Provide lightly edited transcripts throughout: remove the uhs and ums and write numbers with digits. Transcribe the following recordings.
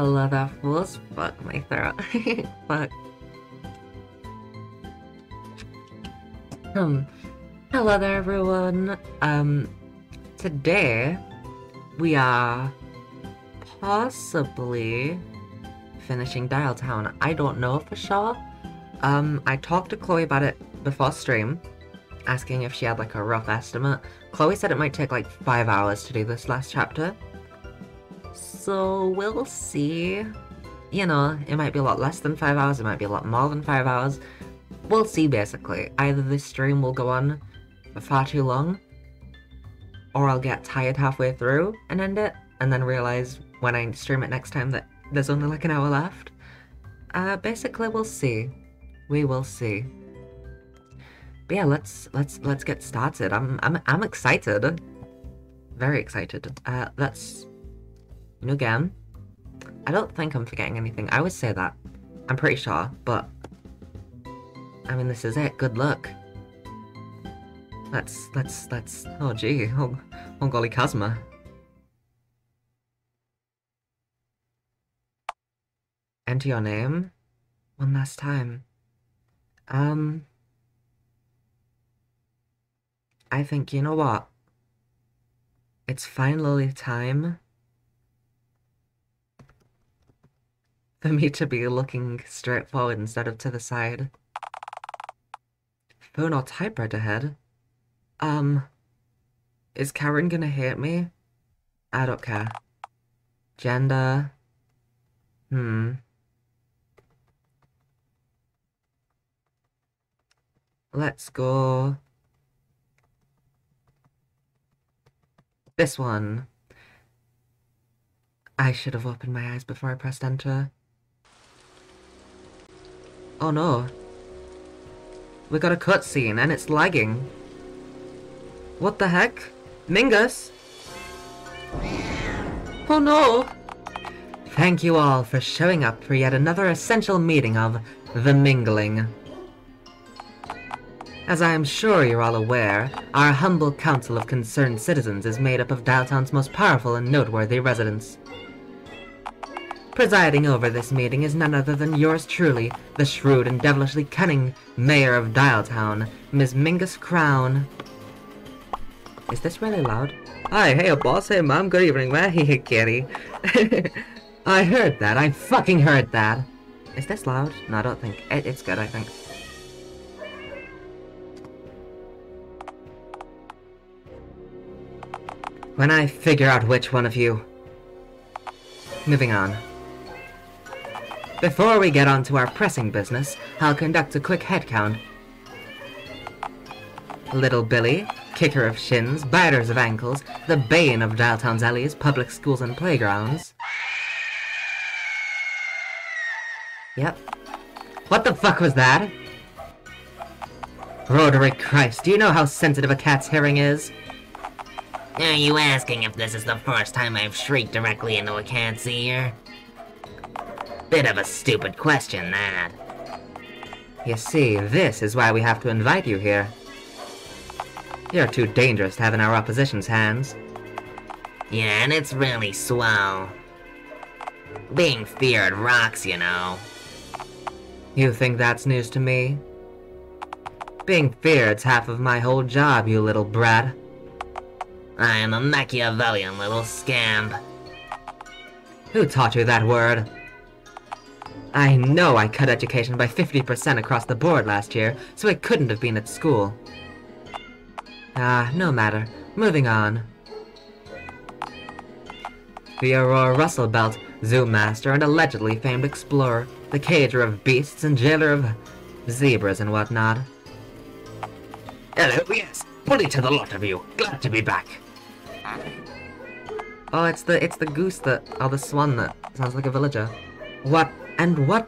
Hello there, fools. Fuck my throat. Fuck. Hmm. Hello there, everyone. Today we are possibly finishing Dialtown. I don't know for sure. I talked to Chloe about it before stream, asking if she had like a rough estimate. Chloe said it might take like 5 hours to do this last chapter. So we'll see. You know, it might be a lot less than 5 hours, it might be a lot more than 5 hours. We'll see, basically. Either this stream will go on for far too long, or I'll get tired halfway through and end it, and then realize when I stream it next time that there's only like an hour left. Basically, we'll see. We will see. But yeah, let's get started. I'm excited. Very excited. Let's new game. I don't think I'm forgetting anything. I always say that. I'm pretty sure, but I mean, this is it. Good luck. Let's, oh gee, oh golly Kazuma. Enter your name one last time. I think, you know what? It's finally time for me to be looking straight forward instead of to the side. Phone or typewriter head? Is Karen gonna hate me? I don't care. Gender? Let's go this one. I should have opened my eyes before I pressed enter. Oh no. We got a cutscene and it's lagging. What the heck? Mingus? Oh no! Thank you all for showing up for yet another essential meeting of The Mingling. As I am sure you're all aware, our humble council of concerned citizens is made up of Dialtown's most powerful and noteworthy residents. Presiding over this meeting is none other than yours truly, the shrewd and devilishly cunning Mayor of Dialtown, Ms. Mingus Crown. Is this really loud? Hi, hey boss, hey mom, good evening, man. Hey kitty. I heard that, I fucking heard that. Is this loud? No, I don't think. It's good, I think. When I figure out which one of you... Moving on. Before we get on to our pressing business, I'll conduct a quick head count. Little Billy, kicker of shins, biters of ankles, the bane of Dialtown's alleys, public schools and playgrounds. Yep. What the fuck was that? Roderick Christ, do you know how sensitive a cat's hearing is? Are you asking if this is the first time I've shrieked directly into a cat's ear? Bit of a stupid question, that. You see, this is why we have to invite you here. You're too dangerous to have in our opposition's hands. Yeah, and it's really swell. Being feared rocks, you know. You think that's news to me? Being feared's half of my whole job, you little brat. I am a Machiavellian little scamp. Who taught you that word? I know I cut education by 50% across the board last year, so it couldn't have been at school. No matter. Moving on. Theodore Rustlebelt, zoo master and allegedly famed explorer, the cager of beasts and jailer of zebras and whatnot. Hello, yes. Bully to the lot of you. Glad to be back. Oh, it's the goose that, or the swan that sounds like a villager. What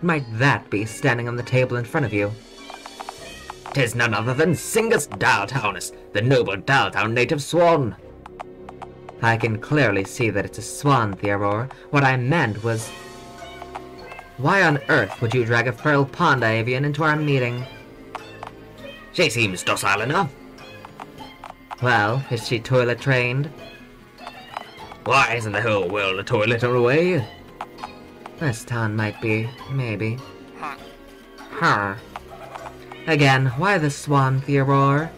might that be standing on the table in front of you? 'Tis none other than Singus Dialtownus, the noble Dialtown native swan. I can clearly see that it's a swan, Theodore. What I meant was... Why on earth would you drag a feral pond avian into our meeting? She seems docile enough. Well, is she toilet trained? Why isn't the whole world a toilet in a way? This town might be, maybe. Huh. Again, why the swan, Theodore?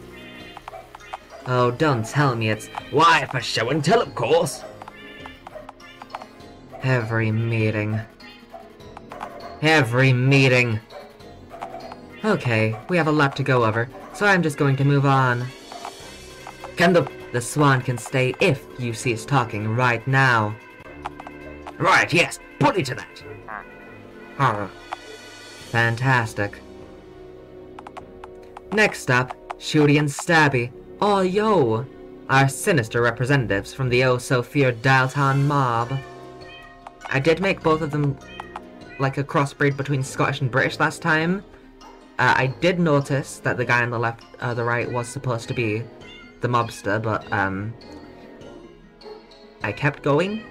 Oh, don't tell me it's... Why, for show and tell, of course. Every meeting. Every meeting. Okay, we have a lot to go over, so I'm just going to move on. Can The swan can stay if you cease talking right now. Right, yes, put it to that. Huh. Fantastic. Next up, Shooty and Stabby. Oh yo! Our sinister representatives from the oh-so-feared Dialtown mob. I did make both of them like a crossbreed between Scottish and British last time. I did notice that the guy on the left, the right was supposed to be the mobster, but I kept going.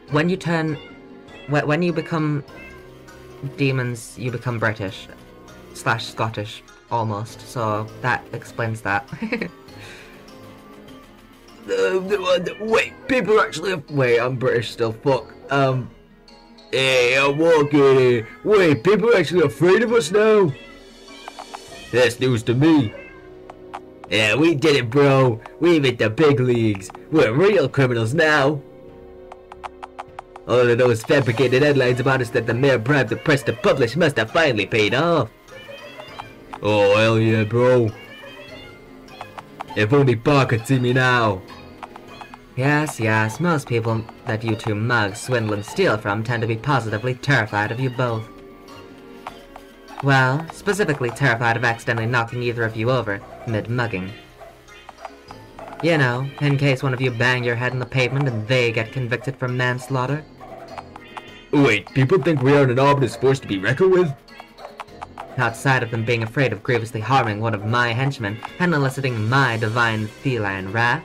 When you when you become demons, you become British / Scottish almost. So that explains that. Wait, people actually... Wait, I'm British still, fuck. Hey, I'm walking here. Wait, people are actually afraid of us now? That's news to me. Yeah, we did it, bro. We hit the big leagues. We're real criminals now. All of those fabricated headlines about us that the mayor bribed the press to publish must have finally paid off. Oh, hell yeah, bro. If only Pa could see me now. Yes, yes, most people that you two mug, swindle, and steal from tend to be positively terrified of you both. Well, specifically terrified of accidentally knocking either of you over, mid-mugging. You know, in case one of you bang your head on the pavement and they get convicted for manslaughter. Wait, people think we are an ominous force to be reckoned with? Outside of them being afraid of grievously harming one of my henchmen and eliciting my divine feline wrath.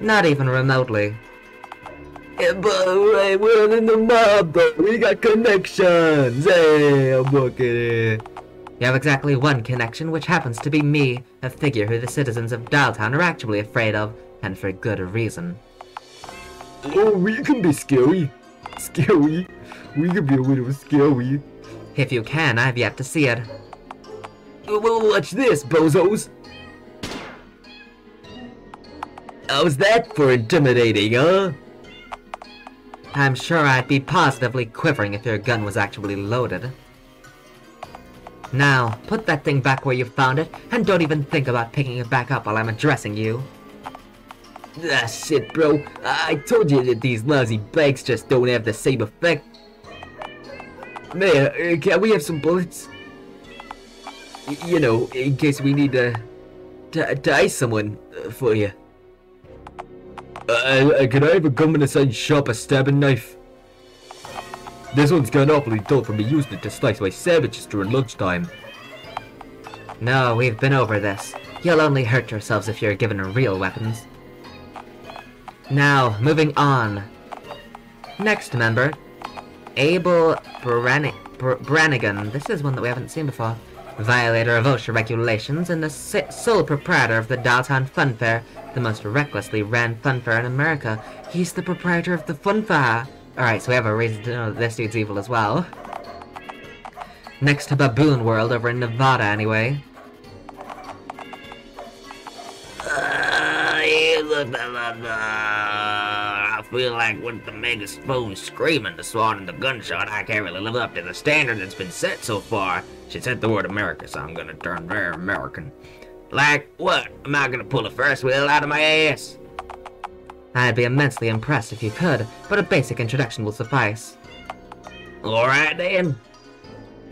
Not even remotely. Yeah, but we're in the mob, though. We got connections. Hey, I'm looking here. You have exactly one connection, which happens to be me, a figure who the citizens of Dialtown are actually afraid of, and for good reason. Oh, we can be scary. Scary? We can be a little scary. If you can, I've yet to see it. Well, watch this, bozos. How's that for intimidating, huh? I'm sure I'd be positively quivering if your gun was actually loaded. Now, put that thing back where you found it, and don't even think about picking it back up while I'm addressing you. Ah, shit, bro. I told you that these lousy bags just don't have the same effect. Mayor, can we have some bullets? You know, in case we need to ice someone for you. Can I have a gun in a size sharp a stabbing knife? This one's gone awfully dull for me using it to slice my sandwiches during lunchtime. No, we've been over this. You'll only hurt yourselves if you're given real weapons. Now, moving on. Next member, Abel Brannigan. This is one that we haven't seen before. Violator of OSHA regulations and the sole proprietor of the Dialtown Fun Fair, the most recklessly ran fun fair in America. He's the proprietor of the fun fair. Alright, so we have a reason to know that this dude's evil as well. Next to Baboon World over in Nevada, anyway. I feel like with the megaphone screaming, the swan, and the gunshot, I can't really live up to the standard that's been set so far. She said the word America, so I'm gonna turn very American. Like, what? Am I gonna pull a first wheel out of my ass? I'd be immensely impressed if you could, but a basic introduction will suffice. Alright then.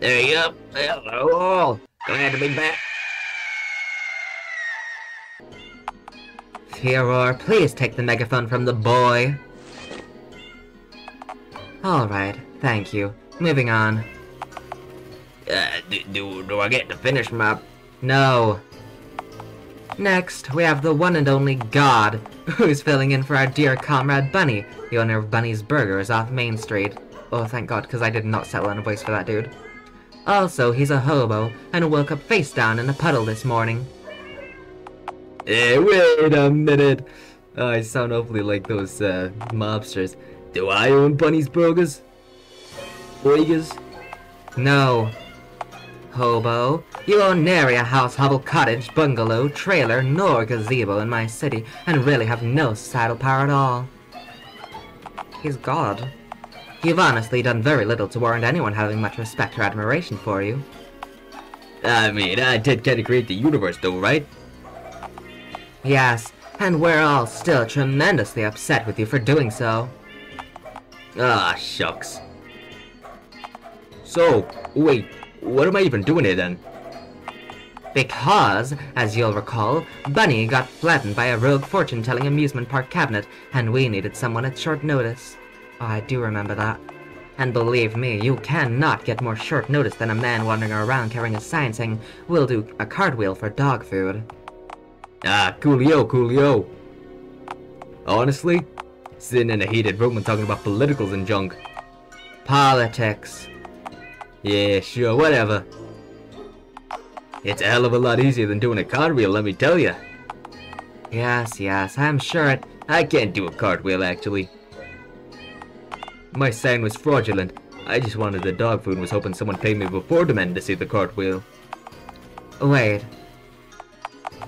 Hey up. Hello all. Glad to be back. Theodore, please take the megaphone from the boy. Alright, thank you. Moving on. Do I get to finish my... No. Next, we have the one and only God, who's filling in for our dear comrade Bunny, the owner of Bunny's Burgers off Main Street. Oh, thank God, because I did not settle on a voice for that dude. Also, he's a hobo, and woke up face down in a puddle this morning. Hey, wait a minute. I sound awfully like those, mobsters. Do I own Bunny's Burgers? Burgers? No. Hobo, you own nary a house, hovel, cottage, bungalow, trailer, nor gazebo in my city, and really have no societal power at all. He's God. You've honestly done very little to warrant anyone having much respect or admiration for you. I mean, I did kind of create the universe though, right? Yes, and we're all still tremendously upset with you for doing so. Ah, shucks. So, wait, what am I even doing here then? Because, as you'll recall, Bunny got flattened by a rogue fortune-telling amusement park cabinet, and we needed someone at short notice. Oh, I do remember that. And believe me, you cannot get more short notice than a man wandering around carrying a sign saying, "We'll do a cartwheel for dog food." Ah, coolio, coolio. Honestly, sitting in a heated room and talking about politicals and junk. Politics. Yeah, sure, whatever. It's a hell of a lot easier than doing a cartwheel, let me tell ya. Yes, I'm sure it... I can't do a cartwheel, actually. My sign was fraudulent. I just wanted the dog food and was hoping someone paid me before the men to see the cartwheel. Wait.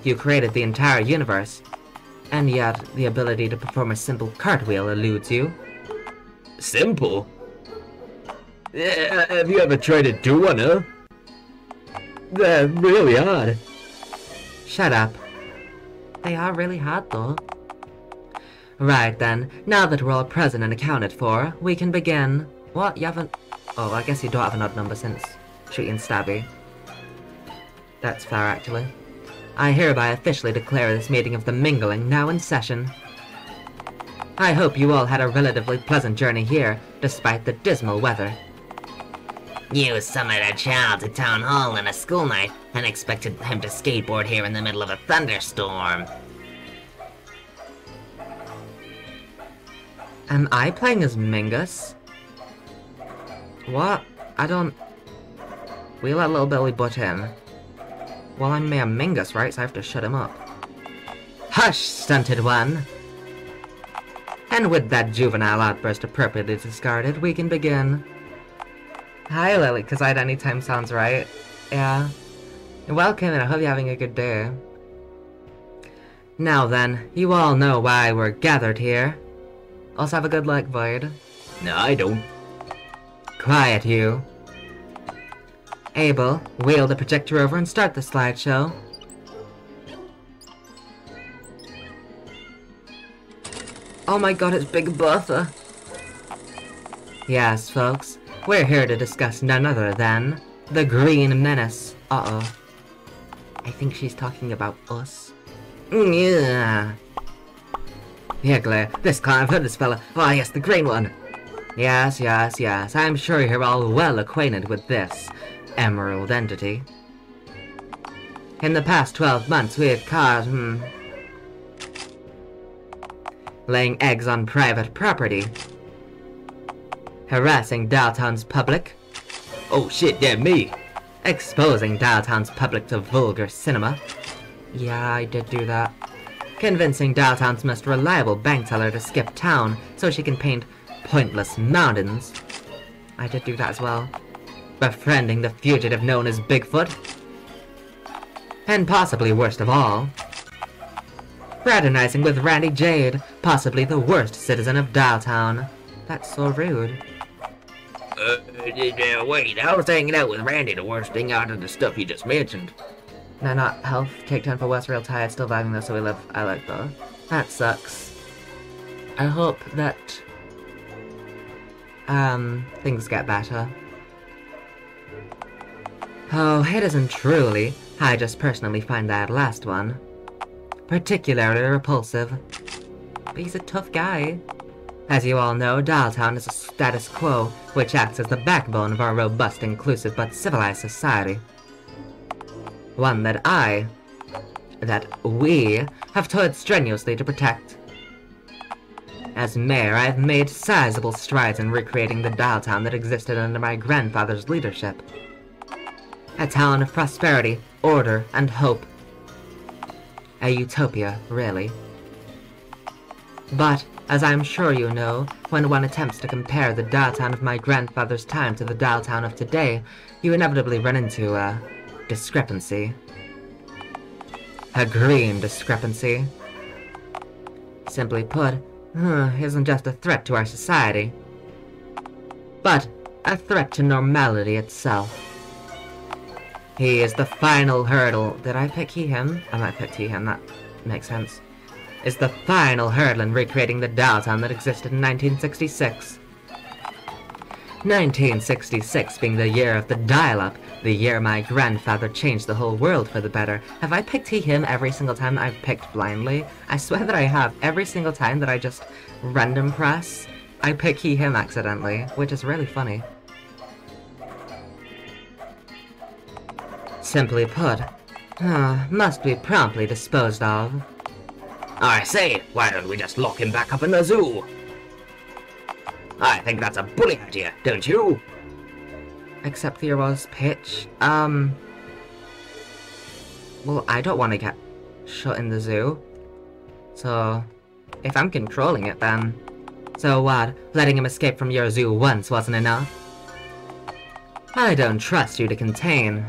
You created the entire universe, and yet the ability to perform a simple cartwheel eludes you. Simple? Have you ever tried to do one, huh? They're really hard. Shut up. They are really hard, though. Right then, now that we're all present and accounted for, we can begin. What, you haven't... Oh, I guess you don't have an odd number since shooting Stabby. That's fair, actually. I hereby officially declare this meeting of the Mingling now in session. I hope you all had a relatively pleasant journey here, despite the dismal weather. You summoned a child to town hall on a school night and expected him to skateboard here in the middle of a thunderstorm. Am I playing as Mingus? What? I don't... We let little Billy butt in. Well, I'm Mayor Mingus, right? So I have to shut him up. Hush, stunted one! And with that juvenile outburst appropriately discarded, we can begin. Hi, Lily, because I'd anytime sounds right. Yeah. Welcome, and I hope you're having a good day. Now then, you all know why we're gathered here. Also have a good luck, Void. No, I don't. Quiet, you. Abel, wheel the projector over and start the slideshow. Oh my god, it's Big Bertha. Yes, folks. We're here to discuss none other than the Green Menace. Uh-oh. I think she's talking about us. Yeah. Higgler, this car, I've heard this fella. Oh yes, the green one. Yes. I'm sure you're all well acquainted with this emerald entity. In the past 12 months, we have caught, laying eggs on private property. Harassing Dialtown's public. Oh shit, damn me. Exposing Dialtown's public to vulgar cinema. Yeah, I did do that. Convincing Dialtown's most reliable bank teller to skip town so she can paint pointless mountains. I did do that as well. Befriending the fugitive known as Bigfoot. And possibly worst of all, fraternizing with Randy Jade, possibly the worst citizen of Dialtown. That's so rude. Wait, I was hanging out with Randy, the worst thing out of the stuff you just mentioned. No, not health. Take 10 for West, real tired, still vibing though, so we live. I like though. That sucks. I hope that, things get better. Oh, it isn't truly. I just personally find that last one particularly repulsive. But he's a tough guy. As you all know, Dialtown is a status quo, which acts as the backbone of our robust, inclusive, but civilized society. One that we, have toiled strenuously to protect. As mayor, I've made sizable strides in recreating the Dialtown that existed under my grandfather's leadership. A town of prosperity, order, and hope. A utopia, really. But As I'm sure you know, when one attempts to compare the Dialtown of my grandfather's time to the Dialtown of today, you inevitably run into a discrepancy. A green discrepancy. Simply put, isn't just a threat to our society, but a threat to normality itself. He is the final hurdle. Did I pick he, him? I might pick he, him, that makes sense. Is the final hurdle in recreating the Dialtown that existed in 1966. 1966 being the year of the dial-up, the year my grandfather changed the whole world for the better. Have I picked he, him every single time I've picked blindly? I swear that I have. Every single time that I just random press, I pick he, him accidentally, which is really funny. Simply put, must be promptly disposed of. I say, why don't we just lock him back up in the zoo? I think that's a bully idea, don't you? Except Theodore's pitch. Well, I don't want to get shut in the zoo. So, if I'm controlling it then... So what, letting him escape from your zoo once wasn't enough? I don't trust you to contain,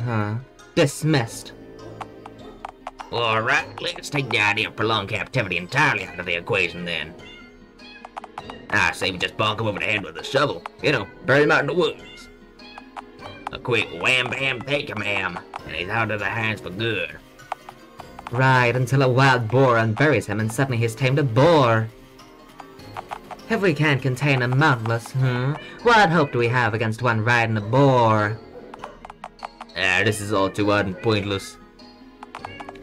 Dismissed. Alright, let's take the idea of prolonged captivity entirely out of the equation then. I say we just bonk him over the head with a shovel. You know, bury him out in the woods. A quick wham bam thank you ma'am, and he's out of their hands for good. Right, until a wild boar unburies him and suddenly he's tamed a boar. If we can't contain a mountless, what hope do we have against one riding a boar? This is all too odd and pointless.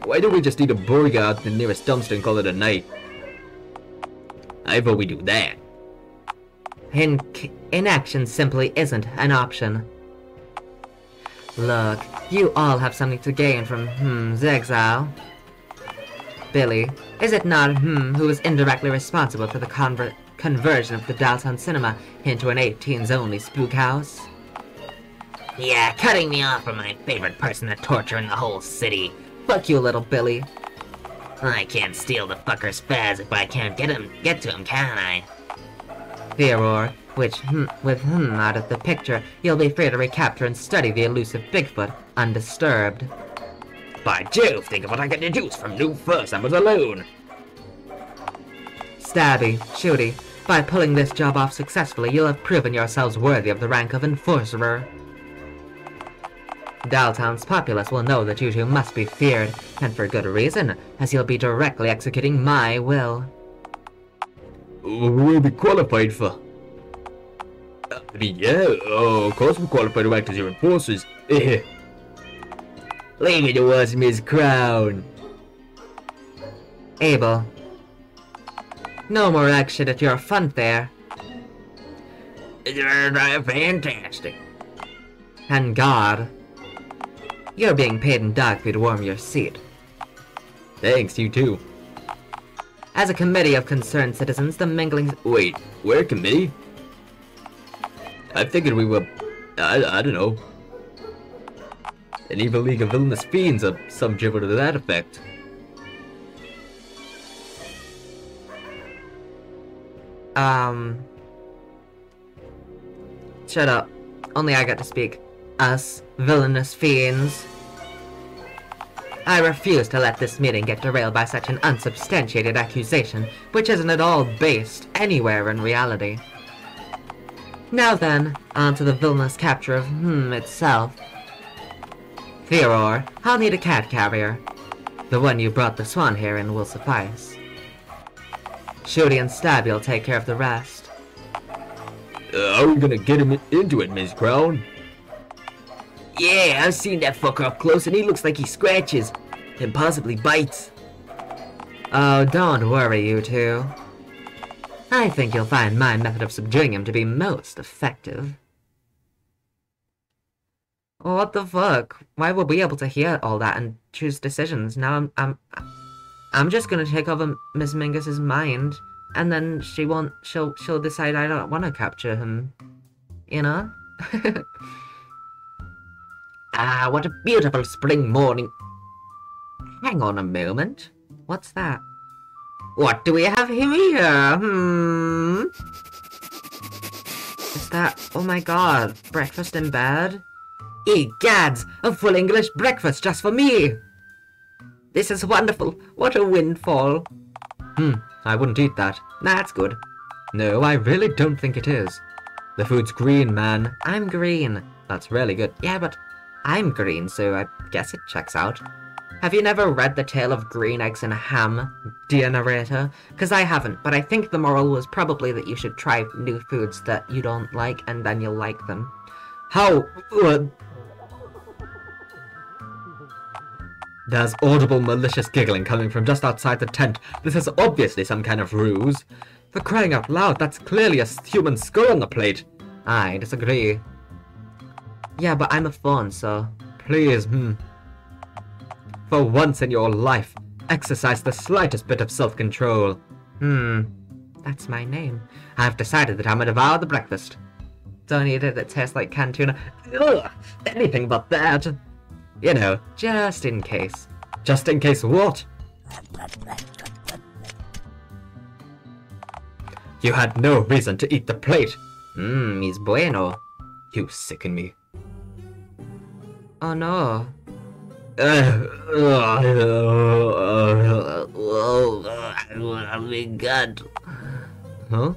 Why don't we just eat a burger at the nearest dumpster and call it a night? I vote we do that. Inaction simply isn't an option. Look, you all have something to gain from, the exile. Billy, is it not, who is indirectly responsible for the conversion of the Dialtown cinema into an 18s-only spook house? Yeah, cutting me off from my favorite person to torture in the whole city. Fuck you, little Billy. I can't steal the fucker's faz if I can't get to him, can I? Theodore, with out of the picture, you'll be free to recapture and study the elusive Bigfoot, undisturbed. By Jove, think of what I can deduce from New First I was alone. Stabby, Shooty, by pulling this job off successfully, you'll have proven yourselves worthy of the rank of Enforcerer. Dialtown's populace will know that you two must be feared, and for good reason, as you'll be directly executing my will. We'll be qualified for... I mean, yeah, of course we're qualified to act as your enforcers. Leave it to us, Miss Crown. Abel. No more action at your funfair. They're fantastic. And God. You're being paid in dog food to warm your seat. Thanks, you too. As a committee of concerned citizens, the mingling... Wait, we're a committee? I figured we were... I don't know. An evil league of villainous fiends or some gibber to that effect. Shut up. Only I get to speak. Us, villainous fiends. I refuse to let this meeting get derailed by such an unsubstantiated accusation, which isn't at all based anywhere in reality. Now then, on to the villainous capture of, itself. Theodore, I'll need a cat carrier. The one you brought the swan here in will suffice. Shooty and Stabby will take care of the rest. How are we gonna get him into it, Miss Crown? Yeah, I've seen that fucker up close and he looks like he scratches. And possibly bites. Oh, don't worry, you two. I think you'll find my method of subduing him to be most effective. What the fuck? Why would we be able to hear all that and choose decisions? Now I'm just gonna take over Miss Mingus's mind, and then she'll decide I don't want to capture him. You know? Ah, what a beautiful spring morning. Hang on a moment. What's that? What do we have here? Is that... Oh my god. Breakfast in bed? Egads! A full English breakfast just for me! This is wonderful. What a windfall. I wouldn't eat that. That's good. No, I really don't think it is. The food's green, man. I'm green. That's really good. Yeah, but I'm green, so I guess it checks out. Have you never read The Tale of Green Eggs and Ham, dear narrator? Because I haven't, but I think the moral was probably that you should try new foods that you don't like, and then you'll like them. How? There's audible malicious giggling coming from just outside the tent. This is obviously some kind of ruse. For crying out loud, that's clearly a human skull on the plate. I disagree. Yeah, but I'm a fawn, so... Please, For once in your life, exercise the slightest bit of self-control. That's my name. I've decided that I'm gonna devour the breakfast. Don't eat it, it tastes like canned tuna. Ugh, anything but that. You know, just in case. Just in case what? You had no reason to eat the plate. Es bueno. You sicken me. Oh no. God. Huh?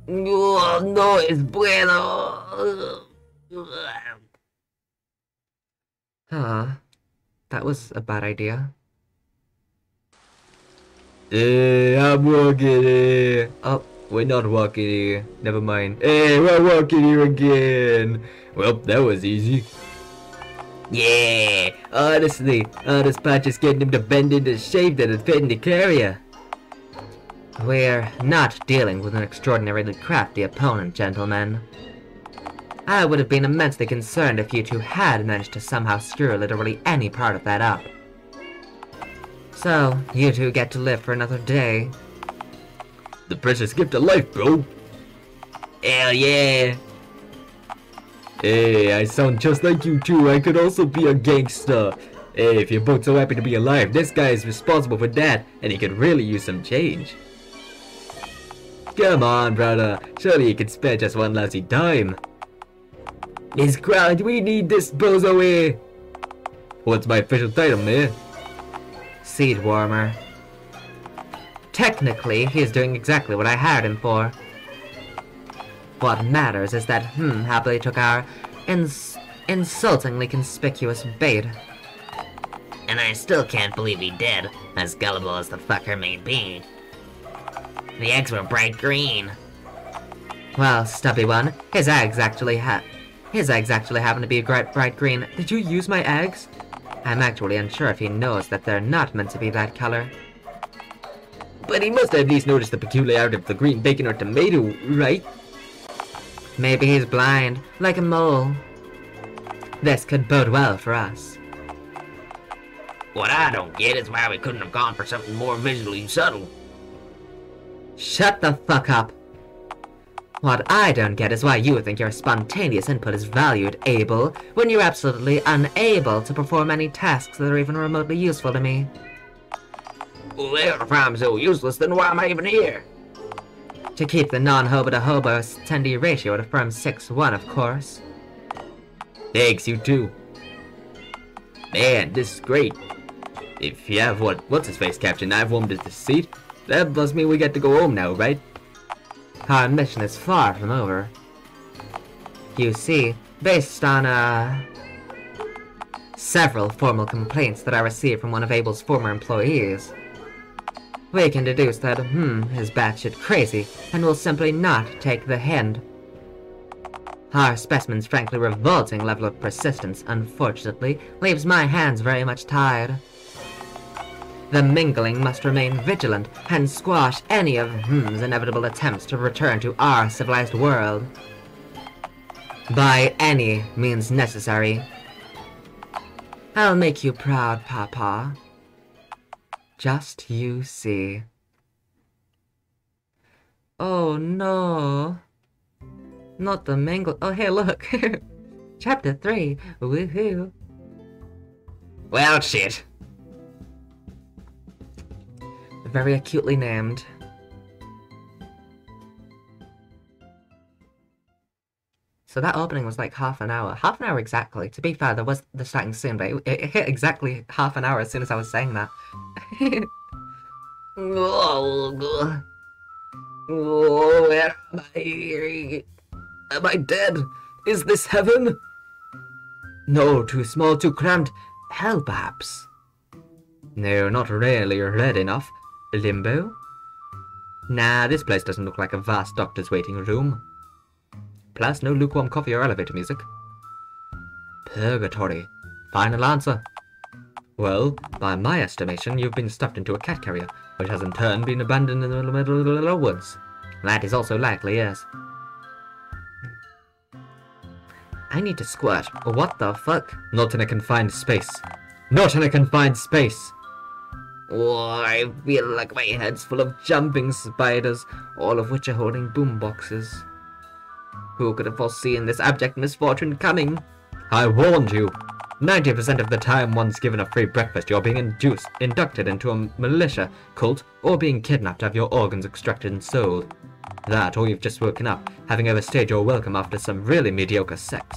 No es bueno. That was a bad idea. I'm walking here. Oh, We're not walking here. Never mind. Hey, we're walking here again. Well, that was easy. Yeah. Honestly, this patch is getting him to bend into shape that would fit in the carrier. we're not dealing with an extraordinarily crafty opponent, gentlemen. I would have been immensely concerned if you two had managed to somehow screw literally any part of that up. So, you two get to live for another day. The precious gift of life, bro. Hell yeah. Hey, I sound just like you too. I could also be a gangster. Hey, if you're both so happy to be alive, this guy is responsible for that, and he could really use some change. Come on, brother. Surely you can spare just one lousy dime. Miss Crowd, we need this bozo here. What's my official title, man? Seed warmer. Technically, he is doing exactly what I hired him for. What matters is that happily took our insultingly conspicuous bait. And I still can't believe he did, as gullible as the fucker may be. The eggs were bright green. Well, stubby one, his eggs actually happen to be bright green. Did you use my eggs? I'm actually unsure if he knows that they're not meant to be that color. But he must have at least noticed the peculiarity of the green bacon or tomato, right? Maybe he's blind, like a mole. This could bode well for us. What I don't get is why we couldn't have gone for something more visually subtle. Shut the fuck up. What I don't get is why you think your spontaneous input is valued, Abel, when you're absolutely unable to perform any tasks that are even remotely useful to me. Well, if I'm so useless, then why am I even here? To keep the non-hobo to hobo attendee ratio at a firm 6-1, of course. Thanks, you too. Man, this is great. If you have what's his face caption, I've warmed at the seat. That must mean we get to go home now, right? Our mission is far from over. You see, based on, several formal complaints that I received from one of Abel's former employees, we can deduce that, is batshit crazy, and will simply not take the hint. Our specimen's frankly revolting level of persistence, unfortunately, leaves my hands very much tied. The mingling must remain vigilant and squash any of inevitable attempts to return to our civilized world. By any means necessary. I'll make you proud, Papa. Just you see. Oh no. Not the mingle. Oh hey, look. Chapter 3. Woohoo. Well, shit. Very acutely named. So that opening was like half an hour. Half an hour exactly. To be fair, there was the starting soon, but it hit exactly half an hour as soon as I was saying that. Oh, where am I? Am I dead? Is this heaven? No, too small, too cramped. Hell, perhaps. No, not really red enough. Limbo? Nah, this place doesn't look like a vast doctor's waiting room. Plus, no lukewarm coffee or elevator music. Purgatory. Final answer. Well, by my estimation, you've been stuffed into a cat carrier, which has in turn been abandoned in the middle of the woods. That is also likely, yes. I need to squirt. What the fuck? Not in a confined space. Not in a confined space! Oh, I feel like my head's full of jumping spiders, all of which are holding boomboxes. Who could have foreseen this abject misfortune coming? I warned you! 90% of the time one's given a free breakfast, you're being inducted into a militia, cult, or being kidnapped to have your organs extracted and sold. That, or you've just woken up, having overstayed your welcome after some really mediocre sex.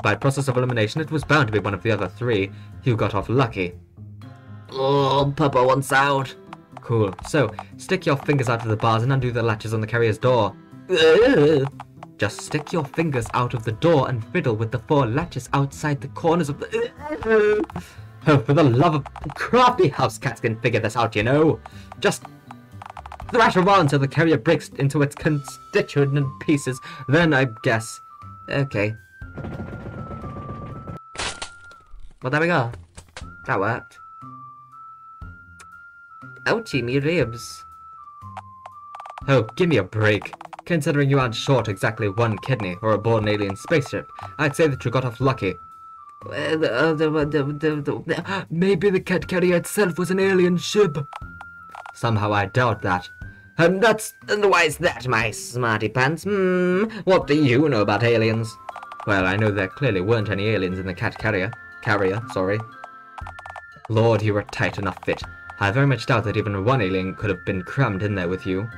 By process of elimination, it was bound to be one of the other three. You got off lucky. Oh, Papa wants out. Cool. So, stick your fingers out of the bars and undo the latches on the carrier's door. Just stick your fingers out of the door and fiddle with the 4 latches outside the corners of the... Oh, for the love of... Crafty house cats can figure this out, you know. Just thrash around till the carrier breaks into its constituent pieces. Then I guess... Okay. Well, there we go. That worked. Ouchie, me ribs. Oh, give me a break. Considering you aren't short exactly 1 kidney or aboard an alien spaceship, I'd say that you got off lucky. Maybe the cat carrier itself was an alien ship. Somehow I doubt that. And why is that, my smarty pants? What do you know about aliens? Well, I know there clearly weren't any aliens in the cat carrier. Sorry. Lord, you were tight enough fit. I very much doubt that even 1 alien could have been crammed in there with you.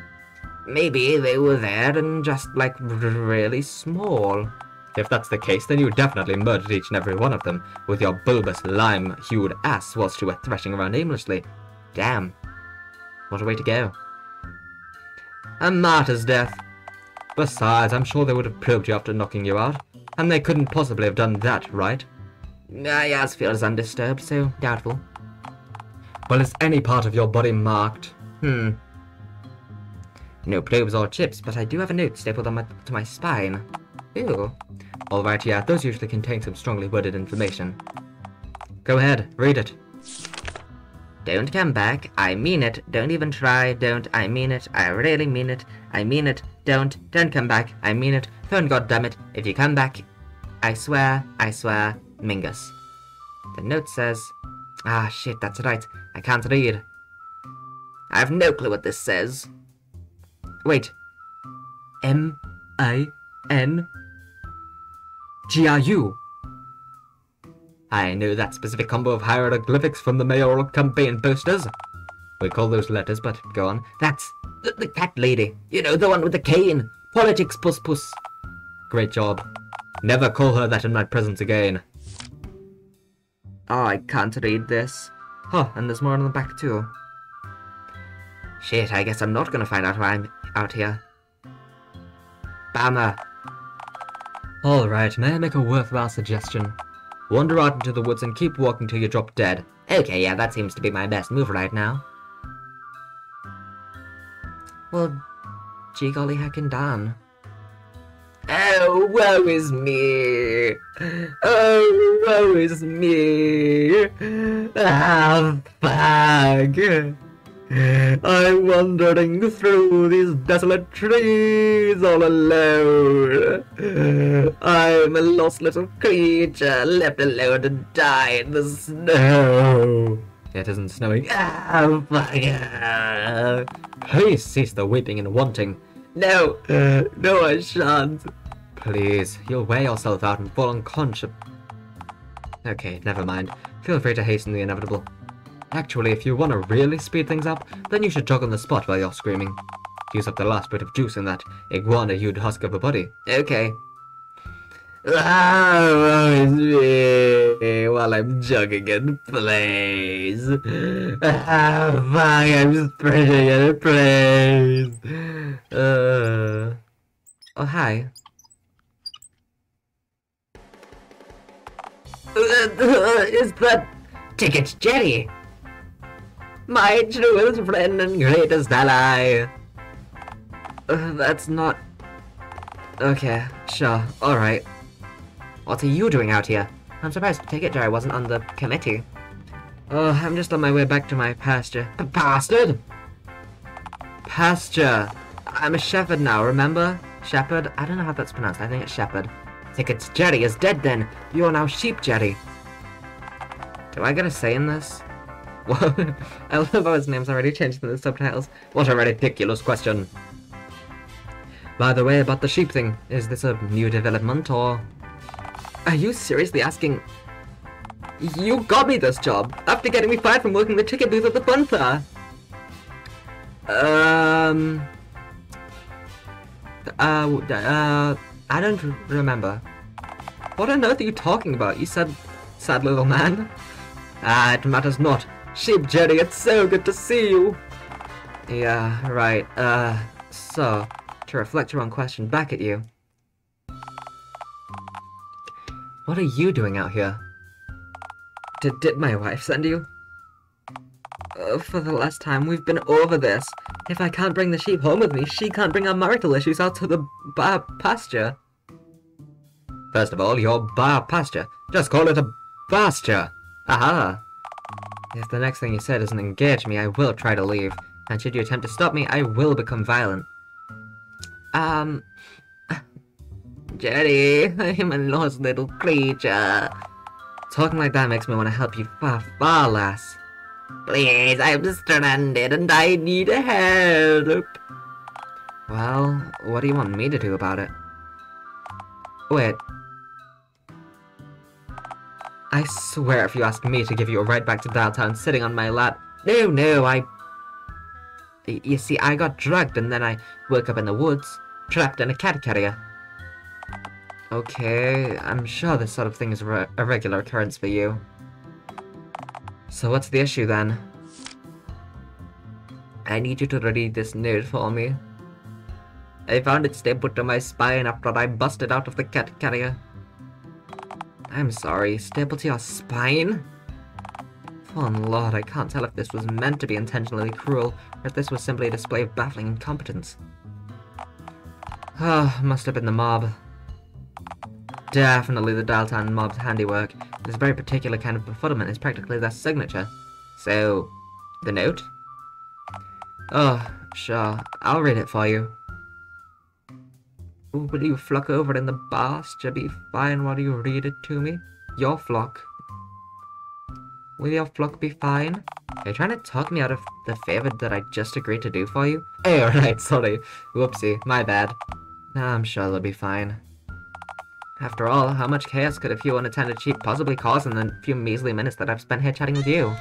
Maybe they were there and just, like, really small. If that's the case, then you definitely murdered each and every one of them, with your bulbous, lime-hued ass whilst you were thrashing around aimlessly. Damn. What a way to go. A martyr's death. Besides, I'm sure they would have probed you after knocking you out, and they couldn't possibly have done that, right? My ass feels undisturbed, so doubtful. Well, is any part of your body marked? No probes or chips, but I do have a note stapled on to my spine. Ew. Alright, yeah, those usually contain some strongly worded information. Go ahead, read it. Don't come back, I mean it, don't even try, don't, I mean it, I really mean it, I mean it, don't come back, I mean it, phone goddammit, if you come back, I swear, Mingus. The note says, ah shit, that's right, I can't read. I have no clue what this says. Wait. M-I-N-G-R-U. I know that specific combo of hieroglyphics from the mayoral campaign posters. We call those letters, but go on. That's the cat lady. You know, the one with the cane. Politics puss. Great job. Never call her that in my presence again. Oh, I can't read this. Huh, and there's more on the back too. Shit, I guess I'm not gonna find out why I'm out here. Bummer. Alright, may I make a worthwhile suggestion? Wander out into the woods and keep walking till you drop dead. Okay, yeah, that seems to be my best move right now. Well, gee golly heckin' darn. Oh, woe is me! Oh, woe is me! Ah, fuck! I'm wandering through these desolate trees all alone. I'm a lost little creature left alone to die in the snow. It isn't snowing. Ah, fuck. Please cease the weeping and wanting. No, no, I shan't. Please, you'll wear yourself out and fall unconscious. Okay, never mind. Feel free to hasten the inevitable. Actually, if you want to really speed things up, then you should jog on the spot while you're screaming. Use up the last bit of juice in that iguana-hued husk of a body. Okay. Oh, me while I'm jogging in place. Fuck, I'm sprinting in place. Oh, hi. Is that Ticket's Jenny? My truest friend and greatest ally. That's not... Okay, sure, alright. What are you doing out here? I'm surprised Ticket Jerry wasn't on the committee. Oh, I'm just on my way back to my pasture. Bastard! Pasture! I'm a shepherd now, remember? Shepherd? I don't know how that's pronounced, I think it's shepherd. Ticket's Jerry is dead then! You are now Sheep Jerry! Do I get a say in this? What? I love how his name's already changed in the subtitles. What a ridiculous question! By the way, about the sheep thing, is this a new development or... Are you seriously asking... You got me this job, after getting me fired from working the ticket booth at the fun fair! I don't remember. What on earth are you talking about? You said, sad little man. Ah, it matters not. Sheep Jerry, it's so good to see you! Yeah, right, so, to reflect your own question back at you. What are you doing out here? Did my wife send you? For the last time, we've been over this. If I can't bring the sheep home with me, she can't bring our marital issues out to the pasture. First of all, your pasture. Just call it a pasture. Aha. If the next thing you said doesn't engage me, I will try to leave. And should you attempt to stop me, I will become violent. Jerry, I'm a lost little creature. Talking like that makes me want to help you far, far less. Please, I'm stranded and I need help. Well, what do you want me to do about it? Wait. I swear if you ask me to give you a ride back to Dialtown sitting on my lap... No, You see, I got drugged and then I woke up in the woods, trapped in a cat carrier. Okay, I'm sure this sort of thing is a regular occurrence for you. So what's the issue then? I need you to read this note for me. I found it stapled to my spine after I busted out of the cat carrier. I'm sorry, stapled to your spine? Oh lord, I can't tell if this was meant to be intentionally cruel, or if this was simply a display of baffling incompetence. Oh, must have been the mob. Definitely the Dialtown mob's handiwork. This very particular kind of befuddlement is practically their signature. So, the note? Oh, sure, I'll read it for you. Will you flock over in the pasture be fine while you read it to me? Your flock. Will your flock be fine? Are you trying to talk me out of the favor that I just agreed to do for you? Oh, right, sorry. Whoopsie, my bad. I'm sure they'll be fine. After all, how much chaos could a few unattended sheep possibly cause in the few measly minutes that I've spent here chatting with you?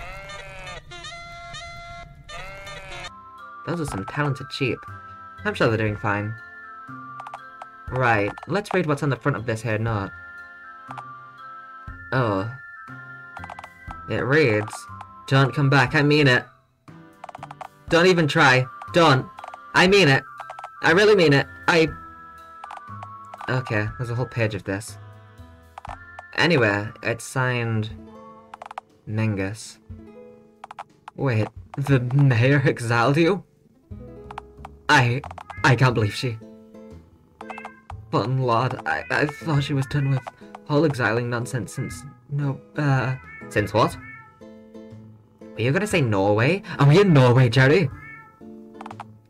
Those are some talented sheep. I'm sure they're doing fine. Right, let's read what's on the front of this here note. Oh. It reads, "Don't come back, I mean it. Don't even try. Don't. I mean it. I really mean it. Okay, there's a whole page of this. Anyway, it's signed... Mingus. Wait, the mayor exiled you? I can't believe she... Fun lord, I thought she was done with whole exiling nonsense since... Since what? Were you gonna say Norway? Are we in Norway, Jerry?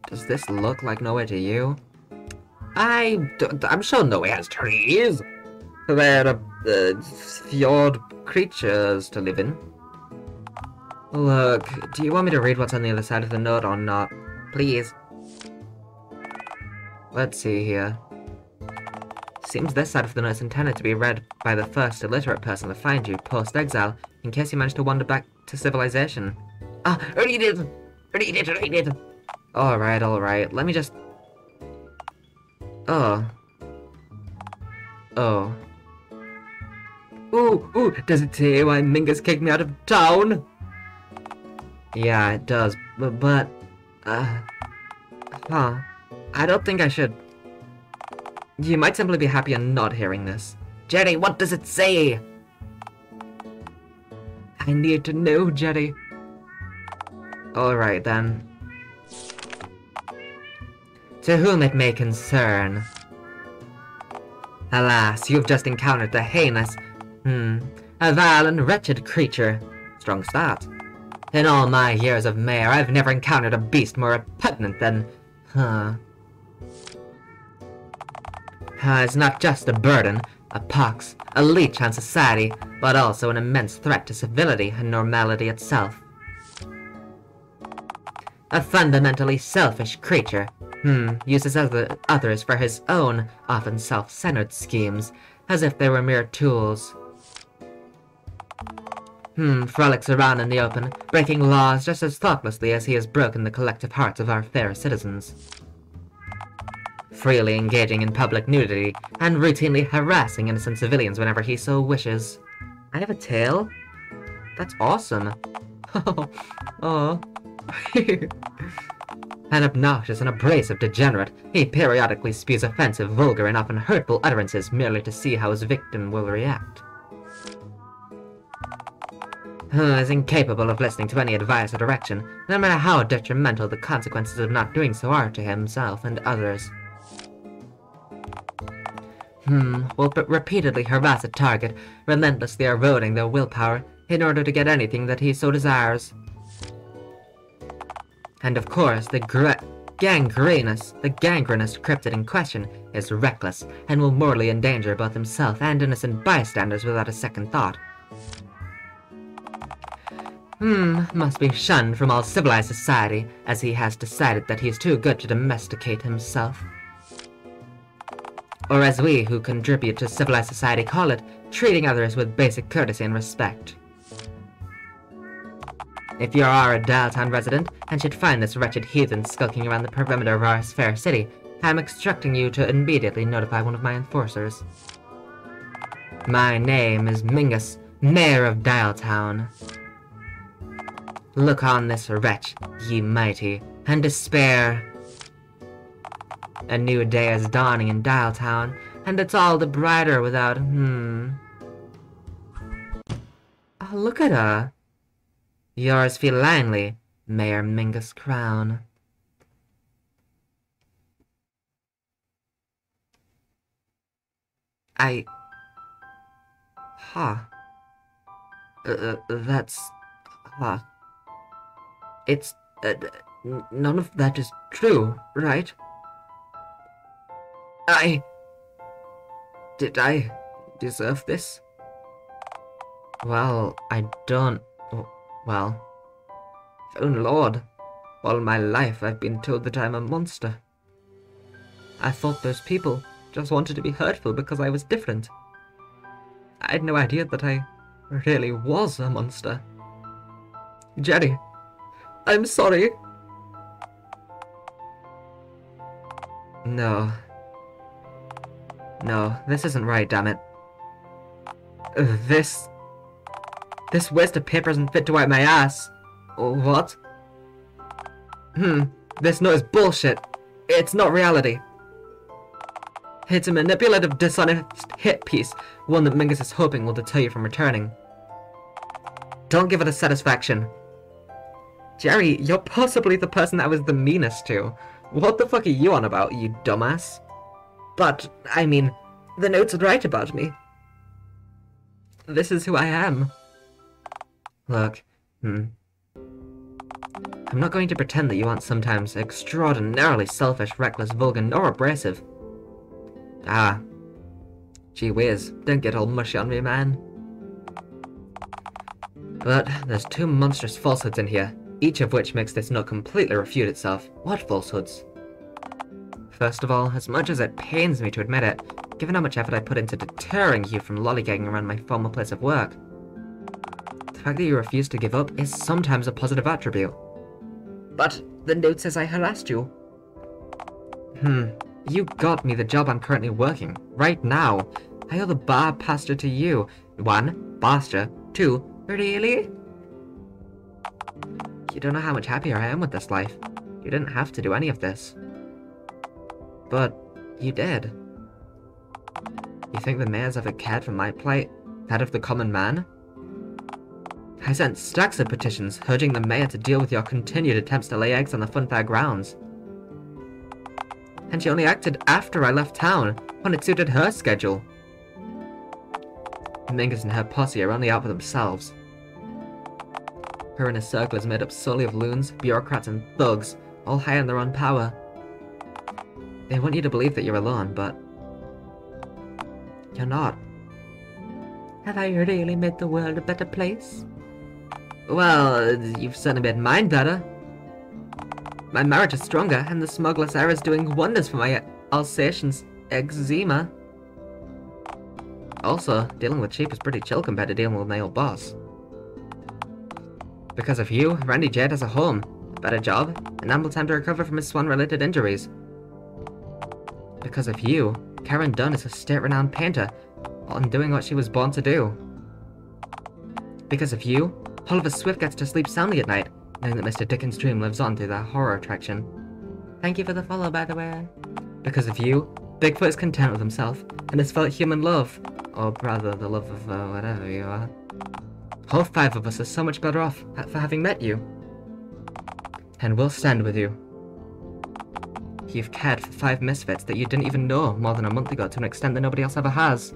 Does this look like Norway to you? I'm sure Norway has trees. They're, fjord creatures to live in. Look, do you want me to read what's on the other side of the note or not? Please. Let's see here. Seems this side of the note is intended to be read by the first illiterate person to find you post-exile, in case you manage to wander back to civilization. Read it! Read it! Alright. Let me just... Oh. Ooh, does it say why Mingus kicked me out of town? Yeah, it does, but, I don't think I should. You might simply be happy I'm not hearing this. Jerry, what does it say? I need to know, Jerry. Alright, then. To whom it may concern. Alas, you've just encountered the heinous, a vile and wretched creature. Strong start. In all my years of mayor, I've never encountered a beast more repugnant than, it's not just a burden, a pox, a leech on society, but also an immense threat to civility and normality itself. A fundamentally selfish creature, uses others for his own, often self-centered schemes, as if they were mere tools. Frolics around in the open, breaking laws just as thoughtlessly as he has broken the collective hearts of our fair citizens. Freely engaging in public nudity, and routinely harassing innocent civilians whenever he so wishes. I have a tail? That's awesome. Oh. An obnoxious and abrasive degenerate, he periodically spews offensive, vulgar, and often hurtful utterances merely to see how his victim will react. Is incapable of listening to any advice or direction, no matter how detrimental the consequences of not doing so are to himself and others. Will repeatedly harass a target, relentlessly eroding their willpower, in order to get anything that he so desires. And of course, the gangrenous cryptid in question is reckless, and will mortally endanger both himself and innocent bystanders without a second thought. Must be shunned from all civilized society, as he has decided that he is too good to domesticate himself. Or as we who contribute to civilized society call it, treating others with basic courtesy and respect. If you are a Dialtown resident, and should find this wretched heathen skulking around the perimeter of our fair city, I am instructing you to immediately notify one of my enforcers. My name is Mingus, Mayor of Dialtown. Look on this wretch, ye mighty, and despair. A new day is dawning in Dialtown, and it's all the brighter without, Oh, look at her. Yours felinely, Mayor Mingus Crown. That's... It's, none of that is true, right? Did I deserve this? Well, I don't... Well... Oh Lord, all my life I've been told that I'm a monster. I thought those people just wanted to be hurtful because I was different. I had no idea that I really was a monster. Jerry, I'm sorry. No, this isn't right, damn it. This waste of paper isn't fit to wipe my ass. What? This note is bullshit. It's not reality. It's a manipulative, dishonest hit piece, one that Mingus is hoping will deter you from returning. Don't give it a satisfaction. Jerry, you're possibly the person I was the meanest to. What the fuck are you on about, you dumbass? But, I mean, the note's right about me. This is who I am. Look, I'm not going to pretend that you aren't sometimes extraordinarily selfish, reckless, vulgar, nor abrasive. Gee whiz, don't get all mushy on me, man. But there's two monstrous falsehoods in here, each of which makes this note completely refute itself. What falsehoods? First of all, as much as it pains me to admit it, given how much effort I put into deterring you from lollygagging around my former place of work, the fact that you refuse to give up is sometimes a positive attribute. But the note says I harassed you. You got me the job I'm currently working, right now. I owe the bar pasture to you. 1, pasture. 2, really? You don't know how much happier I am with this life. You didn't have to do any of this. But you did. You think the mayor's ever cared for my plight? That of the common man? I sent stacks of petitions urging the mayor to deal with your continued attempts to lay eggs on the funfair grounds. And she only acted after I left town, when it suited her schedule. Mingus and her posse are only out for themselves. Her inner circle is made up solely of loons, bureaucrats, and thugs, all high in their own power. They want you to believe that you're alone, but you're not. Have I really made the world a better place? Well, you've certainly made mine better. My marriage is stronger, and the smuggler's heir is doing wonders for my Alsatian's eczema. Also, dealing with sheep is pretty chill compared to dealing with my old boss. Because of you, Randy Jade has a home, a better job, and ample time to recover from his swan-related injuries. Because of you, Karen Dunn is a state-renowned painter, on doing what she was born to do. Because of you, Oliver Swift gets to sleep soundly at night, knowing that Mr. Dickens' dream lives on through that horror attraction. Thank you for the follow, by the way. Because of you, Bigfoot is content with himself, and has felt human love. Or rather, the love of whatever you are. All 5 of us are so much better off for having met you. And we'll stand with you. You've cared for 5 misfits that you didn't even know more than a month ago to an extent that nobody else ever has.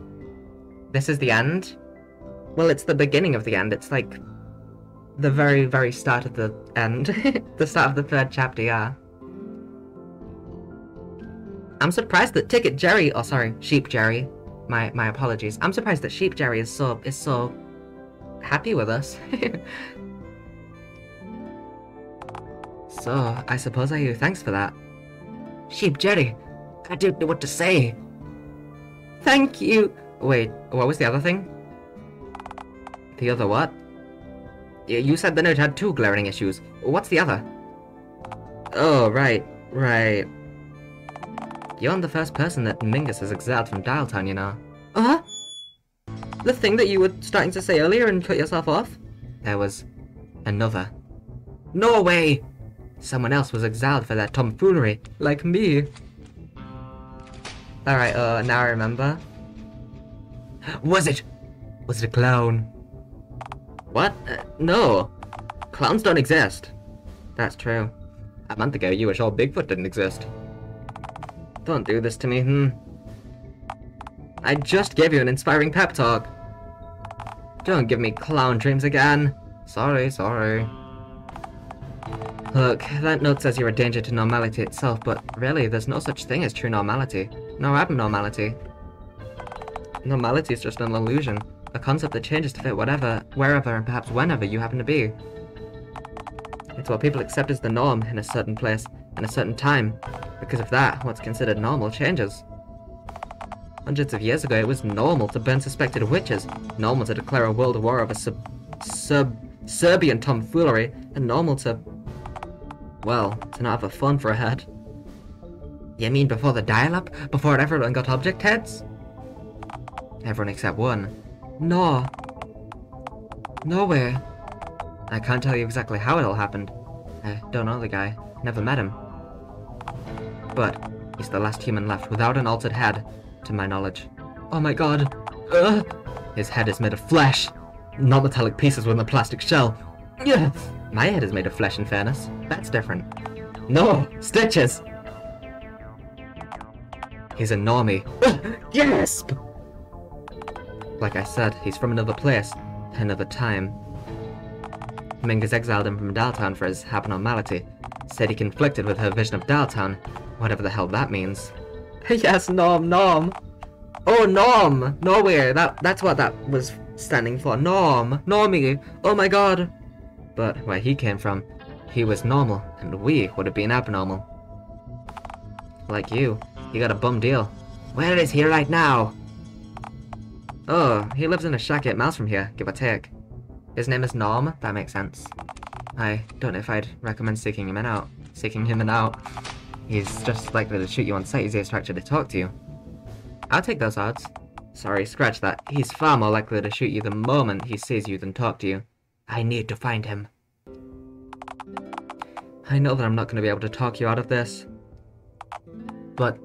This is the end? Well, it's the beginning of the end. It's like the very, very start of the end. The start of the 3rd chapter, yeah. I'm surprised that Sheep Jerry. My apologies. I'm surprised that Sheep Jerry is so happy with us. So, I suppose I owe you thanks for that. Sheep Jerry, I don't know what to say. Thank you. Wait, what was the other thing? The other what? You said the note had 2 glaring issues. What's the other? Oh, right. You aren't the first person that Mingus has exiled from Dialtown, you know. Uh-huh? The thing that you were starting to say earlier and cut yourself off? There was another. No way! Someone else was exiled for their tomfoolery, like me. Alright, now I remember. Was it a clown? What? No. Clowns don't exist. That's true. A month ago, you were sure Bigfoot didn't exist. Don't do this to me, I just gave you an inspiring pep talk. Don't give me clown dreams again. Sorry. Look, that note says you're a danger to normality itself, but really, there's no such thing as true normality. No abnormality. Normality is just an illusion. A concept that changes to fit whatever, wherever, and perhaps whenever you happen to be. It's what people accept as the norm in a certain place, in a certain time. Because of that, what's considered normal changes. Hundreds of years ago, it was normal to burn suspected witches, normal to declare a world war over Serbian tomfoolery, and normal to, well, to not have a phone for a head. You mean before the dial-up? Before everyone got object heads? Everyone except one. No. Nowhere. I can't tell you exactly how it all happened. I don't know the guy. Never met him. But he's the last human left without an altered head, to my knowledge. Oh my god. His head is made of flesh, not metallic pieces within a plastic shell. My head is made of flesh, in fairness. That's different. No! Stitches! He's a normie. Gasp! Like I said, he's from another place, another time. Mingus exiled him from Dialtown for his abnormality. Said he conflicted with her vision of Dialtown, whatever the hell that means. Yes, Norm! Oh, Norm! Nowhere! That's what that was standing for. Norm! Normie! Oh my god! But where he came from, he was normal, and we would have been abnormal. Like you got a bum deal. Where is he right now? Oh, he lives in a shack 8 miles from here, give or take. His name is Norm. That makes sense. I don't know if I'd recommend seeking him out. He's just likely to shoot you on sight as he is to actually talk to you. I'll take those odds. Sorry, scratch that. He's far more likely to shoot you the moment he sees you than talk to you. I need to find him. I know that I'm not going to be able to talk you out of this. But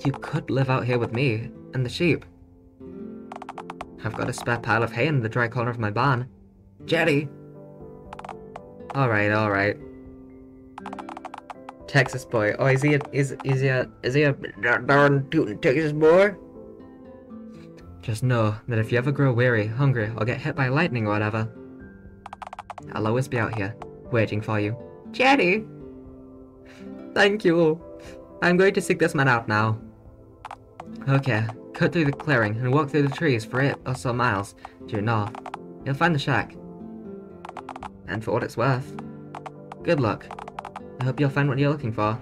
you could live out here with me and the sheep. I've got a spare pile of hay in the dry corner of my barn. Jerry! Alright. Texas boy. Oh, is he a darn tootin' Texas boy? Just know that if you ever grow weary, hungry, or get hit by lightning or whatever, I'll always be out here, waiting for you. Jerry! Thank you. I'm going to seek this man out now. Okay, cut through the clearing and walk through the trees for 8 or so miles due north. You'll find the shack. And for what it's worth, good luck. I hope you'll find what you're looking for.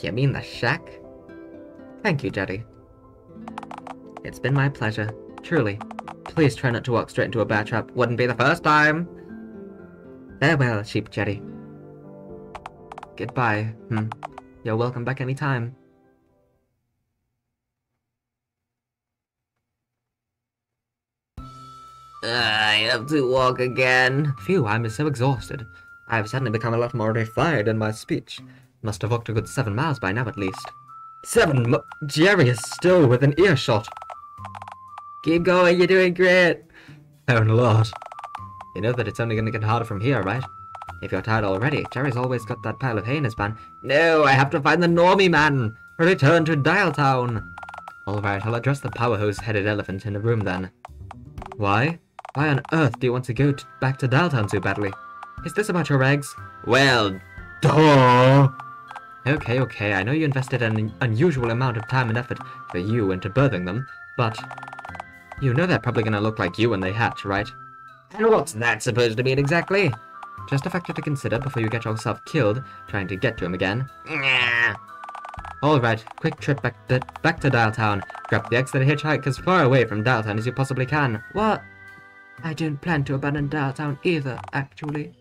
You mean the shack? Thank you, Jetty. It's been my pleasure, truly. Please try not to walk straight into a bear trap. Wouldn't be the first time. Farewell, Sheep Jetty. Goodbye. You're welcome back anytime. I have to walk again. Phew, I'm so exhausted. I've suddenly become a lot more refined in my speech. Must have walked a good 7 miles by now at least. 7 Jerry is still within earshot. Keep going, you're doing great. Oh Lord. You know that it's only gonna get harder from here, right? If you're tired already, Jerry's always got that pile of hay in his barn. No, I have to find the normie man. Return to Dialtown. Alright, I'll address the power hose-headed elephant in the room then. Why? Why on earth do you want to go back to Dialtown so badly? Is this about your eggs? Well, duh! Okay, I know you invested an unusual amount of time and effort for you into birthing them, but you know they're probably gonna look like you when they hatch, right? And what's that supposed to mean exactly? Just a factor to consider before you get yourself killed trying to get to him again. Nah. Alright, quick trip back to Dialtown. Grab the eggs that hitchhike as far away from Dialtown as you possibly can. What? I don't plan to abandon Dialtown either, actually.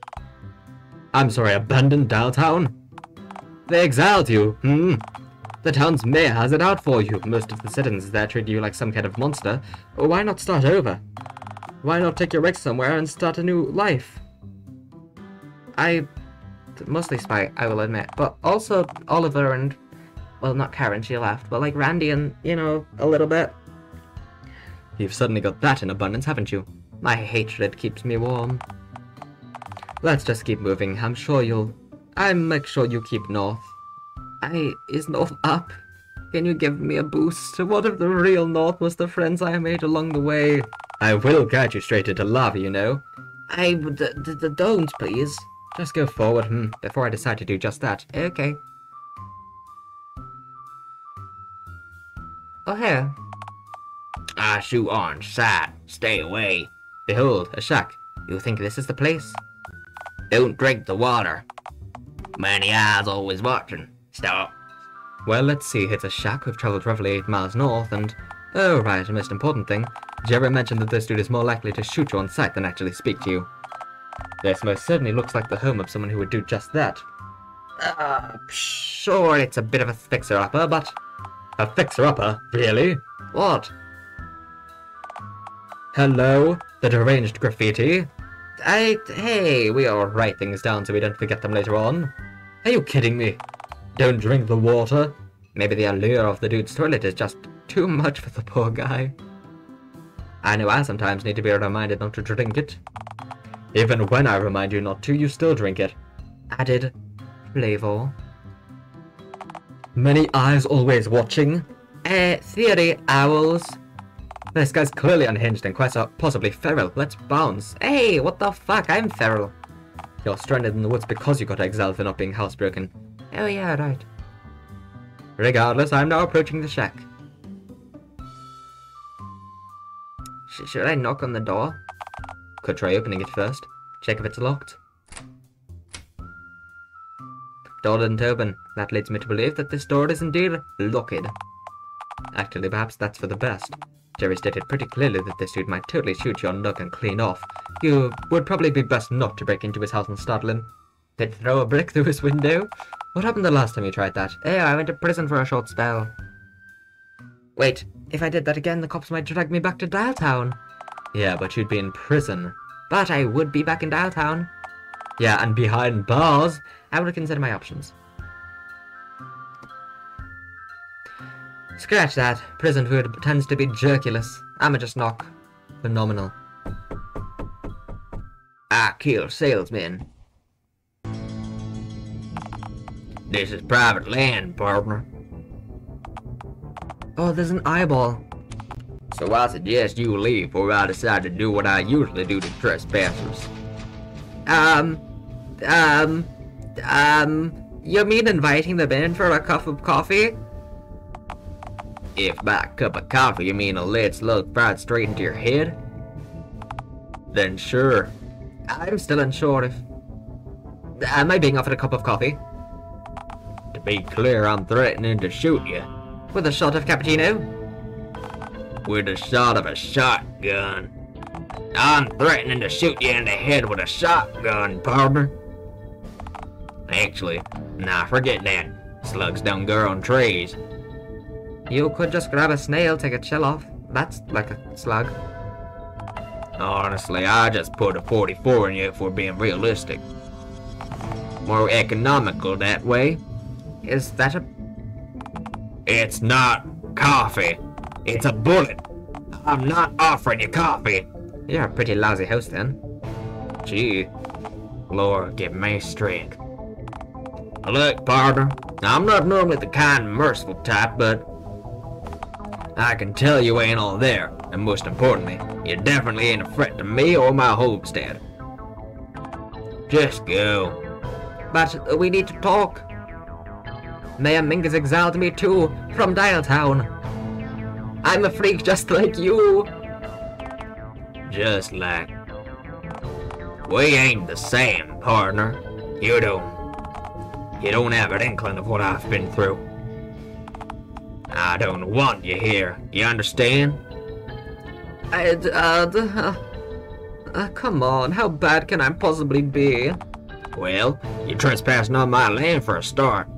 I'm sorry, abandon Dialtown? They exiled you, The town's mayor has it out for you. Most of the citizens there treat you like some kind of monster. Why not start over? Why not take your eggs somewhere and start a new life? Mostly Spike, I will admit, but also Oliver and, well, not Karen, she left, but like Randy and, you know, a little bit. You've suddenly got that in abundance, haven't you? My hatred keeps me warm. Let's just keep moving. I'll make sure you keep north. Is north up? Can you give me a boost? What if the real north was the friends I made along the way? I will guide you straight into lava, you know. Don't, please. Just go forward, before I decide to do just that. Okay. Oh, here. Shoot on sight. Stay away. Behold, a shack. You think this is the place? Don't drink the water. Many eyes always watching. Stop. Well, let's see. It's a shack. We've traveled roughly 8 miles north, and... Oh, right, a most important thing. Jerry mentioned that this dude is more likely to shoot you on sight than actually speak to you. This most certainly looks like the home of someone who would do just that. Sure, it's a bit of a fixer-upper, but... A fixer-upper? Really? What? Hello? The deranged graffiti? Hey, we all write things down so we don't forget them later on. Are you kidding me? Don't drink the water? Maybe the allure of the dude's toilet is just too much for the poor guy. I know I sometimes need to be reminded not to drink it. Even when I remind you not to, you still drink it. Added flavor. Many eyes always watching. Theory, owls. This guy's clearly unhinged and quite possibly feral. Let's bounce. Hey, what the fuck? I'm feral. You're stranded in the woods because you got exiled for not being housebroken. Oh yeah, right. Regardless, I'm now approaching the shack. Should I knock on the door? Could try opening it first. Check if it's locked. Door didn't open. That leads me to believe that this door is indeed locked. Actually, perhaps that's for the best. Jerry stated pretty clearly that this dude might totally shoot your nook and clean off. You would probably be best not to break into his house and startle him. Did throw a brick through his window? What happened the last time you tried that? Eh, I went to prison for a short spell. Wait, if I did that again, the cops might drag me back to Dialtown. Yeah, but you'd be in prison. But I would be back in Dialtown. Yeah, and behind bars. I would consider my options. Scratch that. Prison food tends to be jerkulous. I'ma just knock. Phenomenal. I kill salesmen. This is private land, partner. Oh, there's an eyeball. So I suggest you leave before I decide to do what I usually do to trespassers. You mean inviting them in for a cup of coffee? If by a cup of coffee you mean a lead slug fired straight into your head, then sure. I'm still unsure if... Am I being offered a cup of coffee? To be clear, I'm threatening to shoot you. With a shot of cappuccino? With a shot of a shotgun. I'm threatening to shoot you in the head with a shotgun, partner. Actually, nah, forget that. Slugs don't grow on trees. You could just grab a snail, take a chill off. That's like a slug. Honestly, I just put a 44 in you if we're being realistic. More economical that way. Is that a... It's not coffee. It's a bullet. I'm not offering you coffee. You're a pretty lousy host then. Gee. Lord, give me strength. Look, partner, I'm not normally the kind, merciful type, but I can tell you ain't all there, and most importantly, you definitely ain't a threat to me or my homestead. Just go. But we need to talk. Mayor Mingus exiled me too, from Dialtown. I'm a freak just like you. Just like... We ain't the same, partner. You don't have an inkling of what I've been through. I don't want you here, you understand? Come on, how bad can I possibly be? Well, you're trespassing on my land for a start.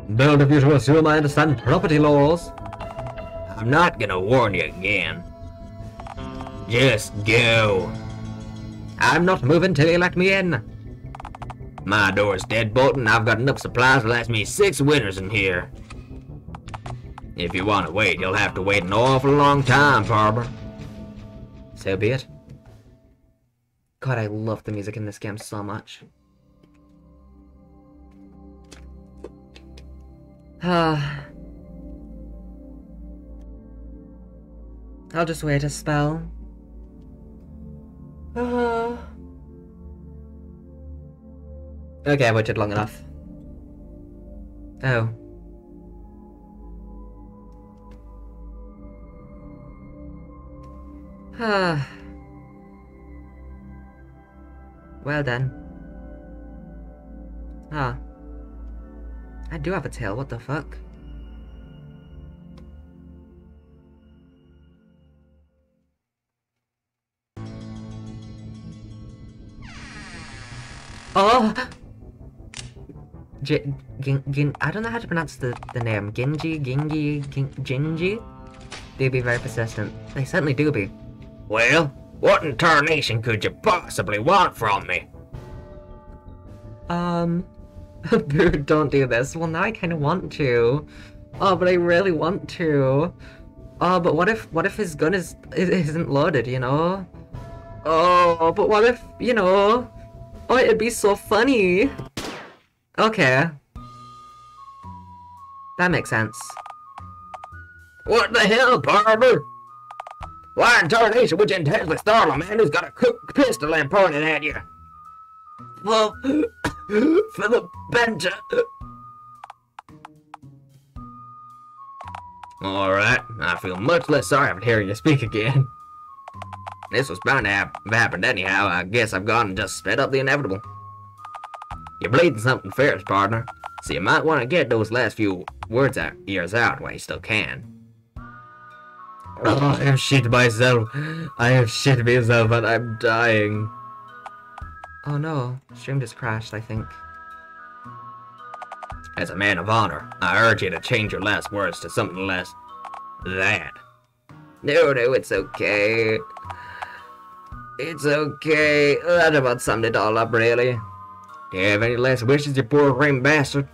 Bold of you to assume I understand property laws. I'm not gonna warn you again. Just go. I'm not moving till you let me in. My door's deadbolt and I've got enough supplies to last me 6 winters in here. If you want to wait, you'll have to wait an awful long time, partner. So be it. God, I love the music in this game so much. I'll just wait a spell. Okay, I waited long enough. Oh. Well then. I do have a tail, what the fuck? Oh! I don't know how to pronounce the name. Gingy? They be very persistent. They certainly do be. Well, what in tarnation could you possibly want from me? Boo, don't do this. Well, now I kind of want to. Oh, but I really want to. Oh, but what if his gun isn't loaded, you know? Oh, but what if, you know? Oh, it'd be so funny. Okay. That makes sense. What the hell, partner? Why in tarnation would you intentionally startle a man who's got a cooked pistol and pointed at you? Well, for the benter. Alright, I feel much less sorry after hearing you speak again. This was bound to have happened anyhow. I guess I've gone and just sped up the inevitable. You're bleeding something fierce, partner. So you might want to get those last few words out, ears out while you still can. Oh, I have shit myself. I have shit myself and I'm dying. Oh no, stream just crashed, I think. As a man of honor, I urge you to change your last words to something less that. No, it's okay. It's okay. That about summed it all up, really. Do you have any last wishes, you poor green bastard?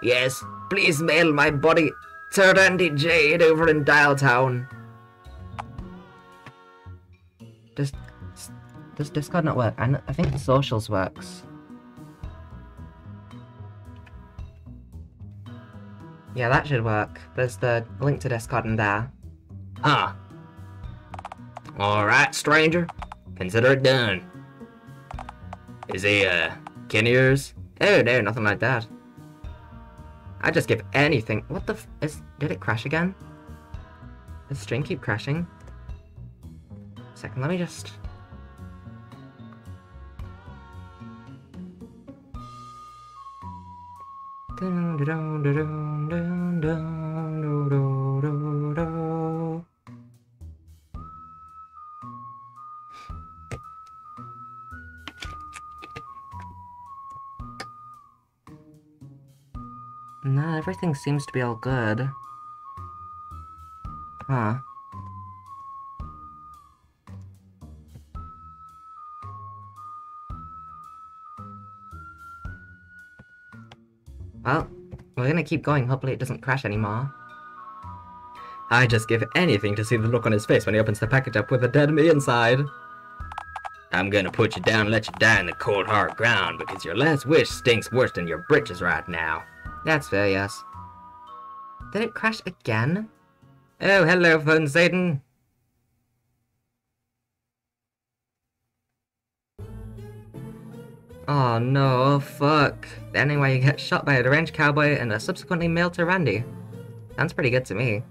Yes, please mail my buddy to Randy Jade over in Dialtown. Does Discord not work? I think the socials works. Yeah, that should work. There's the link to Discord in there. Huh. Alright, stranger. Consider it done. Is he, kin of yours? Oh no, nothing like that. I just give anything. What the did it crash again? Does the stream keep crashing? Second, let me just... Nah, everything seems to be all good. Huh. Well, we're gonna keep going. Hopefully it doesn't crash anymore. I just give anything to see the look on his face when he opens the package up with a dead me inside. I'm gonna put you down and let you die in the cold hard ground because your last wish stinks worse than your britches right now. That's fair, yes. Did it crash again? Oh, hello, phone Satan. Oh no, fuck. The ending where you get shot by a deranged cowboy and are subsequently mailed to Randy. Sounds pretty good to me.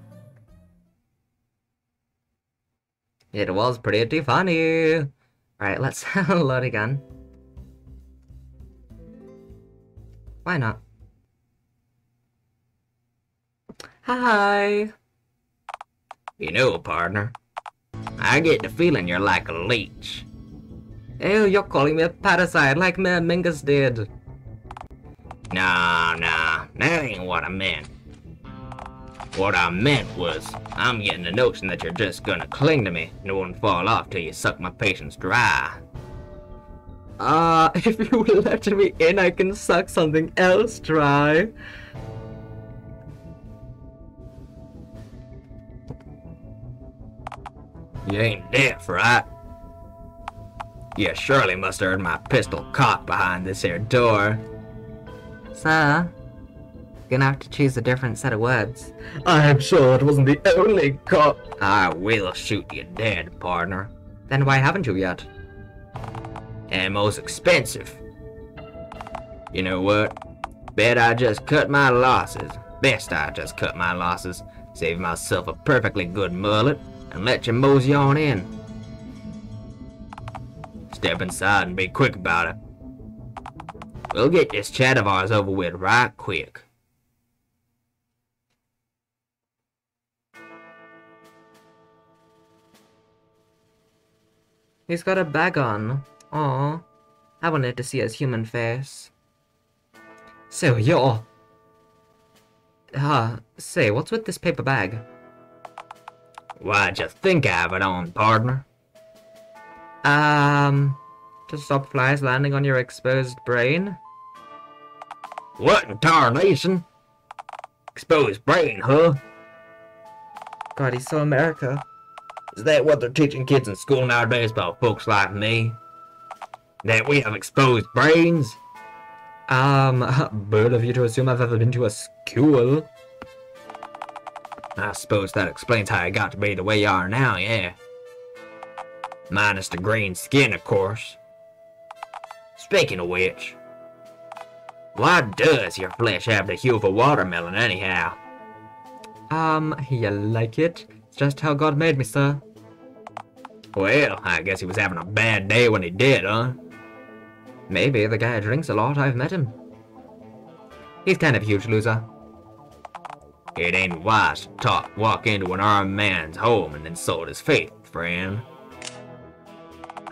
It was pretty funny. Alright, let's load again. Why not? Hi! You know, partner, I get the feeling you're like a leech. Oh, you're calling me a parasite like Mayor Mingus did. Nah, that ain't what I meant. What I meant was, I'm getting the notion that you're just gonna cling to me and won't fall off till you suck my patience dry. If you will let me in, I can suck something else dry. You ain't deaf, right? You surely must have heard my pistol cocked behind this here door. Sir, gonna have to choose a different set of words. I'm sure it wasn't the only cop. I will shoot you dead, partner. Then why haven't you yet? Ammo's expensive. You know what? Bet I just cut my losses. Best I just cut my losses. Save myself a perfectly good mullet and let you mosey on in. Step inside and be quick about it. We'll get this chat of ours over with right quick. He's got a bag on. Aw. I wanted to see his human face. So you're... say, what's with this paper bag? Why'd you think I have it on, partner? To stop flies landing on your exposed brain? What in tarnation? Exposed brain, huh? God, he's so America. Is that what they're teaching kids in school nowadays about folks like me? That we have exposed brains? Bold of you to assume I've ever been to a school. I suppose that explains how you got to be the way you are now, yeah. Minus the green skin, of course. Speaking of which, why does your flesh have the hue of a watermelon anyhow? You like it? It's just how God made me, sir. Well, I guess he was having a bad day when he did, huh? Maybe the guy drinks a lot. I've met him. He's kind of a huge loser. It ain't wise to walk into an armed man's home and insult his faith, friend.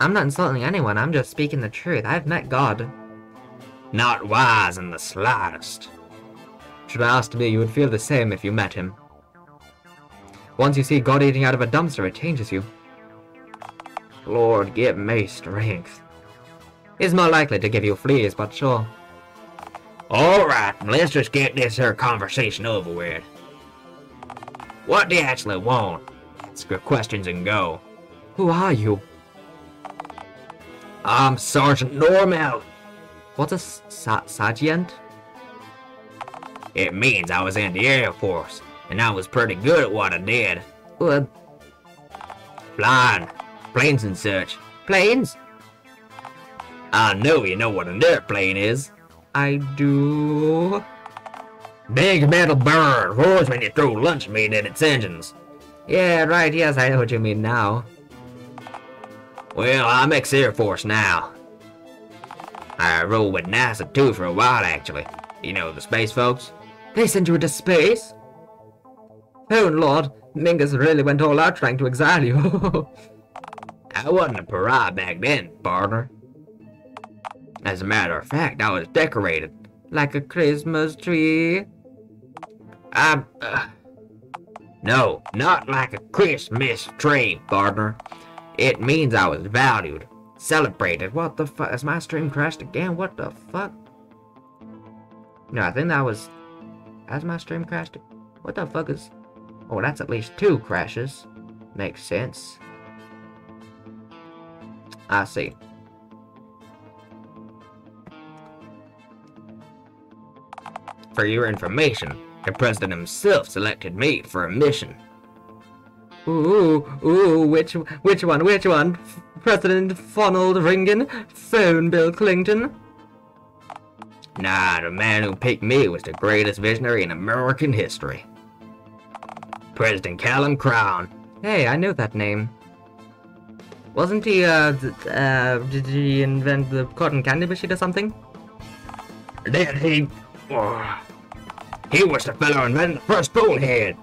I'm not insulting anyone, I'm just speaking the truth. I've met God. Not wise in the slightest. Should I ask me, you would feel the same if you met him. Once you see God eating out of a dumpster, it changes you. Lord, give me strength. He's more likely to give you fleas, but sure. Alright, let's just get this here conversation over with. What do you actually want? Ask your questions and go. Who are you? I'm Sergeant Normal. What's a sergeant? It means I was in the Air Force, and I was pretty good at what I did. Flying, planes and such. Planes? I know you know what an airplane is. I do. Big metal bird roars when you throw lunch meat at its engines. Yeah, right, yes, I know what you mean now. Well, I'm ex-Air Force now. I rode with NASA too for a while, actually. You know, the space folks? They sent you into space? Oh, Lord, Mingus really went all out trying to exile you. I wasn't a pariah back then, partner. As a matter of fact, I was decorated. Like a Christmas tree? No, not like a Christmas tree, partner. It means I was valued, celebrated. What the fuck? Has my stream crashed again? What the fuck? No, I think that was... Has my stream crashed? What the fuck is... Oh, that's at least 2 crashes. Makes sense. I see. For your information, the president himself selected me for a mission. Ooh, which one? President Ronald Reagan? Phone Bill Clinton? Nah, the man who picked me was the greatest visionary in American history. President Callum Crown. Hey, I know that name. Wasn't he, did he invent the cotton candy machine or something? Did he? He was the fellow who invented the first phone head.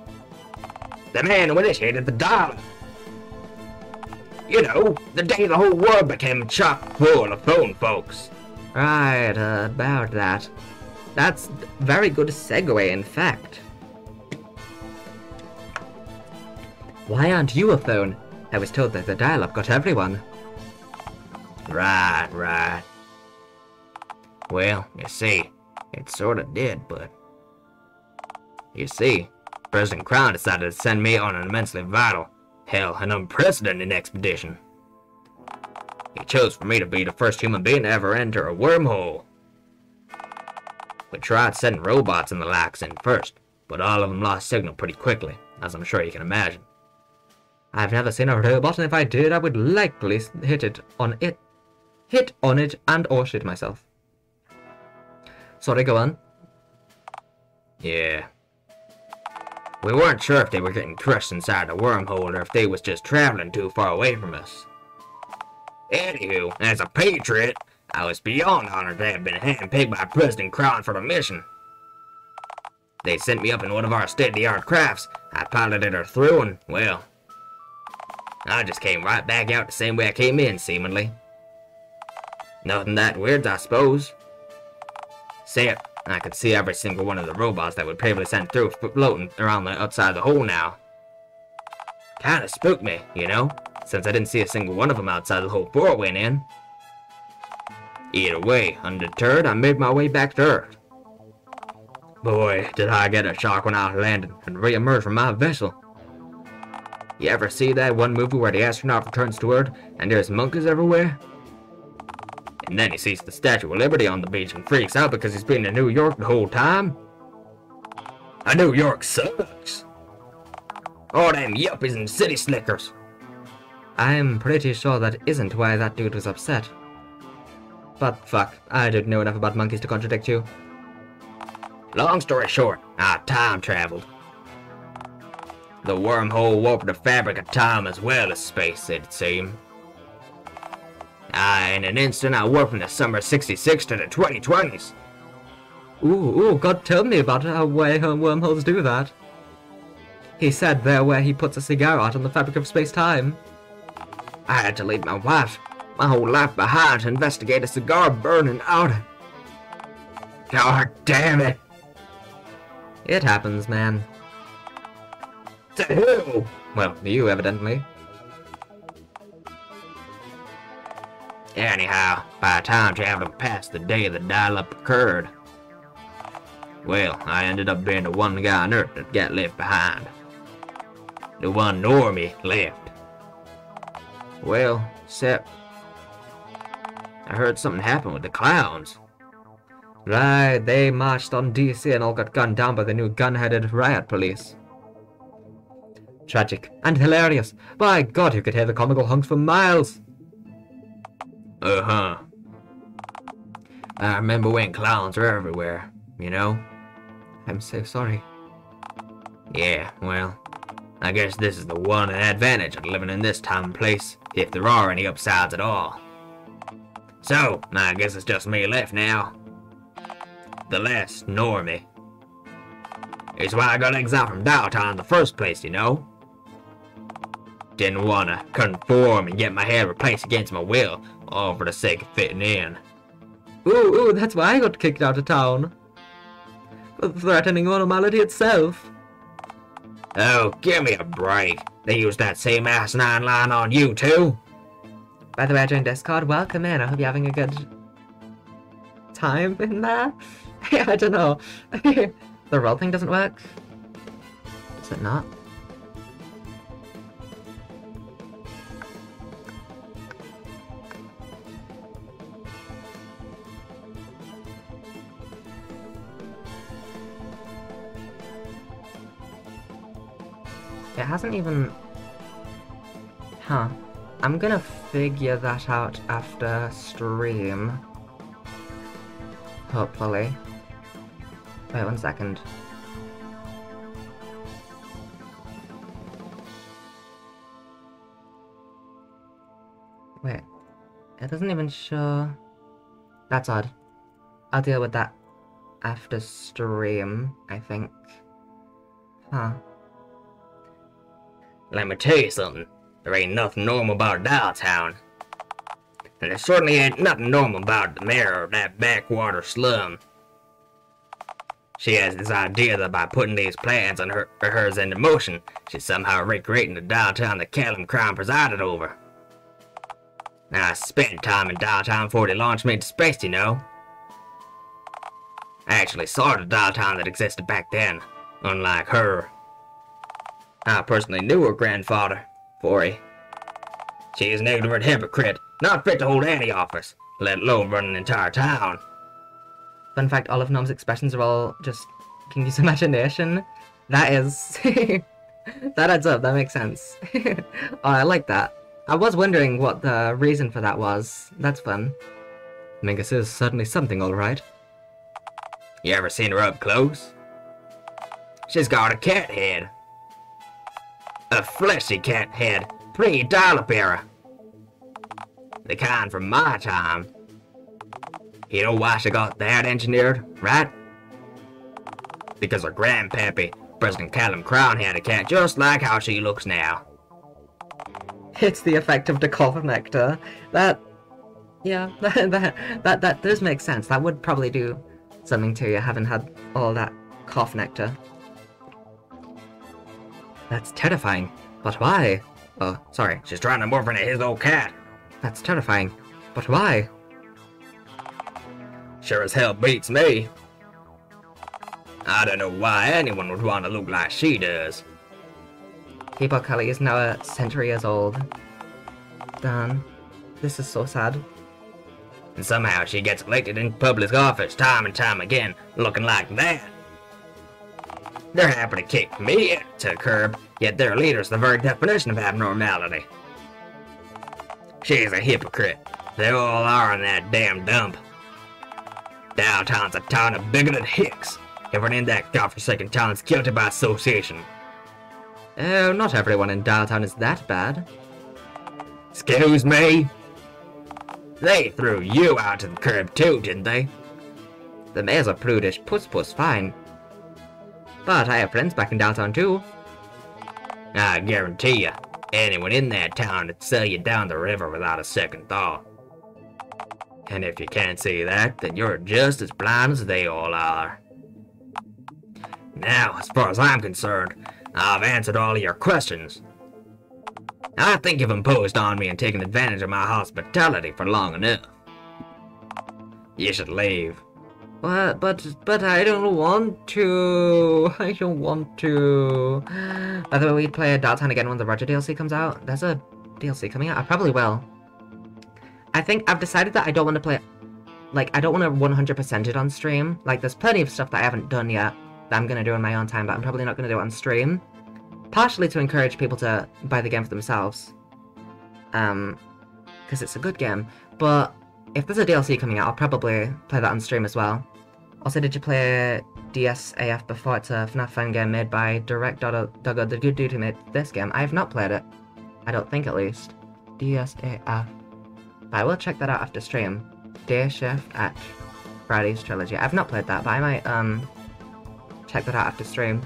The man who initiated the dial. You know, the day the whole world became chock full of phone folks. Right, about that. That's very good segue, in fact. Why aren't you a phone? I was told that the dial-up got everyone. Right. Well, you see, it sorta did, but... You see, President Crown decided to send me on an immensely vital, hell, an unprecedented expedition. He chose for me to be the first human being to ever enter a wormhole. We tried sending robots and the likes in first, but all of them lost signal pretty quickly, as I'm sure you can imagine. I've never seen a robot, and if I did, I would likely hit on it and or shit myself. Sorry, go on. Yeah. We weren't sure if they were getting crushed inside the wormhole or if they was just traveling too far away from us. Anywho, as a patriot, I was beyond honored to have been handpicked by President Crown for the mission. They sent me up in one of our state-of-the-art crafts. I piloted her through and, well, I just came right back out the same way I came in, seemingly. Nothing that weird, I suppose. Except, I could see every single one of the robots that were previously sent through floating around the outside the hole now. Kinda spooked me, you know, since I didn't see a single one of them outside the hole before I went in. Either way, undeterred, I made my way back to Earth. Boy, did I get a shock when I landed and re-emerged from my vessel. You ever see that one movie where the astronaut returns to Earth and there's monkeys everywhere? And then he sees the Statue of Liberty on the beach and freaks out because he's been in New York the whole time? New York sucks. All them yuppies and city slickers. I'm pretty sure that isn't why that dude was upset. But fuck, I don't know enough about monkeys to contradict you. Long story short, I time traveled. The wormhole warped the fabric of time as well as space, it'd seem. In an instant, I warped from the summer of '66 to the 2020s. Ooh, God, tell me about how wormholes do that. He said there where he puts a cigar out on the fabric of space-time. I had to leave my wife, my whole life behind to investigate a cigar burning out. God damn it. It happens, man. To who? Well, you, evidently. Anyhow, by the time traveling past the day the dial-up occurred, well, I ended up being the one guy on Earth that got left behind. The one normie left. Well, Sep, I heard something happened with the clowns. Right, they marched on DC and all got gunned down by the new gun-headed riot police. Tragic and hilarious. By God, you could hear the comical hunks for miles. Uh-huh. I remember when clowns were everywhere, you know? I'm so sorry. Yeah, well, I guess this is the one advantage of living in this time and place, if there are any upsides at all. So, I guess it's just me left now. The last normie. It's why I got exiled from Dialtown in the first place, you know? Didn't wanna conform and get my head replaced against my will, all for the sake of fitting in. Ooh, that's why I got kicked out of town. For threatening normality itself. Oh, give me a break. They used that same asinine line on you, too? By the way, I joined Discord. Welcome in. I hope you're having a good time in there. I don't know. The roll thing doesn't work. Does it not? It hasn't even... Huh. I'm gonna figure that out after stream. Hopefully. Wait 1 second. Wait. It doesn't even show... That's odd. I'll deal with that after stream, I think. Huh. Let me tell you something. There ain't nothing normal about Dialtown. And there certainly ain't nothing normal about the mayor of that backwater slum. She has this idea that by putting these plans on hers into motion, she's somehow recreating the Dialtown that Callum Crime presided over. Now, I spent time in Dialtown before they launched me into space, you know. I actually saw the Dialtown that existed back then, unlike her. I personally knew her grandfather, Forey. She is an ignorant hypocrite, not fit to hold any office, let alone run an entire town. Fun fact, all of Nom's expressions are all just can use imagination. That is... that adds up, that makes sense. Oh, I like that. I was wondering what the reason for that was. That's fun. Mingus is certainly something, alright. You ever seen her up close? She's got a cat head. A fleshy cat head, pre-dial-up era. The kind from my time. You know why she got that engineered, right? Because her grandpappy, President Callum Crown, had a cat just like how she looks now. It's the effect of the cough nectar. That... Yeah, that does make sense. That would probably do something to you, having had all that cough nectar. That's terrifying. But why? Oh, sorry. She's trying to morph into his old cat. That's terrifying. But why? Sure as hell beats me. I don't know why anyone would want to look like she does. Keyboard Kelly is now a century years old. Damn. This is so sad. And somehow she gets elected in public office time and time again, looking like that. They're happy to kick me to the curb, yet their leader's the very definition of abnormality. She's a hypocrite. They all are in that damn dump. Dialtown's a town of bigoted hicks. Everyone in that godforsaken town is guilty by association. Oh, not everyone in Dialtown is that bad. Excuse me? They threw you out to the curb too, didn't they? The mayor's a prudish puss, fine. But I have friends back in Dialtown too. I guarantee you, anyone in that town would sell you down the river without a second thought. And if you can't see that, then you're just as blind as they all are. Now, as far as I'm concerned, I've answered all of your questions. I think you've imposed on me and taken advantage of my hospitality for long enough. You should leave. But I don't want to. I don't want to. By the way, we'd play Dialtown again when the Roger DLC comes out. There's a DLC coming out. I probably will. I think I've decided that I don't want to play. Like, I don't want to 100% it on stream. Like, there's plenty of stuff that I haven't done yet that I'm gonna do in my own time, but I'm probably not gonna do it on stream. Partially to encourage people to buy the game for themselves. Because it's a good game. But if there's a DLC coming out, I'll probably play that on stream as well. Also, did you play DSAF before? It's a FNAF fan game made by Doggo, the good dude who made this game. I have not played it. I don't think, at least. DSAF. But I will check that out after stream. Day Shift at Friday's Trilogy. I've not played that, but I might, check that out after stream.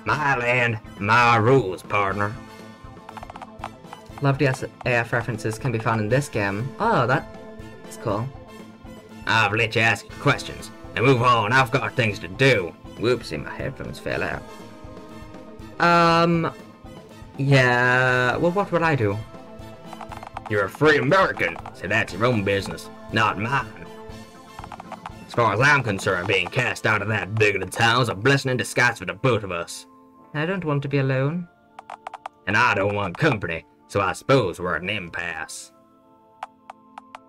My land, my rules, partner. Love DSAF references can be found in this game. Oh, that's cool. I've let you ask your questions. Now move on, I've got things to do. Whoopsie, my headphones fell out. Yeah, well, what would I do? You're a free American, so that's your own business, not mine. As far as I'm concerned, being cast out of that bigoted town is a blessing in disguise for the both of us. I don't want to be alone. And I don't want company, so I suppose we're at an impasse.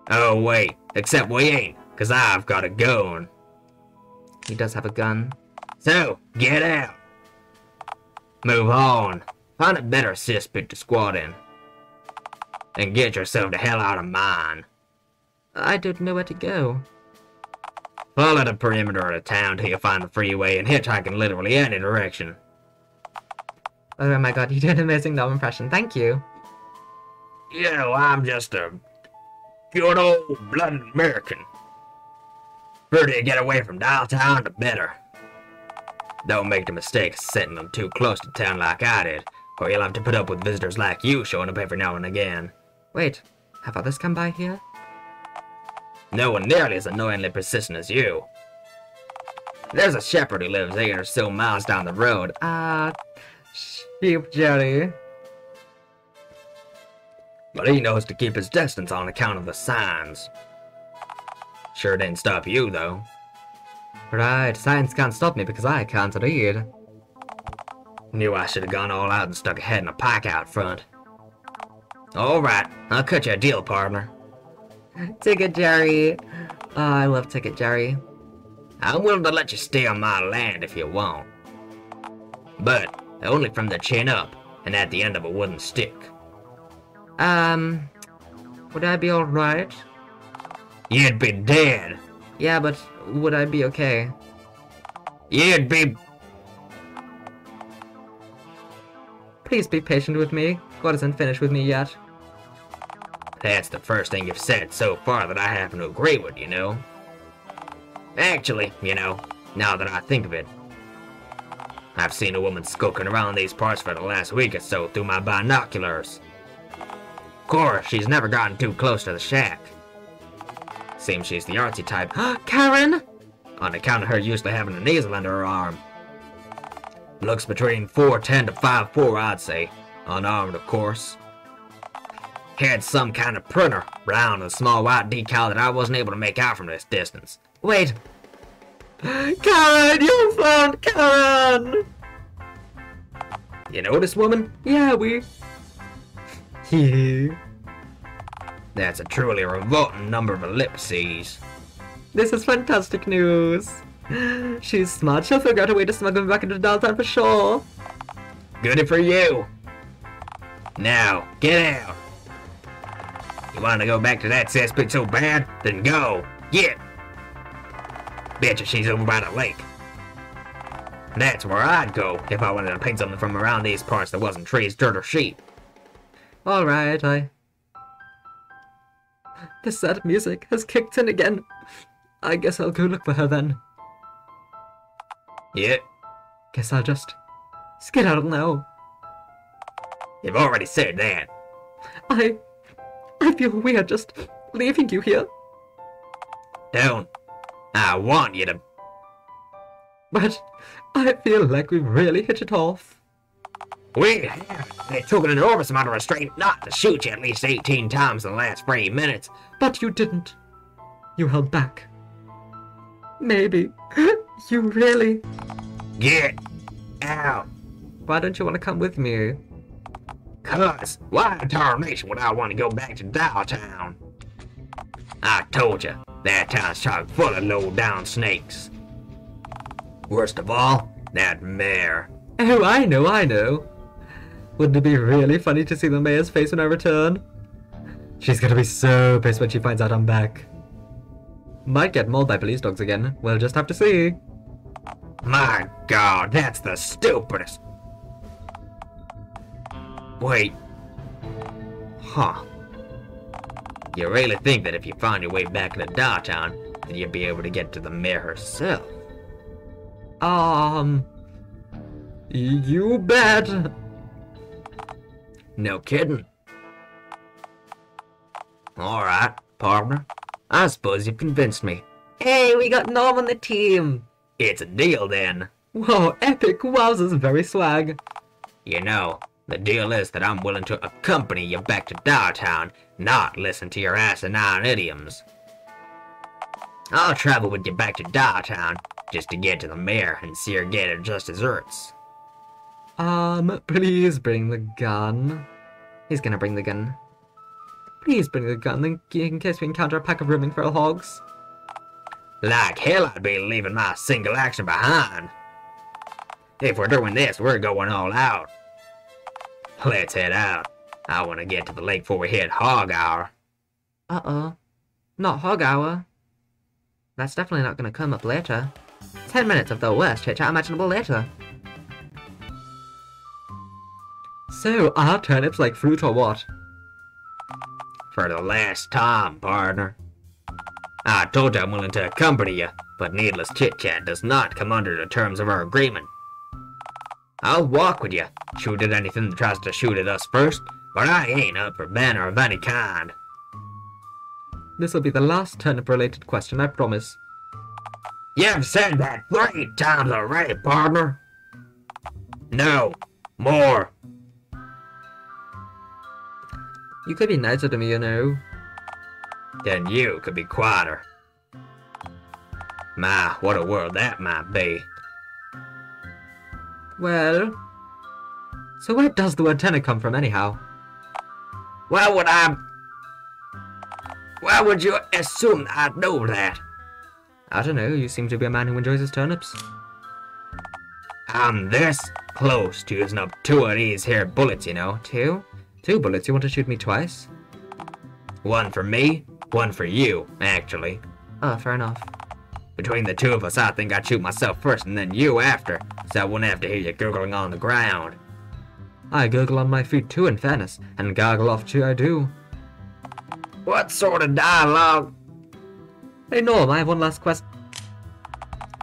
Oh wait, except we ain't, 'cause I've got a gun. He does have a gun. So, get out. Move on. Find a better cesspit to squat in. And get yourself the hell out of mine. I don't know where to go. Follow the perimeter of the town till you find the freeway and hitchhike in literally any direction. Oh my god, you did an amazing Nom impression. Thank you. You know, I'm just a good old-blooded American. Further you get away from Dialtown, the better. Don't make the mistake of setting them too close to town like I did, or you'll have to put up with visitors like you showing up every now and again. Wait, have others come by here? No one nearly as annoyingly persistent as you. There's a shepherd who lives 8 or so miles down the road. Sheep Jerry. But he knows to keep his distance on account of the signs. Sure didn't stop you, though. Right, signs can't stop me because I can't read. Knew I should have gone all out and stuck a head in a pike out front. Alright, I'll cut you a deal, partner. Ticket Jerry. Oh, I love Ticket Jerry. I'm willing to let you stay on my land if you want. But only from the chin up, and at the end of a wooden stick. Would I be alright? You'd be dead. Yeah, but would I be okay? You'd be... Please be patient with me. God isn't finished with me yet. That's the first thing you've said so far that I happen to agree with, you know. Actually, you know, now that I think of it, I've seen a woman skulking around these parts for the last week or so through my binoculars. Of course, she's never gotten too close to the shack. Seems she's the artsy type. Karen! On account of her usually having a nasal under her arm. Looks between 4'10" to 5'4", I'd say. Unarmed, of course. Had some kind of printer, round with a small white decal that I wasn't able to make out from this distance. Wait! Karen! You found Karen! You know this woman? Yeah, we... That's a truly revolting number of ellipses. This is fantastic news. She's smart. She'll figure out a way to smuggle me back into Dialtown for sure. Goody for you. Now, get out. You want to go back to that cesspit so bad? Then go. Get. Betcha she's over by the lake. That's where I'd go if I wanted to paint something from around these parts that wasn't trees, dirt, or sheep. Alright, The sad music has kicked in again. I guess I'll go look for her then. Yeah. Guess I'll just skedaddle now. You've already said that. I feel weird just leaving you here. Don't. I want you to. But I feel like we've really hit it off. We have. They took an enormous amount of restraint not to shoot you at least 18 times in the last 3 minutes. But you didn't. You held back. Maybe. You really... Get out. Why don't you want to come with me? 'Cause why in tarnation would I want to go back to Dialtown? I told you, that town's chock full of low-down snakes. Worst of all, that mayor. Oh, I know. Wouldn't it be really funny to see the mayor's face when I return? She's gonna be so pissed when she finds out I'm back. Might get mauled by police dogs again. We'll just have to see. My God, that's the stupidest. Wait. Huh. You really think that if you find your way back into Dialtown, that you'll be able to get to the mayor herself? You bet. No kidding. Alright, partner. I suppose you've convinced me. Hey, we got Norm on the team. It's a deal then. Whoa, epic. Wowzers, very swag. You know, the deal is that I'm willing to accompany you back to Dialtown, not listen to your asinine idioms. I'll travel with you back to Dialtown, just to get to the mayor and see her get her just desserts. Please bring the gun. He's gonna bring the gun. Please bring the gun in case we encounter a pack of roaming feral hogs. Like hell I'd be leaving my single action behind. If we're doing this, we're going all out. Let's head out. I want to get to the lake before we hit hog hour. Uh-oh. Not hog hour. That's definitely not gonna come up later. 10 minutes of the worst chit-chat imaginable later. So, are turnips like fruit or what? For the last time, partner. I told you I'm willing to accompany you, but needless chit-chat does not come under the terms of our agreement. I'll walk with you, shoot at anything that tries to shoot at us first, but I ain't up for banner of any kind. This'll be the last turnip-related question, I promise. You've said that 3 times already, partner. No, more. You could be nicer to me, you know. Then you could be quieter. My, what a world that might be. Well... So where does the word turnip come from, anyhow? Why would you assume I'd know that? I don't know, you seem to be a man who enjoys his turnips. I'm this close to using up 2 of these here bullets, you know. 2? 2 bullets? You want to shoot me twice? 1 for me, 1 for you, actually. Oh, fair enough. Between the 2 of us, I think I'd shoot myself first and then you after, so I wouldn't have to hear you gurgling on the ground. I gurgle on my feet too, in fairness, and gargle off too I do. What sort of dialogue? Hey Norm, I have one last question.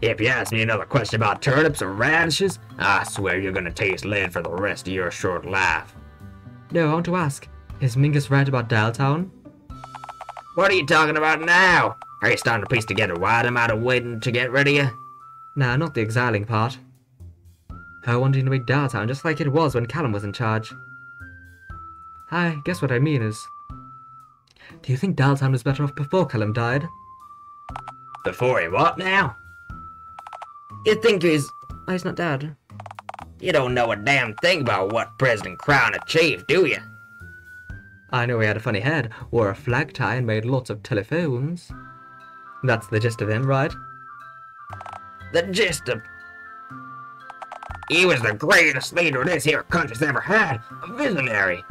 If you ask me another question about turnips or radishes, I swear you're gonna taste lead for the rest of your short life. No, I want to ask, is Mingus right about Dialtown? What are you talking about now? Are you starting to piece together why I'm out of waiting to get rid of you? Nah, not the exiling part. Her wanting to make Dialtown just like it was when Callum was in charge. I guess what I mean is... Do you think Dialtown was better off before Callum died? Before he what now? You think he's... Oh, he's not dead. You don't know a damn thing about what President Crown achieved, do you? I know he had a funny head, wore a flag tie and made lots of telephones. That's the gist of him, right? The gist of... He was the greatest leader this here country's ever had. A visionary.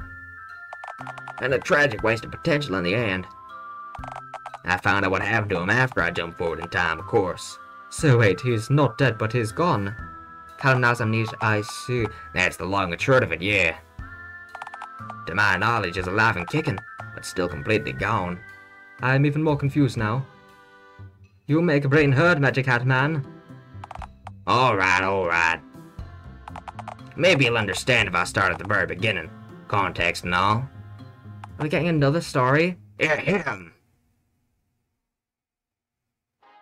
And a tragic waste of potential in the end. I found out what happened to him after I jumped forward in time, of course. So wait, he's not dead, but he's gone. Callum now's amnesia, I see. That's the long and short of it, yeah. To my knowledge, he's alive and kicking, but still completely gone. I'm even more confused now. You make a brain hurt, Magic Hat Man. Alright. Maybe you'll understand if I start at the very beginning. Context and all. Are we getting another story? Yeah, him.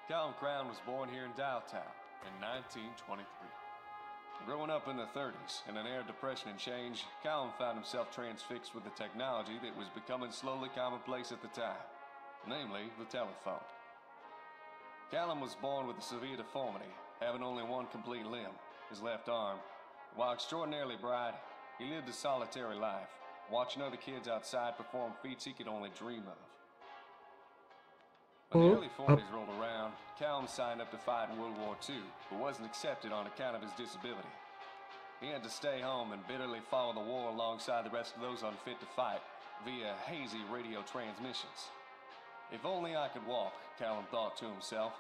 Callum Crown was born here in Dialtown in 1923. Growing up in the 30s, in an era of depression and change, Callum found himself transfixed with the technology that was becoming slowly commonplace at the time, namely the telephone. Callum was born with a severe deformity, having only one complete limb, his left arm. While extraordinarily bright, he lived a solitary life, watching other kids outside perform feats he could only dream of. When the early 40s rolled around, Callum signed up to fight in World War II, but wasn't accepted on account of his disability. He had to stay home and bitterly follow the war alongside the rest of those unfit to fight via hazy radio transmissions. If only I could walk, Callum thought to himself.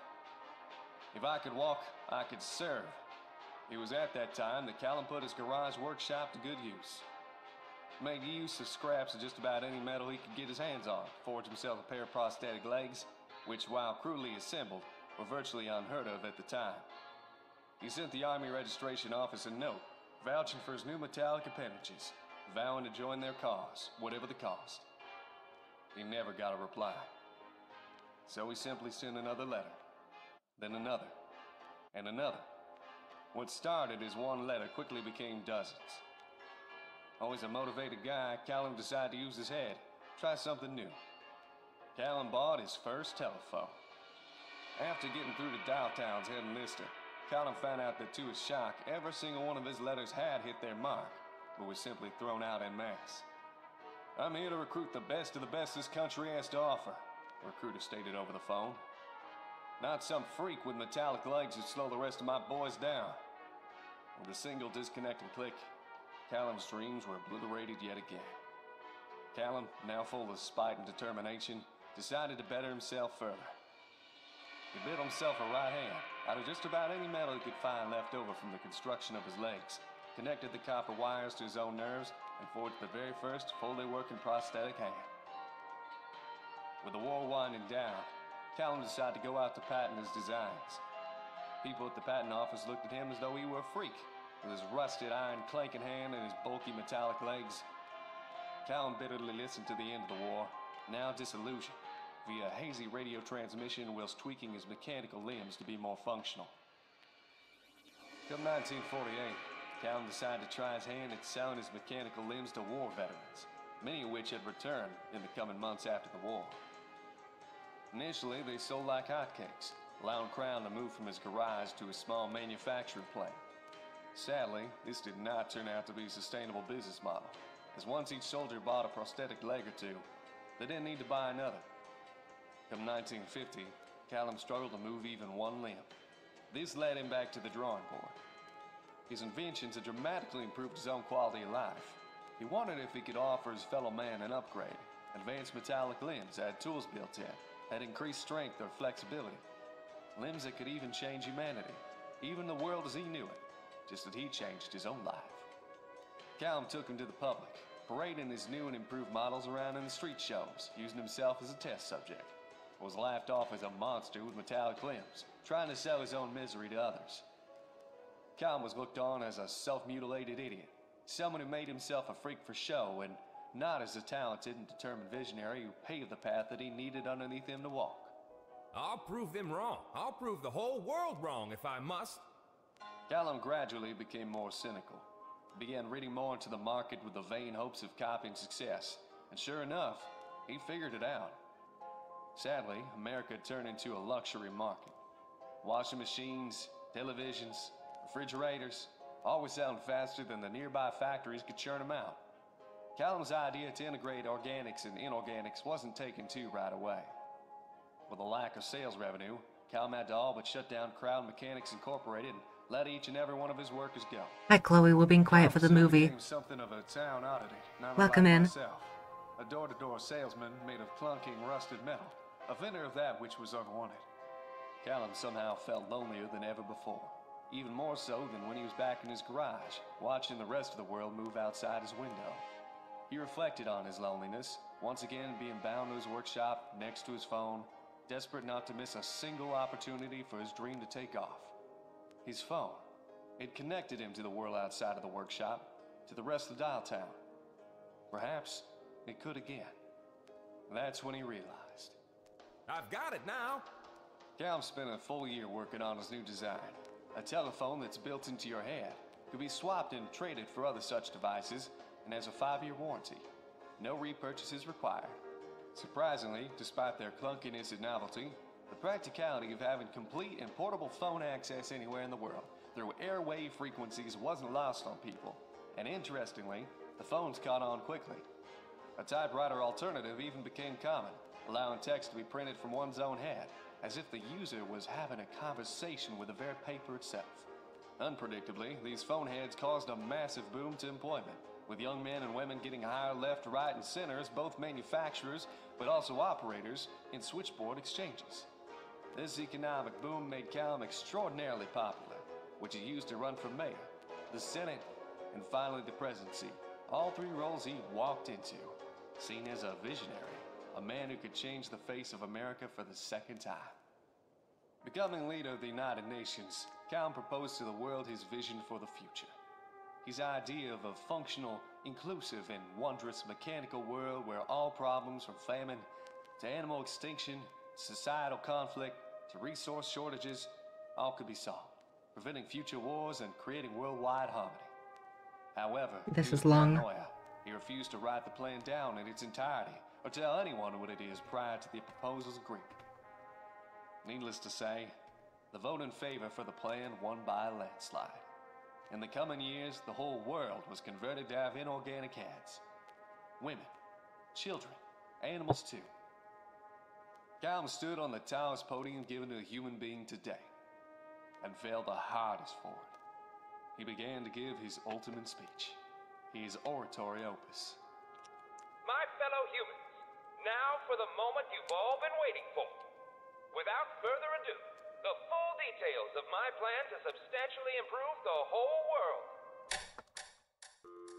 If I could walk, I could serve. It was at that time that Callum put his garage workshop to good use. Made use of scraps of just about any metal he could get his hands on, forged himself a pair of prosthetic legs, which, while crudely assembled, were virtually unheard of at the time. He sent the Army Registration Office a note, vouching for his new metallic appendages, vowing to join their cause, whatever the cost. He never got a reply. So he simply sent another letter, then another, and another. What started as one letter quickly became dozens. Always a motivated guy, Callum decided to use his head, try something new. Callum bought his first telephone. After getting through to Dialtown's head enlister, Callum found out that to his shock, every single one of his letters had hit their mark, but was simply thrown out en masse. "I'm here to recruit the best of the best this country has to offer," the recruiter stated over the phone. "Not some freak with metallic legs who'd slow the rest of my boys down." With a single disconnecting click, Callum's dreams were obliterated yet again. Callum, now full of spite and determination, decided to better himself further. He built himself a right hand out of just about any metal he could find left over from the construction of his legs, connected the copper wires to his own nerves, and forged the very first fully working prosthetic hand. With the war winding down, Callum decided to go out to patent his designs. People at the patent office looked at him as though he were a freak, with his rusted iron clanking hand and his bulky metallic legs. Callum bitterly listened to the end of the war, now disillusioned, via hazy radio transmission whilst tweaking his mechanical limbs to be more functional. Come 1948, Callum decided to try his hand at selling his mechanical limbs to war veterans, many of which had returned in the coming months after the war. Initially, they sold like hotcakes, allowing Crown to move from his garage to a small manufacturing plant. Sadly, this did not turn out to be a sustainable business model, as once each soldier bought a prosthetic leg or two, they didn't need to buy another. Come 1950, Callum struggled to move even one limb. This led him back to the drawing board. His inventions had dramatically improved his own quality of life. He wondered if he could offer his fellow man an upgrade. Advanced metallic limbs had tools built in, had increased strength or flexibility. Limbs that could even change humanity, even the world as he knew it, just as he changed his own life. Callum took him to the public, parading his new and improved models around in the street shows, using himself as a test subject. Was laughed off as a monster with metallic limbs, trying to sell his own misery to others. Callum was looked on as a self-mutilated idiot, someone who made himself a freak for show, and not as a talented and determined visionary who paved the path that he needed underneath him to walk. "I'll prove them wrong. I'll prove the whole world wrong if I must." Callum gradually became more cynical. He began reading more into the market with the vain hopes of copying success, and sure enough, he figured it out. Sadly, America turned into a luxury market. Washing machines, televisions, refrigerators, all were selling faster than the nearby factories could churn them out. Callum's idea to integrate organics and inorganics wasn't taken to right away. With a lack of sales revenue, Callum had to all but shut down Crown Mechanics Incorporated and let each and every one of his workers go. Hi, Chloe. We're being quiet for the movie. Became something of a town oddity, not Welcome unlike in. myself. A door-to-door salesman made of clunking rusted metal, a vendor of that which was unwanted. Callum somehow felt lonelier than ever before, even more so than when he was back in his garage, watching the rest of the world move outside his window. He reflected on his loneliness, once again being bound to his workshop, next to his phone, desperate not to miss a single opportunity for his dream to take off. His phone. It connected him to the world outside of the workshop, to the rest of Dialtown. Perhaps it could again. That's when he realized. I've got it now. Calum spent a full year working on his new design. A telephone that's built into your head, could be swapped and traded for other such devices, and has a 5-year warranty. No repurchases required. Surprisingly, despite their clunkiness and novelty, the practicality of having complete and portable phone access anywhere in the world through airwave frequencies wasn't lost on people. And interestingly, the phones caught on quickly. A typewriter alternative even became common, allowing text to be printed from one's own head, as if the user was having a conversation with the very paper itself. Unpredictably, these phone heads caused a massive boom to employment, with young men and women getting hired left, right, and center as both manufacturers, but also operators in switchboard exchanges. This economic boom made Calum extraordinarily popular, which he used to run for mayor, the Senate, and finally the presidency. All 3 roles he walked into, seen as a visionary, a man who could change the face of America for the 2nd time. Becoming leader of the United Nations, Calum proposed to the world his vision for the future. His idea of a functional, inclusive, and wondrous mechanical world where all problems from famine to animal extinction, societal conflict to resource shortages, all could be solved, preventing future wars and creating worldwide harmony. However, This is long. paranoia, he refused to write the plan down in its entirety or tell anyone what it is prior to the proposal's agreement. Needless to say, the vote in favor for the plan won by a landslide. In the coming years, the whole world was converted to have inorganic heads. Women, children, animals too. Calum stood on the tallest podium given to a human being today, and failed the hardest for it. He began to give his ultimate speech, his oratory opus. My fellow humans, now for the moment you've all been waiting for. Without further ado, the full details of my plan to substantially improve the whole world.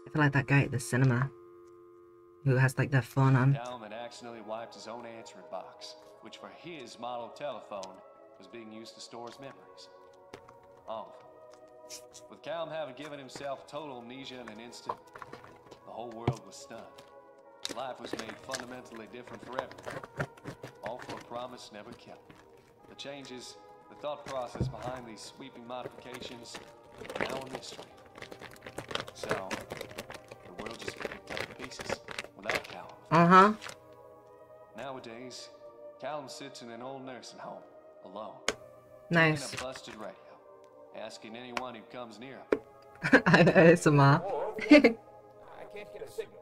I feel like that guy at the cinema who has like their phone on. Calum had accidentally wiped his own answering box, which for his model telephone was being used to store his memories. All of them. With Calum having given himself total amnesia in an instant, the whole world was stunned. Life was made fundamentally different forever. All for a promise never kept. The changes, the thought process behind these sweeping modifications, are now a mystery. So, the world just picked up the pieces without Calum. Nowadays, Calum sits in an old nursing home, alone. Nice. In a busted radio, asking anyone who comes near him. ASMR. I can't get a signal.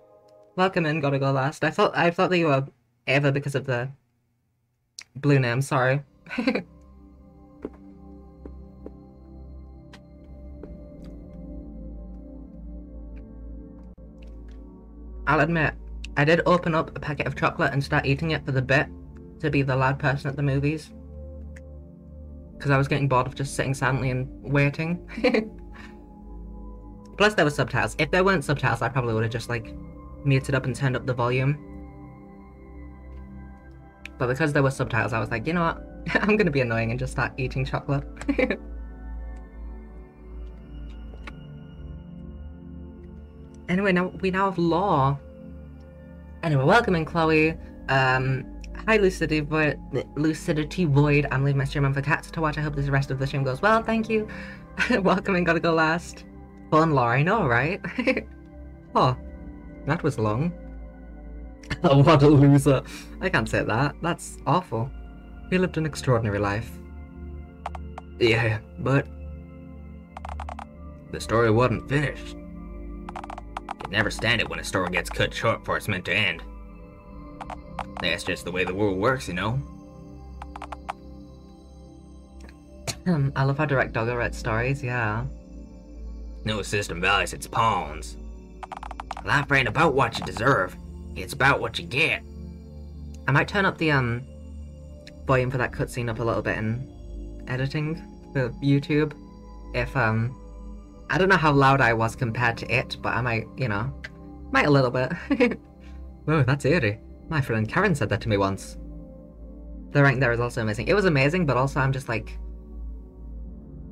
Welcome in, gotta go last. I thought that you were Ava because of the blue name, sorry. I'll admit, I did open up a packet of chocolate and start eating it for the bit to be the loud person at the movies. Because I was getting bored of just sitting silently and waiting. Plus there were subtitles. If there weren't subtitles, I probably would have just like muted up and turned up the volume. But because there were subtitles, I was like, you know what? I'm gonna be annoying and just start eating chocolate. Anyway, we now have Law. Anyway, welcome in, Chloe. Hi, Lucidity Void. I'm leaving my stream on for cats to watch. I hope the rest of the stream goes well. Thank you. Welcome in, gotta go last. Fun Law, I know, right? Oh, that was long. Oh, what a loser. I can't say that. That's awful. He lived an extraordinary life. Yeah, but The story wasn't finished. Can never stand it when a story gets cut short before it's meant to end. That's just the way the world works, you know? I love how direct Doggo writes stories, yeah. No system values its pawns. Life ain't about what you deserve. It's about what you get. I might turn up the volume for that cutscene up a little bit in editing for YouTube. If I don't know how loud I was compared to it, but I might, you know, might a little bit. Oh, that's eerie. My friend Karen said that to me once. The rank there is also amazing. It was amazing, but also I'm just like,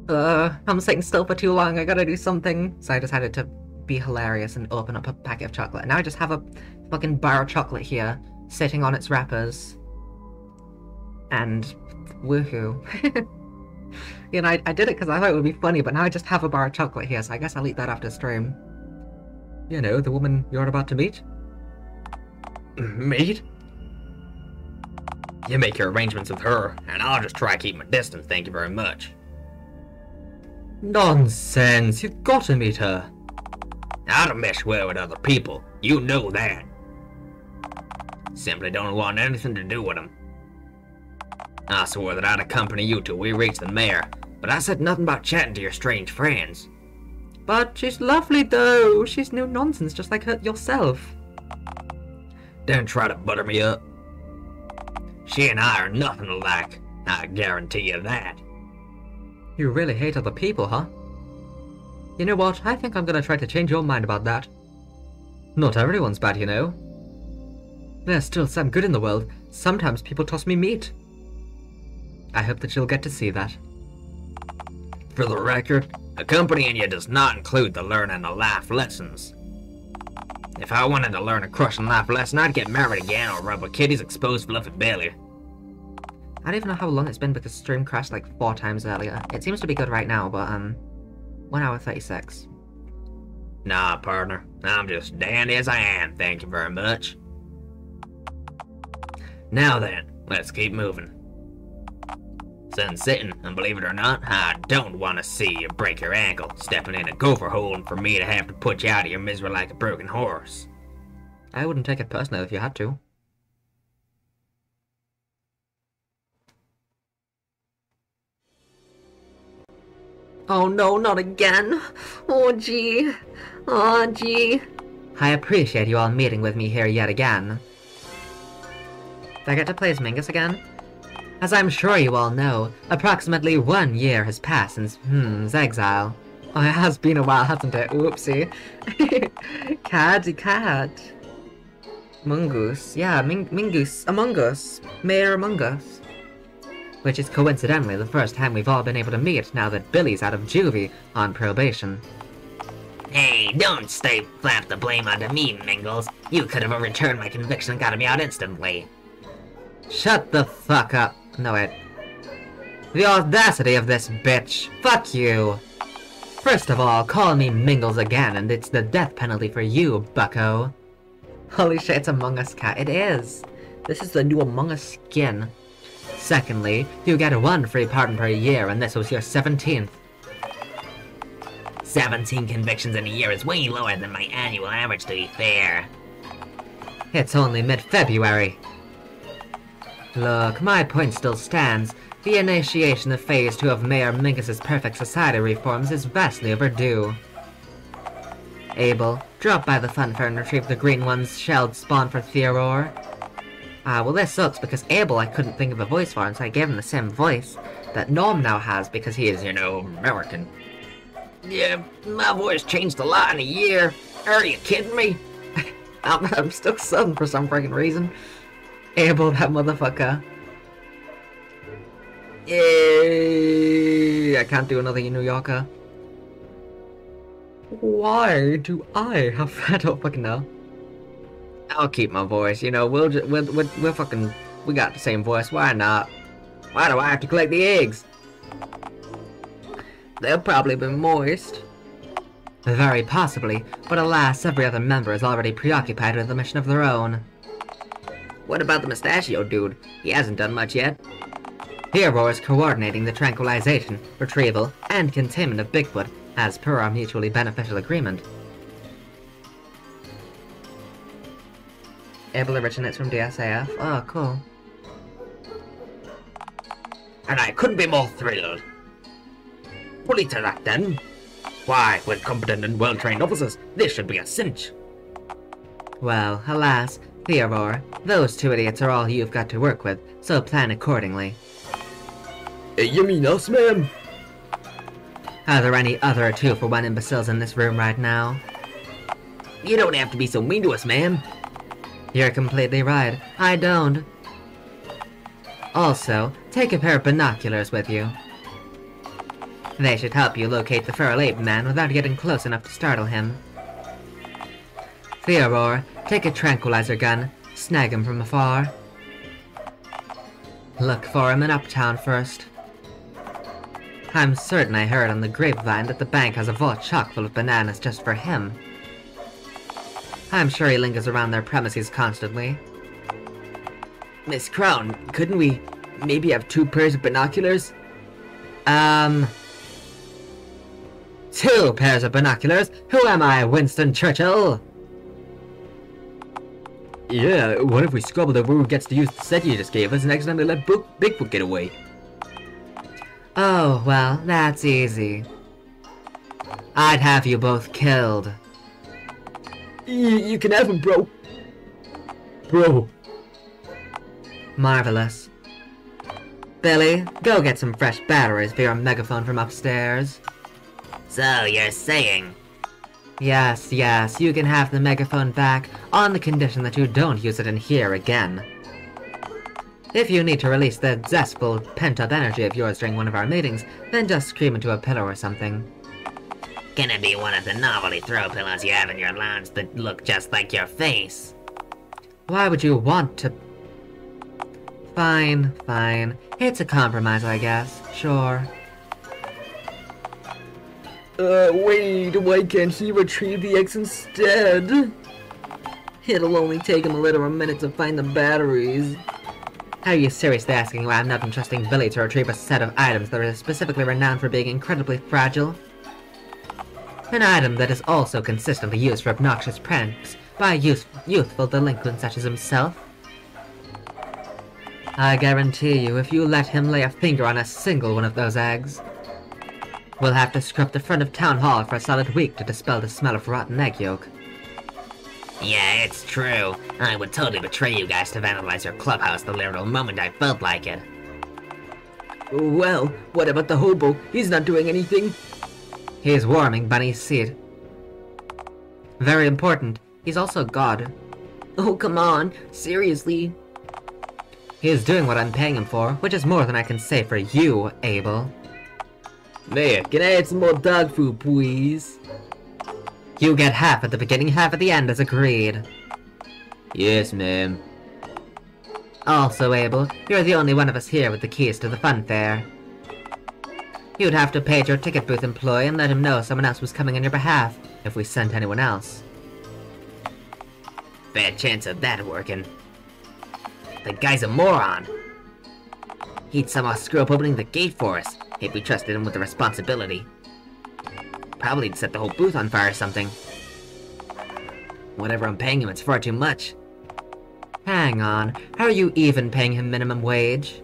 I'm sitting still for too long. I gotta do something. So I decided to be hilarious and open up a packet of chocolate. Now I just have a fucking bar of chocolate here, sitting on its wrappers. And woohoo. You know, I did it because I thought it would be funny, but now I just have a bar of chocolate here, so I guess I'll eat that after stream. You know, the woman you're about to meet? Meet? You make your arrangements with her, and I'll just try to keep my distance, thank you very much. Nonsense! You've got to meet her! I don't mesh well with other people, you know that. Simply don't want anything to do with them. I swore that I'd accompany you till we reach the mayor, but I said nothing about chatting to your strange friends. But she's lovely though! She's no nonsense, just like her yourself. Don't try to butter me up. She and I are nothing alike, I guarantee you that. You really hate other people, huh? You know what, I think I'm gonna try to change your mind about that. Not everyone's bad, you know. There's still some good in the world. Sometimes people toss me meat. I hope that you'll get to see that. For the record, accompanying you does not include the learning of life lessons. If I wanted to learn a crushing life lesson, I'd get married again or rub a kitty's exposed fluffy belly. I don't even know how long it's been because stream crashed like 4 times earlier. It seems to be good right now, but 1 hour 36. Nah, partner. I'm just dandy as I am, thank you very much. Now then, let's keep moving. Sun's sitting, and believe it or not, I don't want to see you break your ankle stepping in a gopher hole and for me to have to put you out of your misery like a broken horse. I wouldn't take it personally if you had to. Oh no, not again! Oh gee! Oh gee! I appreciate you all meeting with me here yet again. Do I get to play as Mingus again? As I'm sure you all know, approximately 1 year has passed since, his exile. Oh, it has been a while, hasn't it? Whoopsie. Caddy cat. Mungus. Yeah, Mingus. Among Us. Mayor Among Us. Which is coincidentally the first time we've all been able to meet now that Billy's out of juvie on probation. Hey, don't flap the blame onto me, Mingles. You could have overturned my conviction and gotten me out instantly. Shut the fuck up. No, wait. The audacity of this bitch. Fuck you. First of all, call me Mingles again, and it's the death penalty for you, bucko. Holy shit, it's Among Us cat. It is. This is the new Among Us skin. Secondly, you get 1 free pardon per year, and this was your 17th. 17 convictions in a year is way lower than my annual average, to be fair. It's only mid-February. Look, my point still stands. The initiation of Phase 2 of Mayor Mingus's Perfect Society reforms is vastly overdue. Abel, drop by the funfair and retrieve the green one's shelled spawn for Theodore. Well this sucks because Abel I couldn't think of a voice for him, so I gave him the same voice that Norm now has because he is, you know, American. Yeah, my voice changed a lot in a year. Are you kidding me? I'm still Southern for some freaking reason. Abel, that motherfucker. I can't do another New Yorker. Why do I have I don't fucking know. I'll keep my voice, you know, we'll fucking, we got the same voice, why not? Why do I have to collect the eggs? They'll probably be moist. Very possibly, but alas, every other member is already preoccupied with a mission of their own. What about the mustachio dude? He hasn't done much yet. Hero is coordinating the tranquilization, retrieval, and containment of Bigfoot, as per our mutually beneficial agreement. Abel originates from DSAF. Oh, cool. And I couldn't be more thrilled. Fully to that then. Why, with competent and well-trained officers, this should be a cinch. Well, alas, Theodore, those 2 idiots are all you've got to work with, so plan accordingly. You mean us, ma'am? Are there any other 2-for-1 imbeciles in this room right now? You don't have to be so mean to us, ma'am. You're completely right. I don't. Also, take a pair of binoculars with you. They should help you locate the feral ape man without getting close enough to startle him. Theodore, take a tranquilizer gun. Snag him from afar. Look for him in Uptown first. I'm certain I heard on the grapevine that the bank has a vault chock full of bananas just for him. I'm sure he lingers around their premises constantly. Miss Crown, couldn't we maybe have 2 pairs of binoculars? 2 pairs of binoculars? Who am I, Winston Churchill? Yeah, what if we scribbled over who gets to use the set you just gave us next time they let Bigfoot get away? Oh, well, that's easy. I'd have you both killed. You can have him, bro. Bro. Marvelous. Billy, go get some fresh batteries for your megaphone from upstairs. So you're saying... Yes, you can have the megaphone back on the condition that you don't use it in here again. If you need to release the zestful, pent-up energy of yours during one of our meetings, then just scream into a pillow or something. Can it be one of the novelty throw pillows you have in your lounge that look just like your face? Why would you want to... Fine. It's a compromise, I guess. Sure. Wait, why can't he retrieve the eggs instead? It'll only take him a little minute to find the batteries. Are you seriously asking why I'm not entrusting Billy to retrieve a set of items that are specifically renowned for being incredibly fragile? An item that is also consistently used for obnoxious pranks by youthful delinquents such as himself? I guarantee you, if you let him lay a finger on a single one of those eggs, we'll have to scrub the front of Town Hall for a solid week to dispel the smell of rotten egg yolk. Yeah, it's true. I would totally betray you guys to vandalize your clubhouse the literal moment I felt like it. Well, what about the hobo? He's not doing anything. He's warming Bunny's seat. Very important, he's also God. Oh, come on. Seriously. He's doing what I'm paying him for, which is more than I can say for you, Abel. Mayor, can I have some more dog food, please? You get half at the beginning, half at the end, as agreed. Yes, ma'am. Also, Abel, you're the only one of us here with the keys to the fun fair. You'd have to page your ticket booth employee and let him know someone else was coming on your behalf, if we sent anyone else. Bad chance of that working. The guy's a moron. He'd somehow screw up opening the gate for us, if we trusted him with the responsibility. Probably he'd set the whole booth on fire or something. Whatever I'm paying him, it's far too much. Hang on, how are you even paying him minimum wage?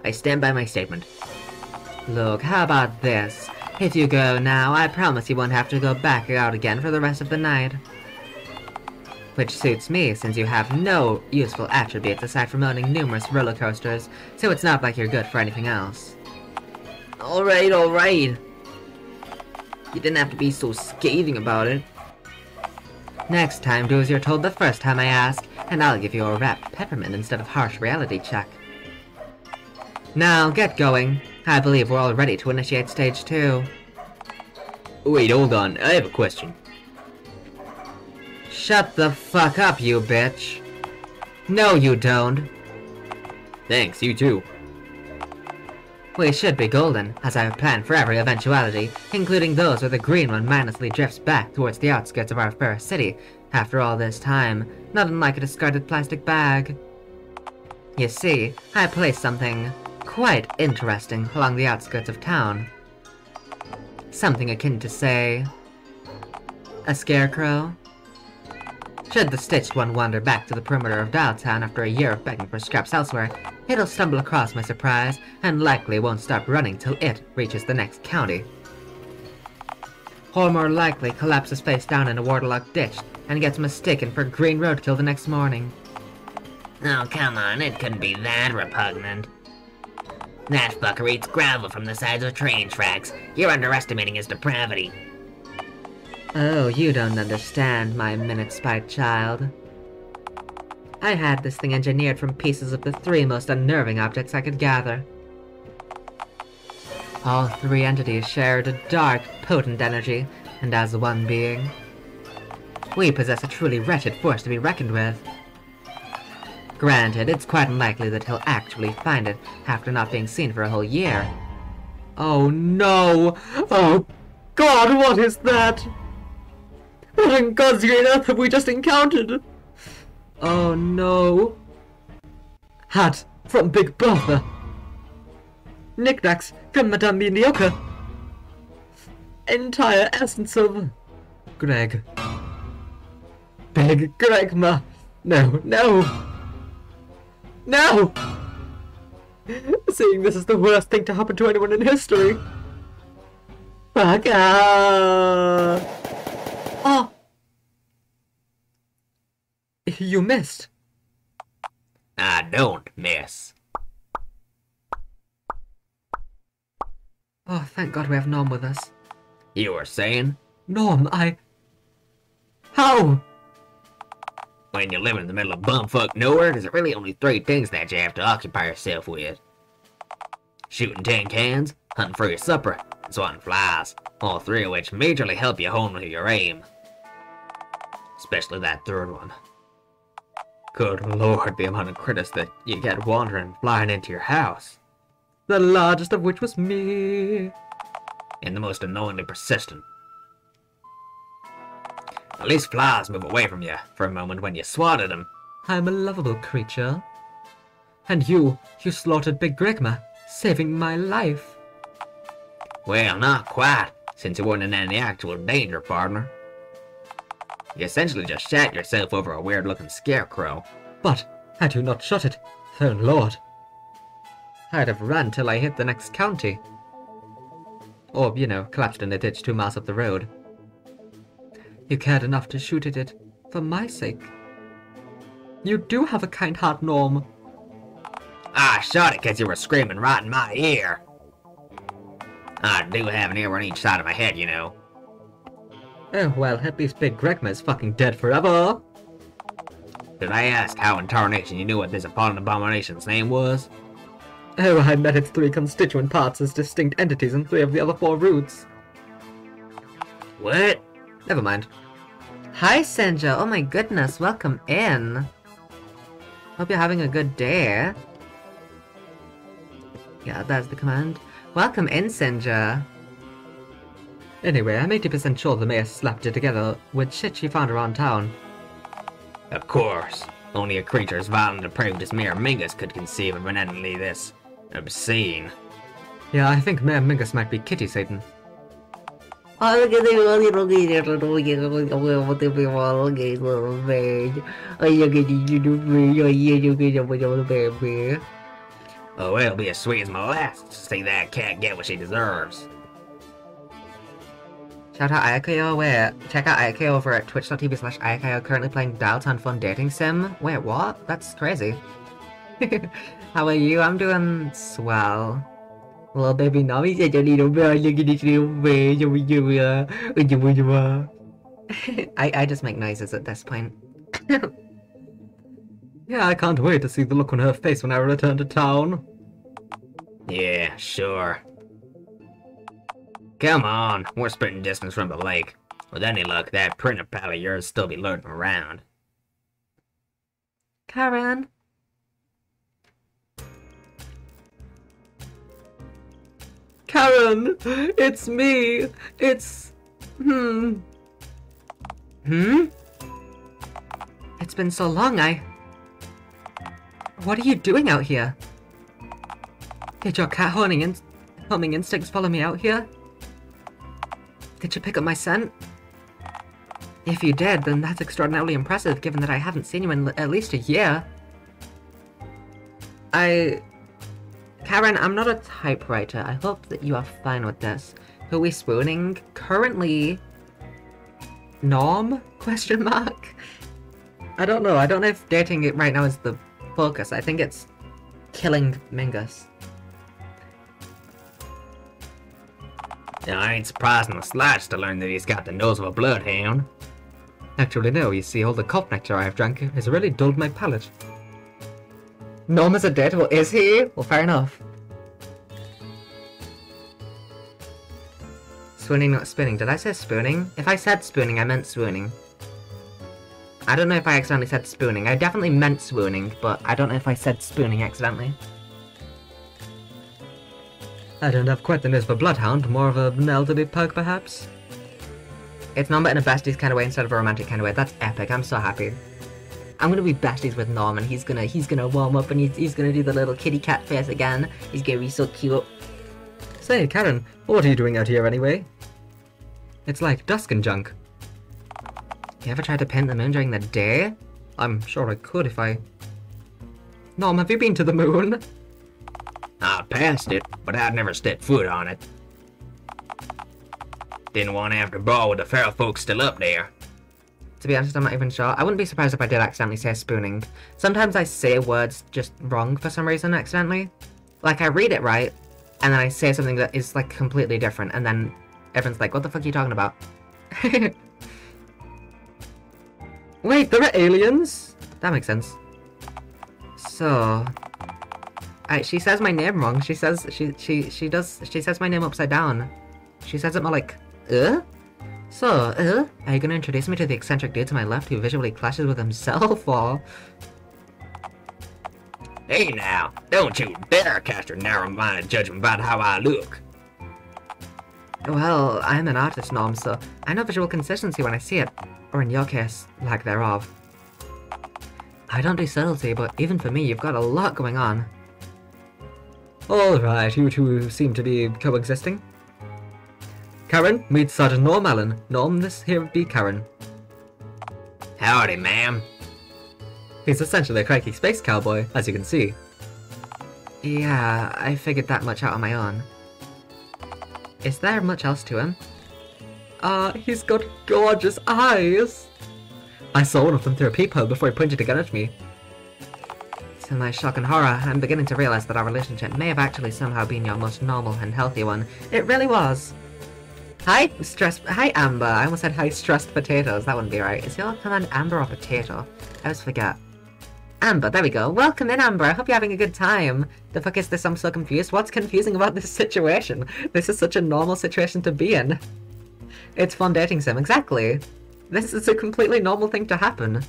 I stand by my statement. Look, how about this? If you go now, I promise you won't have to go back out again for the rest of the night. Which suits me, since you have no useful attributes aside from owning numerous roller coasters, so it's not like you're good for anything else. Alright. You didn't have to be so scathing about it. Next time, do as you're told the first time I ask, and I'll give you a wrapped peppermint instead of harsh reality check. Now, get going. I believe we're all ready to initiate stage 2. Wait, hold on. I have a question. Shut the fuck up, you bitch. No, you don't. Thanks, you too. We should be golden, as I have planned for every eventuality, including those where the green one mindlessly drifts back towards the outskirts of our fair city, after all this time, not unlike a discarded plastic bag. You see, I placed something quite interesting along the outskirts of town. Something akin to, say, a scarecrow. Should the stitched one wander back to the perimeter of Dialtown after a year of begging for scraps elsewhere, it'll stumble across my surprise, and likely won't stop running till it reaches the next county. Or more likely collapses face down in a waterlogged ditch, and gets mistaken for green roadkill the next morning. Oh, come on, it couldn't be that repugnant. That fucker eats gravel from the sides of train tracks. You're underestimating his depravity. Oh, you don't understand, my minute-spite child. I had this thing engineered from pieces of the 3 most unnerving objects I could gather. All 3 entities shared a dark, potent energy, and as one being. We possess a truly wretched force to be reckoned with. Granted, it's quite unlikely that he'll actually find it after not being seen for a whole year. Oh no! Oh God, what is that? What in God's green earth have we just encountered? Oh no. Hat from Big Bertha. Knickknacks from Madame Mediocre. Entire essence of Greg. Big Gregma. No, no. No! Seeing this is the worst thing to happen to anyone in history. Fuck off. Oh! You missed. I don't miss. Oh, thank God we have Norm with us. You were saying? Norm, How? When you live in the middle of bumfuck nowhere, there's really only 3 things that you have to occupy yourself with. Shooting tin cans, hunting for your supper, and swatting flies. All 3 of which majorly help you hone with your aim. Especially that 3rd one. Good lord, the amount of critters that you get wandering and flying into your house. The largest of which was me. And the most annoyingly persistent. At least flies move away from you for a moment when you swatted them. I'm a lovable creature. And you slaughtered Big Gregma, saving my life. Well, not quite, since you weren't in any actual danger, partner. You essentially just shat yourself over a weird-looking scarecrow. But had you not shot it, oh lord, I'd have run till I hit the next county. Or, you know, collapsed in a ditch 2 miles up the road. You cared enough to shoot at it, for my sake. You do have a kind heart, Norm. I shot it because you were screaming right in my ear. I do have an ear on each side of my head, you know. Oh, well, at least Big Gregma is fucking dead forever. Did I ask how in tarnation you knew what this appalling abomination's name was? Oh, I met its 3 constituent parts as distinct entities and 3 of the other 4 roots. What? Never mind. Hi, Senja. Oh my goodness, welcome in. Hope you're having a good day. Yeah, that's the command. Welcome in, Senja. Anyway, I'm 80% sure the mayor slapped it together with shit she found around town. Of course. Only a creature as vile and depraved as Mayor Mingus could conceive of an entity this obscene. Yeah, I think Mayor Mingus might be Kitty Satan. Oh, look at the little baby. Oh, you get you baby. Oh, it'll be as sweet as molasses to see that cat get what she deserves. Shout out Ayakayo, check out Ayakayo over at twitch.tv/Ayakayo, currently playing Dialtown Fun Dating Sim. Wait, what? That's crazy. How are you? I'm doing swell. Little baby Nami said your little boy, look at this little face. I just make noises at this point. Yeah, I can't wait to see the look on her face when I return to town. Yeah, sure. Come on, we're spitting distance from the lake. With any luck, that printer pal of yours still be lurking around. Karen? Karen! It's me! It's... It's been so long, What are you doing out here? Did your cat homing instincts follow me out here? Did you pick up my scent? If you did, then that's extraordinarily impressive, given that I haven't seen you in at least a year. Karen, I'm not a typewriter. I hope that you are fine with this. Who are we spooning? Currently... Norm? Question mark? I don't know. I don't know if dating it right now is the focus. I think it's killing Mingus. Now, I ain't surprised in the slightest to learn that he's got the nose of a bloodhound. Actually, no. You see, all the cough nectar I have drank has really dulled my palate. Norm is a dead? Well, is he? Well, fair enough. Swooning, not spooning. Did I say spooning? If I said spooning, I meant swooning. I don't know if I accidentally said spooning. I definitely meant swooning, but I don't know if I said spooning accidentally. I don't have quite the nose for Bloodhound, more of an elderly pug perhaps? It's Norm but in a besties kind of way instead of a romantic kind of way. That's epic, I'm so happy. I'm gonna be besties with Norm and he's gonna warm up and he's gonna do the little kitty cat face again. He's gonna be so cute. Say, Karen, what are you doing out here anyway? It's like dusk and junk. You ever tried to paint the moon during the day? I'm sure I could if I... Norm, have you been to the moon? I passed it, but I'd never stepped foot on it. Didn't want to have to brawl with the feral folks still up there. To be honest, I'm not even sure. I wouldn't be surprised if I did accidentally say spooning. Sometimes I say words just wrong for some reason accidentally. Like, I read it right, and then I say something that is, like, completely different, and then everyone's like, what the fuck are you talking about? Wait, there are aliens? That makes sense. So... she says my name wrong. She says, she says my name upside down. She says it more like, So, are you gonna introduce me to the eccentric dude to my left who visually clashes with himself, or...? Hey now, don't you dare cast your narrow-minded judgment about how I look. Well, I'm an artist, Norm, so I know visual consistency when I see it. Or in your case, lack thereof. I don't do subtlety, but even for me, you've got a lot going on. Alright, you two seem to be coexisting. Karen, meet Sergeant Norm Allen. Norm, this here be Karen. Howdy, ma'am. He's essentially a cranky space cowboy, as you can see. Yeah, I figured that much out on my own. Is there much else to him? He's got gorgeous eyes! I saw one of them through a peephole before he pointed a gun at me. To my shock and horror, I'm beginning to realize that our relationship may have actually somehow been your most normal and healthy one. It really was. Hi, Amber. I almost said hi, stressed potatoes. That wouldn't be right. Is your command Amber or potato? I always forget. Amber, there we go. Welcome in, Amber. I hope you're having a good time. The fuck is this? I'm so confused. What's confusing about this situation? This is such a normal situation to be in. It's fun dating sim, exactly. This is a completely normal thing to happen.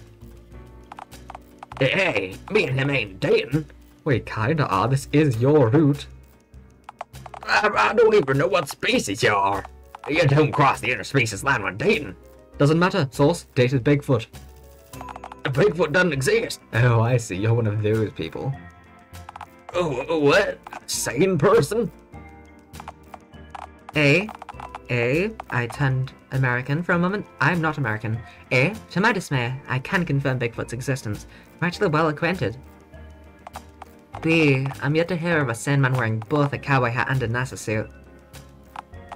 Hey, me and him ain't dating. We kinda are. This is your route. I don't even know what species you are. You don't cross the interspecies line when dating. Doesn't matter. Source, dated Bigfoot. Bigfoot doesn't exist. Oh, I see. You're one of those people. Oh, what? Sane person? I turned American for a moment. I'm not American. To my dismay, I can confirm Bigfoot's existence. We're actually well acquainted. B, I'm yet to hear of a sane man wearing both a cowboy hat and a NASA suit.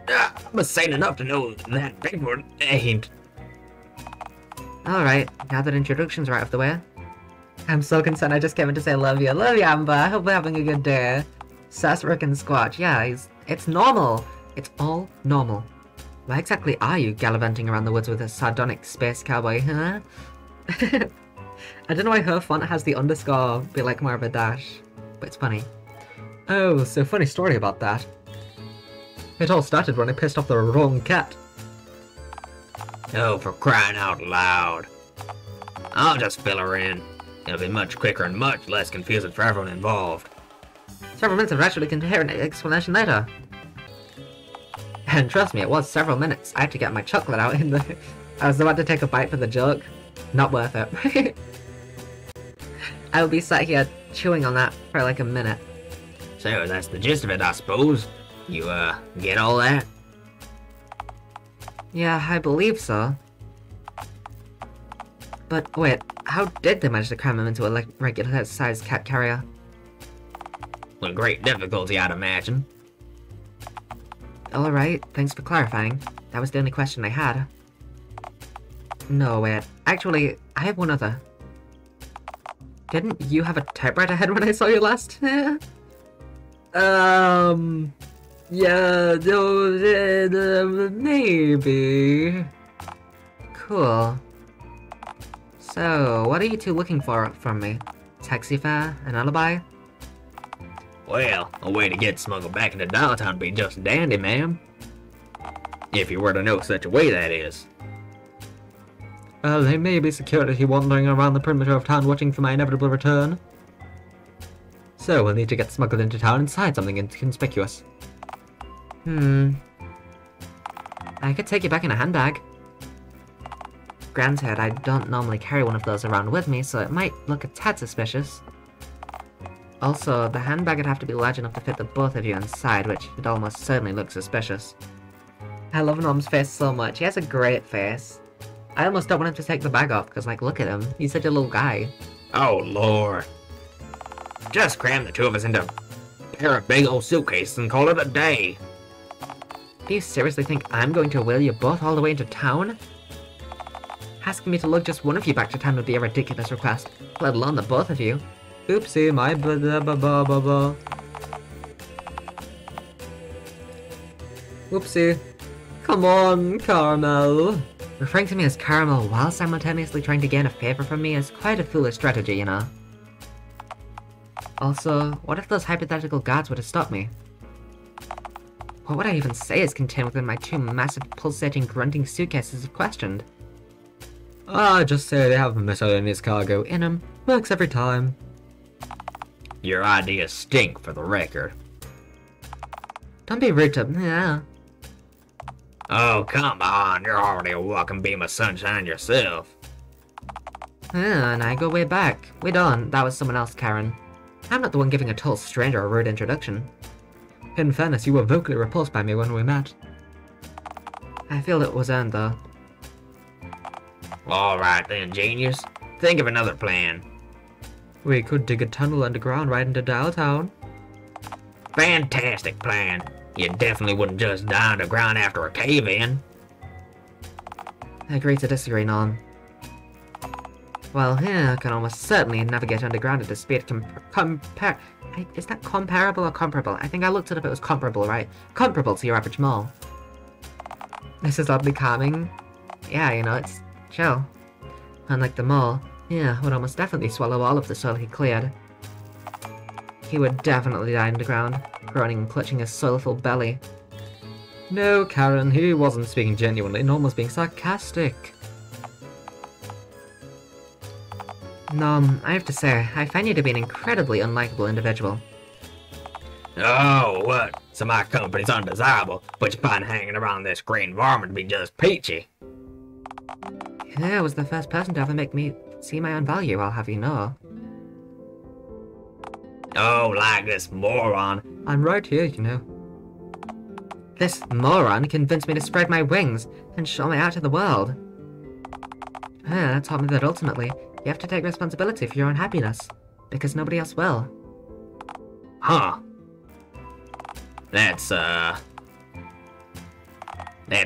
I'm sane enough to know that Bigfoot ain't. Alright, now that introductions are out of the way. I'm so concerned I just came in to say love you. Love you, Amber. I hope we're having a good day. Sass, Rick, and Squatch. Yeah, it's normal. It's all normal. Why exactly are you gallivanting around the woods with a sardonic space cowboy, huh? I don't know why her font has the underscore be like more of a dash, but it's funny. Oh, so funny story about that. It all started when I pissed off the wrong cat. Oh, for crying out loud. I'll just fill her in. It'll be much quicker and much less confusing for everyone involved. Several minutes of actually can hear an explanation later. And trust me, it was several minutes. I had to get my chocolate out in the... I was about to take a bite for the joke. Not worth it. I will be sat here chewing on that for like a minute. So that's the gist of it, I suppose. You, get all that? Yeah, I believe so. But wait, how did they manage to cram him into a regular-sized cat carrier? With great difficulty, I'd imagine. Alright, thanks for clarifying. That was the only question I had. No, wait. Actually, I have one other. Didn't you have a typewriter head when I saw you last? Yeah, no, maybe. Cool. So, what are you two looking for from me? Taxi fare? An alibi? Well, a way to get smuggled back into Dialtown would be just dandy, ma'am. If you were to know such a way, that is. Well, there may be security wandering around the perimeter of town watching for my inevitable return. So we'll need to get smuggled into town inside something inconspicuous. I could take you back in a handbag. Granted, I don't normally carry one of those around with me, so it might look a tad suspicious. Also, the handbag would have to be large enough to fit the both of you inside, which would almost certainly look suspicious. I love Norm's face so much. He has a great face. I almost don't want him to take the bag off, because, like, look at him. He's such a little guy. Oh, Lord. Just cram the two of us into a pair of big old suitcases and call it a day. Do you seriously think I'm going to wheel you both all the way into town? Asking me to lug just one of you back to town would be a ridiculous request, let alone the both of you. Oopsie, my ba-ba-ba-ba-ba. Oopsie. Come on, Caramel. Referring to me as Caramel while simultaneously trying to gain a favor from me is quite a foolish strategy, you know. Also, what if those hypothetical guards were to stop me? What would I even say is contained within my two massive, pulsating, grunting suitcases if questioned? Just say they have miscellaneous cargo in them. Works every time. Your ideas stink, for the record. Don't be rude to... yeah. Oh, come on, you're already a walking beam of sunshine yourself. Yeah, and I go way back. We don't. That was someone else, Karen. I'm not the one giving a total stranger a rude introduction. In fairness, you were vocally repulsed by me when we met. I feel it was earned, though. Alright then, genius. Think of another plan. We could dig a tunnel underground right into Dialtown. Fantastic plan. You definitely wouldn't just die underground after a cave-in. I agree to disagree, Norm. Well, yeah, I can almost certainly navigate underground at a speed is that comparable or comparable? I think I looked it up, it was comparable, right? Comparable to your average mole. This is oddly calming. Yeah, you know, it's chill. Unlike the mole, yeah, would almost definitely swallow all of the soil he cleared. He would definitely die underground, groaning and clutching his soilful belly. No, Karen, he wasn't speaking genuinely, Norm was being sarcastic. Nom, I have to say, I find you to be an incredibly unlikable individual. Oh, what? So my company's undesirable, but you find hanging around this green varmint to be just peachy. Yeah, I was the first person to ever make me see my own value, I'll have you know. Oh, like this moron. I'm right here, you know. This moron convinced me to spread my wings and show me out to the world. Yeah, that taught me that ultimately, you have to take responsibility for your own happiness, because nobody else will. Huh. That's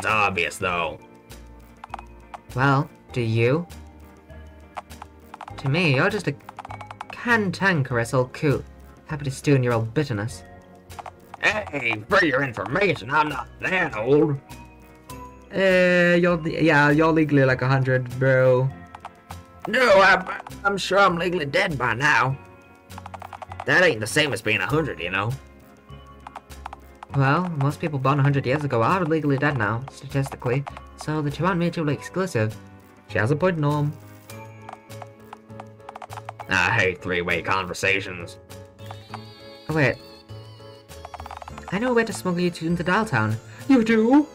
obvious, though. Well, do you? To me, you're just a cantankerous old coot, happy to stew in your old bitterness. Hey, for your information, I'm not that old. You're legally like 100, bro. No, I'm sure I'm legally dead by now. That ain't the same as being 100, you know. Well, most people born 100 years ago are legally dead now, statistically, so the two aren't mutually exclusive. She has a point, Norm. I hate three-way conversations. Oh, wait. I know a way to smuggle you two into Dialtown. You do?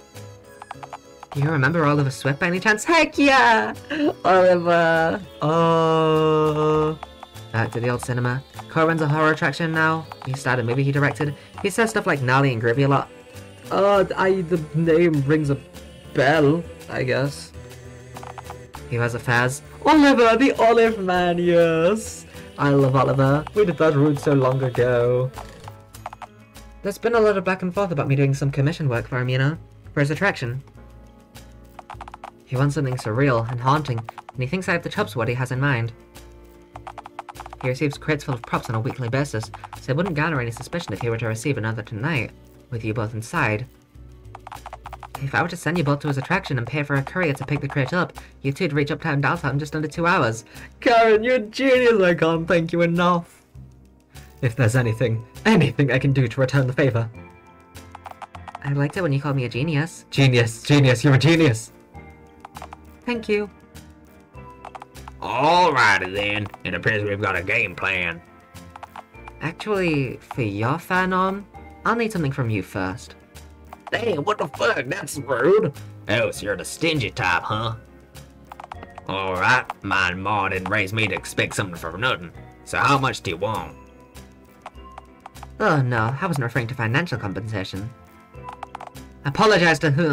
Do you remember Oliver Swift by any chance? Heck yeah! Oliver! Oh. Back to the old cinema. Corin's a horror attraction now. He started a movie he directed. He says stuff like gnarly and groovy a lot. The name rings a bell, I guess. He has affairs. Oliver, the Olive Man, yes! I love Oliver. We did that route so long ago. There's been a lot of back and forth about me doing some commission work for him, you know? For his attraction. He wants something surreal and haunting, and he thinks I have the chops for what he has in mind. He receives crates full of props on a weekly basis, so it wouldn't garner any suspicion if he were to receive another tonight, with you both inside. If I were to send you both to his attraction and pay for a courier to pick the crate up, you two'd reach Uptown Dialtown in just under 2 hours. Karen, you're a genius, I can't thank you enough. If there's anything I can do to return the favor. I liked it when you called me a genius. Genius, you're a genius. Thank you. Alrighty then. It appears we've got a game plan. Actually, for your fan arm, I'll need something from you first. Damn, what the fuck? That's rude. Oh, so you're the stingy type, huh? Alright, my ma didn't raise me to expect something for nothing. So how much do you want? Oh no, I wasn't referring to financial compensation. Apologize to who?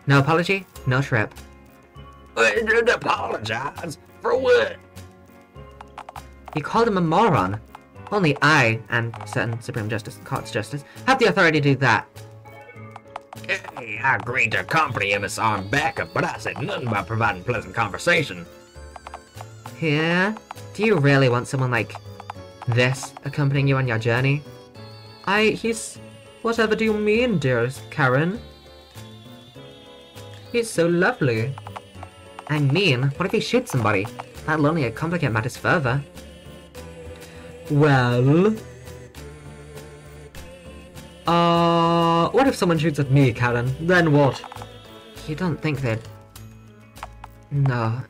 No apology, no trip. Apologize? For what? You called him a moron. Only I, and certain Supreme Justice, Court's Justice, have the authority to do that. Hey, I agreed to accompany him as armed backup, but I said nothing about providing pleasant conversation. Yeah? Do you really want someone like this accompanying you on your journey? He's... Whatever do you mean, dearest Karen? He's so lovely. I mean, what if he shoots somebody? That'll only complicate matters further. Well... what if someone shoots at me, Karen? Then what? You don't think they'd... No.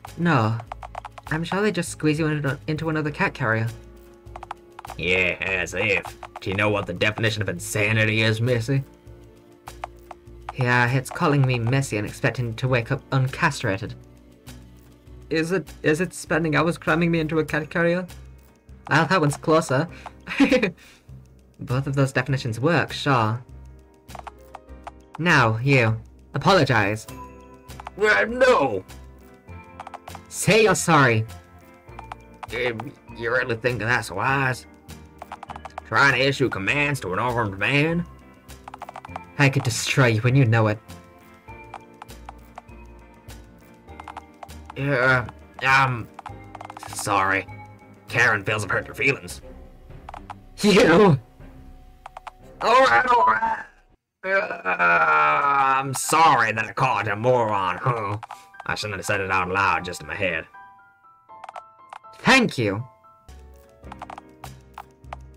I'm sure they just squeeze you into another cat carrier. Yeah, as if. Do you know what the definition of insanity is, Missy? Yeah, it's calling me Missy and expecting to wake up uncastrated. Is it spending hours cramming me into a cat carrier? Well, that one's closer. Both of those definitions work, sure. Now, you. Apologize. No! Say you're sorry. You really think that's wise? Trying to issue commands to an armed man? I could destroy you when you know it. Yeah, sorry. Karen feels I've hurt your feelings. You! Alright. I'm sorry that I called you a moron, huh? I shouldn't have said it out loud, just in my head. Thank you!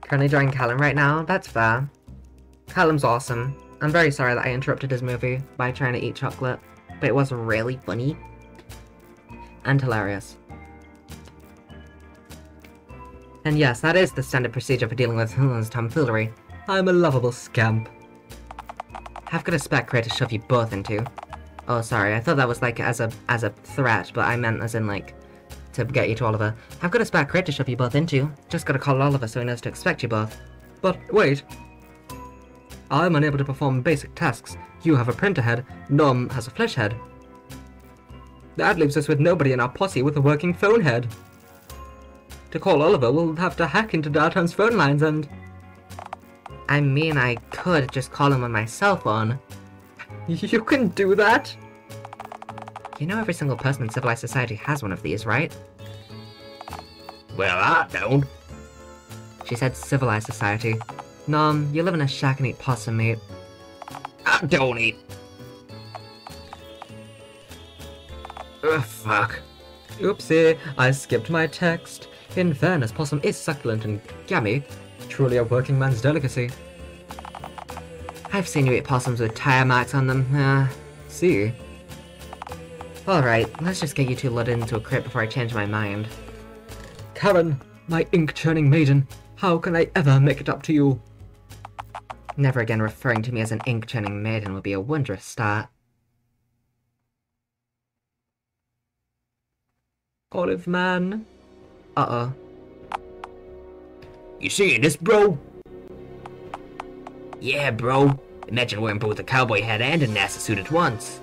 Currently drawing Callum right now, that's fair. Callum's awesome. I'm very sorry that I interrupted his movie by trying to eat chocolate, but it was really funny. And hilarious. And yes, that is the standard procedure for dealing with tomfoolery. I'm a lovable scamp. I've got a spec crate to shove you both into. Oh, sorry, I thought that was like as a threat, but I meant as in like to get you to Oliver. I've got a spec crate to shove you both into. Just gotta call Oliver so he knows to expect you both. But wait. I'm unable to perform basic tasks. You have a printer head, Norm has a flesh head. That leaves us with nobody in our posse with a working phone head. To call Oliver, we'll have to hack into Dialtown's phone lines and... I mean, I could just call him on my cell phone. You can do that? You know every single person in civilized society has one of these, right? Well, I don't. She said civilized society. Nom, you live in a shack and eat possum meat. I don't eat. Ugh, fuck. Oopsie, I skipped my text. In fairness, possum is succulent and gammy. Truly a working man's delicacy. I've seen you eat possums with tire marks on them. See? Alright, let's just get you two loaded into a crate before I change my mind. Karen, my ink-churning maiden, how can I ever make it up to you? Never again referring to me as an ink-churning maiden would be a wondrous start. Olive man. Uh-oh. You seeing this, bro? Yeah, bro. Imagine wearing both a cowboy hat and a NASA suit at once.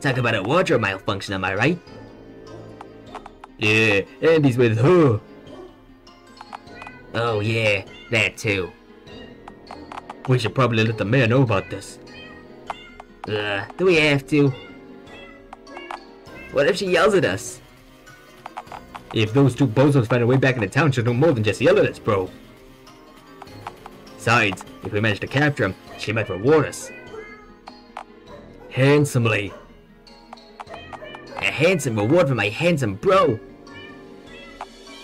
Talk about a wardrobe malfunction, am I right? Yeah, and he's with her. Oh yeah, that too. We should probably let the mayor know about this. Do we have to? What if she yells at us? If those two bozos find a way back into town, she'll do more than just yell at us, bro. Besides, if we manage to capture him, she might reward us. Handsomely. A handsome reward for my handsome bro.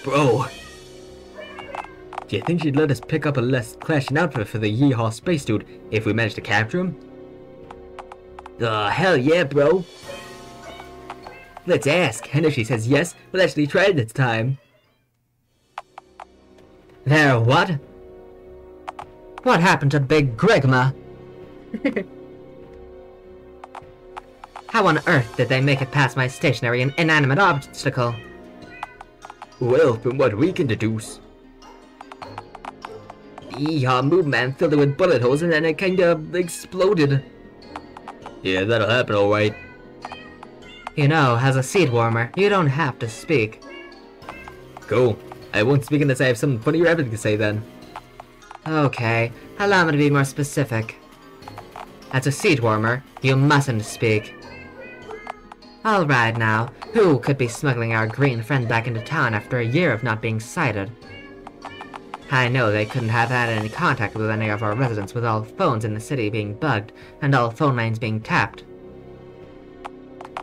Bro. Do you think she'd let us pick up a less clashing outfit for the Yeehaw space dude if we managed to capture him? Hell yeah, bro. Let's ask, and if she says yes, we'll actually try it this time. There, what? What happened to Big Grigma? How on earth did they make it past my stationary and inanimate obstacle? Well, from what we can deduce. Yeehaw, movement filled it with bullet holes and then it kinda exploded. Yeah, that'll happen alright. You know, as a seat warmer, you don't have to speak. Cool. I won't speak unless I have something funny or epic to say then. Okay, allow me to be more specific. As a seat warmer, you mustn't speak. Alright now, who could be smuggling our green friend back into town after a year of not being sighted? I know they couldn't have had any contact with any of our residents with all phones in the city being bugged and all phone lines being tapped.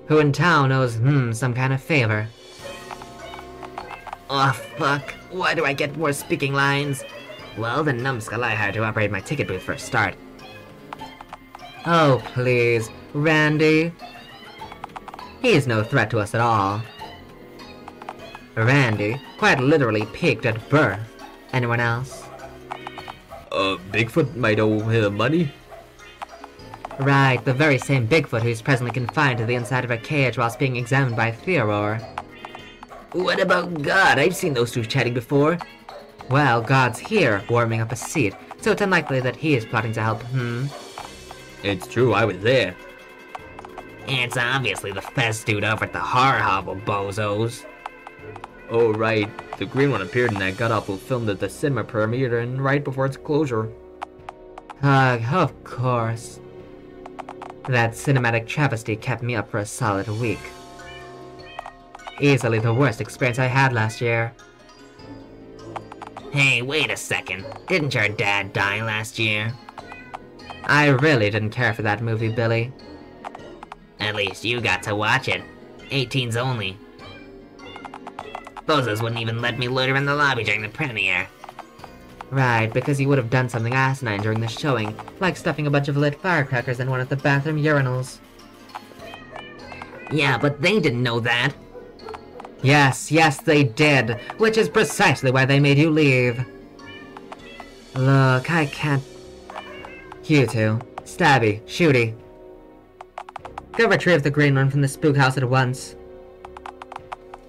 Who in town owes, some kind of favor? Oh, fuck. Why do I get more speaking lines? Well, the numbskull I hired to operate my ticket booth for a start. Oh, please, Randy. He's no threat to us at all. Randy, quite literally peaked at birth. Anyone else? Bigfoot might owe him money? Right, the very same Bigfoot who's presently confined to the inside of a cage whilst being examined by Theodore. What about God? I've seen those two chatting before. Well, God's here, warming up a seat, so it's unlikely that he is plotting to help, It's true, I was there. It's obviously the fest dude over at the horror hovel, bozos. Oh right, the green one appeared in that god-awful film that the cinema premiered in right before its closure. Of course. That cinematic travesty kept me up for a solid week. Easily the worst experience I had last year. Hey, wait a second. Didn't your dad die last year? I really didn't care for that movie, Billy. At least you got to watch it. 18's only. Bozos wouldn't even let me loiter in the lobby during the premiere. Right, because you would have done something asinine during the showing, like stuffing a bunch of lit firecrackers in one of the bathroom urinals. Yeah, but they didn't know that. Yes, they did, which is precisely why they made you leave. Look, I can't... You two, Stabby, Shooty. Go retrieve the green one from the spook house at once.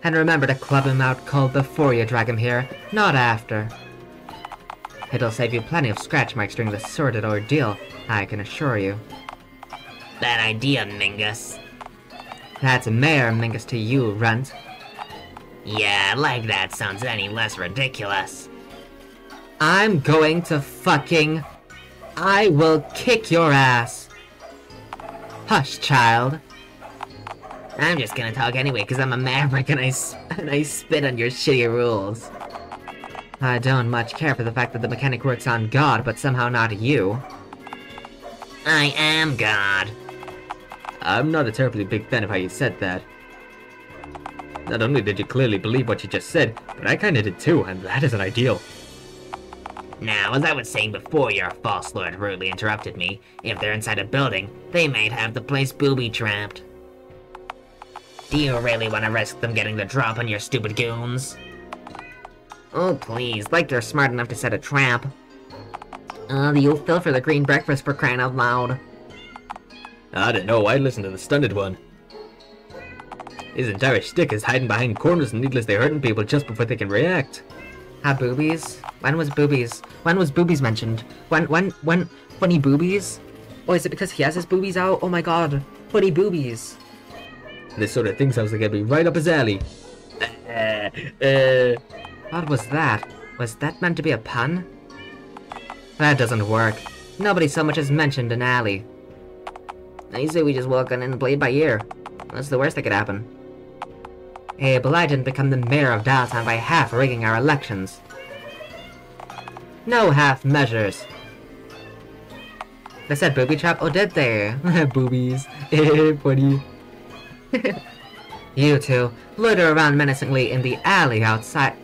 And remember to club him out cold before you drag him here, not after. It'll save you plenty of scratch marks during the sordid ordeal, I can assure you. Bad idea, Mingus. That's Mayor Mingus to you, runt. Yeah, like that sounds any less ridiculous. I'm going to fucking... I will kick your ass. Hush, child. I'm just gonna talk anyway because I'm a maverick and I spit on your shitty rules. I don't much care for the fact that the mechanic works on God, but somehow not you. I am God. I'm not a terribly big fan of how you said that. Not only did you clearly believe what you just said, but I kinda did too, and that isn't ideal. Now, as I was saying before your false lord rudely interrupted me, if they're inside a building, they might have the place booby-trapped. Do you really want to risk them getting the drop on your stupid goons? Oh please, like they're smart enough to set a trap. You'll fill for the green breakfast for crying out loud. I don't know, I'd listen to the stunted one. His entire shtick is hiding behind corners and needlessly hurting people just before they can react. Boobies? When was boobies? When was boobies mentioned? When funny boobies? Oh, is it because he has his boobies out? Oh my god, funny boobies. This sort of thing sounds like it'd be right up his alley. What was that? Was that meant to be a pun? That doesn't work. Nobody so much as mentioned an alley. I say we just walk on in and play it by ear. That's the worst that could happen. Abel, I didn't become the mayor of Dialtown by half-rigging our elections. No half measures. They said booby trap? Oh, did they? Boobies. Funny. You two, loiter around menacingly in the alley outside.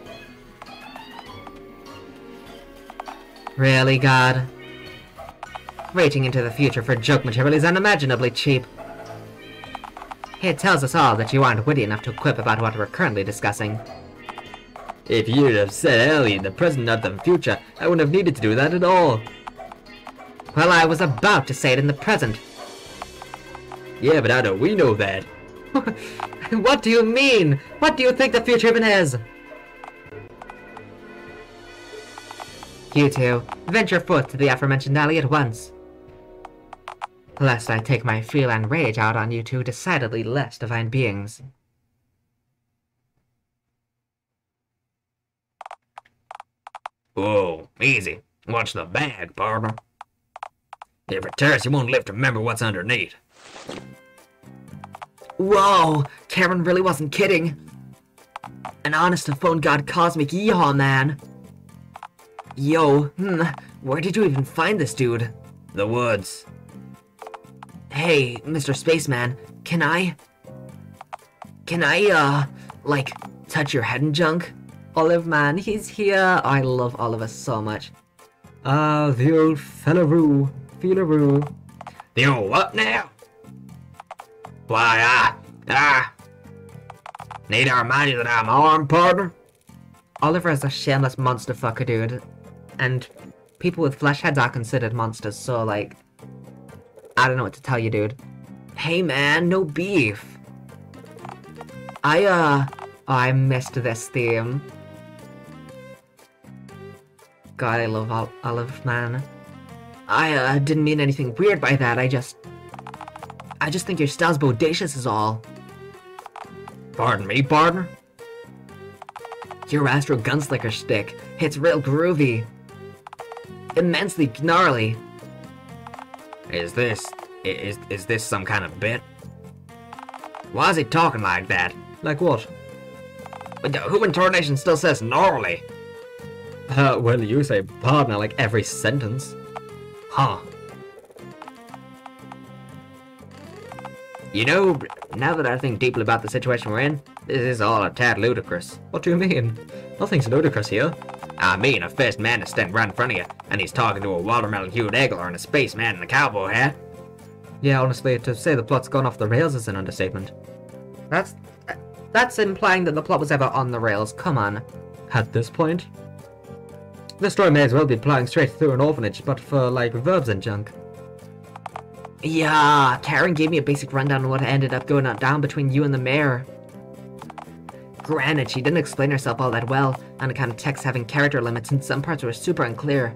Really, God? Reaching into the future for joke material is unimaginably cheap. It tells us all that you aren't witty enough to quip about what we're currently discussing. If you'd have said early in the present, not the future, I wouldn't have needed to do that at all. Well, I was about to say it in the present. Yeah, but how do we know that? What do you mean? What do you think the future even is? You two, venture forth to the aforementioned alley at once. Lest I take my feline rage out on you two decidedly less divine beings. Whoa, easy. Watch the bag, partner. If it tears, you won't live to remember what's underneath. Whoa! Karen really wasn't kidding. An honest-to-phone god cosmic yeehaw, man. Yo, where did you even find this dude? The woods. Hey, Mr. Spaceman, can I, like, touch your head and junk? Olive man, he's here. I love Oliver so much. Ah, the old fellaroo. Feelaroo. The old what now? Why, need I remind you that I'm armed, partner? Oliver is a shameless monster fucker, dude. And people with flesh heads are considered monsters, so, like, I don't know what to tell you, dude. Hey, man, no beef. I missed this theme. God, I love Olive, man. I didn't mean anything weird by that, I just think your style's bodacious is all. Pardon me, partner? Your Astro Gunslinger stick, it's real groovy. Immensely gnarly. Is this some kind of bit? Why is he talking like that? Like what? Who in Tarnation still says gnarly? Well, you say partner like every sentence. Huh. You know, now that I think deeply about the situation we're in, this is all a tad ludicrous. What do you mean? Nothing's ludicrous here. I mean, a first man is standing right in front of you, and he's talking to a watermelon-hued eggler and a spaceman in a cowboy hat. Yeah, honestly, to say the plot's gone off the rails is an understatement. That's implying that the plot was ever on the rails, come on. At this point? This story may as well be plowing straight through an orphanage, but for, like, verbs and junk. Yeah, Karen gave me a basic rundown on what ended up going on down between you and the mayor. Granted, she didn't explain herself all that well, on account of text having character limits and some parts were super unclear.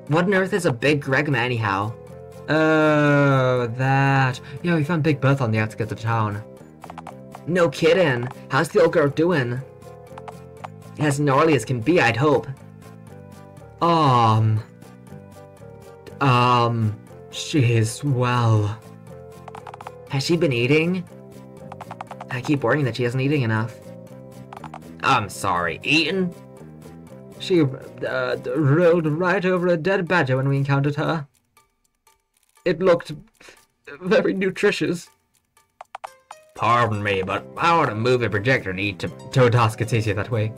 What on earth is a Big Gregma anyhow? Oh, that. Yeah, we found Big Bertha on the outskirts of town. No kidding. How's the old girl doing? As gnarly as can be, I'd hope. She's well. Has she been eating? I keep worrying that she isn't eating enough. I'm sorry, eating? She rolled right over a dead badger when we encountered her. It looked very nutritious. Pardon me, but I ought to move the projector and eat to a task, it's easier that way.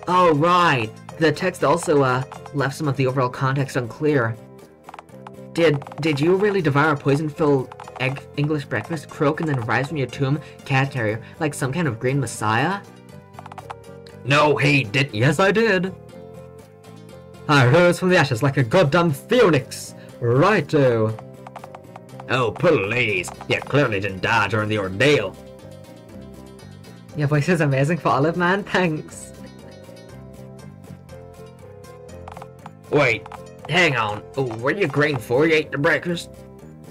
Oh, right. The text also, left some of the overall context unclear. Did you really devour a poison-filled egg English breakfast, croak, and then rise from your tomb, cat carrier, like some kind of green messiah? No, he didn't. Yes, I did. I rose from the ashes like a goddamn phoenix. Righto. Oh, please. You clearly didn't die during the ordeal. Your voice is amazing for Olive, man. Thanks. Wait, hang on. Oh, were you green before you ate the breakfast?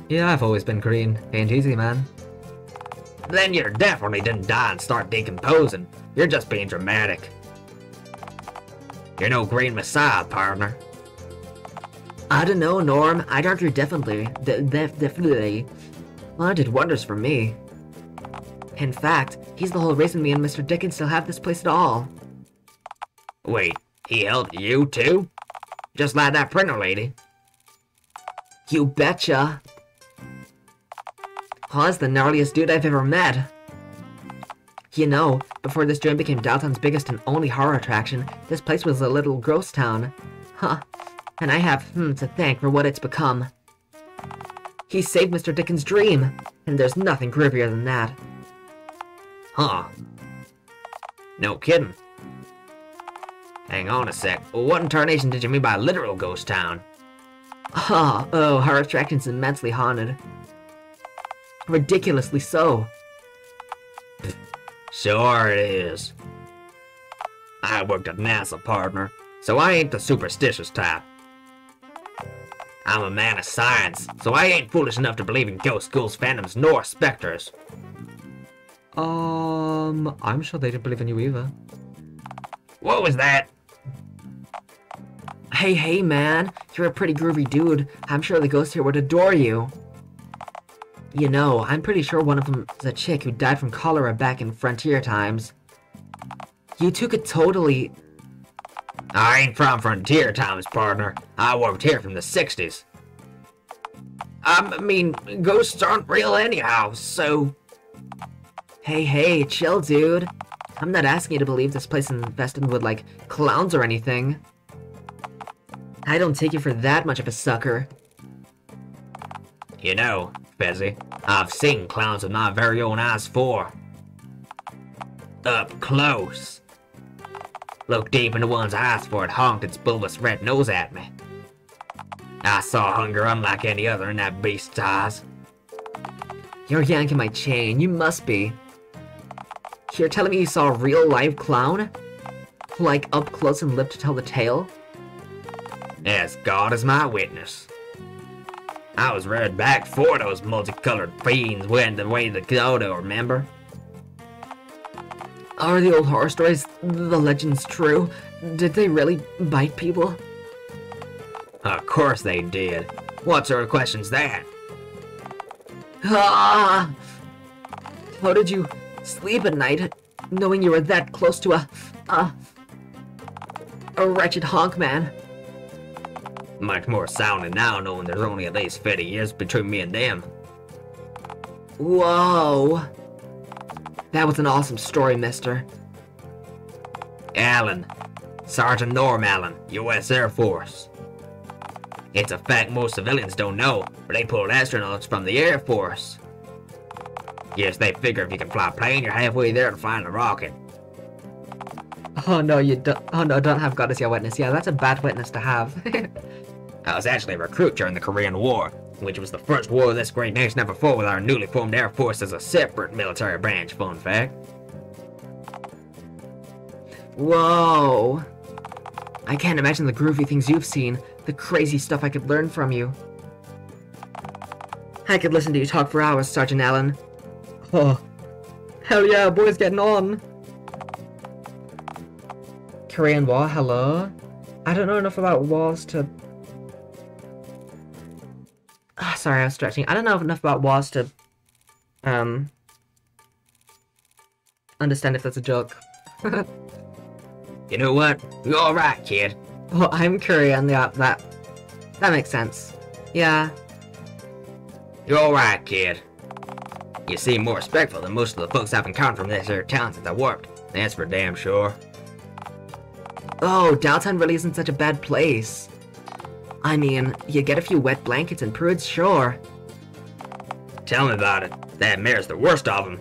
Yeah, I've always been green. Ain't easy, man. Then you definitely didn't die and start decomposing. You're just being dramatic. You're no green messiah, partner. I don't know, Norm. I'd argue definitely. Definitely. Well, it did wonders for me. In fact, he's the whole reason me and Mr. Dickens still have this place at all. Wait, he helped you too? Just like that printer lady? You betcha. Paul's the gnarliest dude I've ever met. You know, before this joint became Dialtown's biggest and only horror attraction, this place was a little ghost town. Huh. And I have to thank for what it's become. He saved Mr. Dickens' dream, and there's nothing groovier than that. Huh. No kidding. Hang on a sec. What in tarnation did you mean by literal ghost town? Oh, our attraction's immensely haunted. Ridiculously so. Sure it is. I worked at NASA, partner, so I ain't the superstitious type. I'm a man of science, so I ain't foolish enough to believe in ghosts, ghouls, phantoms, nor specters. I'm sure they didn't believe in you either. What was that? Hey, man, you're a pretty groovy dude. I'm sure the ghosts here would adore you. You know, I'm pretty sure one of them is a chick who died from cholera back in frontier times. You two could totally... I ain't from frontier times, partner. I worked here from the 60s. I mean, ghosts aren't real anyhow, so... Hey, chill, dude. I'm not asking you to believe this place is infested with, like, clowns or anything. I don't take you for that much of a sucker. You know, Fezzy, I've seen clowns with my very own eyes before. Up close. Looked deep into one's eyes before it honked its bulbous red nose at me. I saw hunger unlike any other in that beast's eyes. You're yanking my chain, you must be. You're telling me you saw a real live clown? Like, up close and lived to tell the tale? As God is my witness. I was reared back before those multicolored fiends went the way to go, remember? Are the old horror stories, the legends true? Did they really bite people? Of course they did. What sort of question's that? Ah! How did you sleep at night, knowing you were that close to a wretched honk man? Much more sounding now, knowing there's only at least 50 years between me and them. Whoa! That was an awesome story, mister. Allen. Sergeant Norm Allen, U.S. Air Force. It's a fact most civilians don't know, but they pulled astronauts from the Air Force. Yes, they figure if you can fly a plane, you're halfway there to find a rocket. Oh no, you don't. Oh no, don't have God as your witness. Yeah, that's a bad witness to have. I was actually a recruit during the Korean War, which was the first war this great nation ever fought with our newly formed Air Force as a separate military branch, fun fact. Whoa. I can't imagine the groovy things you've seen, the crazy stuff I could learn from you. I could listen to you talk for hours, Sergeant Allen. Oh. Hell yeah, boys getting on. Korean War, hello? I don't know enough about wars to... sorry, I was stretching. I don't know enough about wars to... understand if that's a joke. You know what? You're alright, kid. Oh, I'm Korean, yeah, that makes sense. Yeah. You're alright, kid. You seem more respectful than most of the folks I've encountered from this here town since I worked. That's for damn sure. Oh, Dialtown really isn't such a bad place. I mean, you get a few wet blankets and prudes, sure. Tell me about it. That mayor's the worst of them.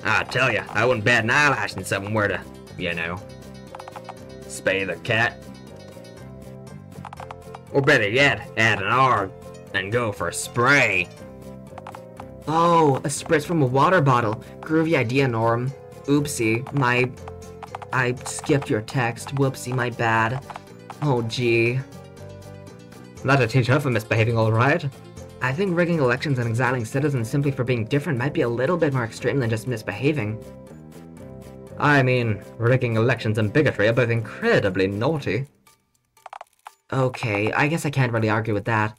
I tell ya, I wouldn't bat an eyelash in someone were to, you know, spay the cat. Or better yet, add an R and go for a spray. Oh, a spritz from a water bottle. Groovy idea, Norm. Oopsie, I skipped your text. Whoopsie, my bad. Oh, gee. That'd teach her for misbehaving, alright. I think rigging elections and exiling citizens simply for being different might be a little bit more extreme than just misbehaving. I mean, rigging elections and bigotry are both incredibly naughty. Okay, I guess I can't really argue with that.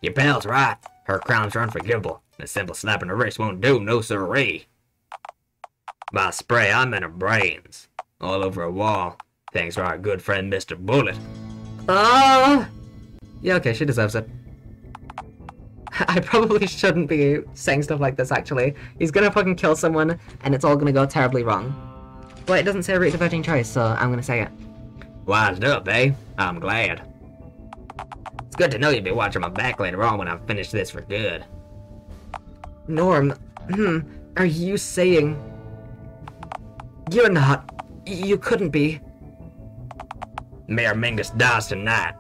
Your pal's right. Her crimes are unforgivable. A simple slap in the wrist won't do, no siree. By spray, I meant her brains. All over a wall. Thanks to our good friend Mr. Bullet. Ah! Yeah, okay, she deserves it. I probably shouldn't be saying stuff like this, actually. He's gonna fucking kill someone, and it's all gonna go terribly wrong. But it doesn't say rate the voting choice, so I'm gonna say it. Wised up, eh? I'm glad. It's good to know you'll be watching my back later on when I'm finished this for good. Norm, are you saying... You're not. You couldn't be. Mayor Mingus dies tonight.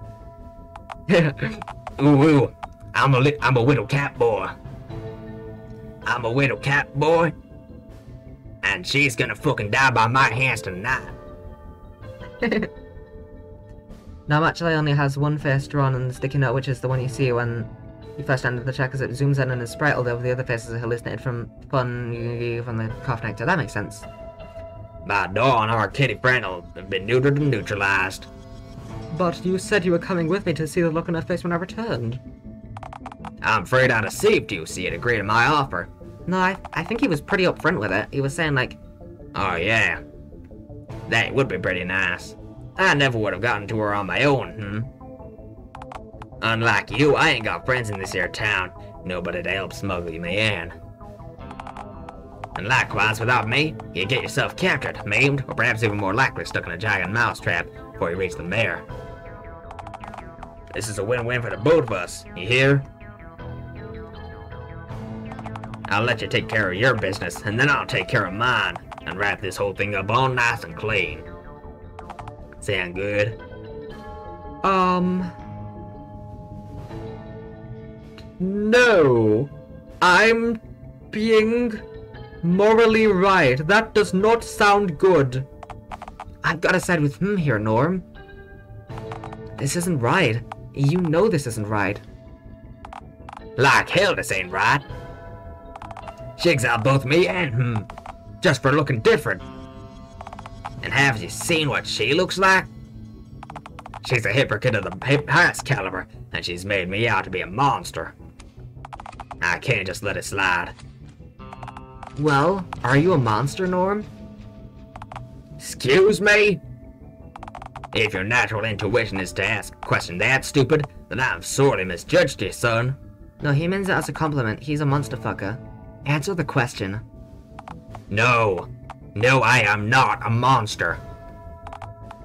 Ooh, I'm a widow cat boy. I'm a widow cat boy. And she's gonna fucking die by my hands tonight. Norm actually only has one face drawn on the sticky note, which is the one you see when you first enter the check as it zooms in on his sprite, although the other faces are hallucinated from from the cough nectar. That makes sense. By dawn, our kitty friend will have been neutered and neutralized. But you said you were coming with me to see the look on her face when I returned. I'm afraid I deceived you, so you'd agree to my offer. No, I think he was pretty upfront with it. He was saying like, Oh yeah. That would be pretty nice. I never would have gotten to her on my own, Unlike you, I ain't got friends in this here town. Nobody to help smuggle me in. And likewise, without me, you'd get yourself captured, maimed, or perhaps even more likely stuck in a giant mousetrap before you reach the mayor. This is a win-win for the both of us, you hear? I'll let you take care of your business, and then I'll take care of mine, and wrap this whole thing up all nice and clean. Sound good? No. I'm being morally right. That does not sound good. I've got to side with him here, Norm. This isn't right. You know this isn't right. Like hell this ain't right. She exiled both me and him, just for looking different. And have you seen what she looks like? She's a hypocrite of the highest caliber, and she's made me out to be a monster. I can't just let it slide. Well, are you a monster, Norm? Excuse me? If your natural intuition is to ask a question that stupid, then I've sorely misjudged you, son. No, he means it as a compliment. He's a monster fucker. Answer the question. No. No, I am not a monster.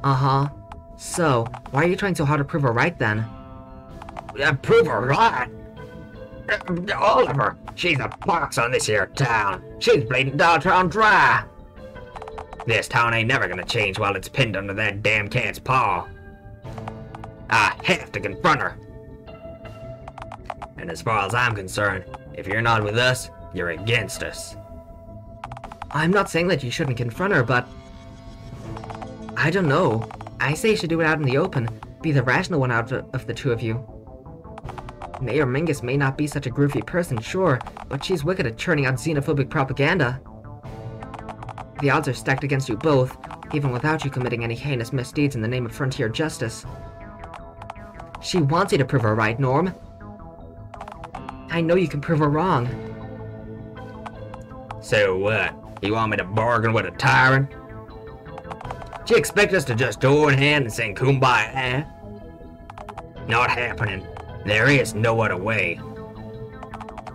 Uh-huh. So, why are you trying so hard to prove her right then? Prove her right? Oliver, she's a pox on this here town. She's bleeding Dialtown dry. This town ain't never gonna change while it's pinned under that damn cat's paw. I have to confront her. And as far as I'm concerned, if you're not with us, you're against us. I'm not saying that you shouldn't confront her, but... I don't know. I say you should do it out in the open. Be the rational one out of the two of you. Mayor Mingus may not be such a groovy person, sure, but she's wicked at churning out xenophobic propaganda. The odds are stacked against you both, even without you committing any heinous misdeeds in the name of frontier justice. She wants you to prove her right, Norm. I know you can prove her wrong. So what? You want me to bargain with a tyrant? Do you expect us to just go in hand and sing kumbaya? Not happening. There is no other way.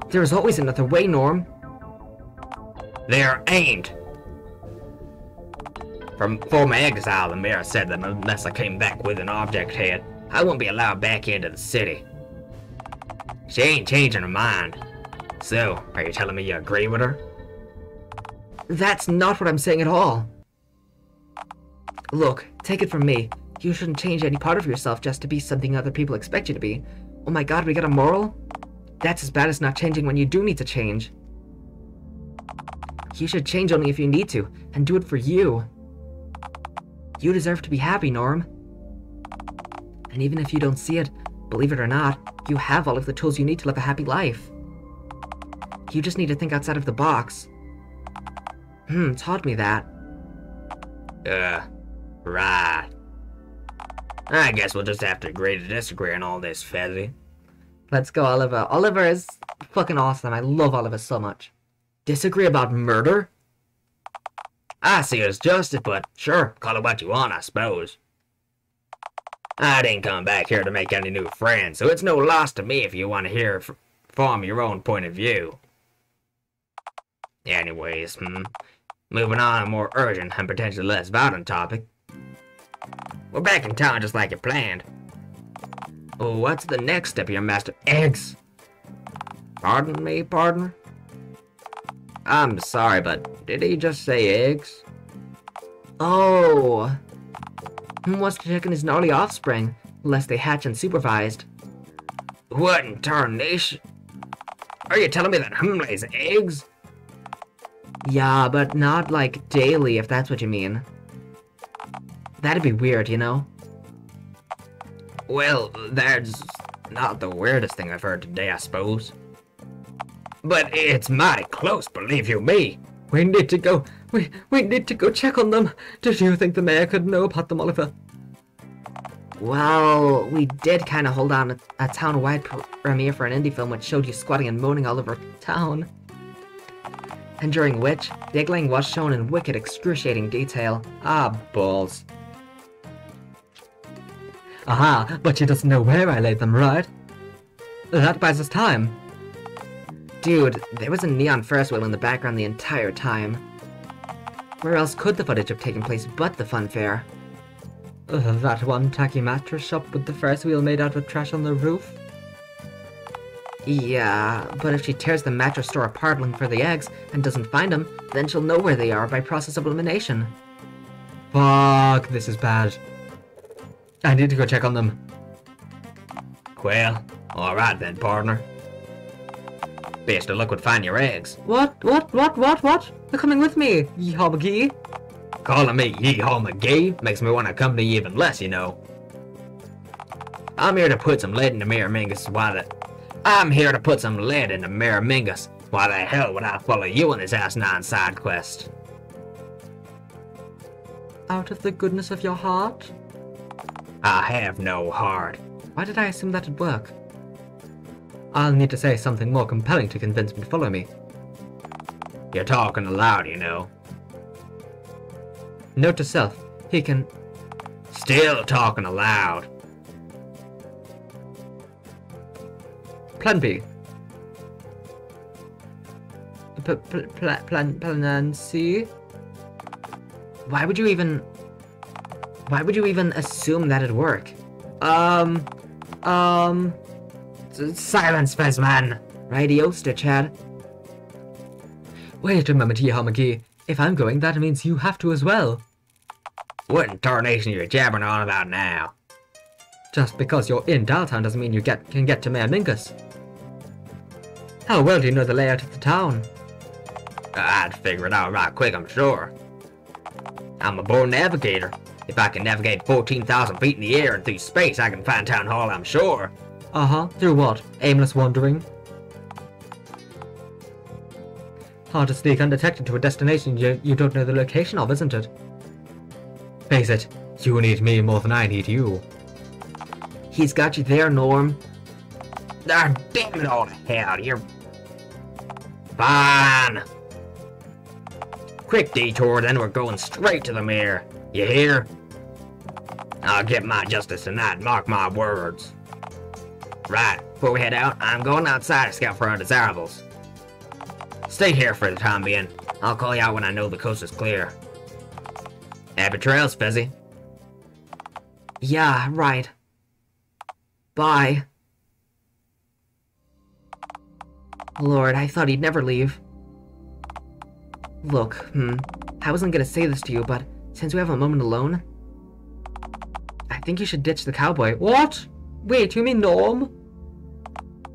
There's always another way, Norm. There ain't. Before my exile, the mayor said that unless I came back with an object head, I wouldn't be allowed back into the city. She ain't changing her mind. So, are you telling me you agree with her? That's not what I'm saying at all. Look, take it from me. You shouldn't change any part of yourself just to be something other people expect you to be. Oh my god, we got a moral? That's as bad as not changing when you do need to change. You should change only if you need to, and do it for you. You deserve to be happy, Norm. And even if you don't see it, believe it or not, you have all of the tools you need to live a happy life. You just need to think outside of the box. Taught me that. Right. I guess we'll just have to agree to disagree on all this, Fezzy. Let's go, Oliver. Oliver is fucking awesome. I love Oliver so much. Disagree about murder? I see it as justice, but sure, call it what you want, I suppose. I didn't come back here to make any new friends, so it's no loss to me if you want to hear from your own point of view. Anyways, moving on to a more urgent and potentially less violent topic. We're back in town just like you planned. Oh, what's the next step of your master? Eggs! Pardon me, partner? I'm sorry, but did he just say eggs? Oh. What's to check on his gnarly offspring, lest they hatch unsupervised? What in tarnation? Are you telling me that lays eggs? Yeah, but not like daily, if that's what you mean. That'd be weird, you know? Well, that's not the weirdest thing I've heard today, I suppose. But it's mighty close, believe you me. We need to go. We need to go check on them. Did you think the mayor could know about them, Oliver? Well, we did kind of hold on a town-wide premiere for an indie film which showed you squatting and moaning all over town. And during which, the egg-laying was shown in wicked, excruciating detail. Ah, balls. Aha, but she doesn't know where I laid them, right? That buys us time. Dude, there was a neon Ferris wheel in the background the entire time. Where else could the footage have taken place but the fun fair? That one tacky mattress shop with the Ferris wheel made out of trash on the roof? Yeah, but if she tears the mattress store apart looking for the eggs and doesn't find them, then she'll know where they are by process of elimination. Fuck, this is bad. I need to go check on them. Well, alright then, partner. Best of luck with finding your eggs. What? They're coming with me, Yeehaw McGee. Calling me Yeehaw McGee makes me want to come to you even less, you know. I'm here to put some lead in the Miramingus I'm here to put some lead in the Miramingus. Why the hell would I follow you on this asinine side quest? Out of the goodness of your heart? I have no heart. Why did I assume that'd work? I'll need to say something more compelling to convince me to follow me. You're talking aloud, you know. Note to self, he can... Still talking aloud. Plan B. Plan C? Why would you even assume that'd work? Silence, Fezman! Radio, Stitchhead. Wait a moment, Yeehaw McGee. If I'm going, that means you have to as well. What in tarnation are you jabbering on about now? Just because you're in Dialtown doesn't mean you can get to Mayor Mingus. How well do you know the layout of the town? I'd figure it out right quick, I'm sure. I'm a born navigator. If I can navigate 14,000 feet in the air and through space, I can find Town Hall, I'm sure. Uh-huh. Through what? Aimless wandering? Hard to sneak undetected to a destination you don't know the location of, isn't it? Face it, you need me more than I need you. He's got you there, Norm. Ah, damn it all to hell, you're... Fine. Quick detour, then we're going straight to the mayor. You hear? I'll get my justice tonight, mark my words. Right, before we head out, I'm going outside to scout for undesirables. Stay here for the time being. I'll call you out when I know the coast is clear. Happy trails, Fezzy. Yeah, right. Bye. Lord, I thought he'd never leave. Look, I wasn't gonna say this to you, but since we have a moment alone, I think you should ditch the cowboy. What? Wait, you mean Norm?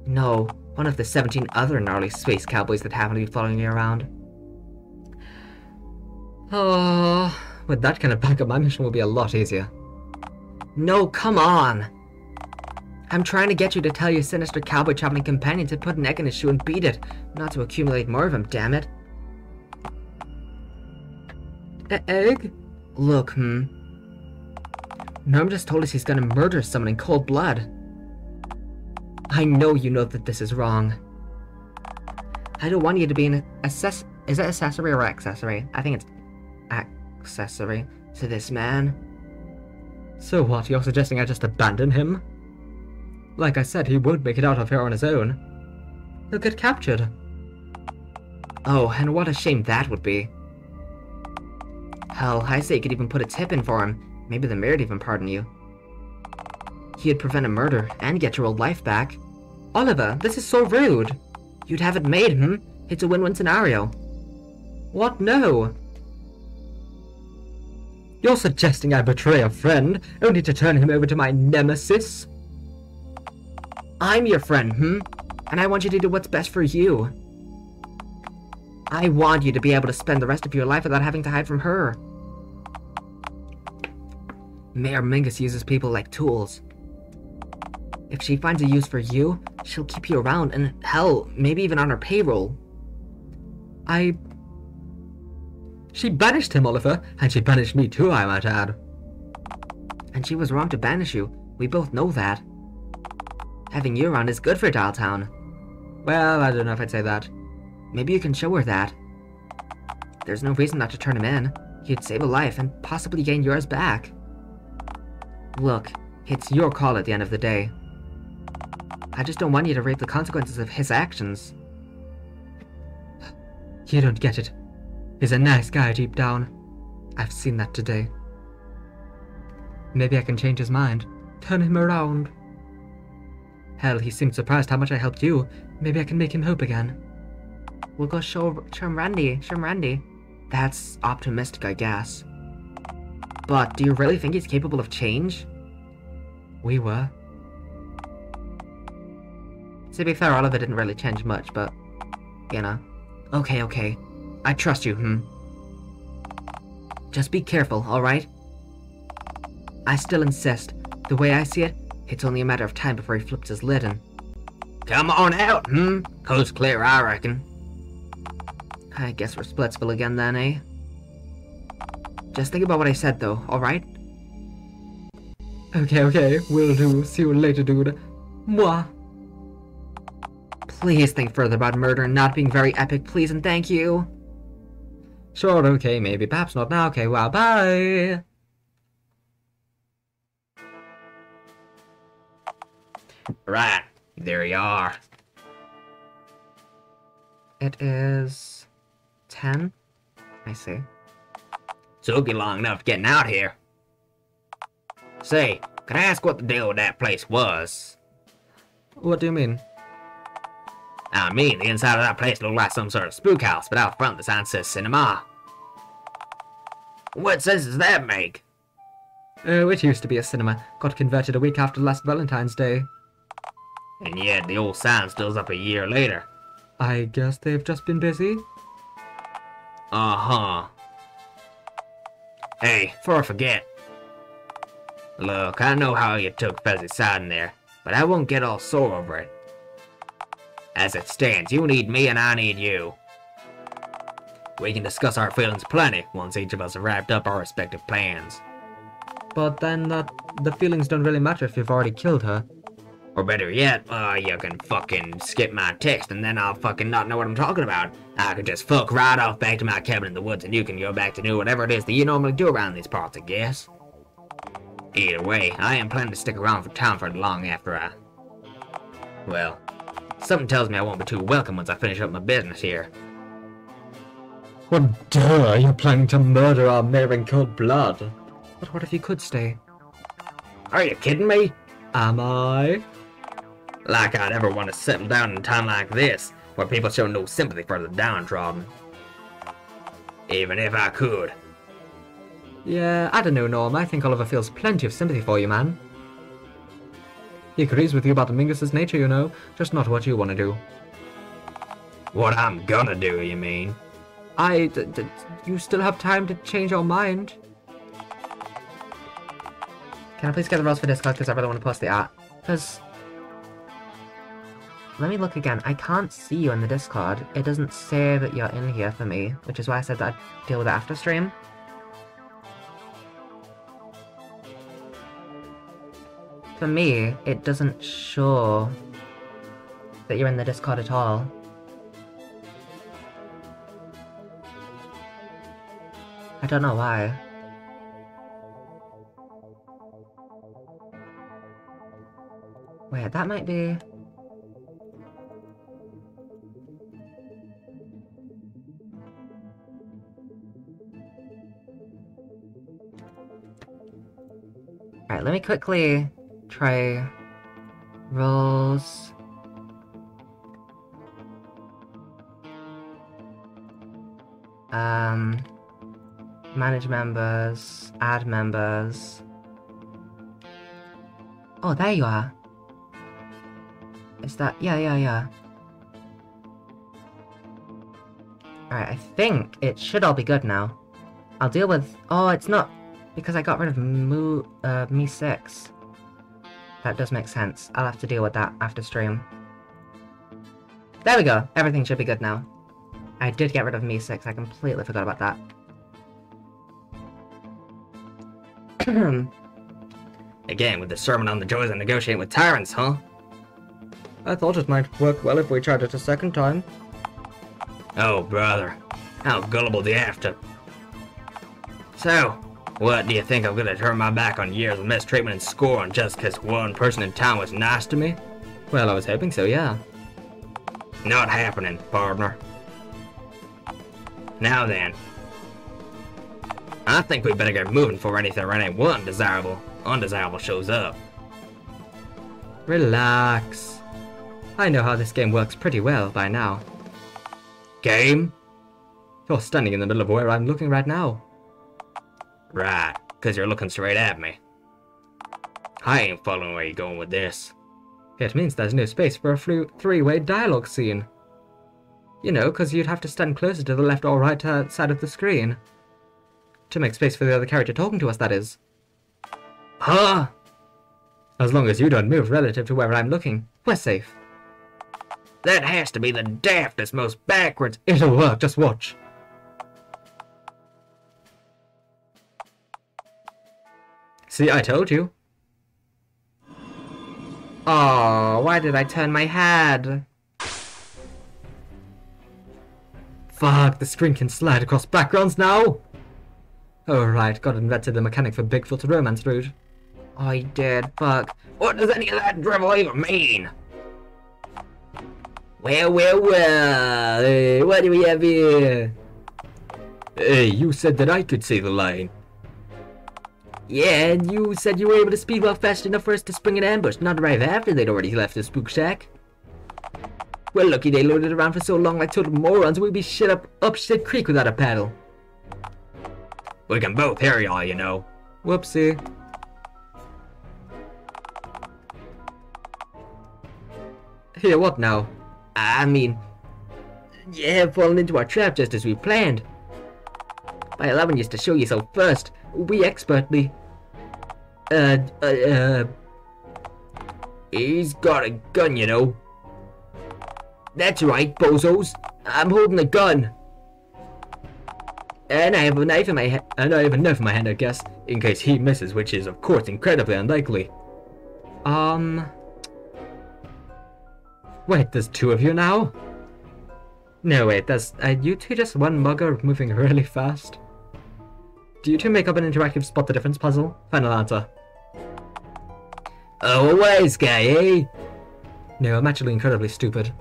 No, one of the 17 other gnarly space cowboys that happen to be following me around. Oh, with that kind of backup, my mission will be a lot easier. No, come on! I'm trying to get you to tell your sinister cowboy traveling companion to put an egg in his shoe and beat it, not to accumulate more of them, damn it. Egg? Look, Norm just told us he's gonna murder someone in cold blood. I know you know that this is wrong. I don't want you to be an is it accessory or accessory? I think it's accessory to this man. So what, you're suggesting I just abandon him? Like I said, he won't make it out of here on his own. He'll get captured. Oh, and what a shame that would be. Hell, I say you could even put a tip in for him. Maybe the mayor'd even pardon you. He'd prevent a murder and get your old life back. Oliver, this is so rude. You'd have it made, It's a win-win scenario. What? No. You're suggesting I betray a friend, only to turn him over to my nemesis? I'm your friend, And I want you to do what's best for you. I want you to be able to spend the rest of your life without having to hide from her. Mayor Mingus uses people like tools. If she finds a use for you, she'll keep you around and, hell, maybe even on her payroll. She banished him, Oliver, and she banished me too, I might add. And she was wrong to banish you. We both know that. Having you around is good for Dialtown. Well, I don't know if I'd say that. Maybe you can show her that. There's no reason not to turn him in. He'd save a life and possibly gain yours back. Look, it's your call at the end of the day. I just don't want you to reap the consequences of his actions. You don't get it. He's a nice guy deep down. I've seen that today. Maybe I can change his mind. Turn him around. Hell, he seemed surprised how much I helped you. Maybe I can make him hope again. We'll go show him Randy. Show him Randy. That's optimistic, I guess. But do you really think he's capable of change? We were. To be fair, Oliver didn't really change much, but, you know. Okay. I trust you, Just be careful, alright? I still insist. The way I see it, it's only a matter of time before he flips his lid and... Come on out, Coast clear, I reckon. I guess we're Splitsville again then, eh? Just think about what I said, though, alright? Okay, will do. See you later, dude. Mwah. Please think further about murder and not being very epic, please and thank you. Sure, okay, maybe, perhaps not now. Okay, wow, bye! Right, there you are. It is... 10? I see. Took you long enough getting out here. Say, can I ask what the deal with that place was? What do you mean? I mean, the inside of that place looked like some sort of spook house, but out front the sign says cinema. What sense does that make? Oh, it used to be a cinema. Got converted a week after last Valentine's Day. And yet the old sign still's up a year later. I guess they've just been busy. Uh-huh. Hey, before I forget. Look, I know how you took Fezzi's side in there, but I won't get all sore over it. As it stands, you need me and I need you. We can discuss our feelings plenty once each of us have wrapped up our respective plans. But then the feelings don't really matter if you've already killed her. Or better yet, you can fucking skip my text and then I'll fucking not know what I'm talking about. I could just fuck right off back to my cabin in the woods and you can go back to do whatever it is that you normally do around these parts, I guess. Either way, I am planning to stick around for town for long after I... Well, something tells me I won't be too welcome once I finish up my business here. Well, duh, you're planning to murder our mayor in cold blood. But what if you could stay? Are you kidding me? Am I? Like I'd ever want to settle down in a time like this, where people show no sympathy for the downtrodden. Even if I could. Yeah, I don't know, Norm. I think Oliver feels plenty of sympathy for you, man. He agrees with you about Mingus's nature, you know, just not what you want to do. What I'm gonna do, you mean? You still have time to change your mind. Can I please get the rules for Discord, because I really want to post the art? Because... Let me look again. I can't see you in the Discord. It doesn't say that you're in here for me, which is why I said that I'd deal with it after stream. For me, it doesn't show that you're in the Discord at all. I don't know why. Wait, that might be... Alright, let me quickly Tray. Rules. Manage members. Add members. Oh, there you are. Is that... Yeah. Alright, I think it should all be good now. I'll deal with... Oh, it's not... Because I got rid of Me 6. That does make sense. I'll have to deal with that after stream. There we go. Everything should be good now. I did get rid of Me 6. I completely forgot about that. Again, with the sermon on the joys of negotiating with tyrants, huh? I thought it might work well if we tried it a second time. Oh, brother. How gullible do you have to... So, what, do you think I'm gonna turn my back on years of mistreatment and scorn just because one person in town was nice to me? Well, I was hoping so, yeah. Not happening, partner. Now then. I think we better get moving before anything or anyone undesirable shows up. Relax. I know how this game works pretty well by now. Game? You're standing in the middle of where I'm looking right now. Right, because you're looking straight at me. I ain't following where you're going with this. It means there's no space for a three-way dialogue scene. You know, because you'd have to stand closer to the left or right side of the screen. To make space for the other character talking to us, that is. Huh? As long as you don't move relative to where I'm looking, we're safe. That has to be the daftest, most backwards... It'll work, just watch. See, I told you. Oh, why did I turn my head? Fuck, the screen can slide across backgrounds now! Oh right, God invented the mechanic for Bigfoot's romance route. Oh, he did, fuck. What does any of that drivel even mean? Well, what do we have here? Hey, you said that I could say the line. Yeah, and you said you were able to speed walk fast enough for us to spring an ambush, not arrive after they'd already left the spook shack. We're lucky they loaded around for so long like total morons, we'd be shit up shit creek without a paddle. We can both hear y'all, you know. Whoopsie. Here, what now? I mean, you have fallen into our trap just as we planned. By allowing us to show yourself first, we expertly... He's got a gun, you know. That's right, bozos. I'm holding a gun. And I have a knife in my hand. And I have a knife in my hand, I guess, in case he misses, which is, of course, incredibly unlikely. Wait, there's two of you now? No, wait, there's... you two just one mugger moving really fast? Do you two make up an interactive spot the difference puzzle? Final answer. Oh, a wise guy, eh? No, I'm actually incredibly stupid.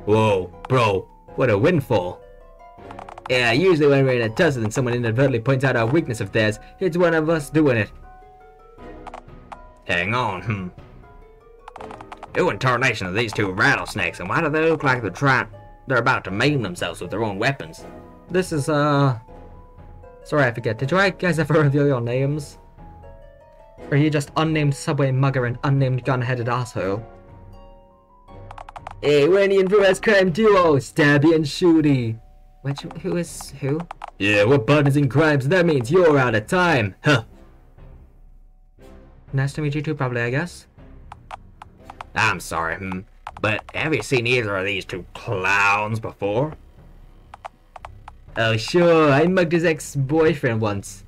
Whoa, bro, what a windfall. Yeah, usually when we're in a tussle and someone inadvertently points out our weakness of theirs, it's one of us doing it. Hang on, Who in tarnation are these two rattlesnakes, and why do they look like they're about to maim themselves with their own weapons? This is, Sorry, I forget. Did you guys ever reveal your names? Or are you just unnamed subway mugger and unnamed gun-headed asshole? Hey, we're an infamous crime duo, Stabby and Shooty. Who is who? Yeah, we're partners in crimes, that means you're out of time, huh? Nice to meet you too, probably, I guess. I'm sorry, but have you seen either of these two clowns before? Oh sure, I mugged his ex-boyfriend once.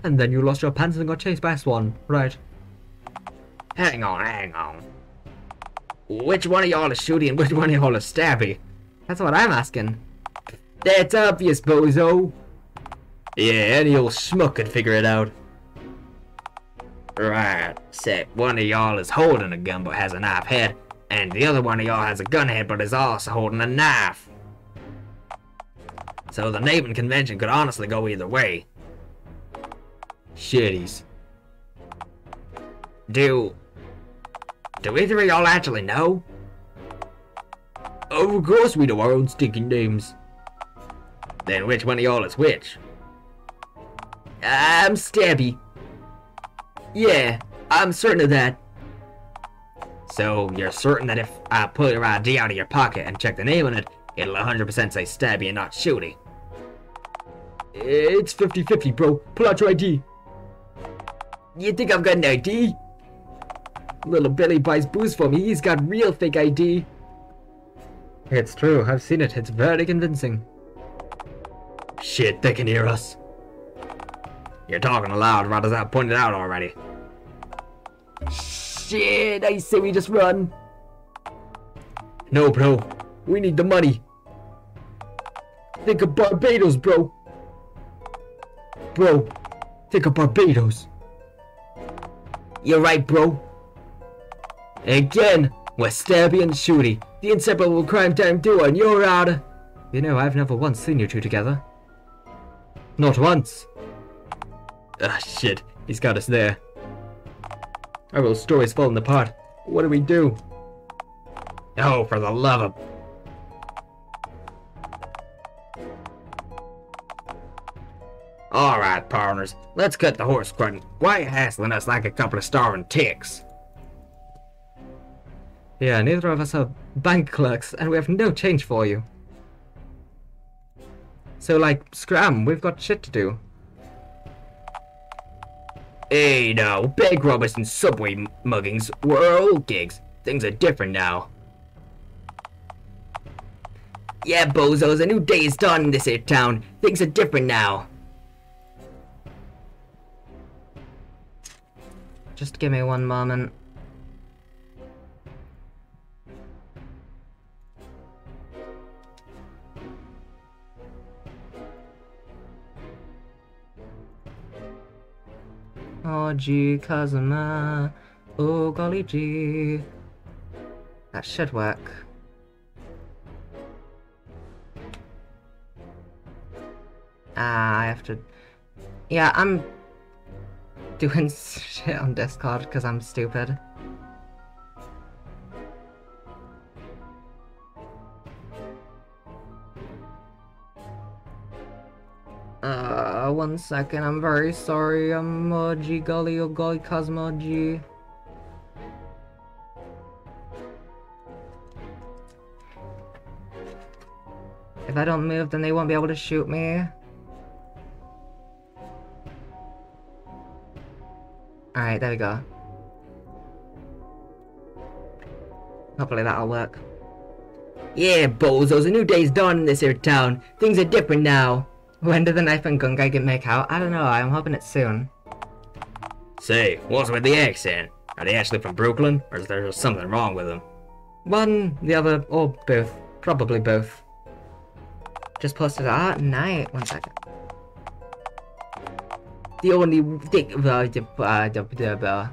And then you lost your pants and got chased by a swan, right? Hang on. Which one of y'all is Shooty and which one of y'all is Stabby? That's what I'm asking. That's obvious, bozo. Yeah, any old schmuck could figure it out. Right, except one of y'all is holding a gun but has a knife head, and the other one of y'all has a gun head but is also holding a knife. So the naming convention could honestly go either way. Shitties. Do either of y'all actually know? Of course we know our own stinking names. Then which one of y'all is which? I'm Stabby. Yeah, I'm certain of that. So you're certain that if I pull your ID out of your pocket and check the name on it, it'll 100% say Stabby and not Shooty? It's 50-50, bro. Pull out your ID. You think I've got an ID? Little Billy buys booze for me. He's got real fake ID. It's true, I've seen it. It's very convincing. Shit, they can hear us. You're talking aloud, right as I pointed out already. Shit, I say we just run. No, bro. We need the money. Think of Barbados, bro. Bro, think of Barbados. You're right, bro. Again, we're Stabby and Shooty, the inseparable crime time duo, and you're out. You know, I've never once seen you two together. Not once. Ah, shit. He's got us there. Our little story's falling apart. What do we do? Oh, for the love of... Alright, partners. Let's cut the horse cruddy. Why are you hassling us like a couple of starving ticks? Yeah, neither of us are bank clerks, and we have no change for you. So, like, scram, we've got shit to do. Hey, now, bank robbers and subway muggings were old gigs. Things are different now. Yeah, bozos, a new day is dawn in this here town. Things are different now. Just give me one moment. Oh gee, Kazuma. Oh golly gee. That should work. I have to... Yeah, I'm doing shit on Discord because I'm stupid. One second, I'm very sorry, G golly oh golly Cosmo G. If I don't move, then they won't be able to shoot me. Alright, there we go. Hopefully that'll work. Yeah, bozos, a new day's dawn in this here town. Things are different now. When did the knife and gun guy get make out? I don't know, I'm hoping it's soon. Say, what's with the accent? Are they actually from Brooklyn, or is there just something wrong with them? One, the other, or both. Probably both. Just posted at night. 1 second. The only thing blah blah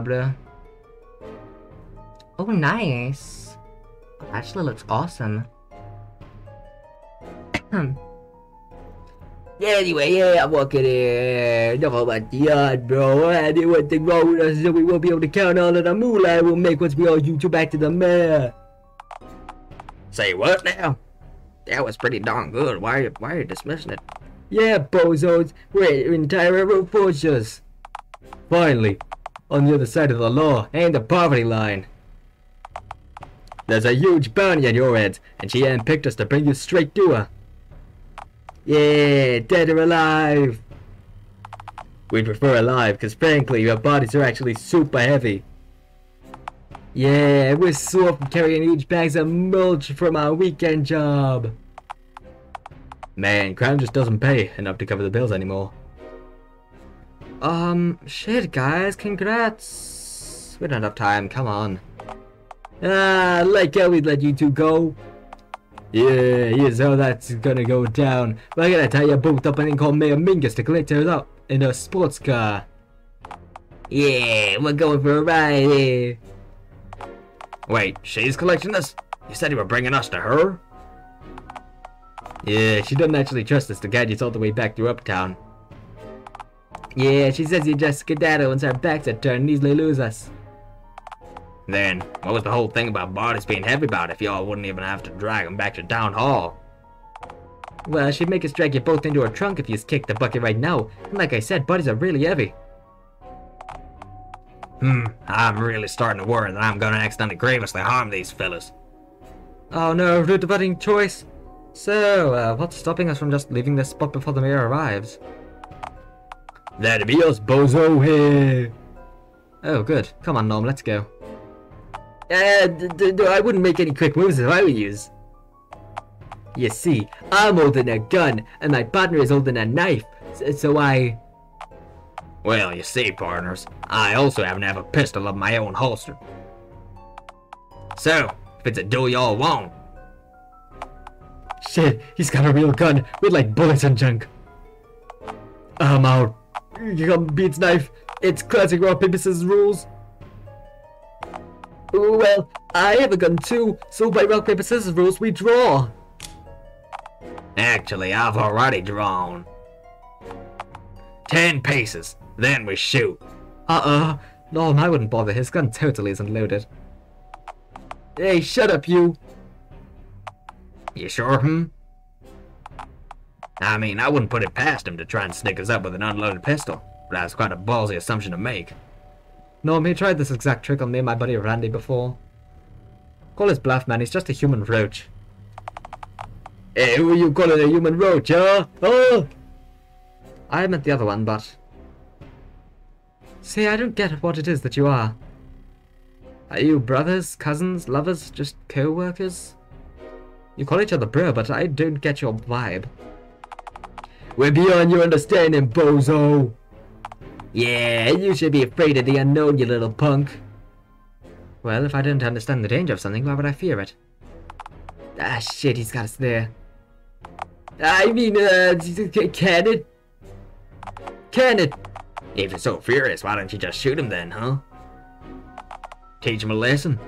blah. Oh, nice. Actually looks awesome. Anyway, yeah, I'm walking here. Know about the yard, bro. I did one thing wrong with us, so we won't be able to count all of the moolah we'll make once we all YouTube back to the mayor. Say what now? That was pretty darn good. Why are you dismissing it? Yeah, bozos. We're entire reporters. Finally, on the other side of the law and the poverty line. There's a huge bounty on your head, and she handpicked us to bring you straight to her. Yeah, dead or alive. We'd prefer alive, because frankly, your bodies are actually super heavy. Yeah, we're sore from carrying huge bags of mulch from our weekend job. Man, crime just doesn't pay enough to cover the bills anymore. Shit, guys, congrats. We don't have time, come on. Ah, like how we'd let you two go. Yeah, here's how that's gonna go down. We're gonna tie you both up and then call Mayor Mingus to collect her up in a sports car. Yeah, we're going for a ride here. Wait, she's collecting us? You said you were bringing us to her? Yeah, she doesn't actually trust us to guide us all the way back to Uptown. Yeah, she says you just skedaddle once our backs are turned and easily lose us. Then, what was the whole thing about bodies being heavy about if y'all wouldn't even have to drag them back to town hall? Well, she'd make us drag you both into her trunk if you kick the bucket right now. And like I said, bodies are really heavy. I'm really starting to worry that I'm gonna accidentally grievously harm these fellas. Oh no, rude dividing choice. So, what's stopping us from just leaving this spot before the mayor arrives? That'd be us, bozo here. Oh, good. Come on, Norm, let's go. I wouldn't make any quick moves if I were you. You see, I'm holding a gun, and my partner is holding a knife, so I... Well, you see, partners, I also happen to have a pistol of my own holster. So, if it's a deal y'all want. Shit, he's got a real gun with like bullets and junk. I'm out. You got Beats knife. It's classic rock paper scissors rules. Well, I have a gun too, so by rock paper scissors rules we draw. Actually, I've already drawn. 10 paces, then we shoot. Norm, I wouldn't bother. His gun totally isn't loaded. Hey, shut up, you. You sure, I mean, I wouldn't put it past him to try and sneak us up with an unloaded pistol, but that's quite a ballsy assumption to make. Norm, he tried this exact trick on me and my buddy Randy before. Call his bluff, man. He's just a human roach. Hey, who are you calling a human roach, huh? Oh! I meant the other one, but... See, I don't get what it is that you are. Are you brothers, cousins, lovers, just co-workers? You call each other bro, but I don't get your vibe. We're beyond your understanding, bozo! Yeah, you should be afraid of the unknown, you little punk. Well, if I didn't understand the danger of something, why would I fear it? Ah, shit, he's got us there. I mean, can it? Can it? If you're so furious, why don't you just shoot him then, huh? Teach him a lesson.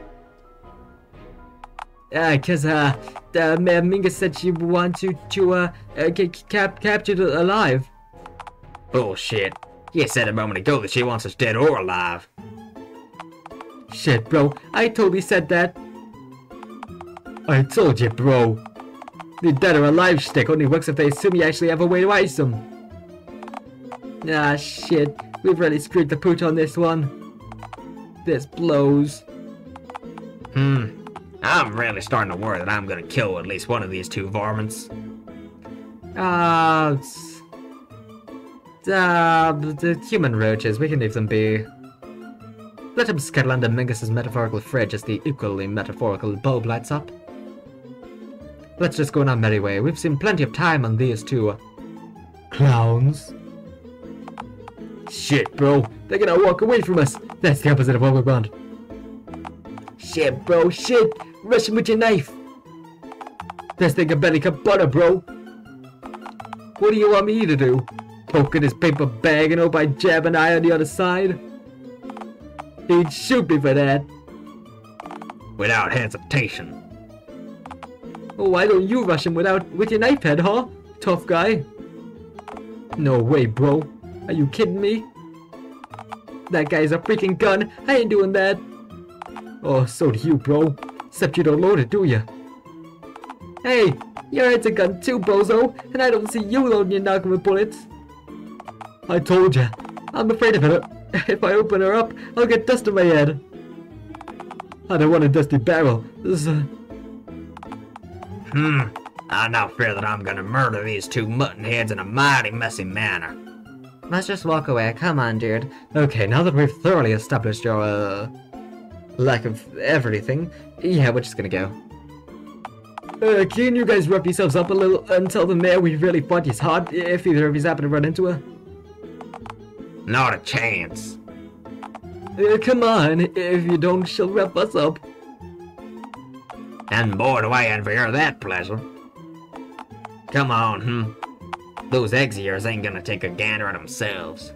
Cause, Minga said she wants you to, get captured alive. Bullshit. You said a moment ago that she wants us dead or alive. Shit, bro. I totally said that. I told you, bro. The dead or alive shtick only works if they assume you actually have a way to ice them. Ah, shit. We've really screwed the pooch on this one. This blows. I'm really starting to worry that I'm gonna kill at least one of these two varmints. The human roaches, we can leave them be. Let them scuttle under Mingus's metaphorical fridge as the equally metaphorical bulb lights up. Let's just go on our merry way. We've seen plenty of time on these two clowns. Shit, bro. They're gonna walk away from us. That's the opposite of what we want. Shit, bro. Shit. Rush him with your knife. This thing can barely cut butter, bro. What do you want me to do? Poke at his paper bag and hope I jab an eye on the other side? He'd shoot me for that. Without hesitation. Oh, why don't you rush him with your knife head, huh? Tough guy. No way, bro. Are you kidding me? That guy's a freaking gun. I ain't doing that. Oh, so do you, bro. Except you don't load it, do you? Hey, your head's a gun too, bozo. And I don't see you loading your noggin with bullets. I told you. I'm afraid of it. If I open her up, I'll get dust in my head. I don't want a dusty barrel. I now fear that I'm gonna murder these two mutton heads in a mighty messy manner. Let's just walk away. Come on, dude. Okay, now that we've thoroughly established your, lack of everything, yeah, we're just gonna go. Can you guys wrap yourselves up a little and tell the mayor we really fought his hard if either of you happen to run into her? Not a chance. Come on, if you don't, she'll wrap us up. And boy, do I envy her that pleasure. Come on, Those eggs of yours ain't gonna take a gander at themselves.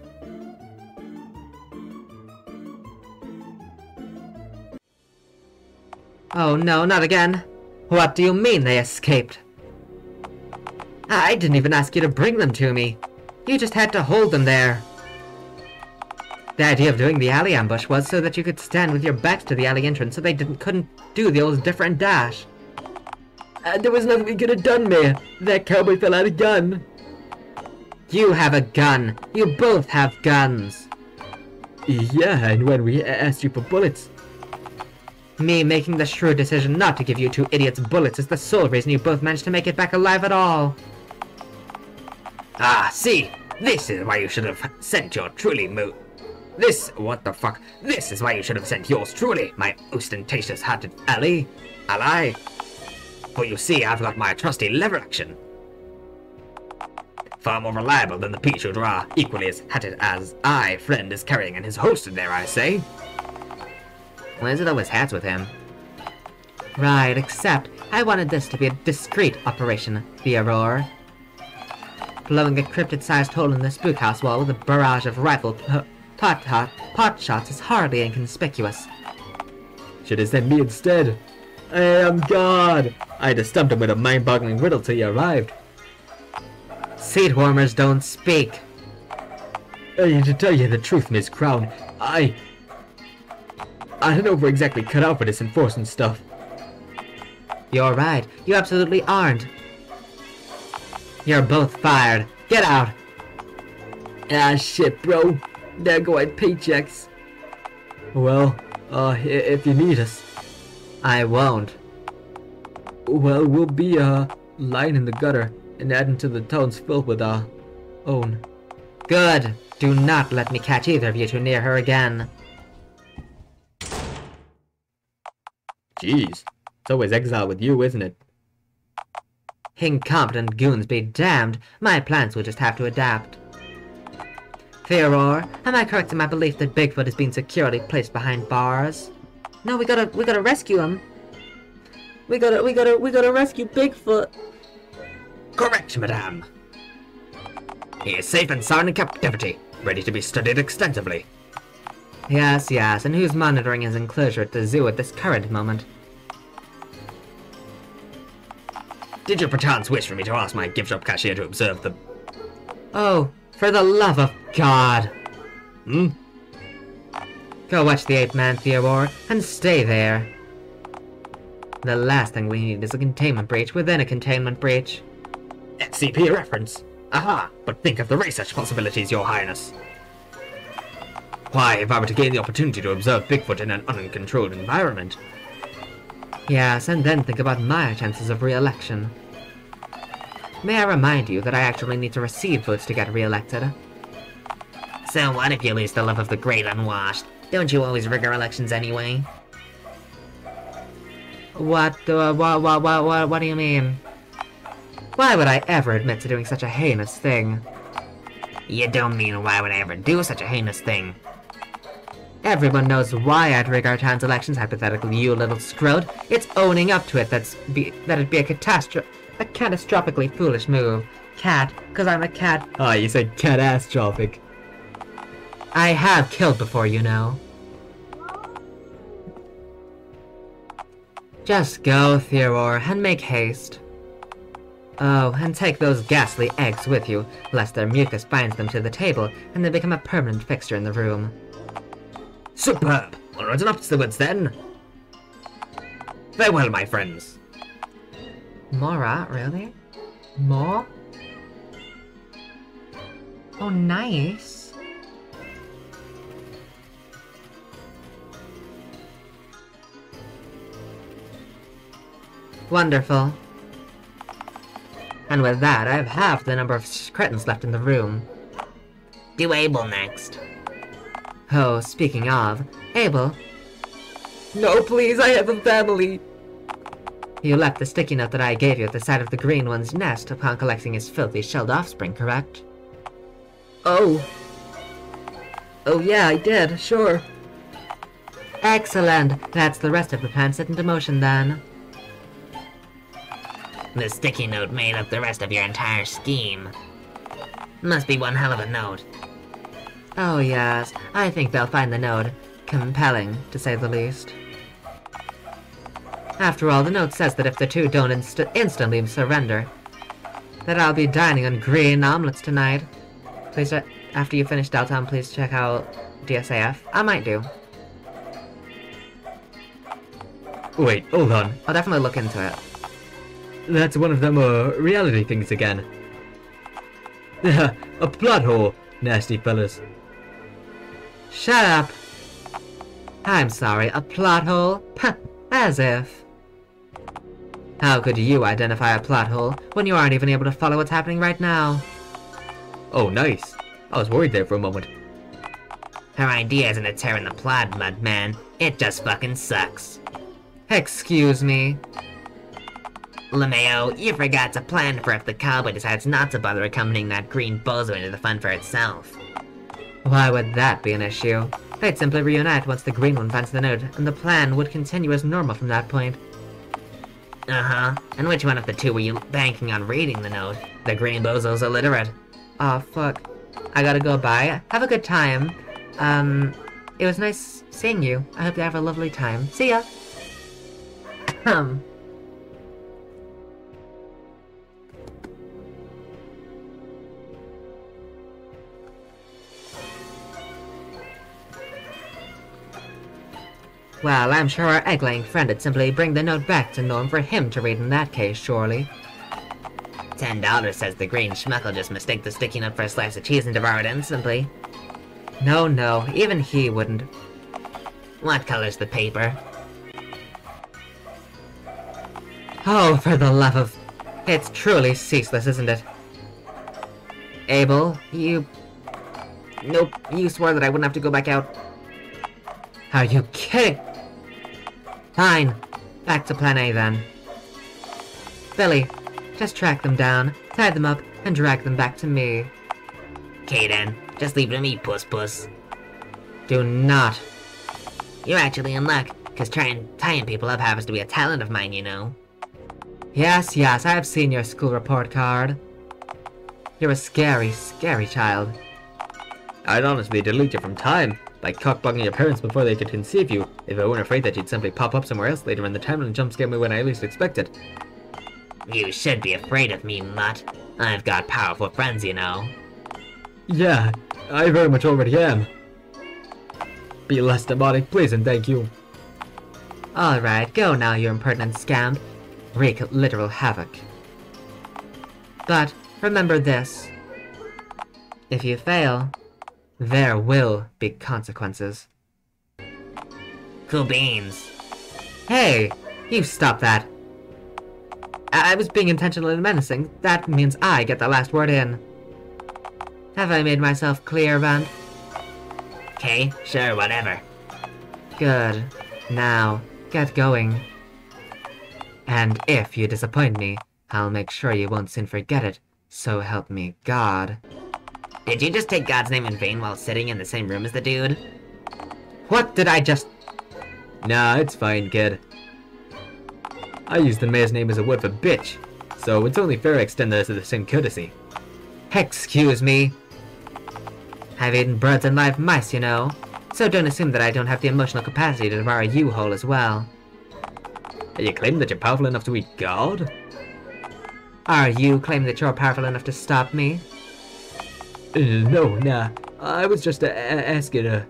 Oh no, not again. What do you mean they escaped? I didn't even ask you to bring them to me. You just had to hold them there. The idea of doing the alley ambush was so that you could stand with your backs to the alley entrance so they couldn't do the old different dash. There was nothing we could have done, Mayor. That cowboy fell out a gun. You have a gun. You both have guns. Yeah, and when we asked you for bullets. Me making the shrewd decision not to give you two idiots bullets is the sole reason you both managed to make it back alive at all. Ah, see? This is why you should have sent your truly what the fuck? This is why you should have sent yours truly, my ostentatious-hearted ally. For you see, I've got my trusty lever action. Far more reliable than the piece you draw, equally as hatted as I, friend, is carrying in his holster there, I say. Why is it always hats with him? Right, except I wanted this to be a discreet operation, the Aurora. Blowing a cryptid-sized hole in the spookhouse wall with a barrage of rifle pot shots is hardly inconspicuous. Should have sent me instead. I am God. I'd have stumped him with a mind-boggling riddle till you arrived. Seat warmers don't speak. To tell you the truth, Miss Crown, I don't know if we're exactly cut out for this enforcement stuff. You're right. You absolutely aren't. You're both fired. Get out! Ah, shit, bro. There go my paychecks. Well, if you need us. I won't. Well, we'll be, lying in the gutter and adding to the town's filth with our own. Good. Do not let me catch either of you two near her again. Jeez. It's always exile with you, isn't it? Incompetent goons be damned. My plans will just have to adapt. Theodore, am I correct in my belief that Bigfoot is being securely placed behind bars? No, we gotta rescue him. We gotta rescue Bigfoot. Correct, madame. He is safe and sound in captivity, ready to be studied extensively. Yes, and who's monitoring his enclosure at the zoo at this current moment? Did you perchance wish for me to ask my gift shop cashier to observe the... Oh, for the love of God! Go watch the ape-man, Theodore, and stay there. The last thing we need is a containment breach within a containment breach. SCP reference. Aha, but think of the research possibilities, Your Highness. Why, if I were to gain the opportunity to observe Bigfoot in an uncontrolled environment... Yes, and then think about my chances of re-election. May I remind you that I actually need to receive votes to get re-elected? So what if you lose the love of the great unwashed? Don't you always rigor elections anyway? What do you mean? Why would I ever admit to doing such a heinous thing? You don't mean why would I ever do such a heinous thing? Everyone knows why I'd rig our town's elections, hypothetically, you little scrode. It's owning up to it that'd be a catastrophically foolish move. Cat, 'cause I'm a cat. Ah, you said catastrophic. I have killed before, you know. Just go, Theodore, and make haste. Oh, and take those ghastly eggs with you, lest their mucus binds them to the table, and they become a permanent fixture in the room. Superb! Alright, and up to the woods then. Farewell, my friends. More art, really? More? Oh, nice. Wonderful. And with that, I have half the number of cretins left in the room. Do Abel next. Oh, speaking of, Abel. No, please, I have a family. You left the sticky note that I gave you at the side of the green one's nest upon collecting his filthy shelled offspring, correct? Oh. Oh yeah, I did, sure. Excellent! That's the rest of the plan set into motion then. The sticky note made up the rest of your entire scheme. Must be one hell of a note. Oh yes, I think they'll find the note compelling, to say the least. After all, the note says that if the two don't instantly surrender, that I'll be dining on green omelets tonight. Please, after you finish Dialtown, please check out DSAF. I might do. Wait, hold on. I'll definitely look into it. That's one of them, reality things again. A plot hole, nasty fellas. Shut up! I'm sorry, a plot hole? Puh, as if. How could you identify a plot hole when you aren't even able to follow what's happening right now? Oh, nice. I was worried there for a moment. Her idea isn't to tear in the plot, Mudman. It just fucking sucks. Excuse me. LeMayo, you forgot to plan for if the cowboy decides not to bother accompanying that green bozo into the fun for itself. Why would that be an issue? They'd simply reunite once the green one finds the note, and the plan would continue as normal from that point. Uh-huh. And which one of the two were you banking on reading the note? The green bozo's illiterate. Aw, fuck. I gotta go bye. Have a good time. It was nice seeing you. I hope you have a lovely time. See ya! Well, I'm sure our egg-laying friend would simply bring the note back to Norm for him to read in that case, surely. $10 says the green schmuck will just mistake the sticky note for a slice of cheese and devour it instantly. No, even he wouldn't. What color's the paper? Oh, for the love of... It's truly ceaseless, isn't it? Abel, you... Nope, you swore that I wouldn't have to go back out. Are you kidding? Fine. Back to plan A then. Billy, just track them down, tie them up, and drag them back to me. Okay then, just leave it to me, puss. Do not. You're actually in luck, cause tying people up happens to be a talent of mine, you know. Yes, I've seen your school report card. You're a scary, scary child. I'd honestly delete you from time, by cockblocking your parents before they could conceive you, if I weren't afraid that you'd simply pop up somewhere else later in the timeline and jump scare me when I least expect it. You should be afraid of me, mutt. I've got powerful friends, you know. Yeah, I very much already am. Be less demonic, please and thank you. Alright, go now, you impertinent scamp. Wreak literal havoc. But, remember this. If you fail, there will be consequences. Cool beans. Hey! You stop that! I was being intentional and menacing. That means I get the last word in. Have I made myself clear, Van? Okay, sure, whatever. Good. Now, get going. And if you disappoint me, I'll make sure you won't soon forget it. So help me God. Did you just take God's name in vain while sitting in the same room as the dude? What did I just... Nah, it's fine, kid. I used the mayor's name as a word for bitch, so it's only fair I extend the same courtesy. Excuse me. I've eaten birds and live mice, you know. So don't assume that I don't have the emotional capacity to devour you whole as well. Are you claiming that you're powerful enough to eat God? Are you claiming that you're powerful enough to stop me? No, nah. I was just asking,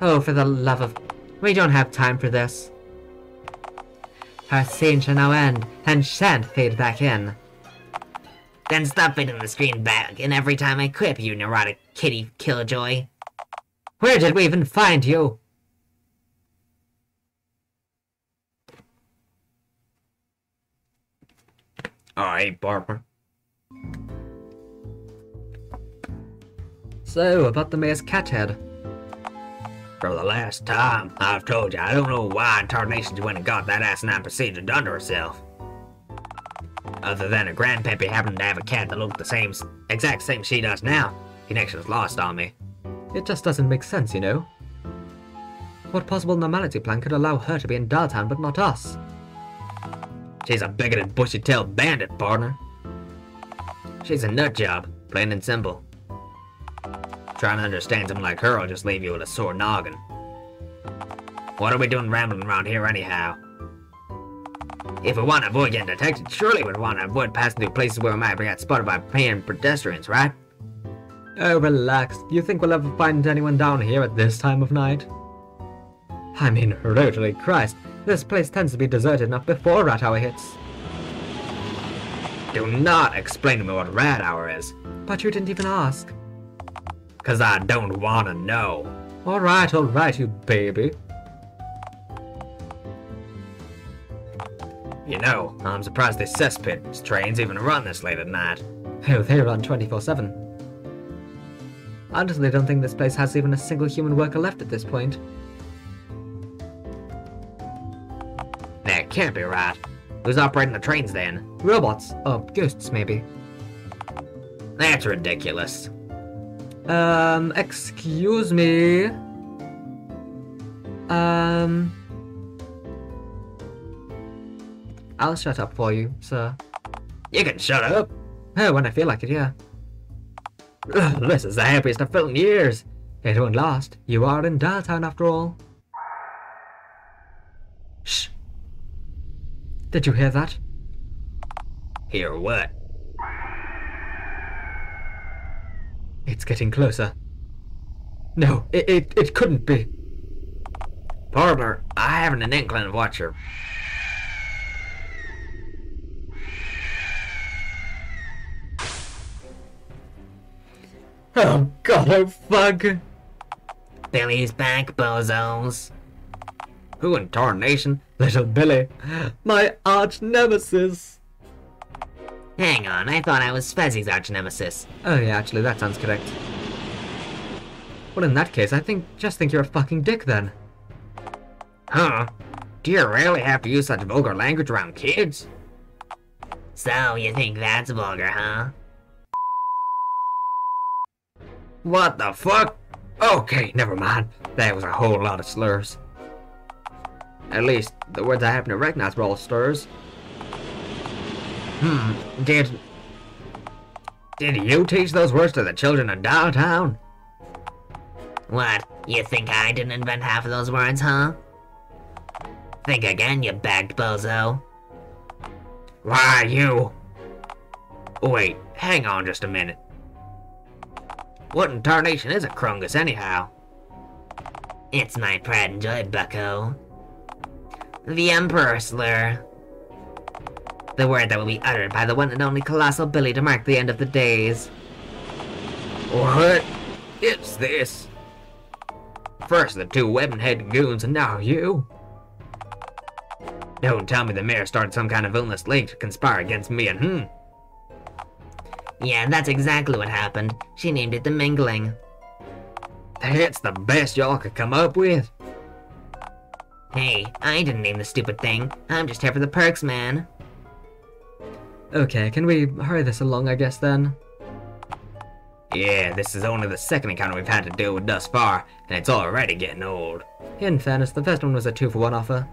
Oh, for the love of... We don't have time for this. Our scene shall now end, and shan't fade back in. Then stop feeding the screen back, and every time I quip, you neurotic kitty killjoy. Where did we even find you? Alright, Barbara. So, about the mayor's cat head. For the last time, I've told you, I don't know why in tarnation she went and got that asinine procedure done to herself. Other than her grandpappy happened to have a cat that looked the exact same she does now. Connection's lost on me. It just doesn't make sense, you know? What possible normality plan could allow her to be in Dialtown but not us? She's a bigoted, bushy-tailed bandit, partner. She's a nut job, plain and simple. Trying to understand someone like her will just leave you with a sore noggin. What are we doing rambling around here anyhow? If we want to avoid getting detected, surely we'd want to avoid passing through places where we might get spotted by paying pedestrians, right? Oh, relax. Do you think we'll ever find anyone down here at this time of night? I mean, rotary Christ, this place tends to be deserted enough before rat hour hits. Do not explain to me what rat hour is. But you didn't even ask. 'Cause I don't wanna know. Alright, you baby. You know, I'm surprised this cesspit trains even run this late at night. Oh, they run 24/7. Honestly, I don't think this place has even a single human worker left at this point. That can't be right. Who's operating the trains then? Robots, or ghosts maybe. That's ridiculous. Excuse me. I'll shut up for you, sir. You can shut up. Oh, when I feel like it, yeah. Ugh, this is the happiest I've felt in years. It won't last. You are in Dialtown after all. Shh. Did you hear that? Hear what? It's getting closer. No, it couldn't be. Partner, I haven't an inkling of what you're... Oh god, oh fuck. Billy's back, bozos. Who in tarnation? Little Billy, my arch nemesis. Hang on, I thought I was Fezzi's arch nemesis. Oh yeah, actually that sounds correct. Well, in that case, just think you're a fucking dick then. Huh? Do you really have to use such vulgar language around kids? So, you think that's vulgar, huh? What the fuck? Okay, never mind. That was a whole lot of slurs. At least, the words I happen to recognize were all slurs. Did you teach those words to the children of Dialtown? What? You think I didn't invent half of those words, huh? Think again, you bagged bozo. Why, you... Wait, hang on just a minute. What in tarnation is a Krungus, anyhow? It's my pride and joy, bucko. The Emperor slur. The word that will be uttered by the one and only Colossal Billy to mark the end of the days. What is this? First the two weapon-headed goons, and now you? Don't tell me the mayor started some kind of villainous league to conspire against me and Yeah, that's exactly what happened. She named it the Mingling. That's the best y'all could come up with. Hey, I didn't name the stupid thing. I'm just here for the perks, man. Okay, can we hurry this along, I guess, then? Yeah, this is only the second encounter we've had to deal with thus far, and it's already getting old. In fairness, the first one was a 2-for-1 offer.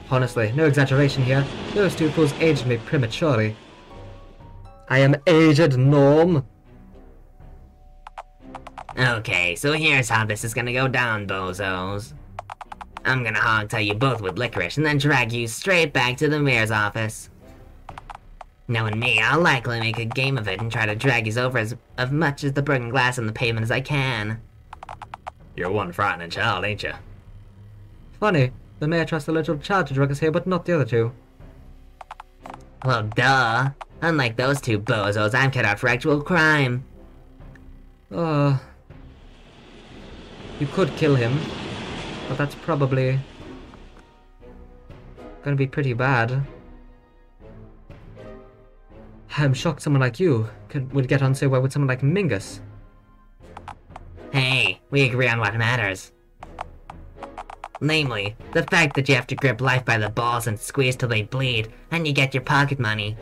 Honestly, no exaggeration here. Those two fools aged me prematurely. I am aged, Norm. Okay, so here's how this is gonna go down, bozos. I'm gonna hog-tie you both with licorice and then drag you straight back to the mayor's office. Knowing me, I'll likely make a game of it and try to drag you over as much as the broken glass on the pavement as I can. You're one frightening child, ain't you? Funny, the mayor trusts the little child to drug us here, but not the other two. Well, duh. Unlike those two bozos, I'm cut out for actual crime. You could kill him, but that's probably gonna be pretty bad. I'm shocked someone like you would get on so well with someone like Mingus. Hey, we agree on what matters. Namely, the fact that you have to grip life by the balls and squeeze till they bleed, and you get your pocket money.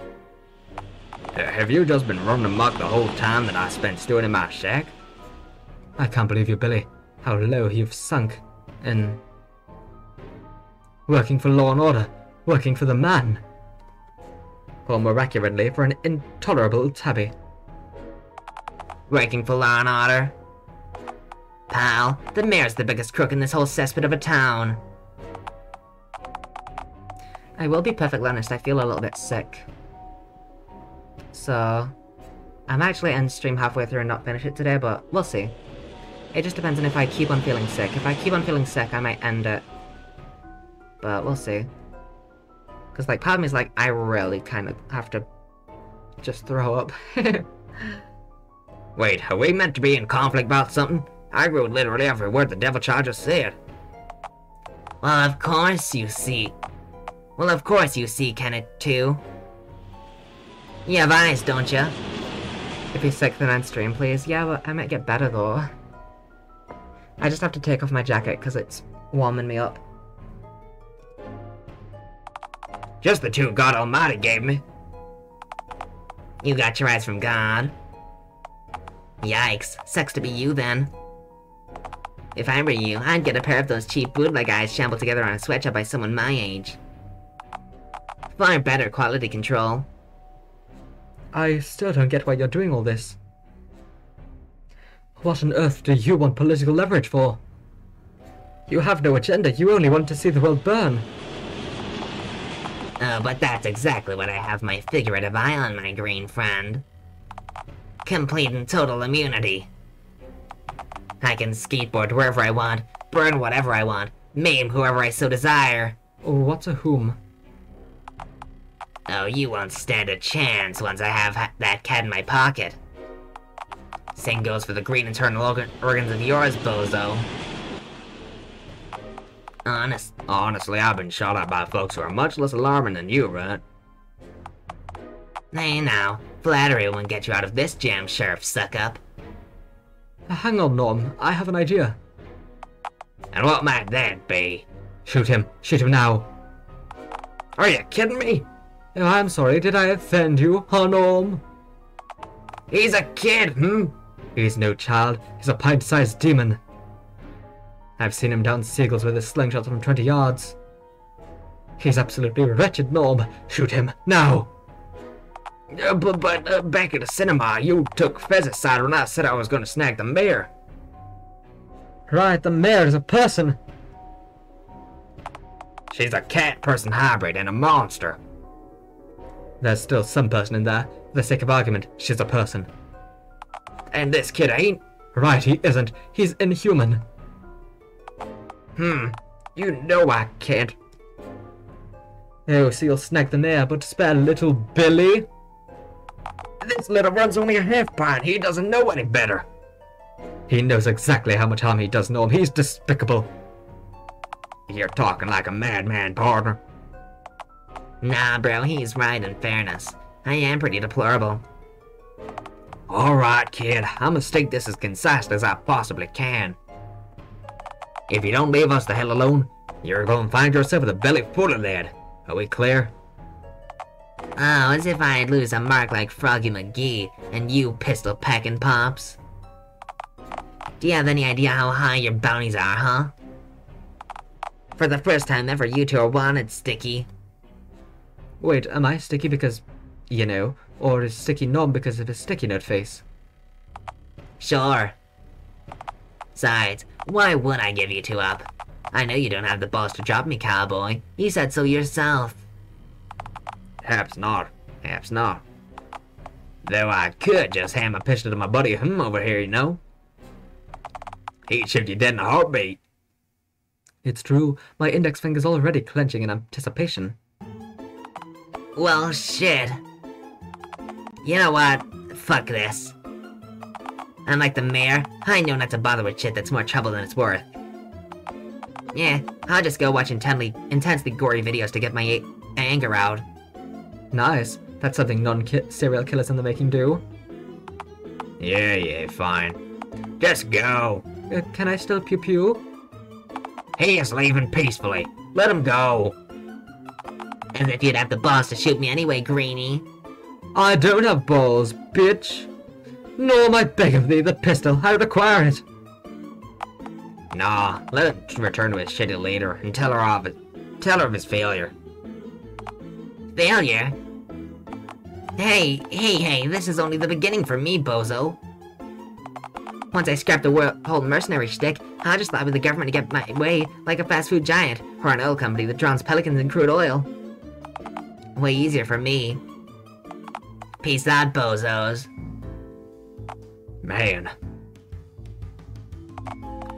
Have you just been running amok the whole time that I spent stewing in my shack? I can't believe you, Billy. How low you've sunk. In working for law and order. Working for the man. Or more accurately, for an intolerable tabby. Working for law and order? Pal, the mayor's the biggest crook in this whole cesspit of a town. I will be perfectly honest, I feel a little bit sick. So, I might actually end stream halfway through and not finish it today, but we'll see. It just depends on if I keep on feeling sick. If I keep on feeling sick, I might end it. But we'll see. Because, like, part of me is like, I really kind of have to just throw up. Wait, are we meant to be in conflict about something? I agree with literally every word the devil child just said. Well, of course you see, Kenneth, too. You have eyes, don't you? If he's sick, then end stream, please. Yeah, but I might get better, though. I just have to take off my jacket, because it's warming me up. Just the two God Almighty gave me. You got your eyes from God. Yikes, sucks to be you then. If I were you, I'd get a pair of those cheap bootleg eyes shambled together on a sweatshop by someone my age. Far better quality control. I still don't get why you're doing all this. What on earth do you want political leverage for? You have no agenda, you only want to see the world burn. Oh, but that's exactly what I have my figurative eye on, my green friend. Complete and total immunity. I can skateboard wherever I want, burn whatever I want, maim whoever I so desire. What's a whom? Oh, you won't stand a chance once I have that cat in my pocket. Same goes for the green internal organs of yours, bozo. Honestly, I've been shot at by folks who are much less alarming than you, right? Hey now, flattery won't get you out of this jam, Sheriff Suck-Up. Hang on, Norm, I have an idea. And what might that be? Shoot him now. Are you kidding me? Oh, I'm sorry, did I offend you, huh, Norm? He's a kid, He's no child, he's a pint-sized demon. I've seen him down seagulls with his slingshot from 20 yards. He's absolutely wretched, Norm. Shoot him, now! But back at the cinema, you took Fez's side when I said I was gonna snag the mayor. Right, the mayor is a person. She's a cat-person hybrid and a monster. There's still some person in there. For the sake of argument, she's a person. And this kid ain't? Right, he isn't. He's inhuman. You know I can't. Oh, so you'll snag the mayor, but spare little Billy? This little run's only a half-pint. He doesn't know any better. He knows exactly how much harm he does, Norm. He's despicable. You're talking like a madman, partner. Nah, bro, he's right in fairness. I am pretty deplorable. Alright, kid. I'ma state this as concise as I possibly can. If you don't leave us the hell alone, you're gonna find yourself with a belly full of lead. Are we clear? Oh, as if I'd lose a mark like Froggy McGee and you pistol-packing pops. Do you have any idea how high your bounties are, huh? For the first time ever, you two are wanted, Sticky. Wait, am I sticky because, you know, or is Sticky Norm because of his sticky note face? Sure. Besides, why would I give you two up? I know you don't have the balls to drop me, cowboy. You said so yourself. Perhaps not. Perhaps not. Though I could just hand my pistol to my buddy over here, you know? He'd shoot you dead in a heartbeat. It's true. My index finger's already clenching in anticipation. Well, shit. You know what? Fuck this. Unlike the mayor, I know not to bother with shit that's more trouble than it's worth. Yeah, I'll just go watch intensely gory videos to get my anger out. Nice. That's something non-serial killers in the making do. Yeah, fine. Just go. Can I still pew-pew? He is leaving peacefully. Let him go. As if you'd have the balls to shoot me anyway, Greenie. I don't have balls, bitch. Norm, I beg of thee, the pistol. I require it. Nah, let him return to his shitty leader and tell her of his failure. Failure? Hey, this is only the beginning for me, bozo. Once I scrap the whole mercenary shtick, I'll just lie with the government to get my way like a fast food giant, or an oil company that drowns pelicans in crude oil. Way easier for me. Peace out, bozos. Man.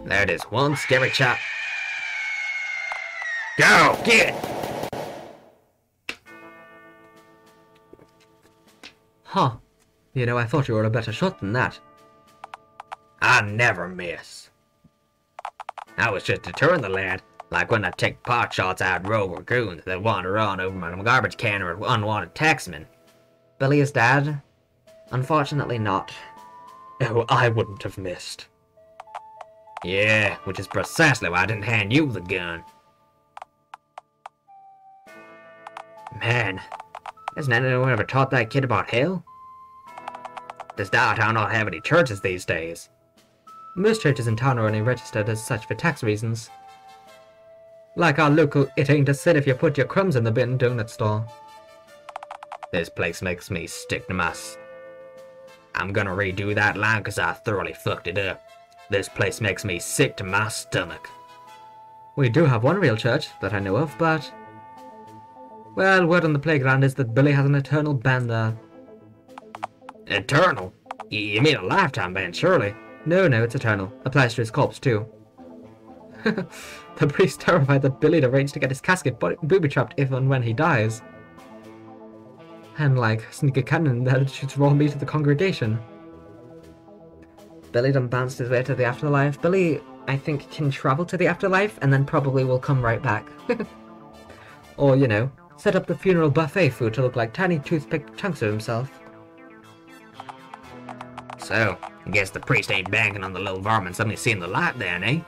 There it is. One scary chop. Go! Get it! Huh. You know, I thought you were a better shot than that. I never miss. I was just deterring the lad, like when I take pot shots at rogue raccoons that wander on over my garbage can or unwanted taxmen. Billy is dead? Unfortunately not. Oh, I wouldn't have missed. Yeah, which is precisely why I didn't hand you the gun. Man, hasn't anyone ever taught that kid about hell? Does Dialtown not have any churches these days? Most churches in town are only registered as such for tax reasons. Like our local It Ain't a Sin If You Put Your Crumbs in the Bin donut store. This place makes me stick to I'm gonna redo that line because I thoroughly fucked it up. This place makes me sick to my stomach. We do have one real church that I know of, but... well, word on the playground is that Billy has an eternal ban there. Eternal? You mean a lifetime ban, surely? No, it's eternal. Applies to his corpse, too. The priest terrified that Billy'd arrange to get his casket booby-trapped if and when he dies. And, like, sneak a cannon that shoots raw meat at the congregation. Billy done bounced his way to the afterlife. Billy, I think, can travel to the afterlife and then probably will come right back. Or, you know, set up the funeral buffet food to look like tiny toothpick chunks of himself. So, I guess the priest ain't banking on the little varmint suddenly seeing the light then, eh?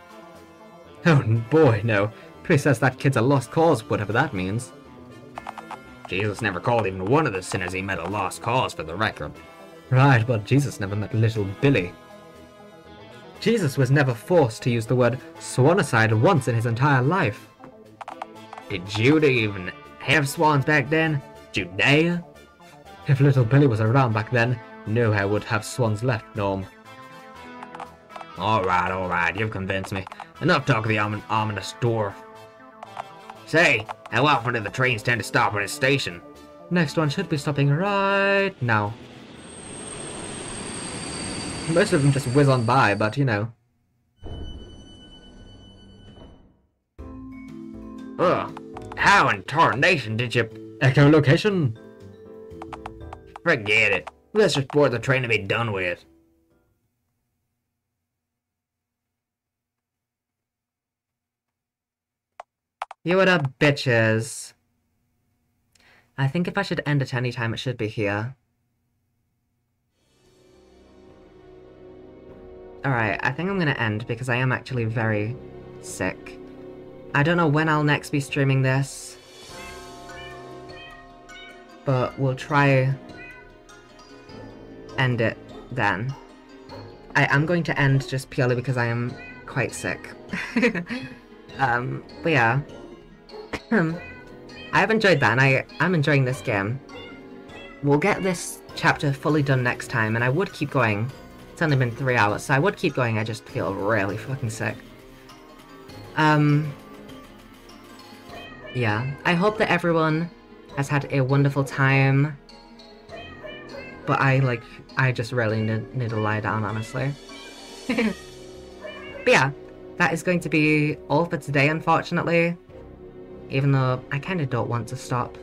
Oh boy, no. Priest says that kid's a lost cause, whatever that means. Jesus never called even one of the sinners he met a lost cause, for the record. Right, but Jesus never met little Billy. Jesus was never forced to use the word swanicide once in his entire life. Did Judah even have swans back then? Judea? If little Billy was around back then, nowhere would have swans left, Norm. Alright, you've convinced me. Enough talk of the ominous dwarf. Say, how often do the trains tend to stop at a station? Next one should be stopping right now. Most of them just whiz on by, but you know. Ugh, how in tarnation did you... Echolocation? Forget it. Let's just board the train to be done with. You what up, bitches? I think if I should end at any time, it should be here. Alright, I think I'm gonna end because I am actually very sick. I don't know when I'll next be streaming this, but we'll try end it then. I am going to end just purely because I am quite sick. But yeah. I've enjoyed that, and I'm enjoying this game. We'll get this chapter fully done next time, and I would keep going. It's only been 3 hours, so I would keep going, I just feel really fucking sick. Yeah. I hope that everyone has had a wonderful time. But I just really need to lie down, honestly. But yeah, that is going to be all for today, unfortunately. Even though I kind of don't want to stop.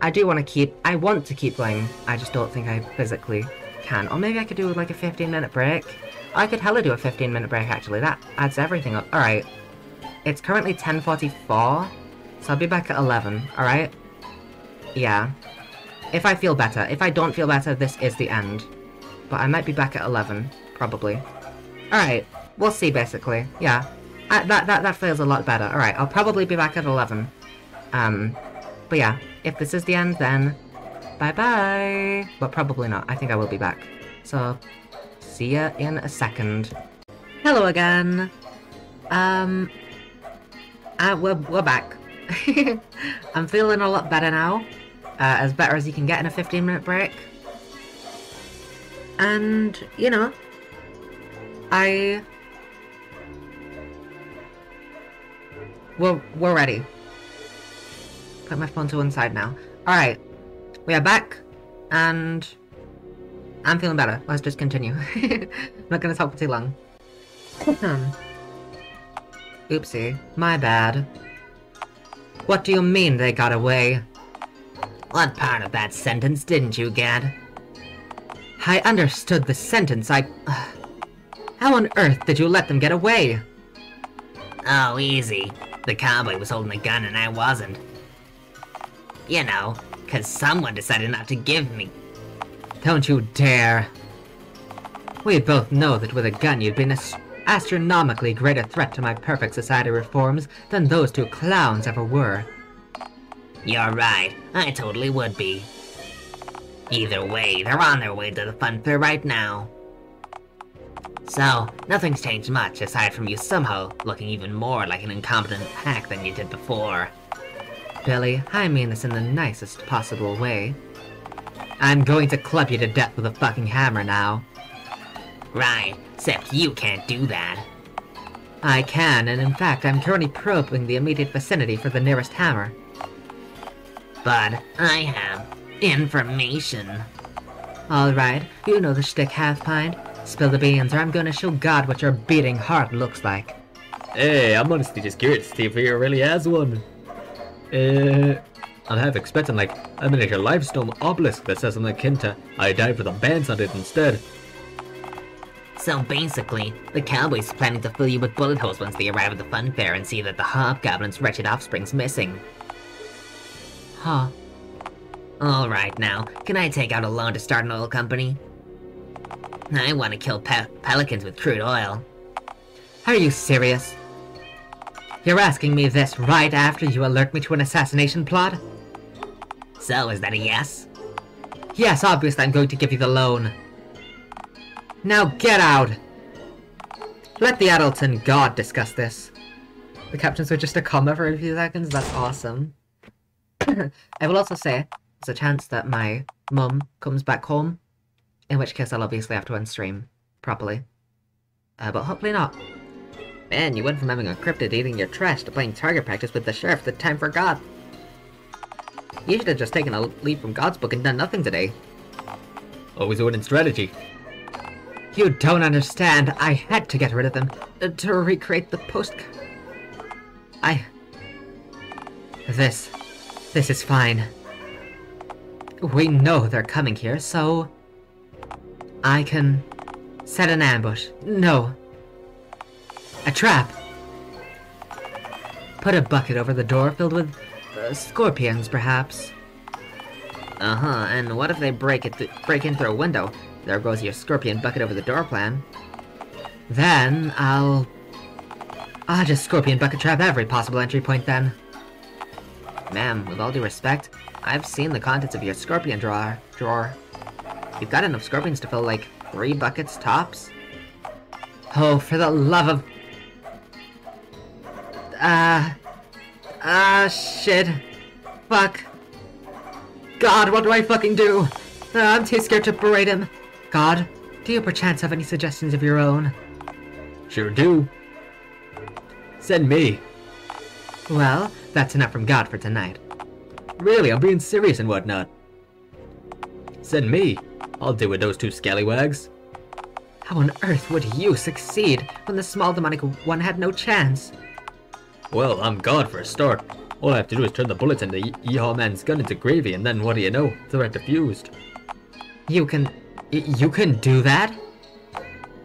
I want to keep going, I just don't think I physically can. Or maybe I could do like a 15-minute break. I could hella do a 15-minute break, actually. That adds everything up. Alright. It's currently 10:44, so I'll be back at 11, alright? Yeah. If I feel better. If I don't feel better, this is the end. But I might be back at 11, probably. Alright. We'll see, basically. Yeah. That feels a lot better. Alright, I'll probably be back at 11. But yeah, if this is the end, then bye-bye. But probably not. I think I will be back. So, see ya in a second. Hello again. We're back. I'm feeling a lot better now. As better as you can get in a 15-minute break. And, you know, We're ready. Put my phone to one side now. Alright. We are back. And I'm feeling better. Let's just continue. I'm not gonna talk for too long. Oopsie. My bad. What do you mean they got away? What part of that sentence didn't you get? I understood the sentence. How on earth did you let them get away? Oh, easy. The cowboy was holding a gun and I wasn't. You know, 'cause someone decided not to give me. Don't you dare. We both know that with a gun you'd be an astronomically greater threat to my perfect society reforms than those two clowns ever were. You're right, I totally would be. Either way, they're on their way to the fun fair right now. So, nothing's changed much aside from you somehow looking even more like an incompetent hack than you did before. Billy, I mean this in the nicest possible way. I'm going to club you to death with a fucking hammer now. Right, except you can't do that. I can, and in fact I'm currently probing the immediate vicinity for the nearest hammer. But I have information. Alright, you know the shtick, half-pint. Spill the beans or I'm gonna show God what your beating heart looks like. Hey, I'm honestly just curious to see if he really has one. I'm half expecting like a miniature limestone obelisk that says something akin to I died for the bands on it instead. So basically, the cowboy's planning to fill you with bullet holes once they arrive at the fun fair and see that the hobgoblin's wretched offspring's missing. Huh. Alright now, can I take out a loan to start an oil company? I want to kill pelicans with crude oil. Are you serious? You're asking me this right after you alert me to an assassination plot? So, is that a yes? Yes, obviously I'm going to give you the loan. Now get out! Let the adults and God discuss this. The captions were just a comma for a few seconds, that's awesome. I will also say, there's a chance that my mum comes back home, in which case I'll obviously have to unstream properly. But hopefully not. Man, you went from having a cryptid eating your trash to playing target practice with the sheriff the time forgot. You should have just taken a leaf from God's book and done nothing today. Always a winning strategy. You don't understand. I had to get rid of them to recreate the post. This is fine. We know they're coming here, so I can set an ambush. No. A trap. Put a bucket over the door filled with scorpions, perhaps. Uh-huh, and what if they break in through a window? There goes your scorpion bucket over the door plan. Then I'll just scorpion bucket trap every possible entry point then. Ma'am, with all due respect, I've seen the contents of your scorpion drawer. You've got enough scorpions to fill like 3 buckets tops. Oh, for the love of... shit. Fuck. God, what do I fucking do? I'm too scared to berate him. God, do you perchance have any suggestions of your own? Sure do. Send me. Well, that's enough from God for tonight. Really, I'm being serious and whatnot. Send me. I'll deal with those 2 scallywags. How on earth would you succeed when the small demonic one had no chance? Well, I'm God for a start. All I have to do is turn the bullets in the Yeehaw Man's gun into gravy, and then what do you know? They're diffused. You can do that?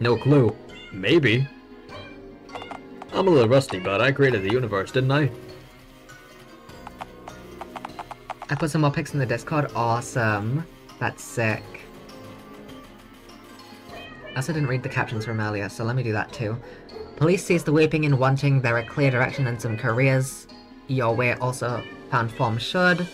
No clue. Maybe. I'm a little rusty, but I created the universe, didn't I? I put some more pics in the Discord. Awesome. That's sick. I also didn't read the captions from earlier, so let me do that too. Police sees the weeping and wanting. There are clear direction and some careers. Your way also found form should.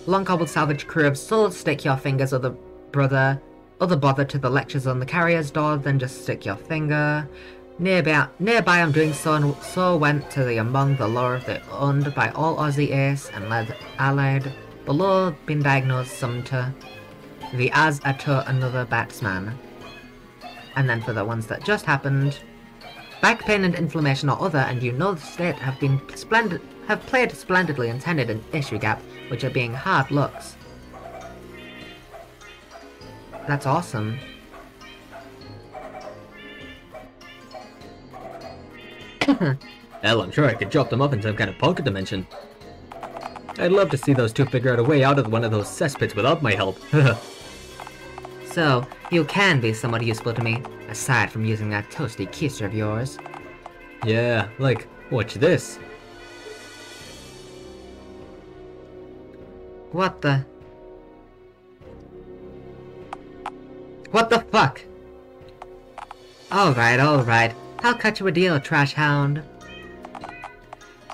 Long cobbled salvage crew of souls, stick your fingers other bother to the lectures on the carrier's door, then just stick your finger. Nearby I'm doing so and so went to the among the lore of the owned by all Aussie ace and led allied below been diagnosed some to the as a to another batsman. And then for the ones that just happened, back pain and inflammation or other, and you know the state have played splendidly intended an issue gap, which are being hard looks. That's awesome. Hell, I'm sure I could drop them up in some kind of pocket dimension. I'd love to see those two figure out a way out of one of those cesspits without my help. So, you can be somewhat useful to me, aside from using that toasty kisser of yours. Yeah, like, watch this. What the... What the fuck? Alright, alright. I'll cut you a deal, trash hound.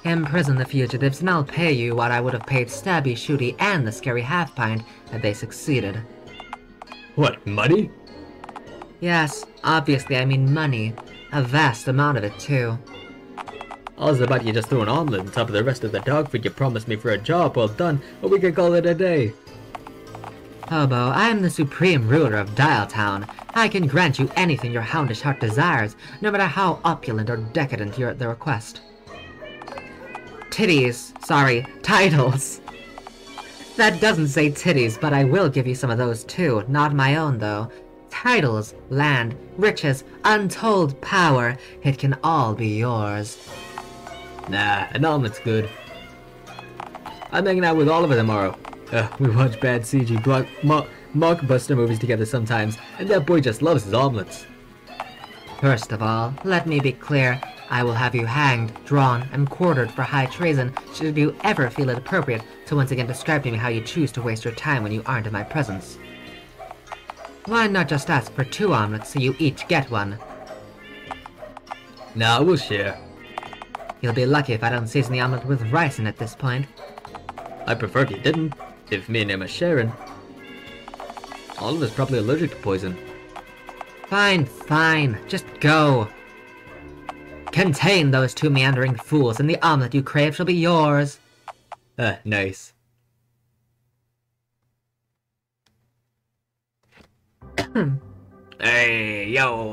Imprison the fugitives and I'll pay you what I would have paid Stabby, Shooty, and the Scary Half-Pint had they succeeded. What, money? Yes, obviously I mean money. A vast amount of it, too. I was about you just threw an omelet on top of the rest of the dog food you promised me for a job well done, or we could call it a day. Hobo, I am the supreme ruler of Dialtown. I can grant you anything your houndish heart desires, no matter how opulent or decadent the request. Sorry, titles. That doesn't say titties, but I will give you some of those too, not my own though. Titles, land, riches, untold power, it can all be yours. Nah, an omelet's good. I'm hanging out with Oliver tomorrow. We watch bad CG mockbuster movies together sometimes, and that boy just loves his omelets. First of all, let me be clear. I will have you hanged, drawn, and quartered for high treason should you ever feel it appropriate to once again describe to me how you choose to waste your time when you aren't in my presence. Why not just ask for 2 omelets so you each get one? Nah, we'll share. You'll be lucky if I don't season the omelet with rice in at this point. I prefer if you didn't, if me and him are sharing. Oliver's probably allergic to poison. Fine, fine, just go. Contain those 2 meandering fools, and the omelet you crave shall be yours. Nice. Hey, yo,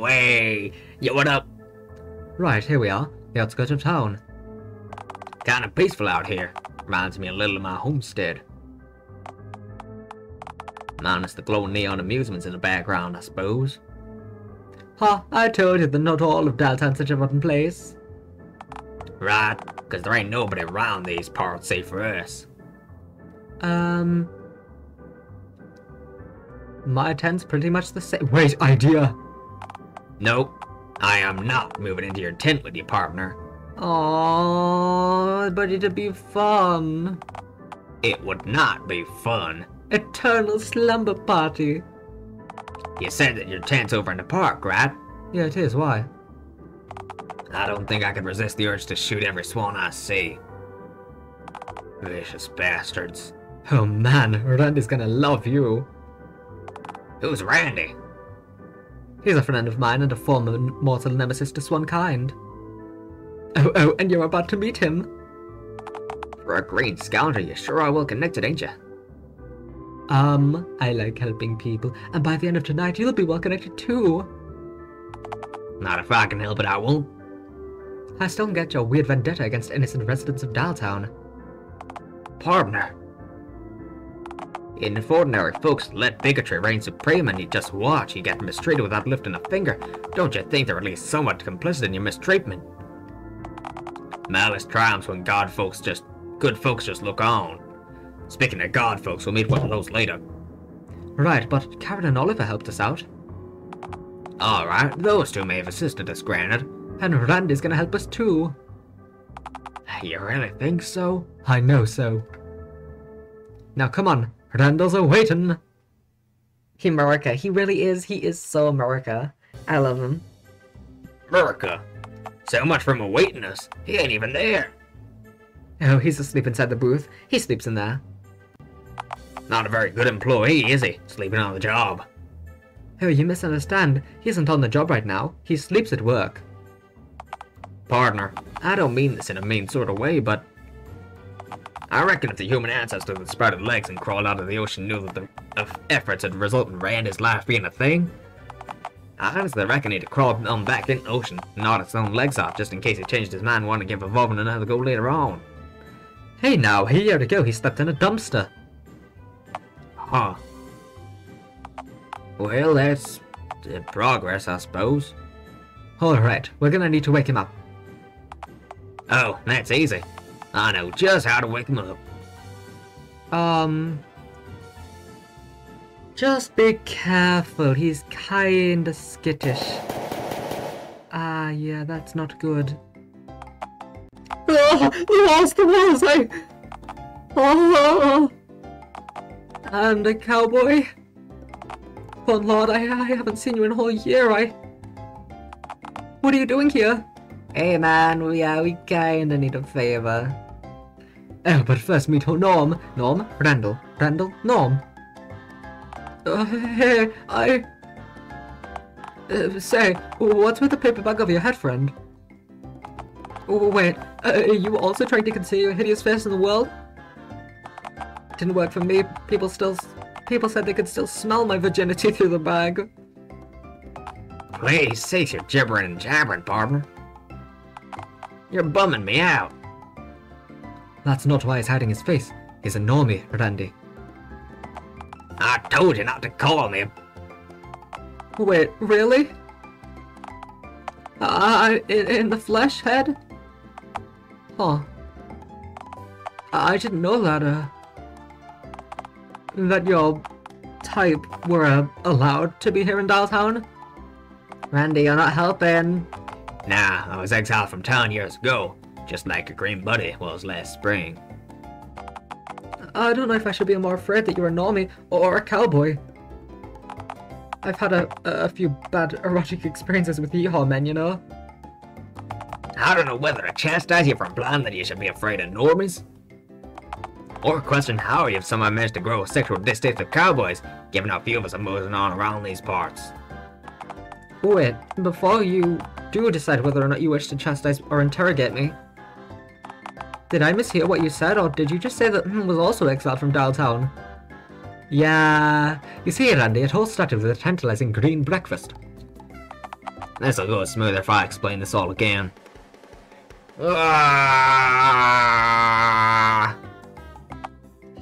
what up? Right, here we are, the outskirts of town. Kinda peaceful out here. Reminds me a little of my homestead. Minus the glowing neon amusements in the background, I suppose. Ha, I told you that not all of Dialtown's such a rotten place. Right, 'cause there ain't nobody around these parts save for us. My tent's pretty much the same. Wait, idea! Nope, I am not moving into your tent with you, partner. Aww, but it'd be fun. It would not be fun. Eternal slumber party. You said that your tent's over in the park, right? Yeah, it is. Why? I don't think I could resist the urge to shoot every swan I see. Vicious bastards. Oh man, Randy's gonna love you. Who's Randy? He's a friend of mine and a former mortal nemesis to Swankind. Oh, and you're about to meet him. For a green scoundrel, you sure are well connected, ain't you? I like helping people, and by the end of tonight, you'll be well connected too. Not if I can help it, I won't. I still don't get your weird vendetta against innocent residents of Dialtown. Partner. If ordinary folks let bigotry reign supreme and you just watch you get mistreated without lifting a finger, don't you think they're at least somewhat complicit in your mistreatment? Malice triumphs when good folks just look on. Speaking of god folks, we'll meet one of those later. Right, but Karen and Oliver helped us out. Alright, those two may have assisted us, granted. And Randy's gonna help us too. You really think so? I know so. Now come on, Randall's a-waitin'. He America, he really is, he is so America. I love him. America. So much for him awaiting us. He ain't even there. Oh, he's asleep inside the booth. He sleeps in there. Not a very good employee, is he? Sleeping on the job. Oh, you misunderstand. He isn't on the job right now. He sleeps at work. Partner, I don't mean this in a mean sort of way, but I reckon if the human ancestor that sprouted legs and crawled out of the ocean knew that the efforts had resulted in Randy's life being a thing, I honestly reckon he'd crawl on back in the ocean and gnawed its own legs off just in case he changed his mind and wanted to give evolving another go later on. Hey now, a year ago he slept in a dumpster. Huh. Well, that's progress, I suppose. Alright, we're gonna need to wake him up. Oh, that's easy. I know just how to wake him up. Just be careful, he's kinda skittish. Ah, yeah, that's not good. Oh, lost the walls, Oh! And a cowboy? Oh Lord, I haven't seen you in a whole year, What are you doing here? Hey man, we kinda need a favor. Oh, but first meet Norm. Norm? Randall. Randall? Norm. Hey, say, what's with the paper bag over your head, friend? Oh, wait, are you also trying to conceal your hideous face in the world? Didn't work for me. People said they could still smell my virginity through the bag. Please cease your gibbering and jabbering, partner. You're bumming me out. That's not why he's hiding his face. He's a normie, Randy. I told you not to call me. Wait, really? In the flesh head? Huh. I didn't know that your type were allowed to be here in Dialtown. Randy, you're not helping. Nah, I was exiled from town years ago, just like your green buddy was last spring. I don't know if I should be more afraid that you're a normie or a cowboy. I've had a few bad erotic experiences with yeehaw men, you know? I don't know whether to chastise you for implying that you should be afraid of normies, or question how you've somehow managed to grow a sexual distaste for cowboys, given how few of us are moving on around these parts. Wait, before you do decide whether or not you wish to chastise or interrogate me, did I mishear what you said, or did you just say that was also exiled from Dialtown? Yeah, you see, Randy, it all started with a tantalizing green breakfast. This'll go smoother if I explain this all again.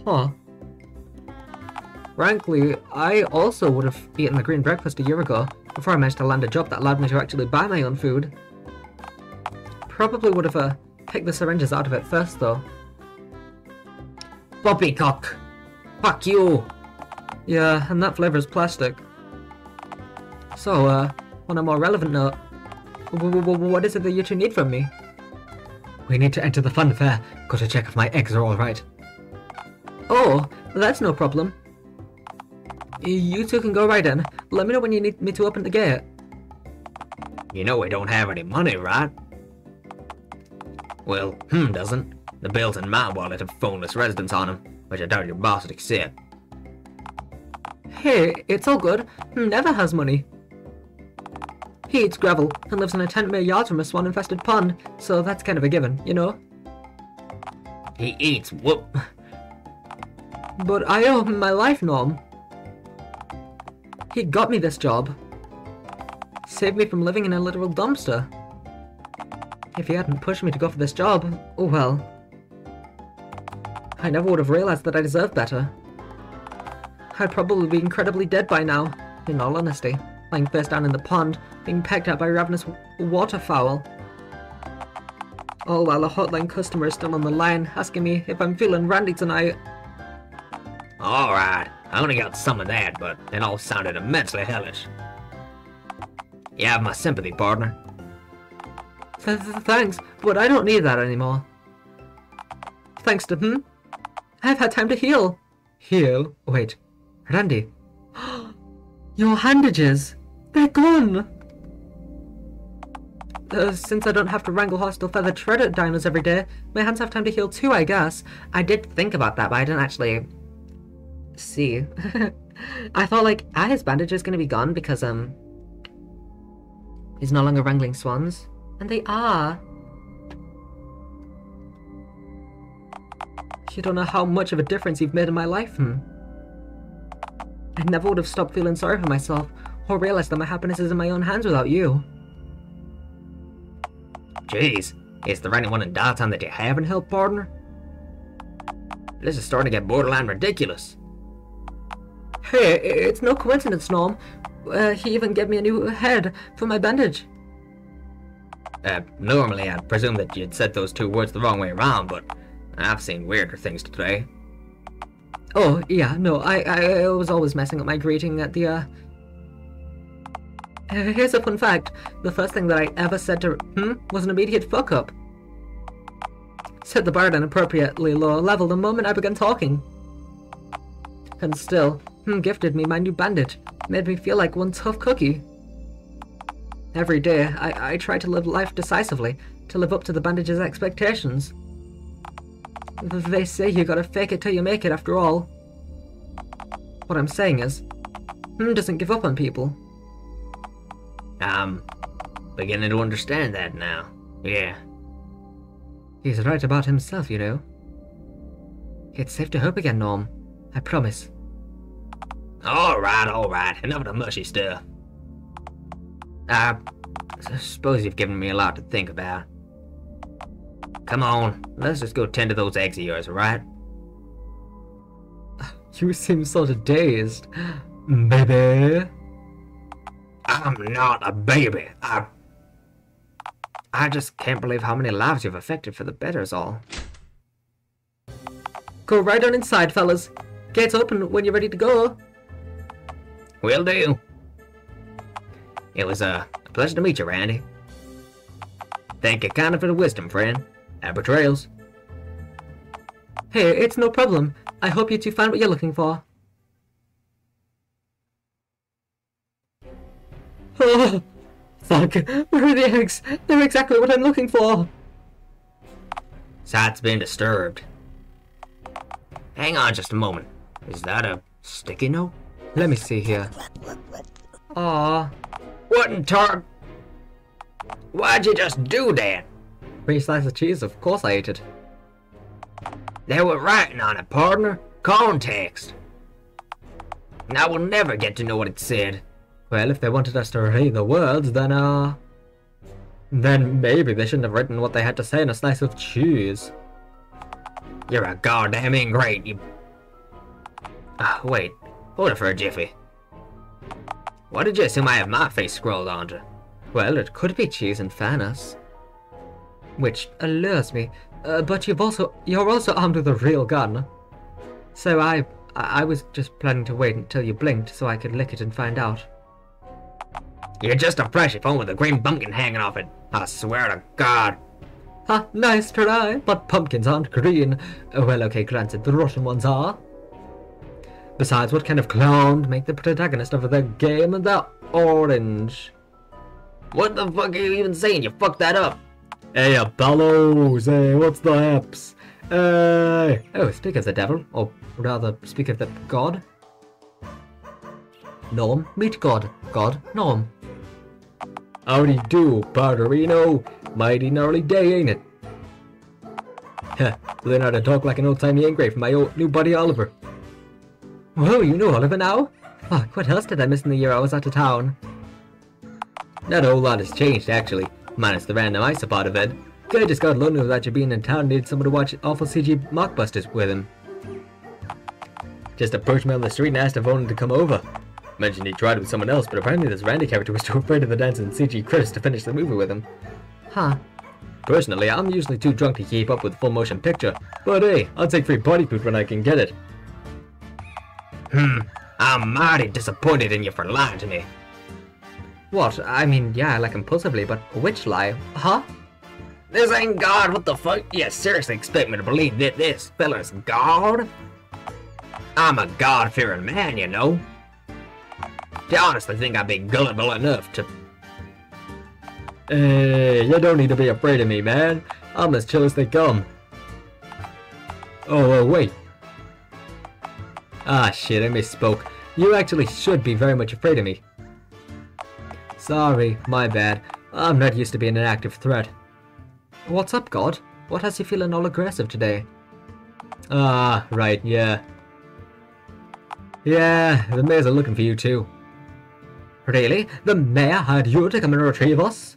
Huh. Frankly, I also would have eaten the green breakfast a year ago, before I managed to land a job that allowed me to actually buy my own food. Probably would have picked the syringes out of it first, though. Poppycock! Fuck you! Yeah, and that flavor's plastic. So, on a more relevant note, what is it that you two need from me? We need to enter the fun fair. Got to check if my eggs are alright. Oh, that's no problem. You two can go right in. Let me know when you need me to open the gate. You know we don't have any money, right? Well, doesn't. The bills in my wallet have phoneless residence on them, which I doubt your boss would accept. Hey, it's all good. Never has money. He eats gravel and lives in a tent mere yards from a swan-infested pond, so that's kind of a given, you know? He eats whoop. But I owe him my life, Norm. He got me this job. Saved me from living in a literal dumpster. If he hadn't pushed me to go for this job, oh well. I never would have realized that I deserved better. I'd probably be incredibly dead by now, in all honesty. Lying face down in the pond, being pecked at by ravenous waterfowl. All while a hotline customer is still on the line, asking me if I'm feeling randy tonight. Alright, I only got some of that, but it all sounded immensely hellish. You have my sympathy, partner. Thanks, but I don't need that anymore. Thanks to I've had time to heal. Heal? Wait, Randy. Your bandages! They're gone! Since I don't have to wrangle hostile feathered shredded dinos every day, my hands have time to heal too, I guess. I did think about that, but I didn't actually see. I thought, like, Are his bandages gonna be gone because, he's no longer wrangling swans? And they are. you don't know how much of a difference you've made in my life, I never would have stopped feeling sorry for myself, or realized that my happiness is in my own hands without you. Jeez, is there anyone in Dialtown that you haven't helped, partner? This is starting to get borderline ridiculous. Hey, it's no coincidence, Norm. He even gave me a new head for my bandage. Normally I'd presume that you'd said those two words the wrong way around, but I've seen weirder things today. Oh, yeah, no, I was always messing up my greeting at the, Here's a fun fact. The first thing that I ever said to was an immediate fuck-up. Set the bar at an appropriately low level the moment I began talking. And still, gifted me my new bandage. Made me feel like one tough cookie. Every day, I try to live life decisively, to live up to the bandage's expectations. They say you gotta fake it till you make it after all. What I'm saying is, doesn't give up on people. I'm beginning to understand that now. Yeah. He's right about himself, you know. It's safe to hope again, Norm. I promise. Alright. Enough of the mushy stuff. I suppose you've given me a lot to think about. Come on, let's just go tend to those eggs of yours, alright? You seem sort of dazed. Baby. I'm not a baby. I just can't believe how many lives you've affected for the better is all. Go right on inside, fellas. Gates open when you're ready to go. Will do. It was a pleasure to meet you, Randy. Thank you kindly for the wisdom, friend. Happy trails. Hey, it's no problem. I hope you two find what you're looking for. Oh, fuck. Where are the eggs? They're exactly what I'm looking for. Sight's been disturbed. Hang on just a moment. Is that a sticky note? Let me see here. Aww. What in tar... Why'd you just do that? Free slice of cheese, of course I ate it. They were writing on it, partner. Context. I will never get to know what it said. Well, if they wanted us to read the words, then maybe they shouldn't have written what they had to say on a slice of cheese. You're a goddamn ingrate, you... wait. Hold it for a jiffy. What did you assume I have my face scrolled onto? Well, it could be cheese in fairness. Which allures me. But you're also armed with a real gun. So I was just planning to wait until you blinked so I could lick it and find out. You're just a freshie phone with a green pumpkin hanging off it. I swear to God. Ha, nice try, but pumpkins aren't green. Well, okay, granted, the rotten ones are. Besides, what kind of clown would make the protagonist of the game the orange? What the fuck are you even saying? You fucked that up. Hey, bellows, hey, what's the haps? Hey! Oh, speak of the devil, or rather, speak of the god. Norm, meet God. God, Norm. Howdy do, Padrino. Mighty gnarly day, ain't it? Heh, learn how to talk like an old-timey ingrate from my old new buddy Oliver. Whoa, you know Oliver now? Fuck, what else did I miss in the year I was out of town? Not a whole lot has changed, actually. Minus the random ice part of it. Guy just got lonely without you being in town and needed someone to watch awful CG mockbusters with him. Just approached me on the street and asked if I wanted to come over. Mentioned he tried with someone else, but apparently this Randy character was too afraid of the dancing CG critics to finish the movie with him. Huh. Personally, I'm usually too drunk to keep up with full motion picture, but hey, I'll take free body food when I can get it. I'm mighty disappointed in you for lying to me. What? I mean, yeah, like impulsively, but which lie? Huh? This ain't God, what the fuck? You seriously expect me to believe that this fella's God? I'm a God-fearing man, you know. Do you honestly think I'd be gullible enough to... Hey, you don't need to be afraid of me, man. I'm as chill as they come. Oh, wait. Ah, shit, I misspoke. You actually should be very much afraid of me. Sorry, my bad. I'm not used to being an active threat. What's up, God? What has you feeling all aggressive today? Ah, right, yeah. Yeah, the mayor's are looking for you too. Really? The mayor hired you to come and retrieve us?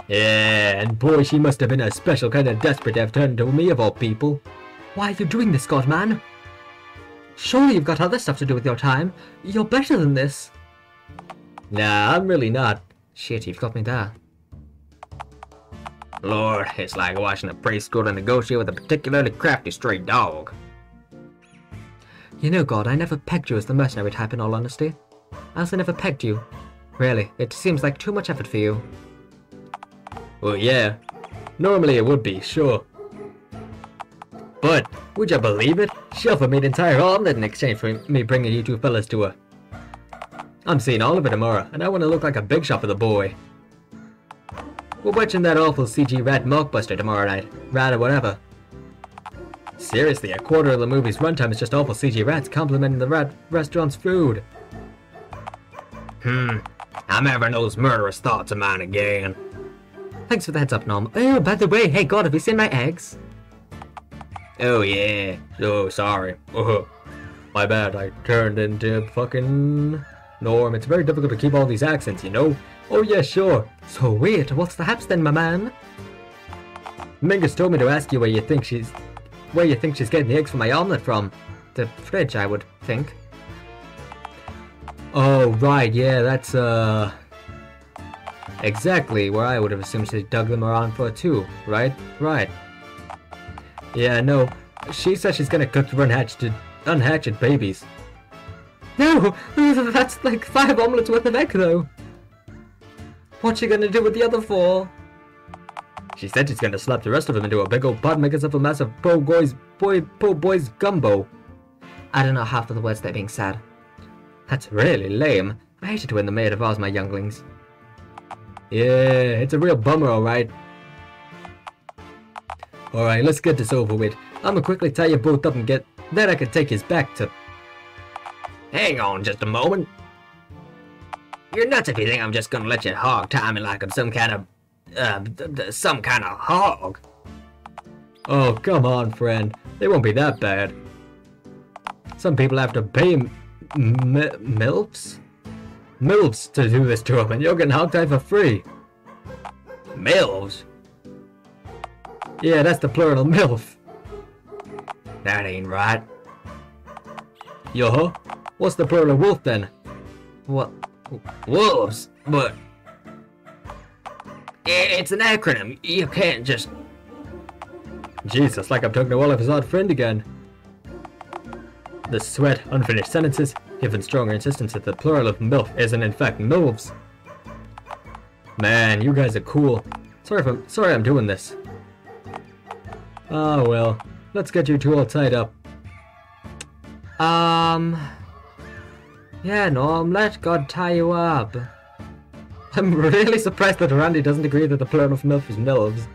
Yeah, and boy, she must have been a special kind of desperate to have turned to me of all people. Why are you doing this, God, man? Surely you've got other stuff to do with your time. You're better than this. Nah, I'm really not. Shit, you've got me there. Lord, it's like watching a priest go to negotiate with a particularly crafty stray dog. You know, God, I never pegged you as the mercenary type in all honesty. I also never pegged you. Really, it seems like too much effort for you. Well, yeah. Normally it would be, sure. But, would you believe it? She offered me an entire omelette in exchange for me bringing you two fellas to her. I'm seeing all of it tomorrow, and I want to look like a big shot for the boy. We're watching that awful CG rat mockbuster tomorrow night, rat or whatever. Seriously, a quarter of the movie's runtime is just awful CG rats complimenting the restaurant's food. I'm having those murderous thoughts of mine again. Thanks for the heads up, Norm. Oh, by the way, hey God, have you seen my eggs? Oh yeah. Oh, sorry. My bad, I turned into fucking... Norm, it's very difficult to keep all these accents, you know? Oh yeah, sure. So weird. What's the haps then, my man? Mingus told me to ask you where you think she's getting the eggs for my omelette from. The fridge, I would think. Oh, right, yeah, that's, exactly where I would have assumed she dug them around for too, right? Right. Yeah, no, she says she's gonna cook unhatched babies. No! That's like 5 omelets worth of egg, though. What's she gonna do with the other 4? She said she's gonna slap the rest of them into a big old pot and make herself a massive po' boys gumbo. I don't know half of the words that are being said. That's really lame. I hated when the maid of Oz my younglings. Yeah, it's a real bummer, alright. Alright, let's get this over with. I'ma quickly tie you both up and then I can take you back to... Hang on just a moment. You're nuts if you think I'm just gonna let you hog tie me like I'm some kind of hog. Oh, come on, friend. They won't be that bad. Some people have to pay MILFs to do this to them, and you're getting hog-tied for free. Mills? Yeah, that's the plural MILF. That ain't right. Yo-ho? What's the plural of wolf, then? What? Wolves? But... it's an acronym. You can't just... Jesus, like I'm talking to Oliver's odd friend again. The sweat, unfinished sentences, given stronger insistence that the plural of MILF isn't in fact MILFs. Man, you guys are cool. Sorry I'm doing this. Oh well, let's get you two all tied up. Yeah, Norm, let God tie you up. I'm really surprised that Randy doesn't agree that the plural of MILF is MILFs.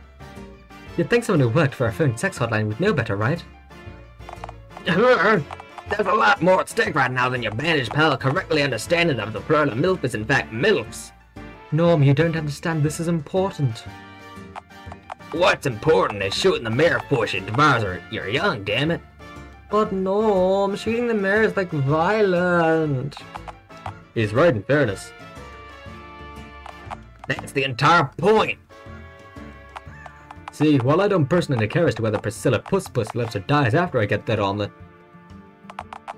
You'd think someone who worked for a phone sex hotline would know better, right? There's a lot more at stake right now than your bandaged pal correctly understanding of the plural of MILF is in fact MILFs. Norm, you don't understand. This is important. What's important is shooting the mirror before she devours her. You're young, damn it. But Norm, shooting the mirror is like violent. He's right in fairness. That's the entire point. See, while I don't personally care as to whether Priscilla Puss lives or dies after I get that omelette,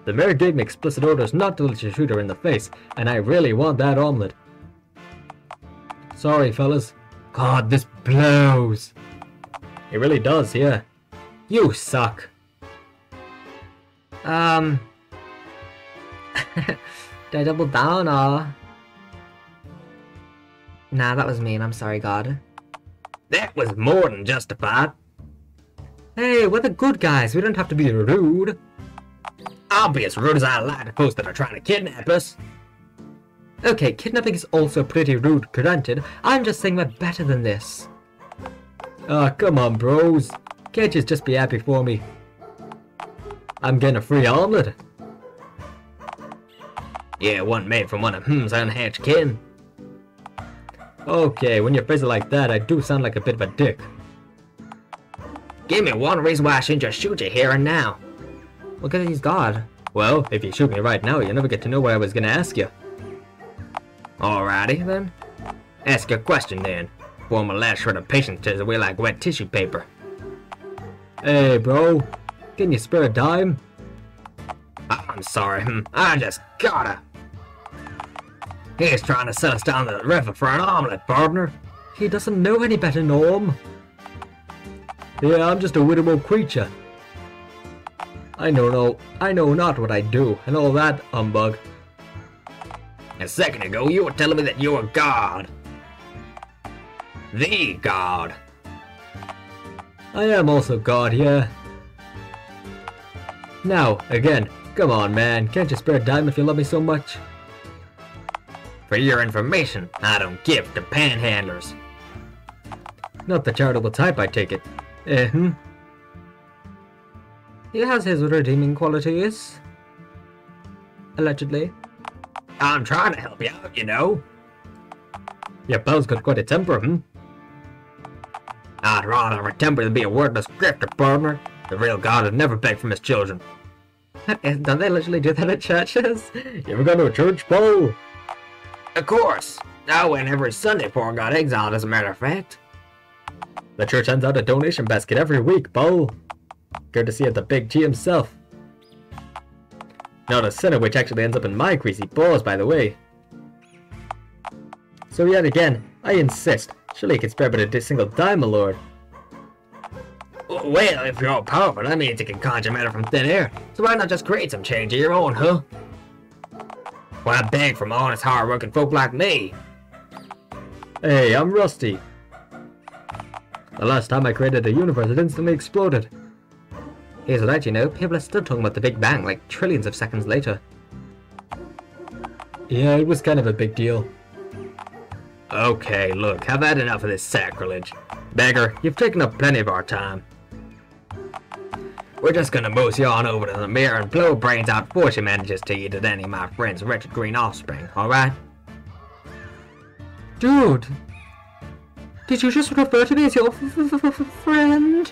the mayor gave me explicit orders not to let you shoot her in the face, and I really want that omelette. Sorry, fellas. God, this blows. It really does, yeah. You suck. Did I double down or? Nah, that was mean. I'm sorry, God. That was more than justified. Hey, we're the good guys. We don't have to be rude. I'll be as rude as I like to folks that are trying to kidnap us. Okay, kidnapping is also pretty rude, granted. I'm just saying we're better than this. Ah, come on, bros. Can't you just be happy for me? I'm getting a free omelette. Yeah, one made from one of unhatched kin. Okay, when you phrase it like that, I do sound like a bit of a dick. Give me one reason why I shouldn't just shoot you here and now. Look at he's God. Well, if you shoot me right now, you'll never get to know what I was gonna ask you. Alrighty then. Ask your question then. Form a last shred of patience tears away like wet tissue paper. Hey, bro. Can you spare a dime? I I'm sorry, I just gotta. He's trying to set us down the river for an omelet, partner. He doesn't know any better, Norm. Yeah, I'm just a wittable creature. I know not what I do, and all that humbug. A second ago, you were telling me that you were God. The God. I am also God, yeah. Now, again, come on, man. Can't you spare a dime if you love me so much? For your information, I don't give to panhandlers. Not the charitable type, I take it. He has his redeeming qualities. Allegedly. I'm trying to help you out, you know. Your pal's got quite a temper, I'd rather have a temper than be a wordless grifter, partner. The real God would never beg from his children. Don't they literally do that at churches? You ever gone to a church, Paul? Of course. I went every Sunday before I got exiled, as a matter of fact. The church hands out a donation basket every week, Paul. Good to see it, the big G himself. Not a sinner, which actually ends up in my greasy balls, by the way. So yet again, I insist. Surely you can spare but a single dime, my lord. Well, if you're all powerful, that means you can conjure matter from thin air. So why not just create some change of your own, huh? Why beg from honest, hard-working folk like me? Hey, I'm rusty. The last time I created a universe, it instantly exploded. Here's what I do know, people are still talking about the Big Bang like trillions of seconds later. Yeah, it was kind of a big deal. Okay, look, I've had enough of this sacrilege. Beggar, you've taken up plenty of our time. We're just gonna mosey on over to the mirror and blow brains out before she manages to eat at any of my friend's wretched green offspring, alright? Dude! Did you just refer to me as your friend?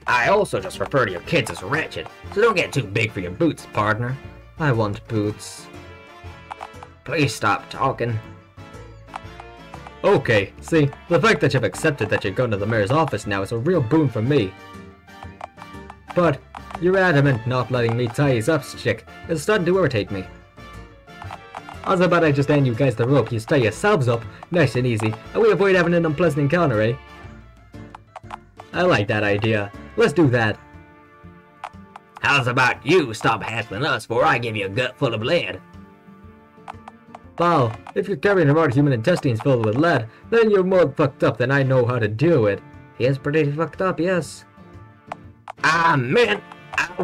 I also just refer to your kids as wretched, so don't get too big for your boots, partner. I want boots. Please stop talking. Okay, see, the fact that you've accepted that you're going to the mayor's office now is a real boon for me. But your adamant not letting me tie his up chick is starting to irritate me. How's about I just hand you guys the rope, you tie yourselves up, nice and easy, and we avoid having an unpleasant encounter, eh? I like that idea. Let's do that. How's about you stop hassling us before I give you a gut full of lead? Pal, if you're carrying around human intestines filled with lead, then you're more fucked up than I know how to deal with. He is pretty fucked up, yes. I meant,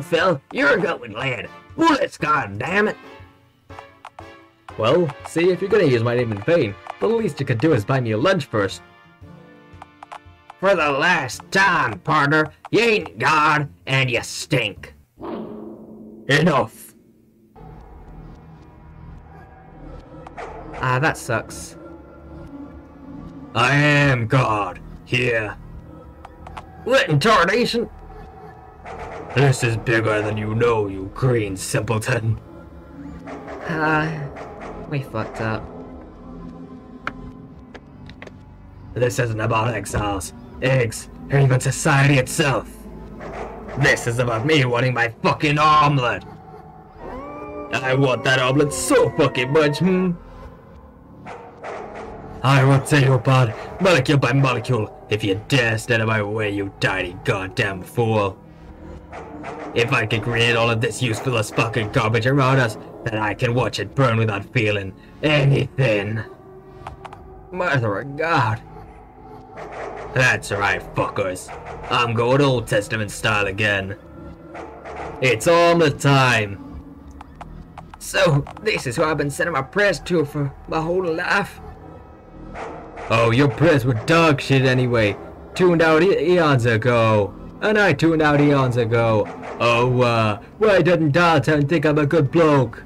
Phil, you're a gut with lead. Bullets, goddammit! Well, see, if you're gonna use my name in vain, the least you could do is buy me a lunch first. For the last time, partner, you ain't God, and you stink. Enough! Ah, that sucks. I am God, here. What in tarnation? This is bigger than you know, you green simpleton. We fucked up. This isn't about exiles, eggs, or even society itself. This is about me wanting my fucking omelet. I want that omelet so fucking much, I will tear you apart, molecule by molecule, if you dare stand in my way, you tiny goddamn fool. If I can create all of this useful as fucking garbage around us, then I can watch it burn without feeling anything. Mother of God. That's right, fuckers. I'm going Old Testament style again. It's omelet time. So, this is who I've been sending my prayers to for my whole life. Oh, your prayers were dog shit anyway. Tuned out eons ago. And I tuned out eons ago. Oh, why doesn't Dialtown think I'm a good bloke?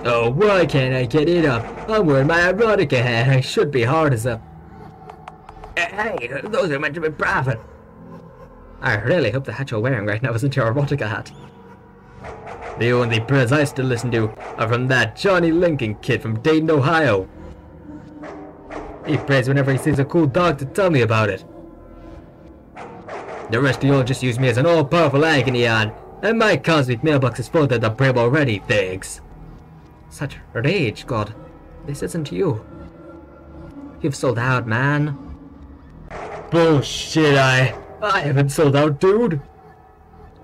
Oh, why can't I get it up? I'm wearing my erotica hat. I should be hard as a... Hey, those are meant to be private. I really hope the hat you're wearing right now isn't your erotica hat. The only prayers I still listen to are from that Johnny Lincoln kid from Dayton, Ohio. He prays whenever he sees a cool dog to tell me about it. The rest of y'all just use me as an all-powerful agony on, And my cosmic mailbox is full to the brim already, thanks. Such rage, God. This isn't you. You've sold out, man. Bullshit, I haven't sold out, dude.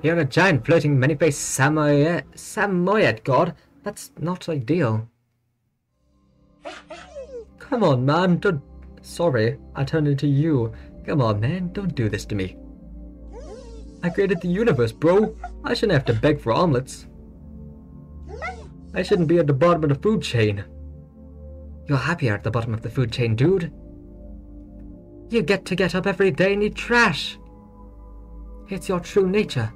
You're a giant floating many-faced Samoyed, God. That's not ideal. Come on, man, don't... Sorry, I turned into you. Come on, man, don't do this to me. I created the universe, bro. I shouldn't have to beg for omelets. I shouldn't be at the bottom of the food chain. You're happier at the bottom of the food chain, dude. You get up every day and eat trash. It's your true nature.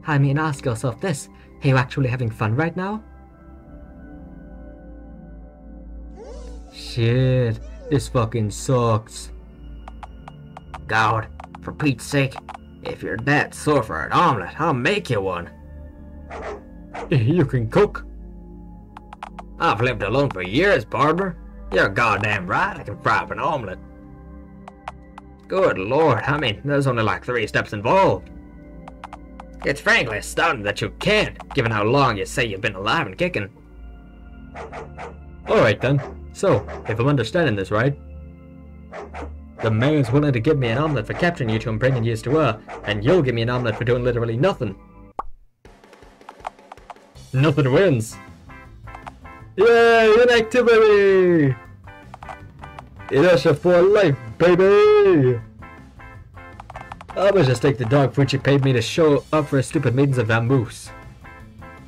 I mean, ask yourself this. Are you actually having fun right now? Shit, this fucking sucks. God, for Pete's sake, if you're that sore for an omelet, I'll make you one. You can cook. I've lived alone for years, partner. You're goddamn right, I can fry up an omelet. Good lord, I mean, there's only like 3 steps involved. It's frankly astounding that you can't, given how long you say you've been alive and kicking. Alright then. So, if I'm understanding this right, the mayor's willing to give me an omelet for capturing you two and bringing you to her, and you'll give me an omelet for doing literally nothing. Nothing wins. Yay, inactivity! Inertia for life, baby! I'ma just take the dog food she paid me to show up for a stupid Maidens of Vamoose.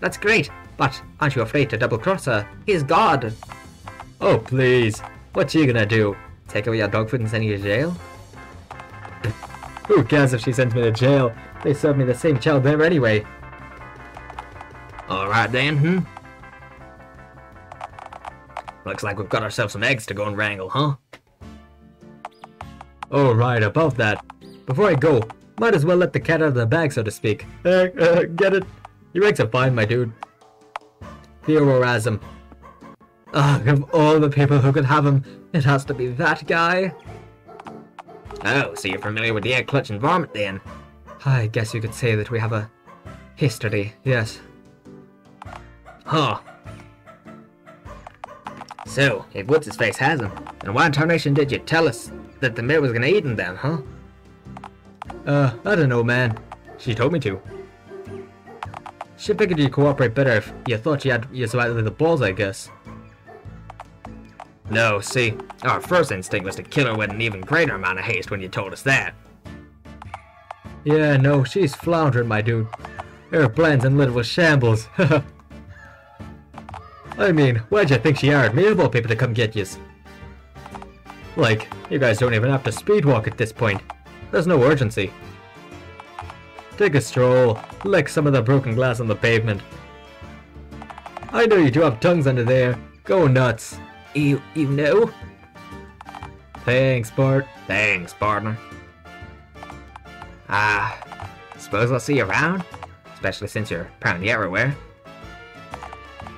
That's great, but aren't you afraid to double-cross her? He's God! Oh, please. What's she gonna do? Take away your dog food and send you to jail? Who cares if she sends me to jail? They serve me the same chow there anyway. Alright then, Looks like we've got ourselves some eggs to go and wrangle, huh? Oh, right, above that. Before I go, might as well let the cat out of the bag, so to speak. Get it? Your eggs are fine, my dude. Theororasm. Ugh, of all the people who could have him, it has to be that guy. Oh, so you're familiar with the egg clutching varmint then? I guess you could say that we have a history, yes. Huh. So, if what's-his-face has him, then why in tarnation did you tell us that the mayor was gonna eat him then, huh? I don't know, man. She told me to. She figured you'd cooperate better if you thought she had you slightly the balls, I guess. No, see, our first instinct was to kill her with an even greater amount of haste when you told us that. Yeah, no, she's floundering, my dude. Her plans in literal shambles. I mean, why'd you think she hired me of all people to come get yous? Like, you guys don't even have to speedwalk at this point. There's no urgency. Take a stroll, lick some of the broken glass on the pavement. I know you do have tongues under there. Go nuts. You know? Thanks, Bart. Thanks, partner. Suppose I'll see you around? Especially since you're apparently everywhere.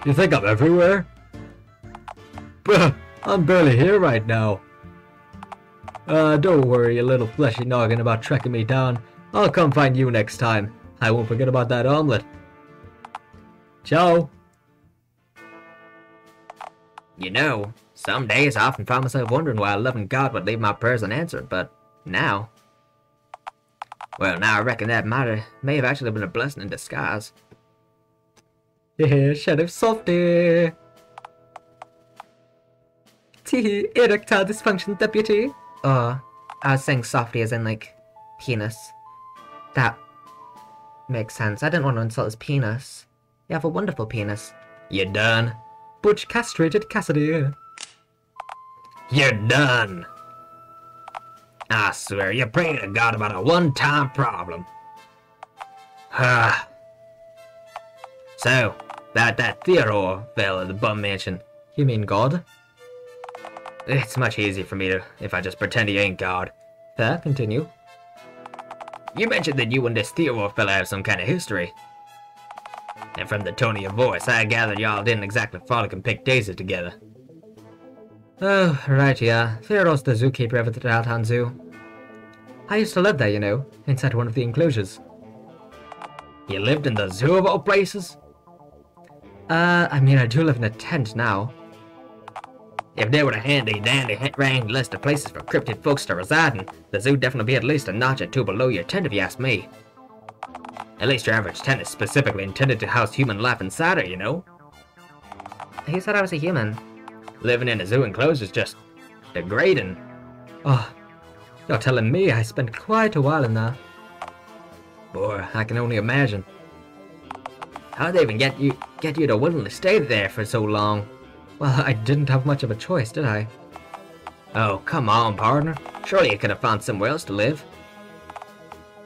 You think I'm everywhere? Bruh, I'm barely here right now. Don't worry, you little fleshy noggin about tracking me down. I'll come find you next time. I won't forget about that omelet. Ciao. You know, some days I often find myself wondering why a loving God would leave my prayers unanswered, but now... Well, now I reckon that may have actually been a blessing in disguise. Yeah, Sheriff Softy. Tee, erectile dysfunction deputy. I was saying softly as in, like, penis. That makes sense. I didn't want to insult his penis. You have a wonderful penis. You done? Butch castrated Cassidy. You're done! I swear, you're praying to God about a one-time problem. So, about that Theodore fella the bum mentioned. You mean God? It's much easier for me to if I just pretend he ain't God. Fair, continue. You mentioned that you and this Theodore fella have some kind of history. And from the tone of your voice, I gathered y'all didn't exactly frolic and pick daisies together. Oh, right, yeah. Theodore's the zookeeper over at the Dialtown Zoo. I used to live there, you know, inside one of the enclosures. You lived in the zoo of all places? I mean, I do live in a tent now. If there were a handy-dandy rank list of places for cryptid folks to reside in, the zoo definitely be at least a notch or two below your tent if you ask me. At least your average tent is specifically intended to house human life inside it, you know? Who said I was a human? Living in a zoo enclosure is just degrading. Oh, you're telling me I spent quite a while in there. Boy, I can only imagine. How'd they even get you to willingly stay there for so long? Well, I didn't have much of a choice, did I? Oh, come on, partner. Surely you could have found somewhere else to live.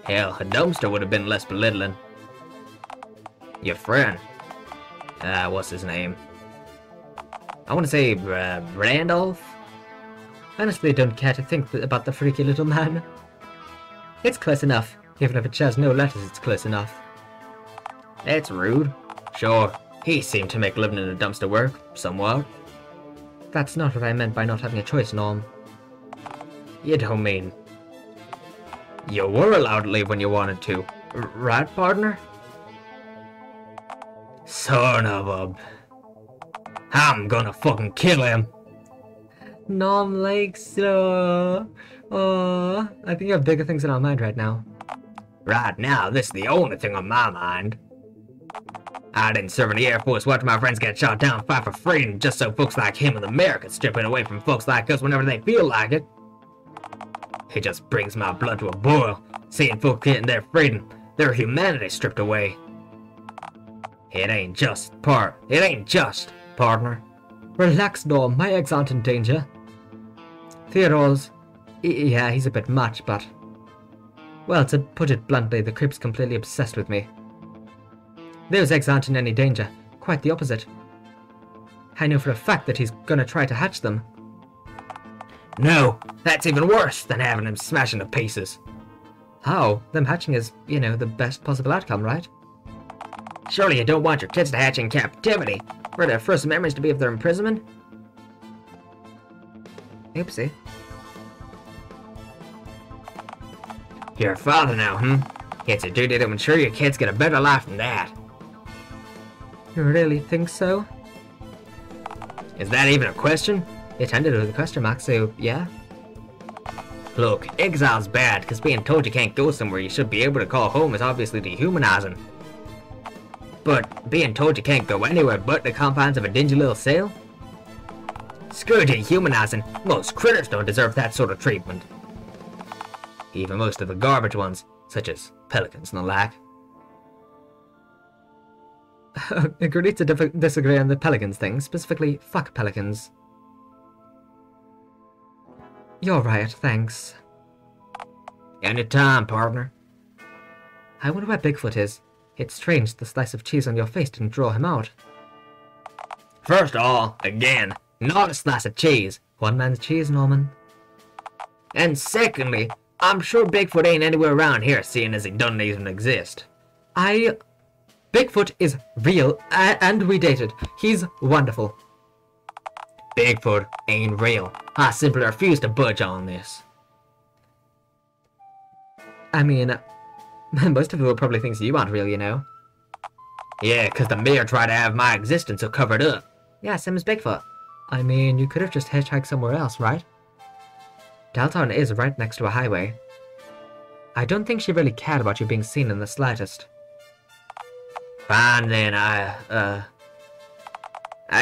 Hell, a dumpster would have been less belittling. Your friend. What's his name? I want to say, Randolph? Honestly, don't care to think about the freaky little man. It's close enough. Even if it shares no letters, it's close enough. That's rude. Sure, he seemed to make living in a dumpster work, somewhat. That's not what I meant by not having a choice, Norm. You don't mean... You were allowed to leave when you wanted to, right, partner? Son of a... I'm gonna fucking kill him! Norm likes so... Oh, I think you have bigger things in our mind right now. Right now, this is the only thing on my mind. I didn't serve in the Air Force watching my friends get shot down, fight for freedom, just so folks like him in America strip it away from folks like us whenever they feel like it. It just brings my blood to a boil, seeing folks getting their freedom, their humanity stripped away. It ain't just, partner. Relax, Norm. My eggs aren't in danger. Theodore's... yeah, he's a bit much, but... Well, to put it bluntly, the creep's completely obsessed with me. Those eggs aren't in any danger. Quite the opposite. I know for a fact that he's gonna try to hatch them. No, that's even worse than having him smash into pieces. How? Them hatching is, you know, the best possible outcome, right? Surely you don't want your kids to hatch in captivity, for their first memories to be of their imprisonment? Oopsie. You're a father now, It's a duty to ensure your kids get a better life than that. You really think so? Is that even a question? It ended with a question mark, so yeah. Look, exile's bad, because being told you can't go somewhere you should be able to call home is obviously dehumanizing. But being told you can't go anywhere but the confines of a dingy little cell? Screw dehumanizing, most critters don't deserve that sort of treatment. Even most of the garbage ones, such as pelicans and the like. Agree to disagree on the pelicans thing, specifically fuck pelicans. You're right, thanks. Anytime, partner. I wonder where Bigfoot is. It's strange the slice of cheese on your face didn't draw him out. First of all, again, not a slice of cheese. One man's cheese, Norman. And secondly, I'm sure Bigfoot ain't anywhere around here, seeing as he doesn't even exist. Bigfoot is real, and we dated. He's wonderful. Bigfoot ain't real. I simply refuse to budge on this. I mean, most of the world probably thinks you aren't real, you know. Yeah, 'cause the mayor tried to have my existence so covered up. Yeah, same as Bigfoot. I mean, you could have just hitchhiked somewhere else, right? Dialtown is right next to a highway. I don't think she really cared about you being seen in the slightest. Fine then, I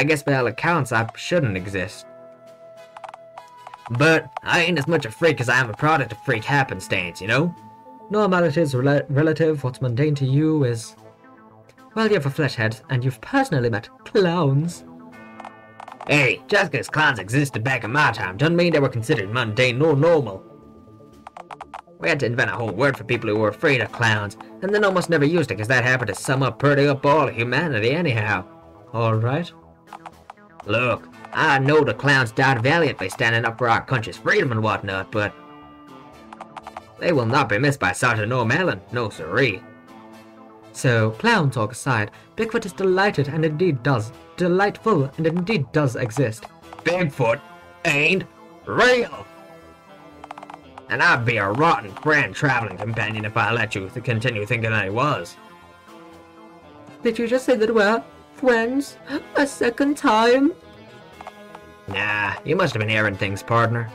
guess by all accounts I shouldn't exist. But I ain't as much a freak as I am a product of freak happenstance, you know? Normality is relative. What's mundane to you is... Well, you have a flesh head, and you've personally met clowns. Hey, just because clowns existed back in my time doesn't mean they were considered mundane nor normal. We had to invent a whole word for people who were afraid of clowns, and then almost never used it because that happened to sum up pretty up all of humanity anyhow. Alright. Look, I know the clowns died valiantly standing up for our country's freedom and whatnot, but they will not be missed by Sergeant O'Malley, no siree. So, clown talk aside, Bigfoot is delightful and indeed does exist. Bigfoot ain't real! And I'd be a rotten friend traveling companion if I let you continue thinking that he was. Did you just say that we're friends? A second time? Nah, you must have been hearing things, partner.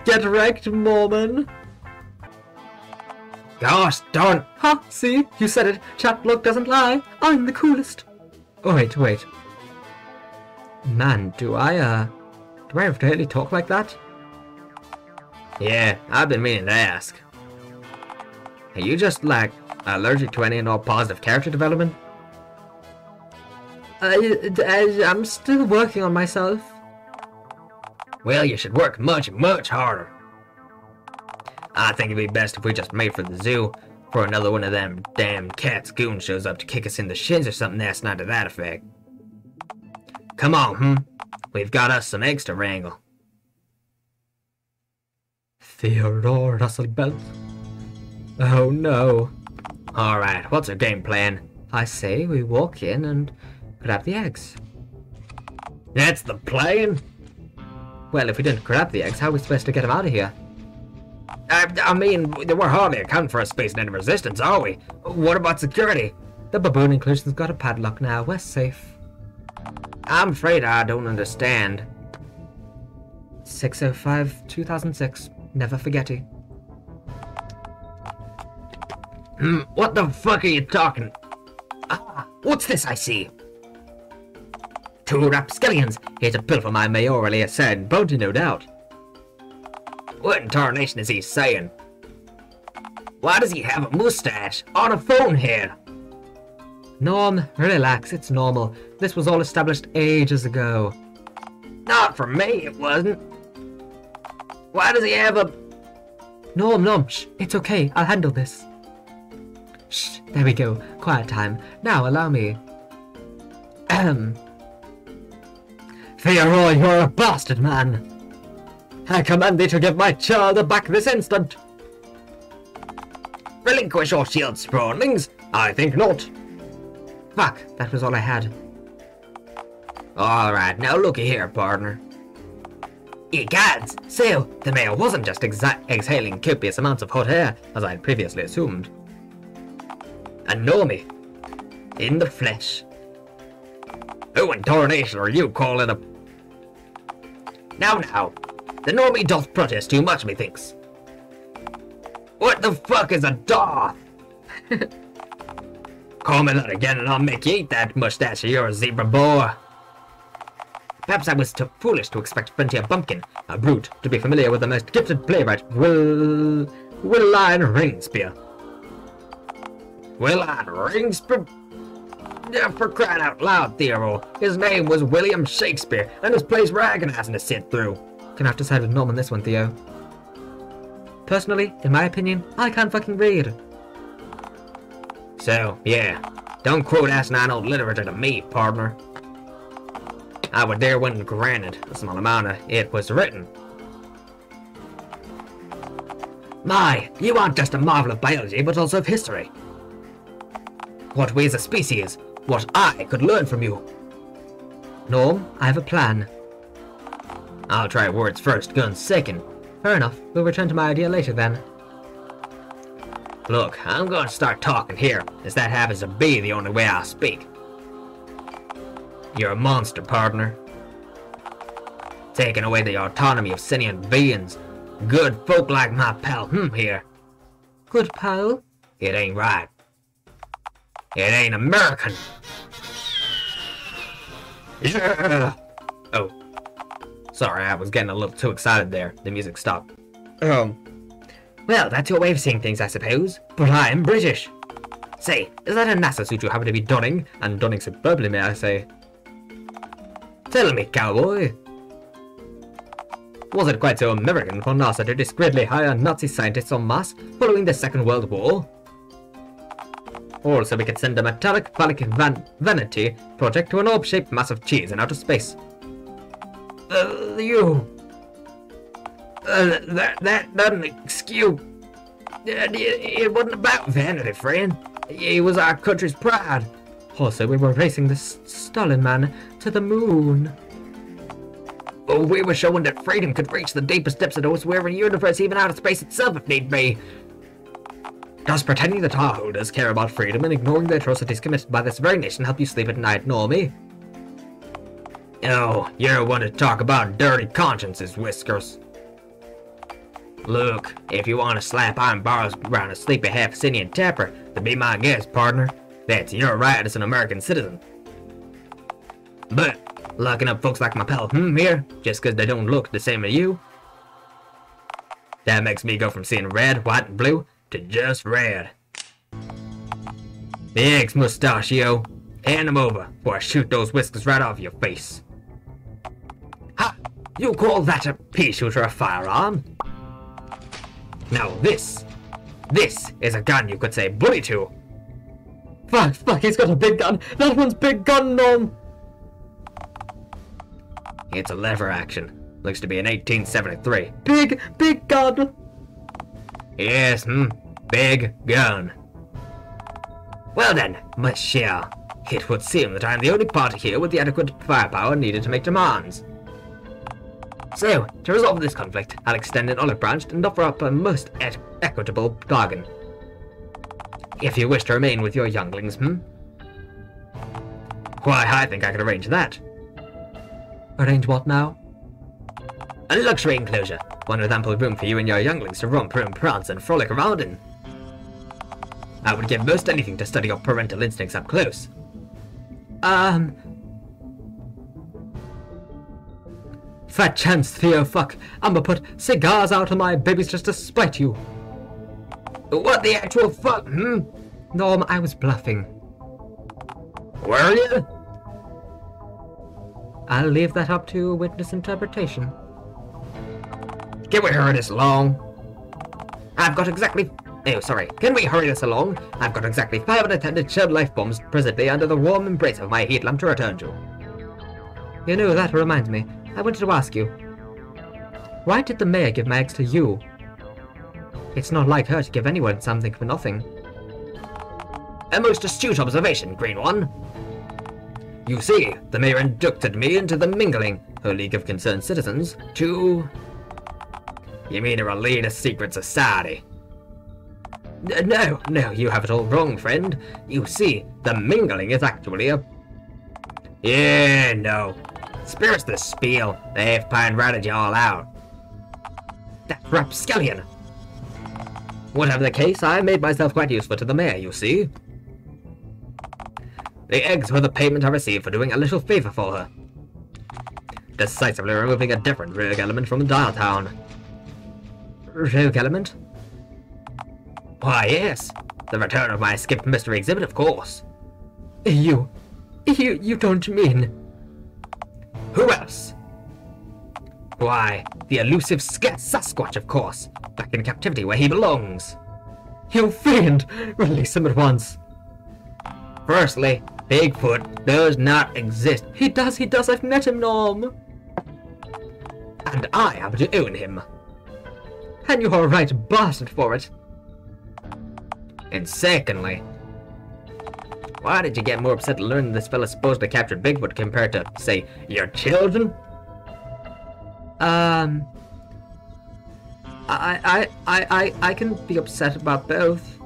Get wrecked, Mormon. Gosh darn. Ha, see? You said it. Chat block doesn't lie. I'm the coolest. Oh, wait. Man, do I really talk like that? Yeah, I've been meaning to ask. Are you just, like, allergic to any and all positive character development? I'm still working on myself. Well, you should work much, much harder. I think it'd be best if we just made for the zoo before another one of them damn cats goons shows up to kick us in the shins or something that's not to that effect. Come on, We've got us some eggs to wrangle. Theodore Roosevelt. Oh no. Alright, what's our game plan? I say we walk in and grab the eggs. That's the plan? Well, if we didn't grab the eggs, how are we supposed to get them out of here? I mean, we're hardly accounting for us facing any resistance, are we? What about security? The baboon inclusion's got a padlock now. We're safe. I'm afraid I don't understand. 605-2006. Never forget it. What the fuck are you talking? What's this I see? Two rapscallions. Here's a bill for my mayorally assigned bounty, no doubt. What in tarnation is he saying? Why does he have a mustache on a phone head? Norm, relax, it's normal. This was all established ages ago. Not for me, it wasn't. Why does he have a... Norm, shh, it's okay, I'll handle this. Shh, there we go, quiet time. Now allow me. Theodore, you're a bastard, man. I command thee to give my child back this instant. Relinquish your shield, Sprawnlings? I think not. Fuck, that was all I had. Alright, now looky here, partner. Egads! So, the mayor wasn't just exhaling copious amounts of hot air, as I had previously assumed. And know me. In the flesh. Who in tarnation are you calling a... Now, the normie doth protest too much, methinks. What the fuck is a doth? Call me that again and I'll make you eat that mustache of yours, zebra boy. Perhaps I was too foolish to expect Frontier Bumpkin, a brute, to be familiar with the most gifted playwright, Willine Ringspear. Willine Ringspear? Yeah, for crying out loud, Theodore. His name was William Shakespeare, and his play's agonizing to sit through. Gonna have to side with Norm on this one, Theo. Personally, in my opinion, I can't fucking read. So, yeah, don't quote asinine old literature to me, partner. I would dare when granted a small amount of it was written. My, you aren't just a marvel of biology, but also of history. What we as a species, what I could learn from you. Norm, I have a plan. I'll try words first, guns second. Fair enough, we'll return to my idea later then. Look, I'm gonna start talking here, as that happens to be the only way I speak. You're a monster, partner. Taking away the autonomy of sentient beings. Good folk like my pal here. Good pal? It ain't right. It ain't American. Yeah! Oh. Sorry, I was getting a little too excited there. The music stopped. Well, that's your way of seeing things, I suppose. But I'm British. Say, is that a NASA suit you happen to be donning? And donning superbly, may I say. Tell me, cowboy. Was it quite so American for NASA to discreetly hire Nazi scientists en masse following the Second World War? Also, we could send a metallic phallic vanity project to an orb-shaped mass of cheese in outer space. That doesn't excuse... It wasn't about vanity, friend. He was our country's pride. Also, we were racing this Stalin man to the moon. Oh, we were showing that freedom could reach the deepest depths of those wherever the universe, even outer space itself if need be. Does pretending that our holders care about freedom and ignoring the atrocities committed by this very nation help you sleep at night, Normie? Oh, you're one to talk about dirty consciences, Whiskers. Look, if you want to slap iron bars around a sleepy half-Sinian tapper, then be my guest, partner. That's your right as an American citizen. But locking up folks like my pal here, just 'cause they don't look the same as you, that makes me go from seeing red, white, and blue to just red. The eggs, Mustachio. Hand them over, before I shoot those whiskers right off your face. Ha! You call that a pea shooter a firearm? Now this is a gun you could say bully to. Fuck, he's got a big gun. That one's big gun, Norm. It's a lever action. Looks to be an 1873. Big gun. Yes, big gun. Well then, monsieur, it would seem that I am the only party here with the adequate firepower needed to make demands. So, to resolve this conflict, I'll extend an olive branch and offer up a most equitable bargain. If you wish to remain with your younglings, Why, I think I could arrange that. Arrange what now? A luxury enclosure, one with ample room for you and your younglings to romp and prance and frolic around in. I would give most anything to study your parental instincts up close. Fat chance, Theo, fuck. I'ma put cigars out on my babies just to spite you. What the actual fuck, Norm, I was bluffing. Were you? I'll leave that up to witness interpretation. Can we hurry this along? Can we hurry this along? I've got exactly 5 unattended shelled life bombs presently under the warm embrace of my heat lamp to return to. You know, that reminds me. I wanted to ask you. Why did the mayor give my eggs to you? It's not like her to give anyone something for nothing. A most astute observation, Green One. You see, the mayor inducted me into the Mingling, her League of Concerned Citizens, to... You mean a elitist secret society? No, you have it all wrong, friend. You see, the Mingling is actually a... Yeah, no. Spirits the spiel. They've pine-ratted you all out. That rapscallion! Whatever the case, I made myself quite useful to the mayor, you see. The eggs were the payment I received for doing a little favor for her. Decisively removing a different rogue element from Dialtown. Rogue element? Why, yes. The return of my skipped mystery exhibit, of course. You don't mean... Who else? Why, the elusive Sasquatch, of course. Back in captivity where he belongs. You fiend! Release him at once. Firstly, Bigfoot does not exist. He does, I've met him, Norm. And I am to own him. And you're a right bastard for it. And secondly, why did you get more upset to learn this fella supposedly captured Bigfoot compared to, say, your children? I can be upset about both.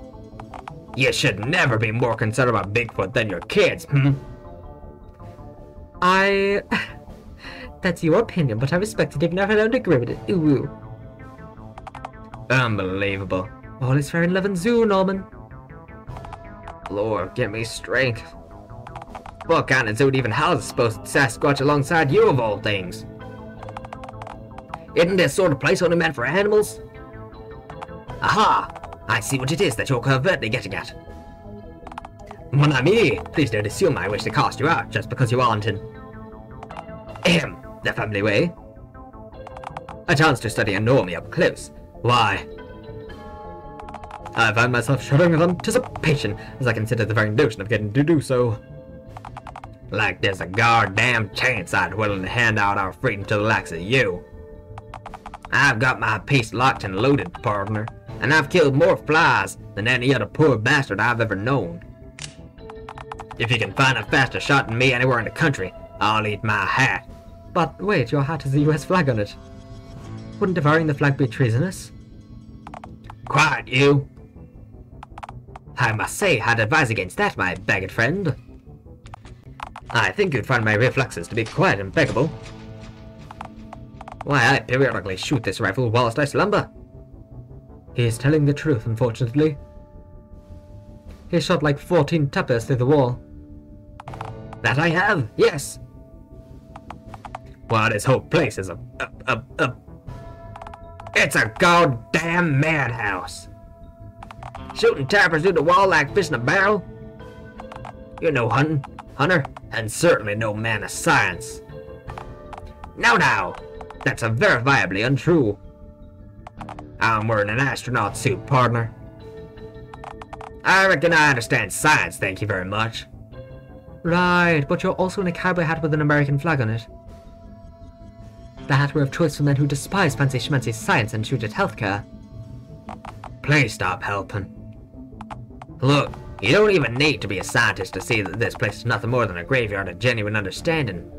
You should never be more concerned about Bigfoot than your kids, That's your opinion, but I respect it even if I don't agree with it. Ooh. Unbelievable. All is fair in love and zoo, Norman. Lord, give me strength. What kind of zoo would even house a supposed Sasquatch alongside you, of all things? Isn't this sort of place only meant for animals? Aha! I see what it is that you're covertly getting at. Mon ami, please don't assume I wish to cast you out just because you aren't in... the family way. A chance to study a normie up close. Why? I find myself shuddering with anticipation as I consider the very notion of getting to do so. Like there's a goddamn chance I'd willing to hand out our freedom to the likes of you. I've got my piece locked and loaded, partner, and I've killed more flies than any other poor bastard I've ever known. If you can find a faster shot than me anywhere in the country, I'll eat my hat. But wait, your hat has the US flag on it. Wouldn't devouring the flag be treasonous? Quiet, you. I must say, I'd advise against that, my bagged friend. I think you'd find my reflexes to be quite impeccable. Why, I periodically shoot this rifle whilst I slumber. He is telling the truth, unfortunately. He shot like 14 tappers through the wall. That I have, yes. Well, this whole place is it's a goddamn madhouse. Shooting tappers through the wall like fish in a barrel? You're no hunter, and certainly no man of science. Now, that's verifiably untrue. I'm wearing an astronaut suit, partner. I reckon I understand science, thank you very much. Right, but you're also in a cowboy hat with an American flag on it. The hat were of choice for men who despise fancy schmancy science and shoot at healthcare. Please stop helping. Look, you don't even need to be a scientist to see that this place is nothing more than a graveyard of genuine understanding.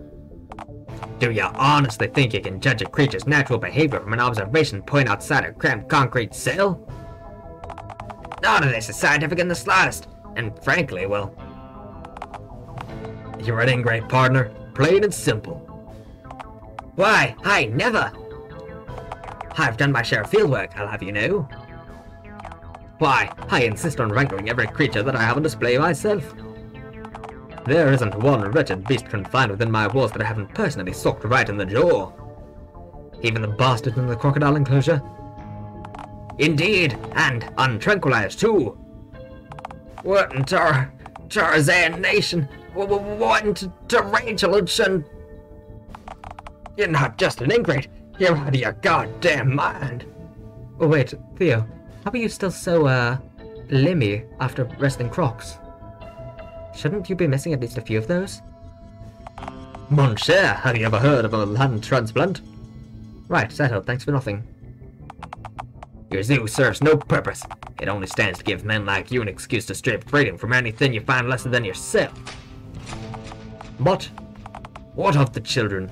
Do you honestly think you can judge a creature's natural behavior from an observation point outside a cramped concrete cell? None of this is scientific in the slightest, and frankly, well... You're an ingrate, partner. Plain and simple. Why, I never! I've done my share of fieldwork, I'll have you know. Why, I insist on wrangling every creature that I have on display myself. There isn't one wretched beast confined within my walls that I haven't personally socked right in the jaw. Even the bastard in the crocodile enclosure. Indeed, and untranquilized too. What in Tarzan Nation? What in Tarantulation? You're not just an ingrate, you're out of your goddamn mind. Oh wait, Theo, how are you still so, limmy after wrestling crocs? Shouldn't you be missing at least a few of those? Mon cher, have you ever heard of a land transplant? Right, settled, thanks for nothing. Your zoo serves no purpose. It only stands to give men like you an excuse to strip freedom from anything you find lesser than yourself. But what of the children?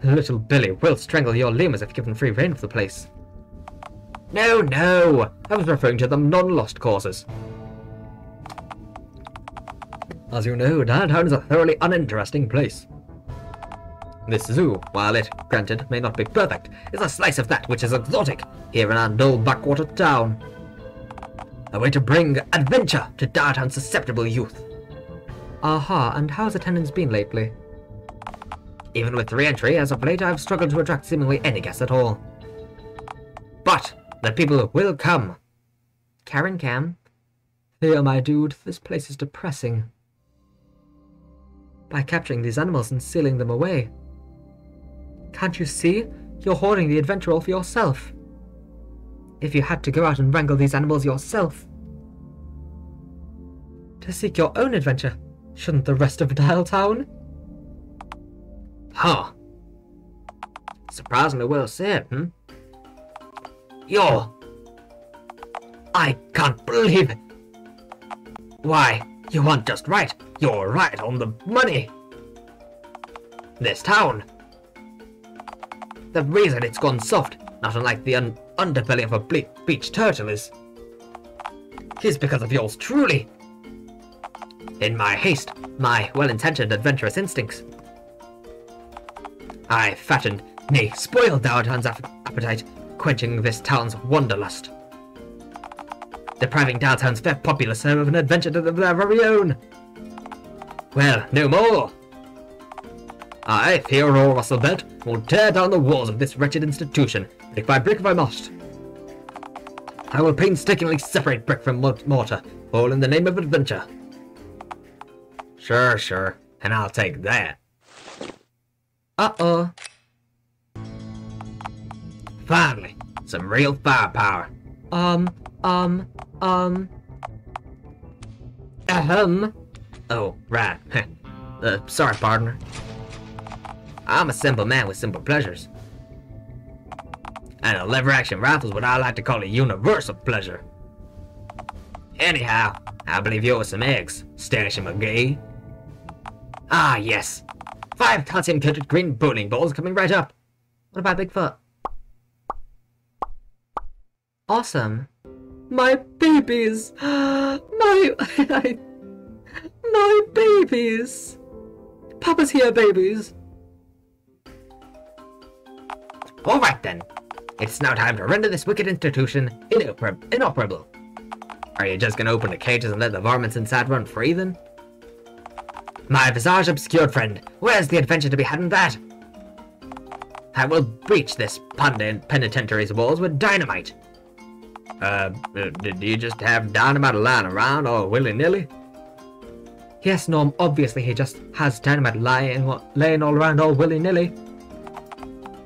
Little Billy will strangle your lemurs if given free rein of the place. No, I was referring to the non-lost causes. As you know, Dialtown is a thoroughly uninteresting place. This zoo, while it, granted, may not be perfect, is a slice of that which is exotic here in our dull backwater town. A way to bring adventure to Dialtown's susceptible youth. Aha, and how's attendance been lately? Even with re-entry, as of late, I've struggled to attract seemingly any guests at all. But the people will come. Karen Cam? Theo, my dude, this place is depressing. By capturing these animals and sealing them away. Can't you see? You're hoarding the adventure all for yourself. If you had to go out and wrangle these animals yourself, to seek your own adventure, shouldn't the rest of Dialtown? Huh. Surprisingly well said, I can't believe it. Why, you aren't just right. You're right on the money. This town. The reason it's gone soft, not unlike the underbelly of a bleak beach turtle is because of yours truly. In my haste, my well-intentioned adventurous instincts, I fattened, nay, spoiled Dialtown's appetite, quenching this town's wanderlust. Depriving Dialtown's fair populace of an adventure to their very own. Well, no more. I, Theodore Russellbelt, will tear down the walls of this wretched institution, brick by brick if I must. I will painstakingly separate brick from mortar, all in the name of adventure. Sure, and I'll take that. Uh-oh. Finally, some real firepower. Oh, right. Sorry, partner. I'm a simple man with simple pleasures. And a lever-action rifle is what I like to call a universal pleasure. Anyhow, I believe you owe us some eggs, Stanishing McGee. Ah, yes. 5 calcium-coated green bowling balls coming right up. What about Bigfoot? Awesome. My babies! My babies! Papa's here, babies! Alright then. It's now time to render this wicked institution inoperable. Are you just gonna open the cages and let the varmints inside run free then? My visage obscured friend, where's the adventure to be had in that? I will breach this penitentiary's walls with dynamite. Did you just have dynamite lying around all willy-nilly? Yes, Norm, obviously he just has dynamite laying all around all willy-nilly.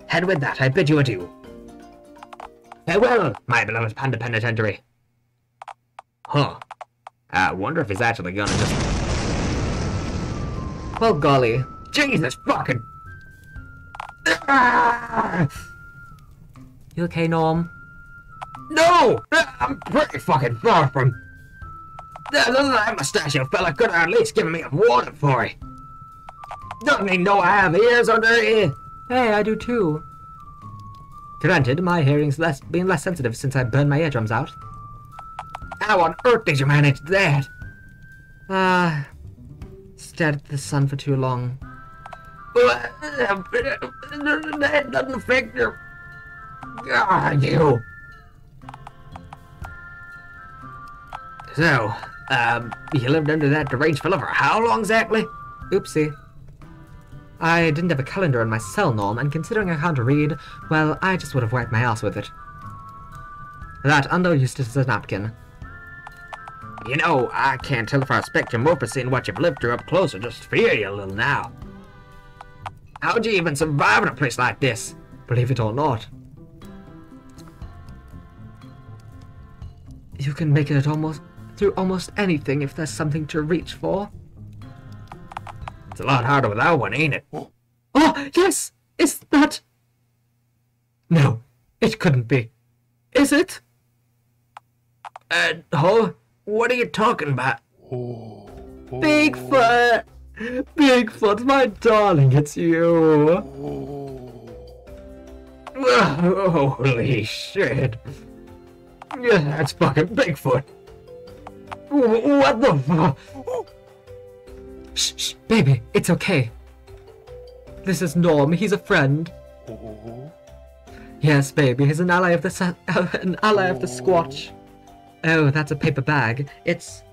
Head with that, I bid you adieu. Farewell, my beloved panda penitentiary. Huh. I wonder if he's actually gonna just... Well, golly. Jesus fucking... You okay, Norm? No! I'm pretty fucking far from... That mustachio fella could have at least given me a warning for it. Doesn't he know I have ears under here? Hey, I do too. Granted, my hearing's been less sensitive since I burned my eardrums out. How on earth did you manage that? Stared at the sun for too long. That doesn't affect your... God, you... So, you lived under that deranged fella for how long exactly? Oopsie. I didn't have a calendar in my cell, Norm, and considering I can't read, well, I just would have wiped my ass with it. That Undo used it as a napkin. You know, I can't tell if I respect you more for seeing what you've lived through up close or just fear you a little now. How'd you even survive in a place like this? Believe it or not. You can make it through almost anything if there's something to reach for. It's a lot harder without one, ain't it? Oh, yes! Is that... No, it couldn't be. Is it? Huh? What are you talking about? Bigfoot! Bigfoot, my darling, it's you! Holy shit! Yeah, that's fucking Bigfoot! What the fuck? Shh, shh, baby, it's okay. This is Norm, he's a friend. Yes, baby, he's an ally of the Squatch. Oh, that's a paper bag. It's...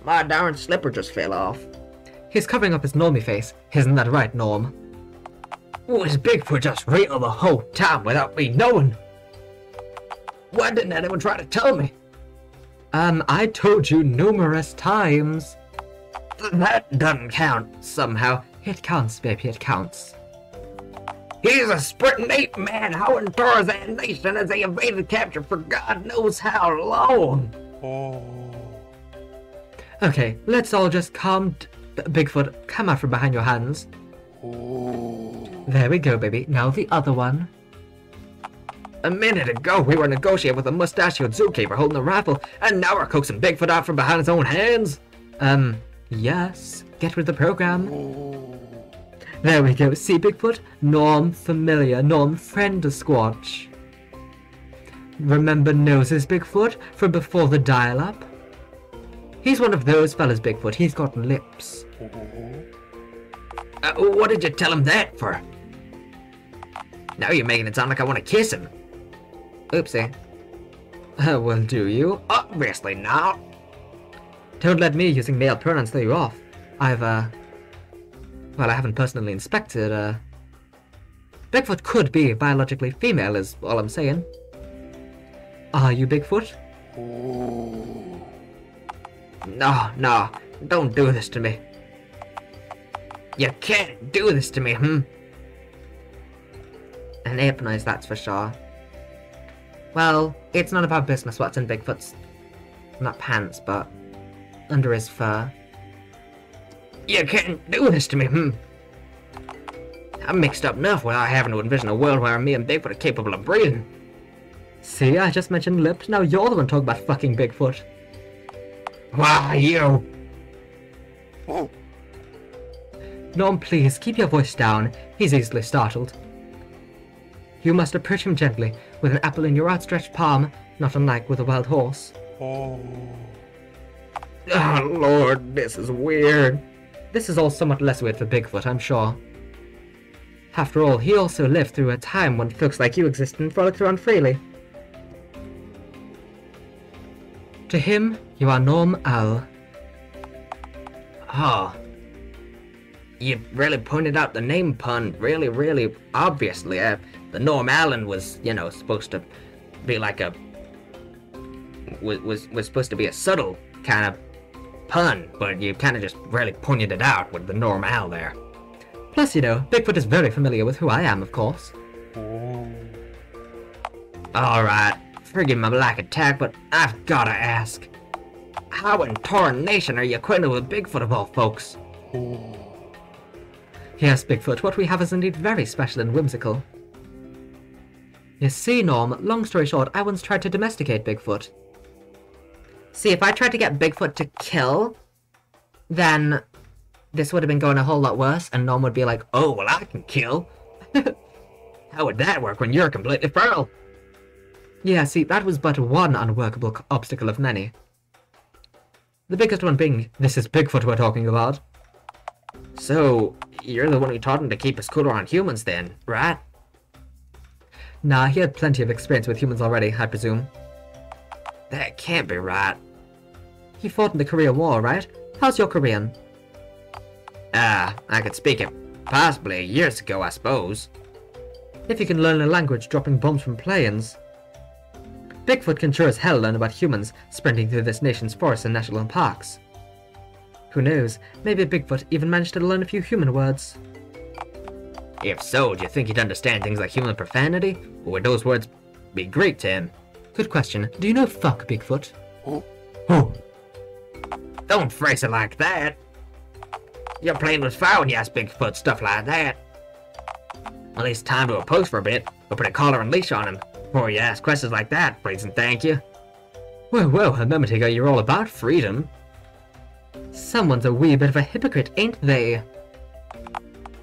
My darn slipper just fell off. He's covering up his normie face. Isn't that right, Norm? Was Bigfoot just real the whole time without me knowing? Why didn't anyone try to tell me? I told you numerous times. That doesn't count. Somehow. It counts, baby, it counts. He's a sprinting ape man. How in Tarzan Nation has he evaded capture for God knows how long? Okay, let's all just calm... Bigfoot, come out from behind your hands. There we go, baby. Now the other one. A minute ago, we were negotiating with a mustachioed zookeeper holding a rifle, and now we're coaxing Bigfoot out from behind his own hands? Yes. Get with the program. There we go. See, Bigfoot? Norm familiar. Norm friend to Squatch. Remember Noses, Bigfoot? From before the dial-up? He's one of those fellas, Bigfoot. He's got lips. What did you tell him that for? Now you're making it sound like I want to kiss him. Oopsie. Well, do you? Obviously not. Don't let me using male pronouns throw you off. Well, I haven't personally inspected, Bigfoot could be biologically female, is all I'm saying. Are you Bigfoot? No, don't do this to me. You can't do this to me, An ape noise, that's for sure. Well, it's none of our business what's in Bigfoot's... not pants, but... under his fur. You can't do this to me, I'm mixed up enough without having to envision a world where me and Bigfoot are capable of breathing. See, I just mentioned lips, now you're the one talking about fucking Bigfoot. Why, you... Norm, please, keep your voice down. He's easily startled. You must approach him gently, with an apple in your outstretched palm, not unlike with a wild horse. Oh, Lord, this is weird. This is all somewhat less weird for Bigfoot, I'm sure. After all, he also lived through a time when folks like you existed and frolicked around freely. To him, you are normal. Oh. You really pointed out the name pun really, really obviously. The Norm Allen was, you know, supposed to be like a... was supposed to be a subtle kind of pun, but you kind of just really pointed it out with the Norm Al there. Plus, you know, Bigfoot is very familiar with who I am, of course. Alright, forgive my lack of tact, but I've gotta ask. How in tarnation are you acquainted with Bigfoot of all folks? Yes, Bigfoot, what we have is indeed very special and whimsical. You see, Norm, long story short, I once tried to domesticate Bigfoot. See, if I tried to get Bigfoot to kill, then this would have been going a whole lot worse, and Norm would be like, Oh, well, I can kill. How would that work when you're completely feral? Yeah, see, that was but one unworkable obstacle of many. The biggest one being, this is Bigfoot we're talking about. So, you're the one who taught him to keep us cool around humans then, right? Nah, he had plenty of experience with humans already, I presume. That can't be right. He fought in the Korean War, right? How's your Korean? I could speak it possibly years ago, I suppose. If you can learn a language dropping bombs from planes. Bigfoot can sure as hell learn about humans sprinting through this nation's forests and national parks. Who knows, maybe Bigfoot even managed to learn a few human words. If so, do you think he'd understand things like human profanity? Or would those words be Greek to him? Good question. Do you know fuck, Bigfoot? Oh. Don't phrase it like that. You're playing with fire when you ask Bigfoot stuff like that. At least time to oppose for a bit, or put a collar and leash on him. Before you ask questions like that, please and thank you. Whoa, a moment ago you were all about freedom. Someone's a wee bit of a hypocrite, ain't they?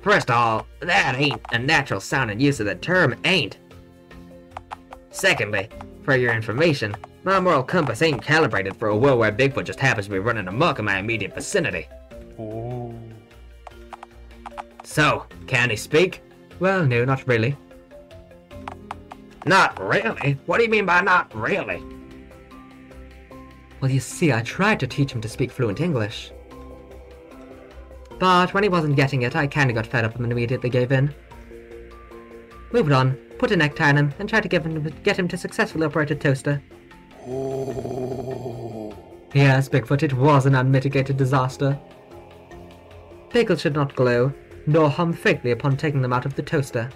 First of all, that ain't a natural sounding use of the term ain't. Secondly, for your information, my moral compass ain't calibrated for a world where Bigfoot just happens to be running amok in my immediate vicinity. So, can he speak? Well, no, not really. Not really? What do you mean by not really? Well, you see, I tried to teach him to speak fluent English. But when he wasn't getting it, I kinda got fed up and immediately gave in. Moved on, put a necktie on him, and tried to get him to successfully operate a toaster. Yes, Bigfoot, it was an unmitigated disaster. Pickles should not glow, nor hum faintly upon taking them out of the toaster.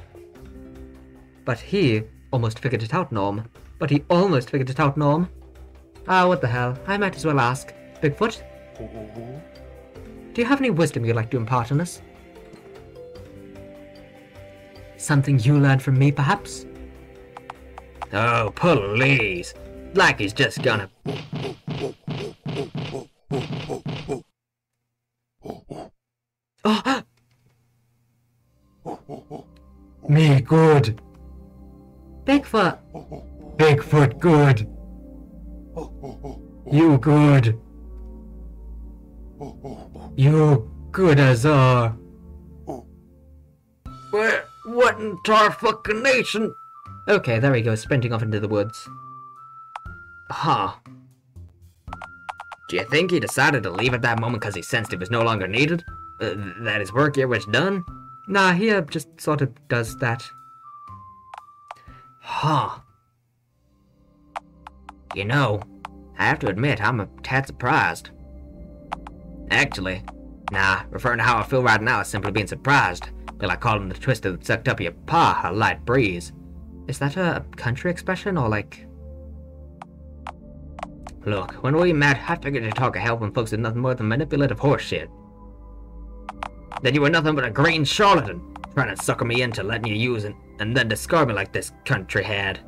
But he almost figured it out, Norm. Ah, what the hell, I might as well ask. Bigfoot? Do you have any wisdom you'd like to impart on us? Something you learned from me, perhaps? Oh, please. Like he's just gonna... Oh! Me good. Bigfoot. Bigfoot good. You good. You good as are. What in tar fucking nation? Okay, there he goes, sprinting off into the woods. Huh. Do you think he decided to leave at that moment because he sensed he was no longer needed? That his work here was done? Nah, he just sort of does that. Huh. You know, I have to admit, I'm a tad surprised. Actually, nah, referring to how I feel right now is simply being surprised. Feel like calling the twister that sucked up your paw a light breeze. Is that a country expression, or like... Look, when we met, I figured you'd talk of helping folks with nothing more than manipulative horseshit. That you were nothing but a green charlatan, trying to sucker me into letting you use it, and then discard me like this country had.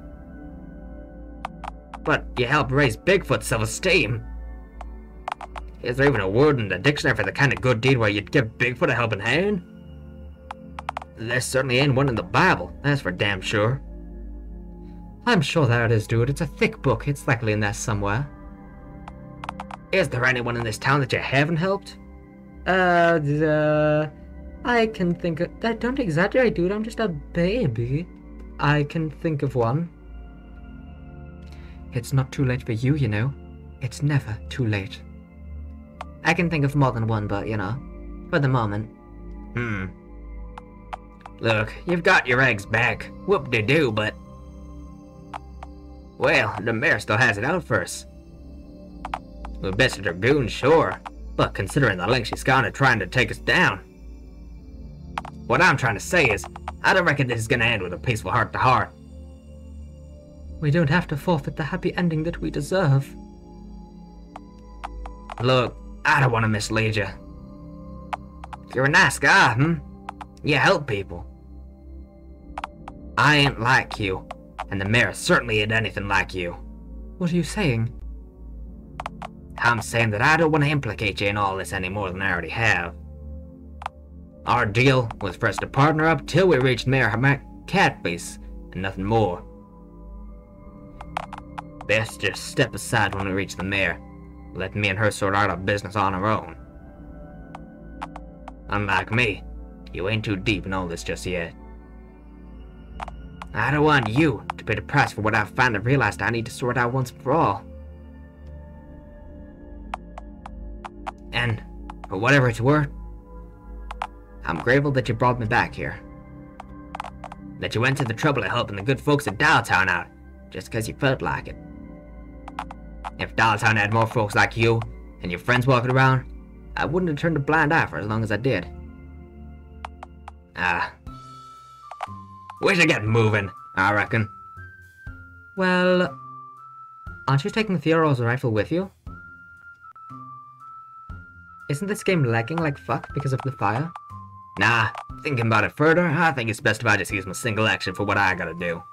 But you helped raise Bigfoot's self-esteem. Is there even a word in the dictionary for the kind of good deed where you'd give Bigfoot a helping hand? There certainly ain't one in the Bible, that's for damn sure. I'm sure there it is, dude. It's a thick book. It's likely in there somewhere. Is there anyone in this town that you haven't helped? I can think of... Don't exaggerate, dude. I'm just a baby. I can think of one. It's not too late for you, you know. It's never too late. I can think of more than one, but, you know, for the moment. Look, you've got your eggs back. Whoop-de-doo, but... Well, the mayor still has it out for us. We're best dragoons, sure. But considering the length she's gone to trying to take us down. What I'm trying to say is, I don't reckon this is gonna end with a peaceful heart-to-heart. We don't have to forfeit the happy ending that we deserve. Look, I don't want to mislead you. You're a nice guy, You help people. I ain't like you, and the mayor certainly ain't anything like you. What are you saying? I'm saying that I don't want to implicate you in all this any more than I already have. Our deal was for us to partner up till we reached Mayor Catface, and nothing more. Best just step aside when we reach the mayor. Let me and her sort out our business on our own. Unlike me, you ain't too deep in all this just yet. I don't want you to pay the price for what I've finally realized I need to sort out once for all. And, for whatever it's worth, I'm grateful that you brought me back here. That you went to the trouble of helping the good folks at Dialtown out, just because you felt like it. If Dialtown had more folks like you, and your friends walking around, I wouldn't have turned a blind eye for as long as I did. We should get moving, I reckon. Well, aren't you taking Theodore's rifle with you? Isn't this game lagging like fuck because of the fire? Nah, thinking about it further, I think it's best if I just use my single action for what I gotta do.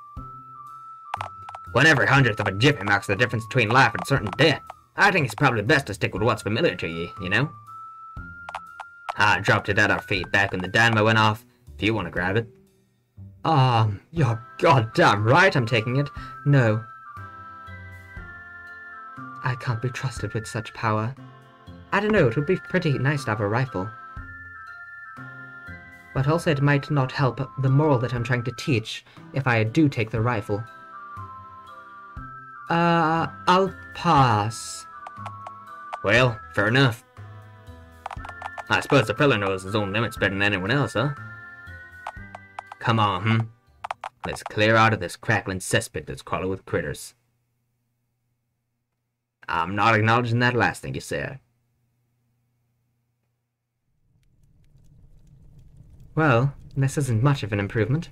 When every hundredth of a jiffy marks the difference between life and certain death, I think it's probably best to stick with what's familiar to you know? I dropped it at our feet back when the dynamo went off, if you want to grab it. You're goddamn right I'm taking it. No. I can't be trusted with such power. I don't know, it would be pretty nice to have a rifle. But also it might not help the moral that I'm trying to teach if I do take the rifle. I'll pass. Well, fair enough. I suppose the fella knows his own limits better than anyone else, huh? Come on, Let's clear out of this crackling cesspit that's crawling with critters. I'm not acknowledging that last thing you said. Well, this isn't much of an improvement.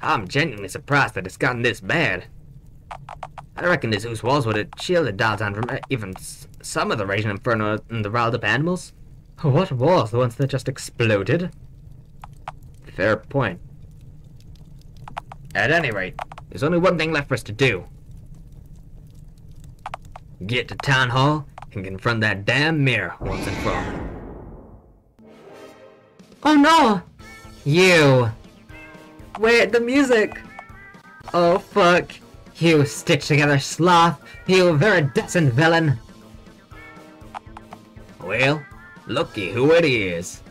I'm genuinely surprised that it's gotten this bad. I reckon this Zeus walls would have shielded Dialtown from even some of the raging inferno and the riled up animals. What walls? The ones that just exploded? Fair point. At any rate, there's only one thing left for us to do. Get to Town Hall and confront that damn mirror once and for all. Oh no! You! Wait, the music! Oh fuck. You stitched-together sloth! You viridescent villain! Well, looky who it is.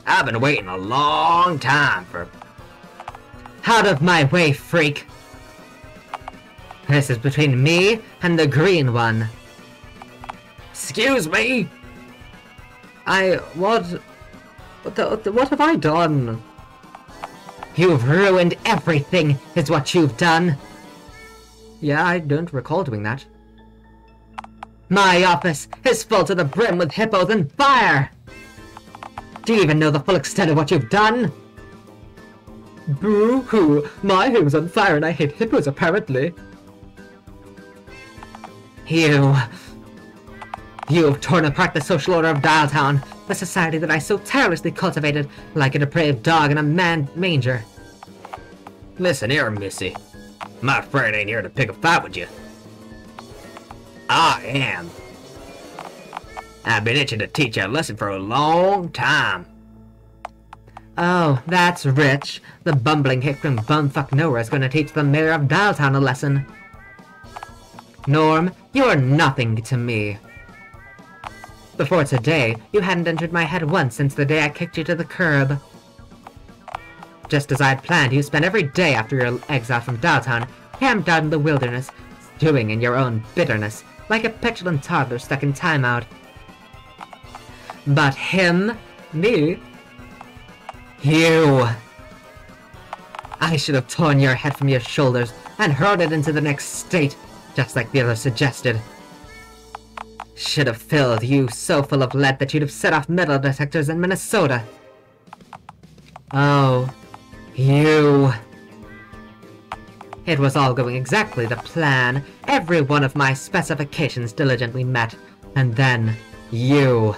I've been waiting a long time for... Out of my way, freak! This is between me and the green one. Excuse me? What have I done? You've ruined everything, is what you've done. Yeah, I don't recall doing that. My office is full to the brim with hippos and fire! Do you even know the full extent of what you've done? Boo-hoo! My home's on fire and I hate hippos, apparently. You've torn apart the social order of Dialtown, the society that I so tirelessly cultivated like a depraved dog in a manger. Listen here, missy. My friend ain't here to pick a fight with you. I am. I've been itching to teach you a lesson for a long time. Oh, that's rich. The bumbling hick from bumfuck nowhere is gonna teach the mayor of Dialtown a lesson. Norm, you're nothing to me. Before today, you hadn't entered my head once since the day I kicked you to the curb. Just as I'd planned, you spent every day after your exile from Dialtown, camped out in the wilderness, stewing in your own bitterness, like a petulant toddler stuck in timeout. But him? Me? You! I should have torn your head from your shoulders and hurled it into the next state, just like the others suggested. Should have filled you so full of lead that you'd have set off metal detectors in Minnesota. Oh, you. It was all going exactly the plan, every one of my specifications diligently met, and then you.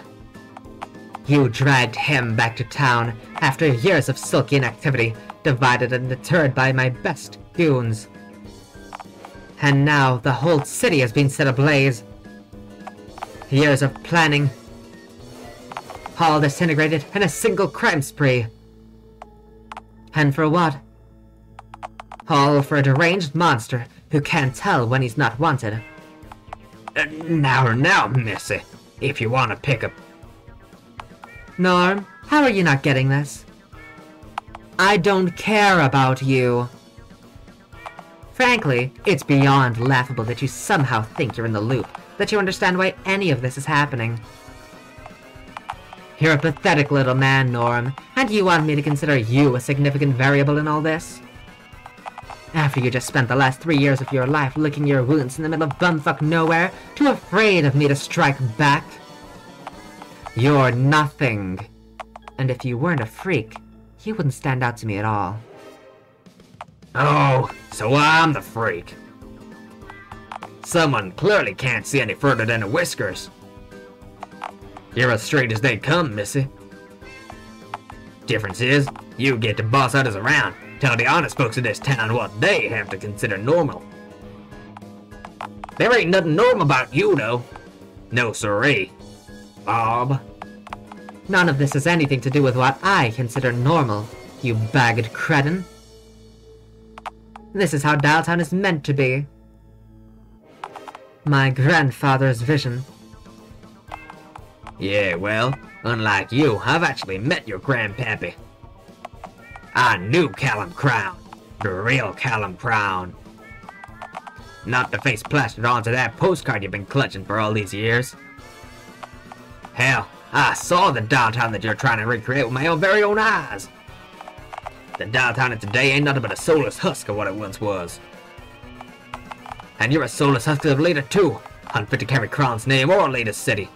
You dragged him back to town after years of sulky inactivity, divided and deterred by my best goons. And now the whole city has been set ablaze. Years of planning, all disintegrated in a single crime spree. And for what? All for a deranged monster who can't tell when he's not wanted. Now, missy, if you want to pick up... Norm, how are you not getting this? I don't care about you. Frankly, it's beyond laughable that you somehow think you're in the loop, that you understand why any of this is happening. You're a pathetic little man, Norm, and you want me to consider you a significant variable in all this? After you just spent the last 3 years of your life licking your wounds in the middle of bumfuck nowhere, too afraid of me to strike back? You're nothing. And if you weren't a freak, you wouldn't stand out to me at all. Oh, so I'm the freak. Someone clearly can't see any further than the whiskers. You're as straight as they come, missy. Difference is, you get to boss others around, tell the honest folks of this town what they have to consider normal. There ain't nothing normal about you, though. No siree, Bob. None of this has anything to do with what I consider normal, you bagged cretin. This is how Dialtown is meant to be. My grandfather's vision. Yeah, well, unlike you, I've actually met your grandpappy. I knew Callum Crown, the real Callum Crown. Not the face plastered onto that postcard you've been clutching for all these years. Hell, I saw the Dialtown that you're trying to recreate with my own very own eyes. The Dialtown of today ain't nothing but a soulless husk of what it once was. And you're a soulless husk of leader too, unfit to carry Crown's name or lead a city.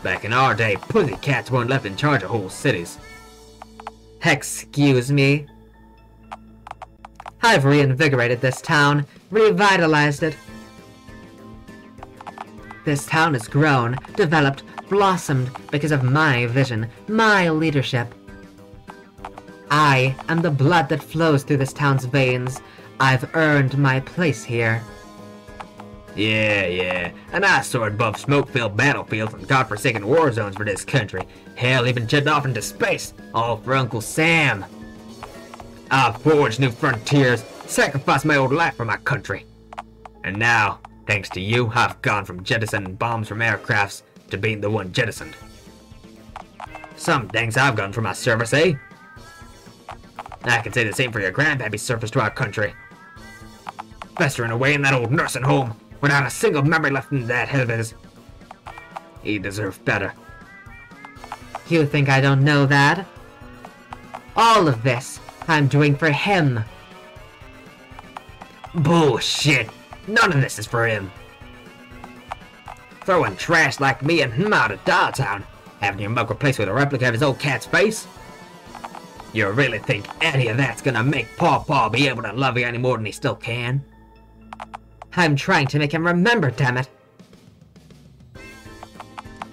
Back in our day, pussycats weren't left in charge of whole cities. Excuse me. I've reinvigorated this town, revitalized it. This town has grown, developed, blossomed because of my vision, my leadership. I am the blood that flows through this town's veins. I've earned my place here. Yeah, and I soared above smoke-filled battlefields and godforsaken war zones for this country. Hell, even jetted off into space, all for Uncle Sam. I've forged new frontiers, sacrificed my old life for my country. And now, thanks to you, I've gone from jettisoning bombs from aircrafts to being the one jettisoned. Some things I've done for my service, eh? I can say the same for your grandpappy's service to our country. Festering away in that old nursing home, without a single memory left in that head of his. He deserved better. You think I don't know that? All of this, I'm doing for him. Bullshit! None of this is for him. Throwing trash like me and him out of Dialtown, having your mug replaced with a replica of his old cat's face? You really think any of that's gonna make Paw be able to love you any more than he still can? I'm trying to make him remember, dammit.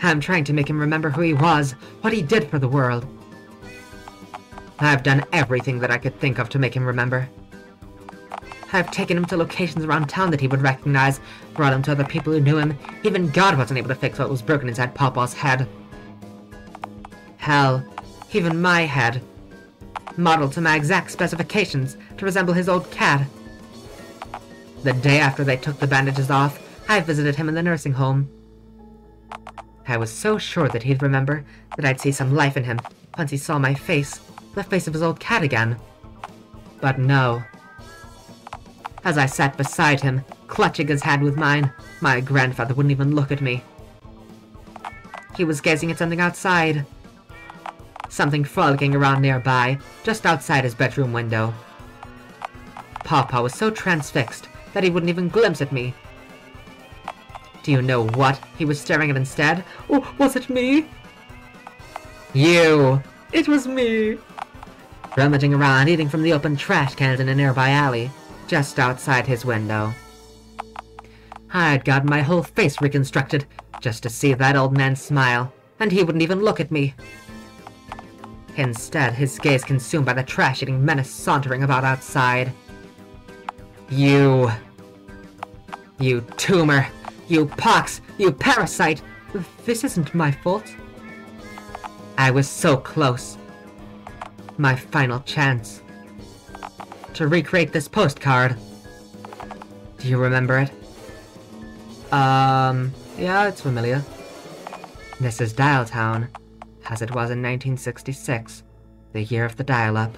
I'm trying to make him remember who he was, what he did for the world. I've done everything that I could think of to make him remember. I've taken him to locations around town that he would recognize, brought him to other people who knew him. Even God wasn't able to fix what was broken inside Pawpaw's head. Hell, Even my head, modeled to my exact specifications to resemble his old cat. The day after they took the bandages off, I visited him in the nursing home. I was so sure that he'd remember, that I'd see some life in him once he saw my face, the face of his old cat again. But no. As I sat beside him, clutching his hand with mine, my grandfather wouldn't even look at me. He was gazing at something outside. Something frolicking around nearby, just outside his bedroom window. Pawpaw was so transfixed that he wouldn't even glimpse at me. Do you know what he was staring at instead? Oh, was it me? You! It was me! Rummaging around, eating from the open trash cans in a nearby alley, just outside his window. I'd gotten my whole face reconstructed, just to see that old man smile, and he wouldn't even look at me. Instead, his gaze consumed by the trash-eating menace sauntering about outside. You tumor! You pox! You parasite! This isn't my fault. I was so close. My final chance. To recreate this postcard. Do you remember it? Yeah, it's familiar. This is Dialtown, as it was in 1966, the year of the dial-up.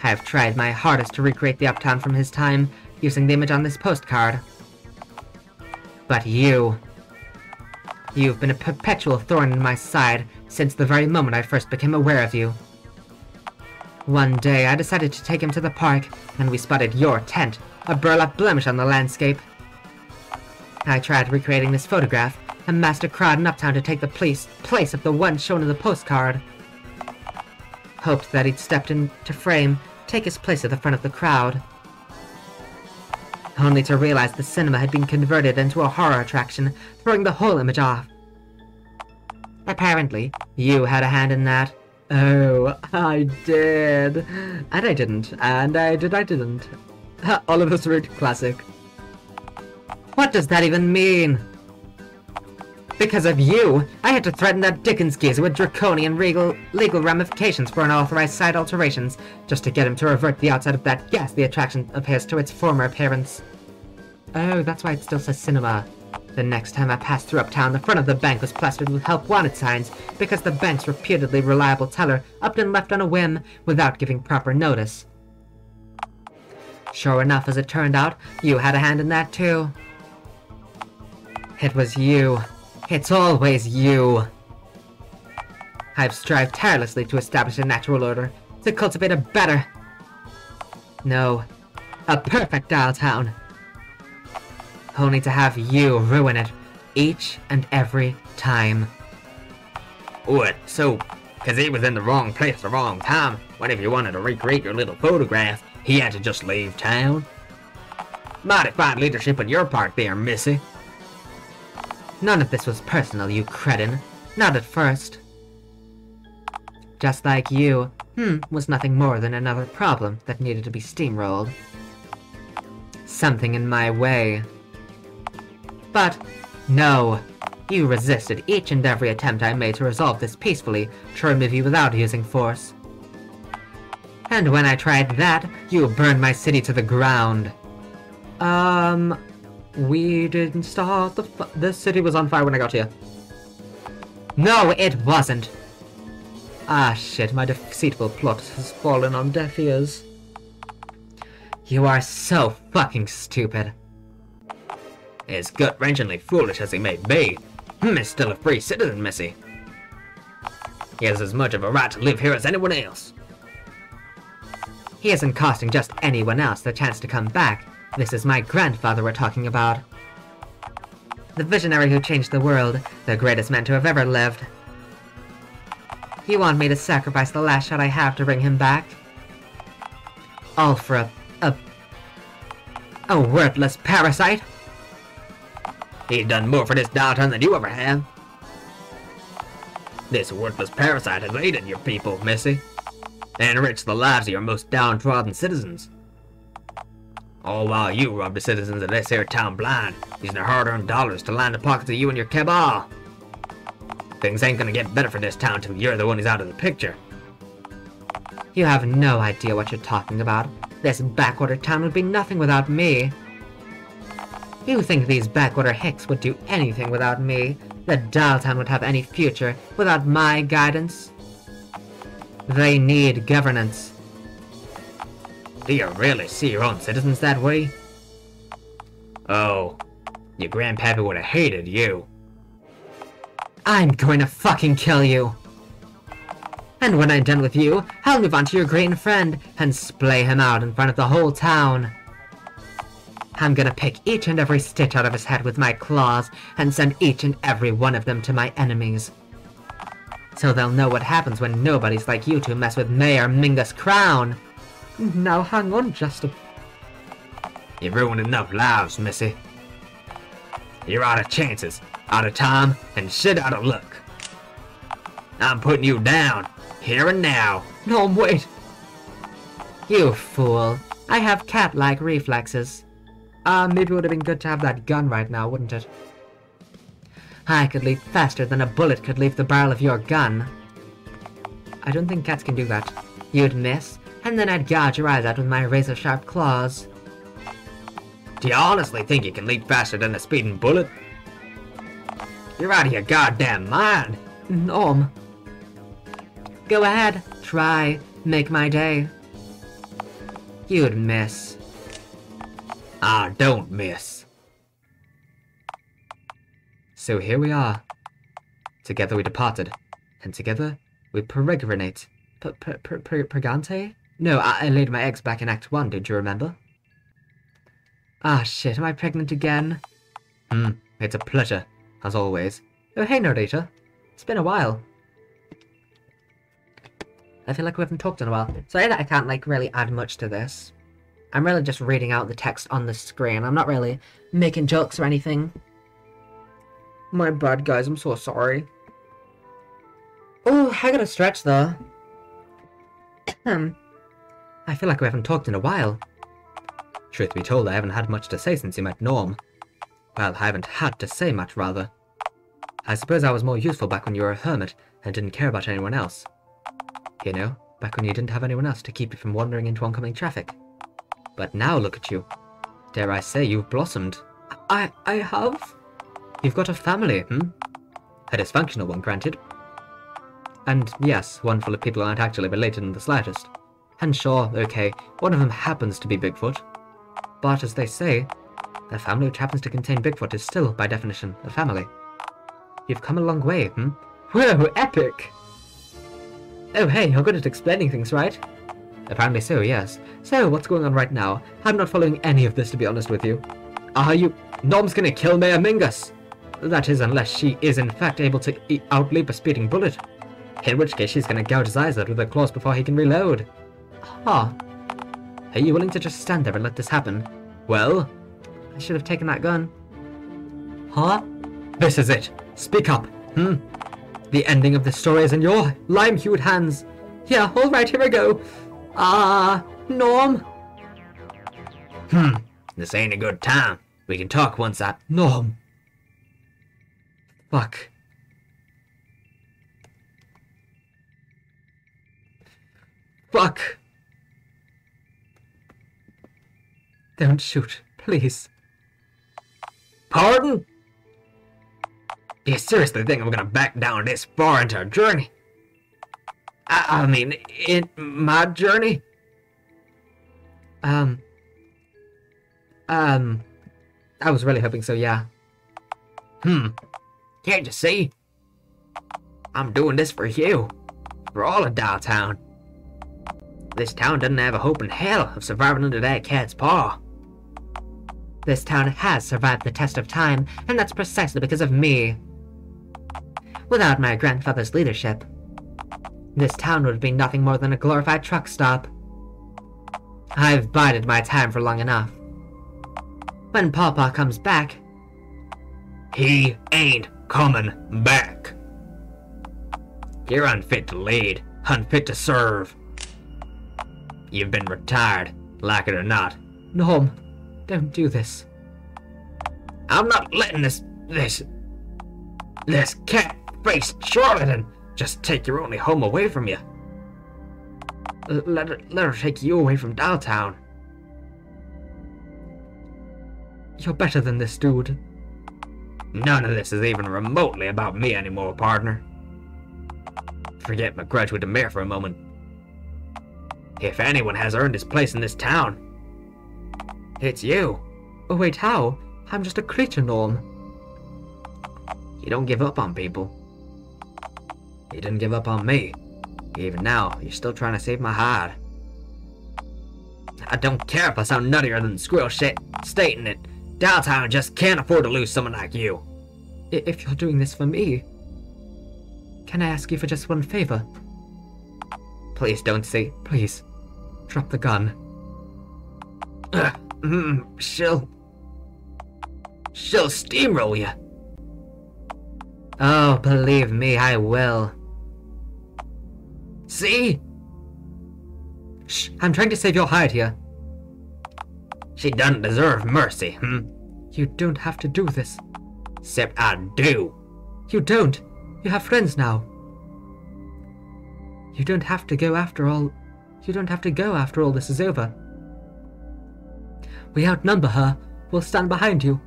I've tried my hardest to recreate the uptown from his time, using the image on this postcard. But you've been a perpetual thorn in my side since the very moment I first became aware of you. One day, I decided to take him to the park, and we spotted your tent, a burlap blemish on the landscape. I tried recreating this photograph, and massed a crowd in Uptown to take the place of the one shown in the postcard. Hoped that he'd stepped into frame, take his place at the front of the crowd. Only to realize the cinema had been converted into a horror attraction, throwing the whole image off. Apparently, you had a hand in that. Oh, I did. And I didn't. And I didn't. Oliver's Root classic. What does that even mean? Because of you, I had to threaten that Dickens geezer with draconian legal ramifications for unauthorized site alterations, just to get him to revert the outside of that ghastly attraction of his to its former appearance. Oh, that's why it still says cinema. The next time I passed through Uptown, the front of the bank was plastered with help wanted signs, because the bank's reputedly reliable teller upped and left on a whim, without giving proper notice. Sure enough, as it turned out, you had a hand in that too. It was you. It's always you. I've strived tirelessly to establish a natural order, to cultivate a better... No, a perfect Dialtown. Only to have you ruin it, each and every time. What? So, cause he was in the wrong place at the wrong time, what if you wanted to recreate your little photograph, he had to just leave town? Mighty fine leadership on your part there, missy. None of this was personal, you cretin. Not at first. Just like you, was nothing more than another problem that needed to be steamrolled. Something in my way. But, no. You resisted each and every attempt I made to resolve this peacefully, to remove you without using force. And when I tried that, you burned my city to the ground. We didn't start the city was on fire when I got here. No, it wasn't. Ah, shit, my deceitful plot has fallen on deaf ears. You are so fucking stupid. As gut-wrenchingly foolish as he may be, he's still a free citizen, missy. He has as much of a right to live here as anyone else. He isn't costing just anyone else the chance to come back. This is my grandfather we're talking about. The visionary who changed the world, the greatest man to have ever lived. You want me to sacrifice the last shot I have to bring him back? All for a worthless parasite? He's done more for this Dialtown than you ever have. This worthless parasite has aided your people, missy, and enriched the lives of your most downtrodden citizens. All while you rob the citizens of this here town blind, using their hard-earned dollars to line the pockets of you and your cabal. Things ain't gonna get better for this town till you're the one who's out of the picture. You have no idea what you're talking about. This backwater town would be nothing without me. You think these backwater hicks would do anything without me? That Dialtown would have any future without my guidance? They need governance. Do you really see your own citizens that way? Oh, your grandpappy would have hated you. I'm going to fucking kill you. And when I'm done with you, I'll move on to your green friend and splay him out in front of the whole town. I'm gonna pick each and every stitch out of his head with my claws and send each and every one of them to my enemies. So they'll know what happens when nobodies like you two mess with Mayor Mingus' crown. Now hang on just a... You've ruined enough lives, Missy. You're out of chances, out of time, and shit out of luck. I'm putting you down, here and now. No, wait. You fool. I have cat-like reflexes. Maybe it would have been good to have that gun right now, wouldn't it? I could leap faster than a bullet could leave the barrel of your gun. I don't think cats can do that. You'd miss, and then I'd gouge your eyes out with my razor-sharp claws. Do you honestly think you can leap faster than a speeding bullet? You're out of your goddamn mind. Norm. Go ahead, try, make my day. You'd miss. I don't miss. So here we are. Together we departed, and together we peregrinate. Pregante? No, I laid my eggs back in Act 1, don't you remember? Ah shit, am I pregnant again? It's a pleasure, as always. Oh hey narrator, it's been a while. I feel like we haven't talked in a while. Sorry that I can't like really add much to this. I'm really just reading out the text on the screen. I'm not really making jokes or anything. My bad, guys. I'm so sorry. Oh, I gotta stretch, though. I feel like we haven't talked in a while. Truth be told, I haven't had much to say since you met Norm. Well, I haven't had to say much, rather. I suppose I was more useful back when you were a hermit and didn't care about anyone else. You know, back when you didn't have anyone else to keep you from wandering into oncoming traffic. But now look at you. Dare I say you've blossomed. I have? You've got a family, A dysfunctional one, granted. And yes, one full of people who aren't actually related in the slightest. And sure, okay, one of them happens to be Bigfoot. But as they say, a family which happens to contain Bigfoot is still, by definition, a family. You've come a long way, Whoa, epic! Oh hey, you're good at explaining things, right? Apparently so, yes. So, what's going on right now? I'm not following any of this, to be honest with you. Are you... Norm's gonna kill Mayor Mingus! That is, unless she is in fact able to outleap a speeding bullet. In which case she's gonna gouge his eyes out with her claws before he can reload. Huh. Are you willing to just stand there and let this happen? Well? I should have taken that gun. Huh? This is it. Speak up, The ending of the story is in your lime-hued hands. Yeah, alright, here we go. Norm? This ain't a good time. We can talk once I... Norm. Fuck. Fuck. Don't shoot, please. Pardon? Do you seriously think I'm gonna back down this far into our journey? I mean, in my journey? I was really hoping so, yeah. Can't you see? I'm doing this for you. For all of Dialtown. This town doesn't have a hope in hell of surviving under that cat's paw. This town has survived the test of time, and that's precisely because of me. Without my grandfather's leadership, this town would be nothing more than a glorified truck stop. I've bided my time for long enough. When Pawpaw comes back... He ain't coming back. You're unfit to lead, unfit to serve. You've been retired, like it or not. Norm, don't do this. I'm not letting this cat red-faced charlatan! Just take your only home away from you. Let her take you away from Dialtown. You're better than this, dude. None of this is even remotely about me anymore, partner. Forget my grudge with the mayor for a moment. If anyone has earned his place in this town, it's you. Oh wait, how? I'm just a creature, Norm. You don't give up on people. You didn't give up on me. Even now, you're still trying to save my hide. I don't care if I sound nuttier than squirrel shit stating it. Dialtown just can't afford to lose someone like you. If you're doing this for me, can I ask you for just one favor? Please don't say. Please, drop the gun. She'll steamroll you. Oh, believe me, I will. See? Shh, I'm trying to save your hide here. She doesn't deserve mercy, You don't have to do this. Except I do. You don't. You have friends now. You don't have to go after all. You don't have to go after all this is over. We outnumber her. We'll stand behind you.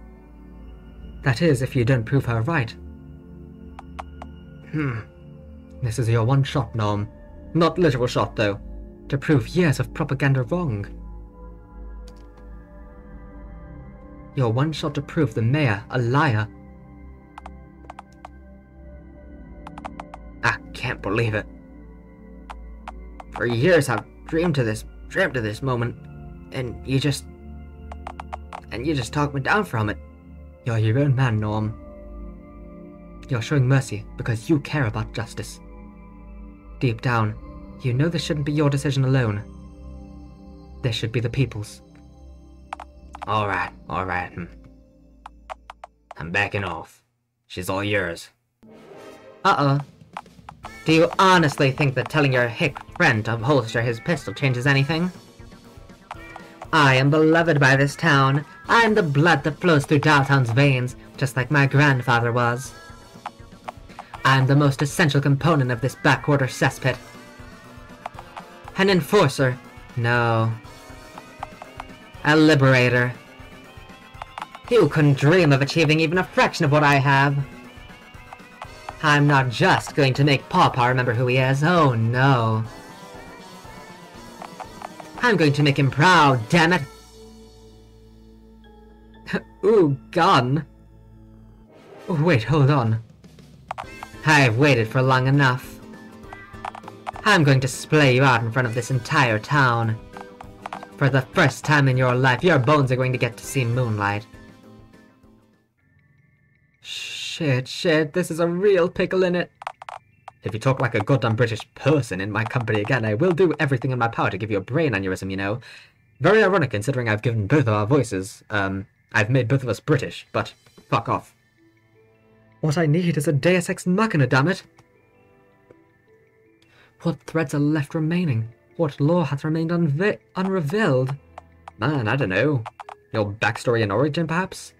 That is, if you don't prove her right. This is your one shot, Norm. Not literal shot, though. To prove years of propaganda wrong. Your one shot to prove the mayor a liar. I can't believe it. For years I've dreamt of this moment, and you just talked me down from it. You're your own man, Norm. You're showing mercy because you care about justice. Deep down, you know this shouldn't be your decision alone. This should be the people's. Alright. I'm backing off. She's all yours. Uh-oh. Do you honestly think that telling your hick friend to holster his pistol changes anything? I am beloved by this town. I am the blood that flows through Dialtown's veins, just like my grandfather was. I am the most essential component of this backwater cesspit. An enforcer. No. A liberator. You couldn't dream of achieving even a fraction of what I have. I'm not just going to make Pawpaw remember who he is, oh no. I'm going to make him proud, damn it! Ooh, gun. Wait, hold on. I've waited for long enough. I'm going to splay you out in front of this entire town. For the first time in your life, your bones are going to get to see moonlight. Shit, this is a real pickle in it. If you talk like a goddamn British person in my company again, I will do everything in my power to give you a brain aneurysm, you know. Very ironic considering I've given both of our voices, I've made both of us British, but fuck off. What I need is a Deus Ex Machina, dammit! What threads are left remaining? What lore hath remained unrevealed? Man, I don't know. Your backstory and origin, perhaps?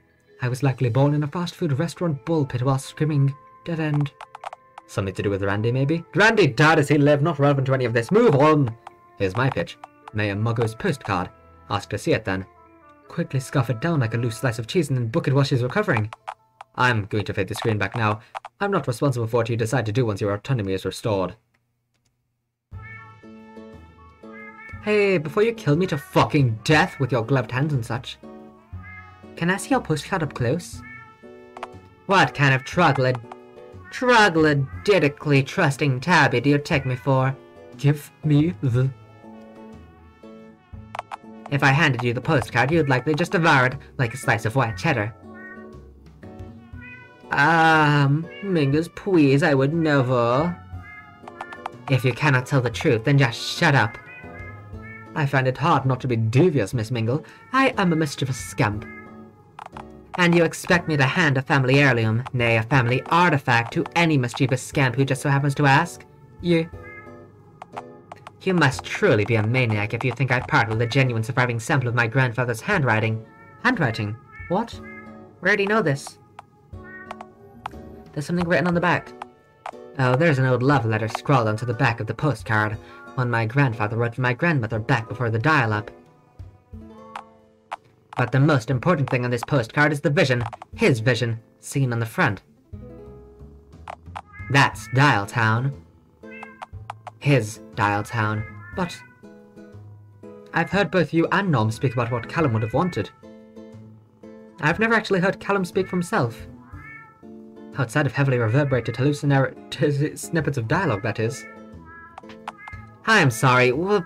I was likely born in a fast food restaurant bull pit while screaming, dead end. Something to do with Randy, maybe? Randy died as he lived, not relevant to any of this. Move on! Here's my pitch. Mayor Muggo's postcard. Ask to see it then. Quickly scarf it down like a loose slice of cheese and then book it while she's recovering. I'm going to fade the screen back now. I'm not responsible for what you decide to do once your autonomy is restored. Hey, before you kill me to fucking death with your gloved hands and such, can I see your postcard up close? What kind of troglodytically trusting tabby do you take me for? Give me the... If I handed you the postcard, you'd likely just devour it like a slice of white cheddar. Mingus, please, I would never. If you cannot tell the truth, then just shut up. I find it hard not to be devious, Miss Mingle. I am a mischievous scamp. And you expect me to hand a family heirloom, nay, a family artifact, to any mischievous scamp who just so happens to ask? You must truly be a maniac if you think I'd part with a genuine surviving sample of my grandfather's handwriting. Handwriting? What? We already know this. There's something written on the back. Oh, there's an old love letter scrawled onto the back of the postcard, one my grandfather wrote to my grandmother back before the dial-up. But the most important thing on this postcard is the vision, his vision, seen on the front. That's Dialtown. His Dialtown. But I've heard both you and Norm speak about what Callum would have wanted. I've never actually heard Callum speak for himself. Outside of heavily reverberated hallucinatory snippets of dialogue, that is. I'm sorry, well...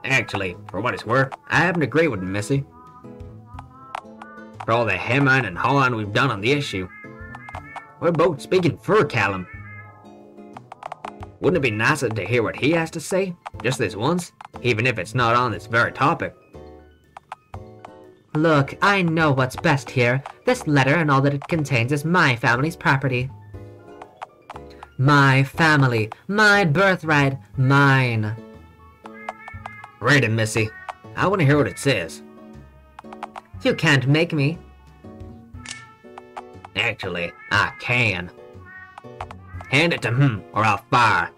Actually, for what it's worth, I happen to agree with Missy. For all the hemming and hawing we've done on the issue, we're both speaking for Callum. Wouldn't it be nicer to hear what he has to say, just this once, even if it's not on this very topic? Look, I know what's best here. This letter and all that it contains is my family's property. My family, my birthright, mine. Read it, Missy. I want to hear what it says. You can't make me. Actually, I can. Hand it to him, or I'll fire.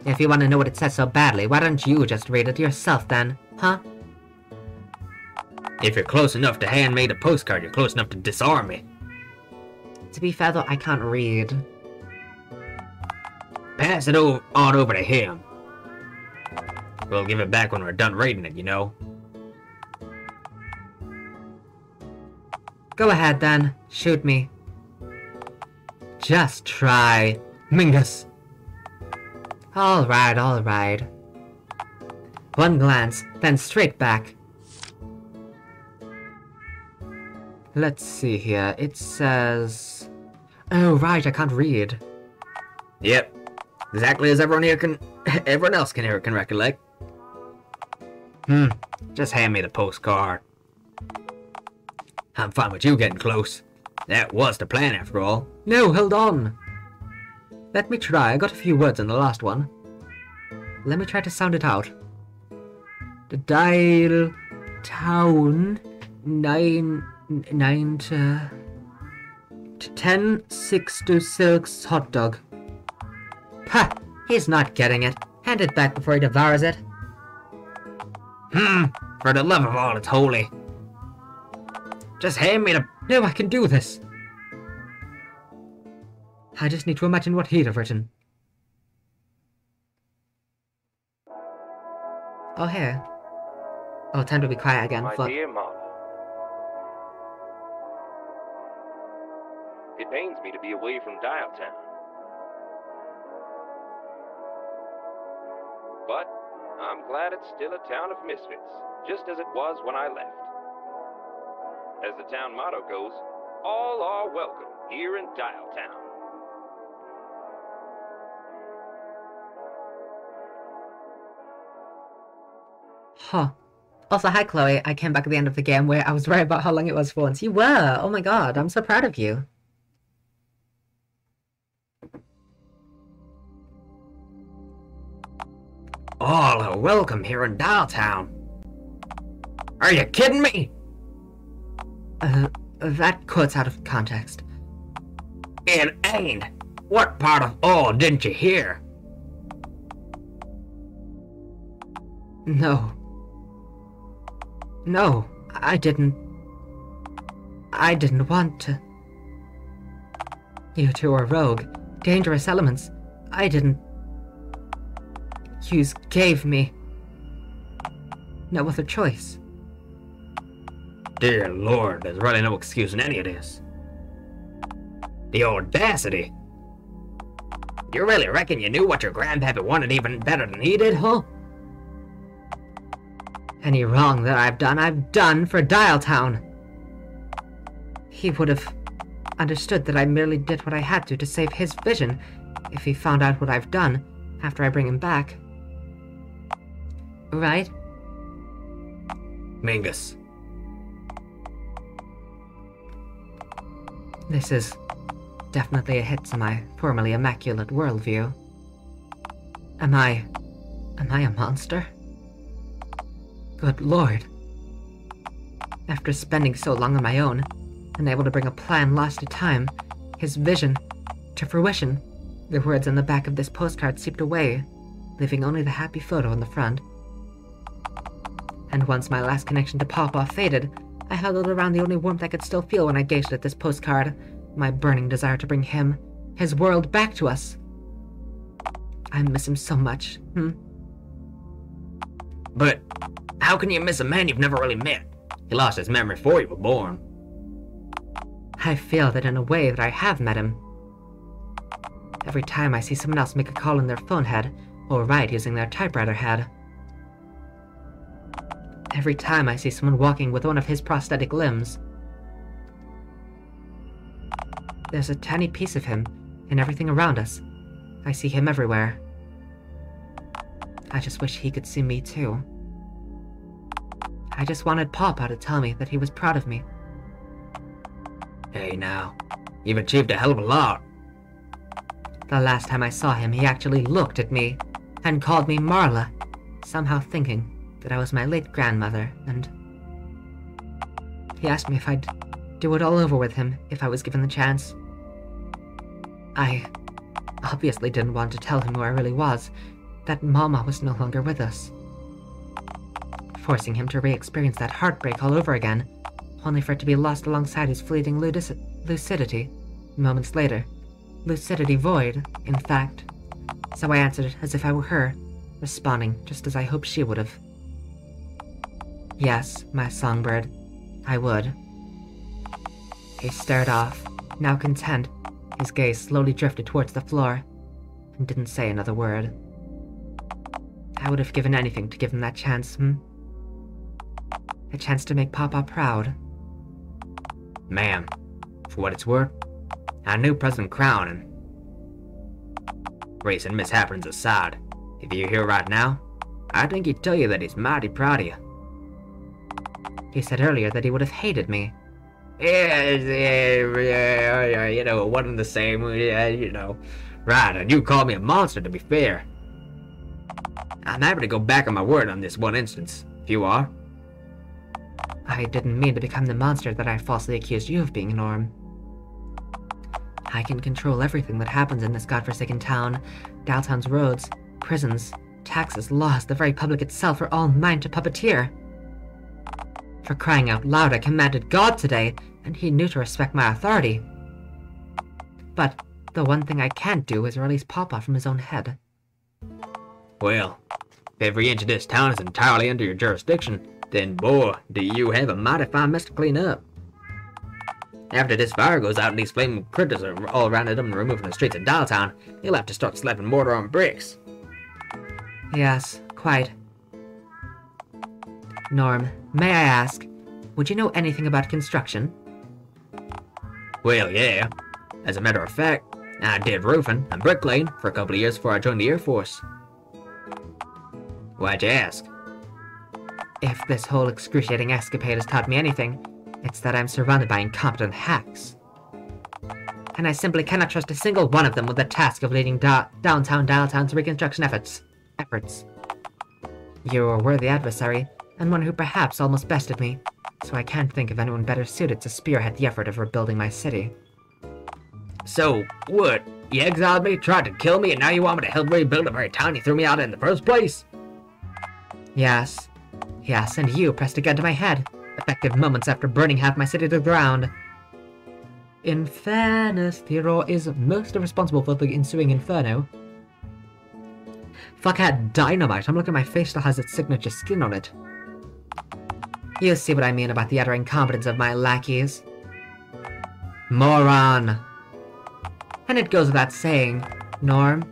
If you want to know what it says so badly, why don't you just read it yourself then, huh? If you're close enough to hand me the postcard, you're close enough to disarm me. To be fair though, I can't read. Pass it on over to him. We'll give it back when we're done reading it, you know. Go ahead then, shoot me. Just try. Mingus! Alright, alright. One glance, then straight back. Let's see here, it says... Oh right, I can't read. Yep. Exactly as everyone else can recollect. Just hand me the postcard. I'm fine with you getting close. That was the plan after all. No, hold on. Let me try, I got a few words in the last one. Let me try to sound it out. The Dialtown 9 to 10 6 to 6 hot dog. Ha! He's not getting it. Hand it back before he devours it. For the love of all that's holy. Just hand me the... No, I can do this. I just need to imagine what he'd have written. Oh, here. Oh, time to be quiet again. My Fuck. dear Mama, it pains me to be away from Dialtown. But I'm glad it's still a town of misfits, just as it was when I left. As the town motto goes, all are welcome here in Dialtown. Huh. Also, hi Chloe. I came back at the end of the game where I was right about how long it was for once. You were! Oh my god, I'm so proud of you. All are welcome here in Dialtown. Are you kidding me? That quote's out of context. It ain't. What part of all didn't you hear? No. No, I didn't want to. You two are rogue, dangerous elements. I didn't. You gave me no other choice. Dear Lord, there's really no excuse in any of this. The audacity! You really reckon you knew what your grandpappy wanted even better than he did, huh? Any wrong that I've done for Dialtown. He would have understood that I merely did what I had to save his vision if he found out what I've done after I bring him back. Right? Mingus. This is definitely a hit to my formerly immaculate worldview. Am I a monster? Good lord. After spending so long on my own, unable to bring a plan lost to time, his vision, to fruition, The words on the back of this postcard seeped away, leaving only the happy photo on the front. And once my last connection to Pawpaw faded, I huddled around the only warmth I could still feel when I gazed at this postcard, my burning desire to bring him, his world, back to us. I miss him so much, But how can you miss a man you've never really met? He lost his memory before you were born. I feel that in a way that I have met him. Every time I see someone else make a call in their phone head, or write using their typewriter head. Every time I see someone walking with one of his prosthetic limbs. There's a tiny piece of him in everything around us. I see him everywhere. I just wish he could see me too. I just wanted Pawpaw to tell me that he was proud of me. Hey now, you've achieved a hell of a lot. The last time I saw him, he actually looked at me and called me Marla, somehow thinking that I was my late grandmother, and he asked me if I'd do it all over with him if I was given the chance. I obviously didn't want to tell him who I really was, that Mama was no longer with us. Forcing him to re-experience that heartbreak all over again, only for it to be lost alongside his fleeting lucidity moments later. Lucidity void, in fact. So I answered it as if I were her, responding just as I hoped she would have. Yes, my songbird, I would. He stared off, now content. His gaze slowly drifted towards the floor, and didn't say another word. I would have given anything to give him that chance, A chance to make Pawpaw proud. Ma'am, for what it's worth, I knew President Crown and recent mishaps aside, if you're here right now, I think he'd tell you that he's mighty proud of you. He said earlier that he would have hated me. Yeah, it wasn't the same, Right, and you called me a monster, to be fair. I'm happy to go back on my word on this one instance, if you are. I didn't mean to become the monster that I falsely accused you of being, Norm. I can control everything that happens in this godforsaken town. Dialtown's roads, prisons, taxes, laws, the very public itself are all mine to puppeteer. For crying out loud, I commanded God today, and he knew to respect my authority. But the one thing I can't do is release Pawpaw from his own head. Well, if every inch of this town is entirely under your jurisdiction, then boy, do you have a mighty fine mess to clean up. After this fire goes out and these flaming critters are all rounded up and removed from the streets of Dialtown, you'll have to start slapping mortar on bricks. Yes, quite. Norm, may I ask, would you know anything about construction? Well, yeah. As a matter of fact, I did roofing and bricklaying for a couple of years before I joined the Air Force. Why'd you ask? If this whole excruciating escapade has taught me anything, it's that I'm surrounded by incompetent hacks. And I simply cannot trust a single one of them with the task of leading downtown Dialtown's reconstruction efforts. You're a worthy adversary, and one who perhaps almost bested me, so I can't think of anyone better suited to spearhead the effort of rebuilding my city. So, what? You exiled me, tried to kill me, and now you want me to help rebuild the very town you threw me out in the first place? Yes, and you pressed a gun to my head, effective moments after burning half my city to the ground. In fairness, Theodore is mostly responsible for the ensuing inferno. Fuck had dynamite. I'm looking at my face still has its signature skin on it. You see what I mean about the utter incompetence of my lackeys. Moron. And it goes without saying, Norm,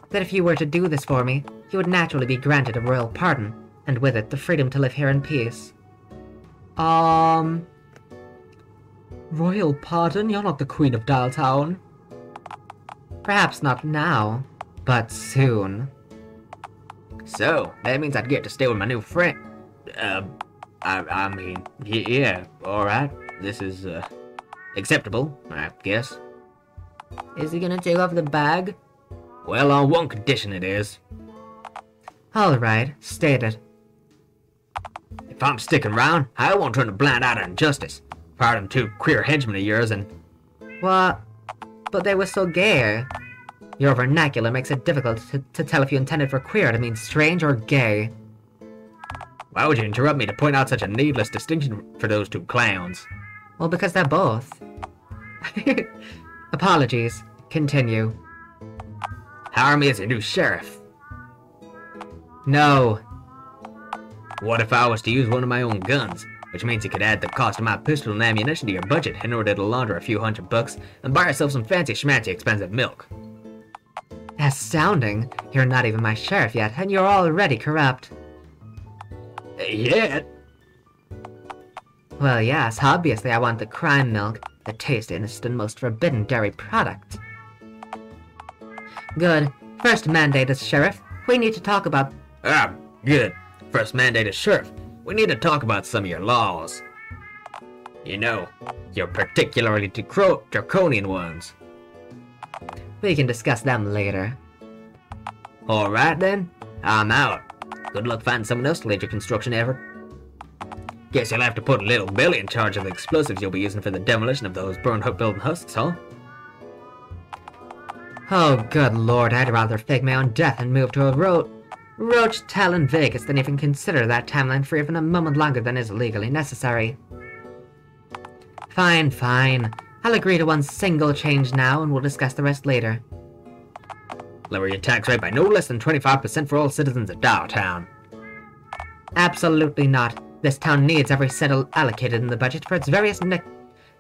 that if you were to do this for me, you would naturally be granted a royal pardon, and with it the freedom to live here in peace. Royal pardon? You're not the Queen of Dialtown. Perhaps not now, but soon. So, that means I'd get to stay with my new friend. Yeah, alright. This is, acceptable, I guess. Is he gonna take off the bag? Well, on one condition it is. Alright, state it. If I'm sticking around, I won't turn a blind eye to injustice. Pardon two queer henchmen of yours and... What? But they were so gay. Your vernacular makes it difficult to tell if you intended for queer to mean strange or gay. Why would you interrupt me to point out such a needless distinction for those two clowns? Well, because they're both. Apologies. Continue. Hire me as your new sheriff. No. What if I was to use one of my own guns? Which means you could add the cost of my pistol and ammunition to your budget in order to launder a few $100 and buy yourself some fancy schmancy expensive milk. Astounding. You're not even my sheriff yet, and you're already corrupt. Yet? Well, yes, obviously I want the crime milk, the tastiest and most forbidden dairy product. Good. First mandate as sheriff, we need to talk about... Ah, good. First mandate as sheriff, we need to talk about some of your laws. You know, your particularly draconian ones. We can discuss them later. Alright then, I'm out. Good luck finding someone else to lead your construction effort. Guess you'll have to put Little Billy in charge of the explosives you'll be using for the demolition of those burned up building husks, huh? Oh, good lord, I'd rather fake my own death and move to a roach tell in Vegas than even consider that timeline for even a moment longer than is legally necessary. Fine, fine. I'll agree to one single change now, and we'll discuss the rest later. Lower your tax rate by no less than 25% for all citizens of Dialtown. Absolutely not. This town needs every cent allocated in the budget for its various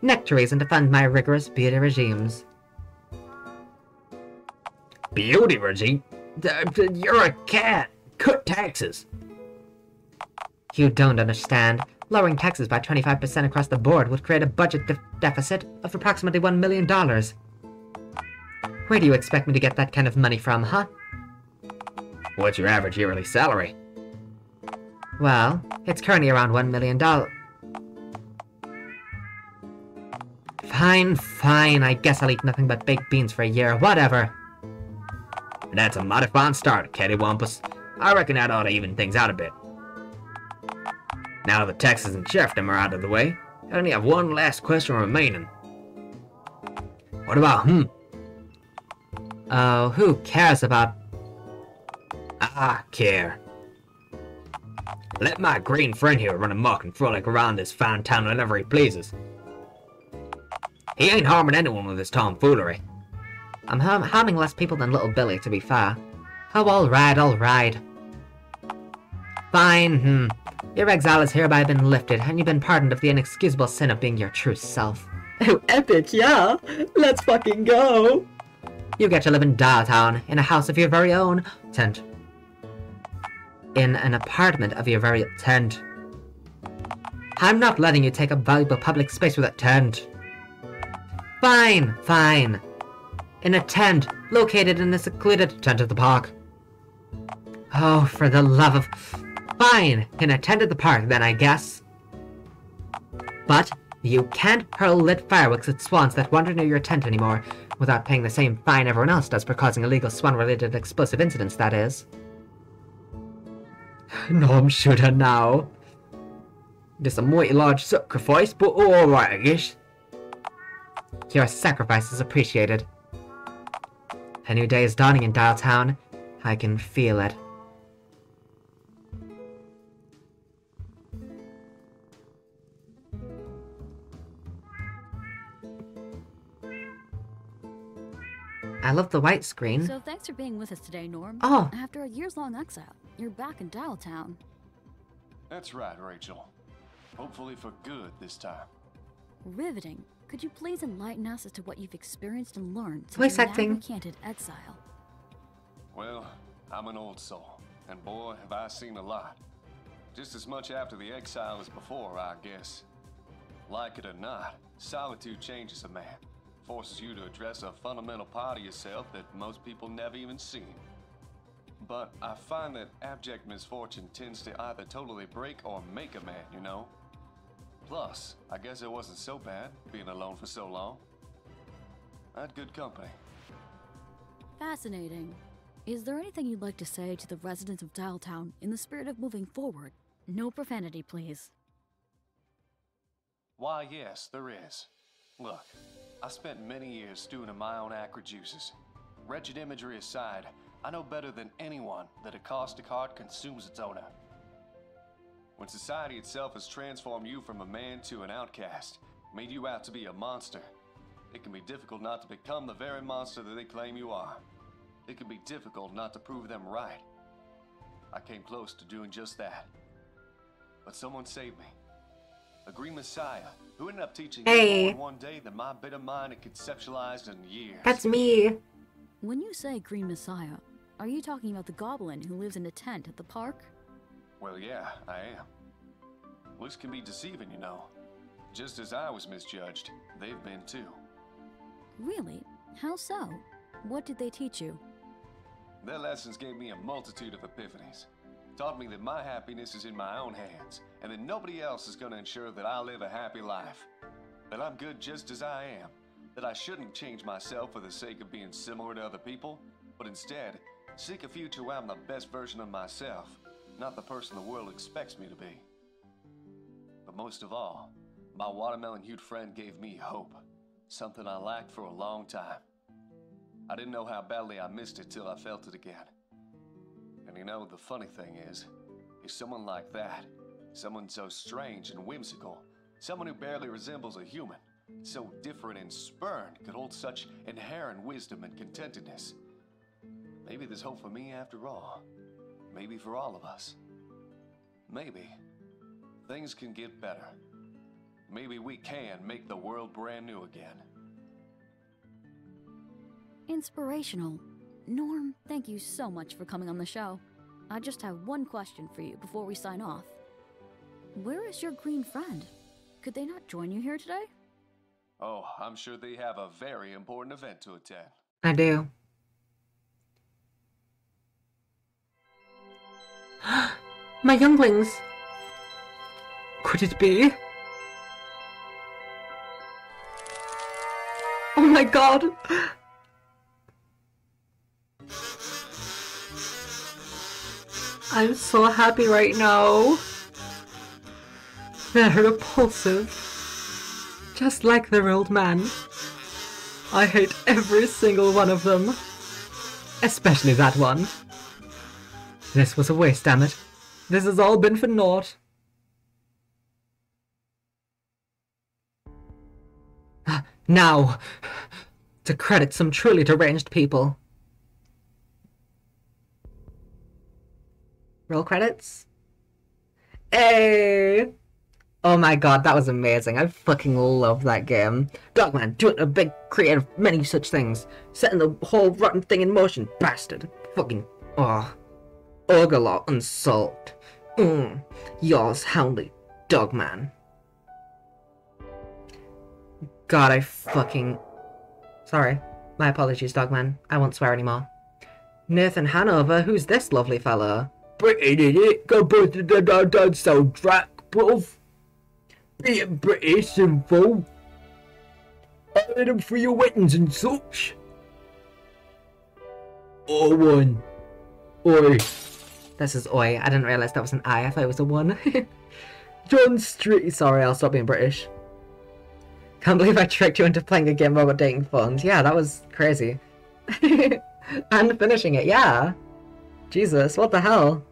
nectaries and to fund my rigorous beauty regimes. Beauty regime? You're a cat! Cut taxes! You don't understand. Lowering taxes by 25% across the board would create a budget deficit of approximately $1 million. Where do you expect me to get that kind of money from, huh? What's your average yearly salary? Well, it's currently around $1 million. Fine, fine. I guess I'll eat nothing but baked beans for a year. Whatever. That's a mighty fine start, Cattywampus. I reckon that ought to even things out a bit. Now the taxes and sheriffdom are out of the way, I only have one last question remaining. What about Oh, who cares about... I care. Let my green friend here run amok and frolic around this fine town whenever he pleases. He ain't harming anyone with his tomfoolery. I'm harming less people than Little Billy, to be fair. Oh, alright, alright. Fine, Your exile has hereby been lifted, and you've been pardoned of the inexcusable sin of being your true self. Oh, epic, yeah! Let's fucking go! You get to live in Dialtown, in a house of your very own. Tent. In an apartment of your very tent. I'm not letting you take up valuable public space with a tent. Fine, fine. In a tent, located in a secluded tent at the park. Oh, for the love of... Fine, in a tent at the park then, I guess. But you can't hurl lit fireworks at swans that wander near your tent anymore, without paying the same fine everyone else does for causing illegal swan-related explosive incidents, that is. No, I'm shooter now. Just a mighty large sacrifice, but alright, I guess. Your sacrifice is appreciated. A new day is dawning in Dialtown. I can feel it. I love the white screen. So thanks for being with us today, Norm. Oh. After a years-long exile, you're back in Dialtown. That's right, Rachel. Hopefully for good this time. Riveting. Could you please enlighten us as to what you've experienced and learned since Voice your acting. now-recanted exile? Well, I'm an old soul, and boy, have I seen a lot. Just as much after the exile as before, I guess. Like it or not, solitude changes a man. Forces you to address a fundamental part of yourself that most people never even seen. But I find that abject misfortune tends to either totally break or make a man, you know? Plus, I guess it wasn't so bad, being alone for so long. I had good company. Fascinating. Is there anything you'd like to say to the residents of Dialtown in the spirit of moving forward? No profanity, please. Why, yes, there is. Look, I spent many years stewing in my own acrid juices. wretched imagery aside, I know better than anyone that a caustic heart consumes its owner. When society itself has transformed you from a man to an outcast, made you out to be a monster, it can be difficult not to become the very monster that they claim you are. It can be difficult not to prove them right. I came close to doing just that. But someone saved me. A green messiah who ended up teaching me more in one day than my bitter mind had conceptualized in years. That's me. When you say Green Messiah, are you talking about the goblin who lives in a tent at the park? Well, yeah, I am. Looks can be deceiving, you know. Just as I was misjudged, they've been too. Really? How so? What did they teach you? Their lessons gave me a multitude of epiphanies. Taught me that my happiness is in my own hands, and that nobody else is going to ensure that I live a happy life. That I'm good just as I am. That I shouldn't change myself for the sake of being similar to other people, but instead, seek a future where I'm the best version of myself, not the person the world expects me to be. But most of all, my watermelon-hued friend gave me hope. Something I lacked for a long time. I didn't know how badly I missed it till I felt it again. And you know, the funny thing is someone like that, someone so strange and whimsical, someone who barely resembles a human, so different and spurned, could hold such inherent wisdom and contentedness. Maybe there's hope for me after all. Maybe for all of us. Maybe things can get better. Maybe we can make the world brand new again. Inspirational. Norm, thank you so much for coming on the show. I just have one question for you before we sign off. Where is your green friend? Could they not join you here today? Oh, I'm sure they have a very important event to attend. I do. My younglings! Could it be? Oh my god! I'm so happy right now. They're repulsive. Just like their old man. I hate every single one of them. Especially that one. This was a waste, damn it. This has all been for naught. Now, to credit some truly deranged people. Roll credits? Hey! Oh my god, that was amazing. I fucking love that game. Dogman, doing a big creative many such things. Setting the whole rotten thing in motion, bastard. Fucking, oh. Ogre and salt. Yours houndly, Dogman. God, I fucking... Sorry. My apologies, Dogman. I won't swear anymore. Nathan Hanover, who's this lovely fellow? Britain in it, go both to the downtown soundtrack, bruv. Being British and full. All of them for your weddings and such. Oh, one. Oi. This is oi. I didn't realise that was an I. I thought it was a one. John Street. Sorry, I'll stop being British. Can't believe I tricked you into playing a game about dating phones. Yeah, that was crazy. And finishing it, yeah. Jesus, what the hell?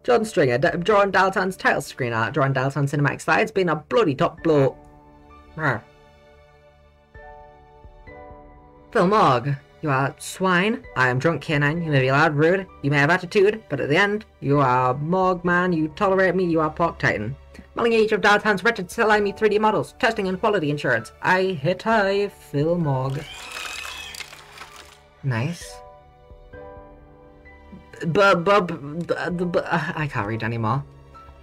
John Stringer, drawing Dialtown's title screen art, drawing Dialtown cinematic slides, being a bloody top bloke. Phil Morg, you are swine, I am drunk canine, you may be loud, rude, you may have attitude, but at the end, you are Morg man, you tolerate me, you are pork titan. Mulling each of Dialtown's wretched Selime 3D models, testing and quality insurance. I hit high, Phil Morg. Nice. I can't read anymore.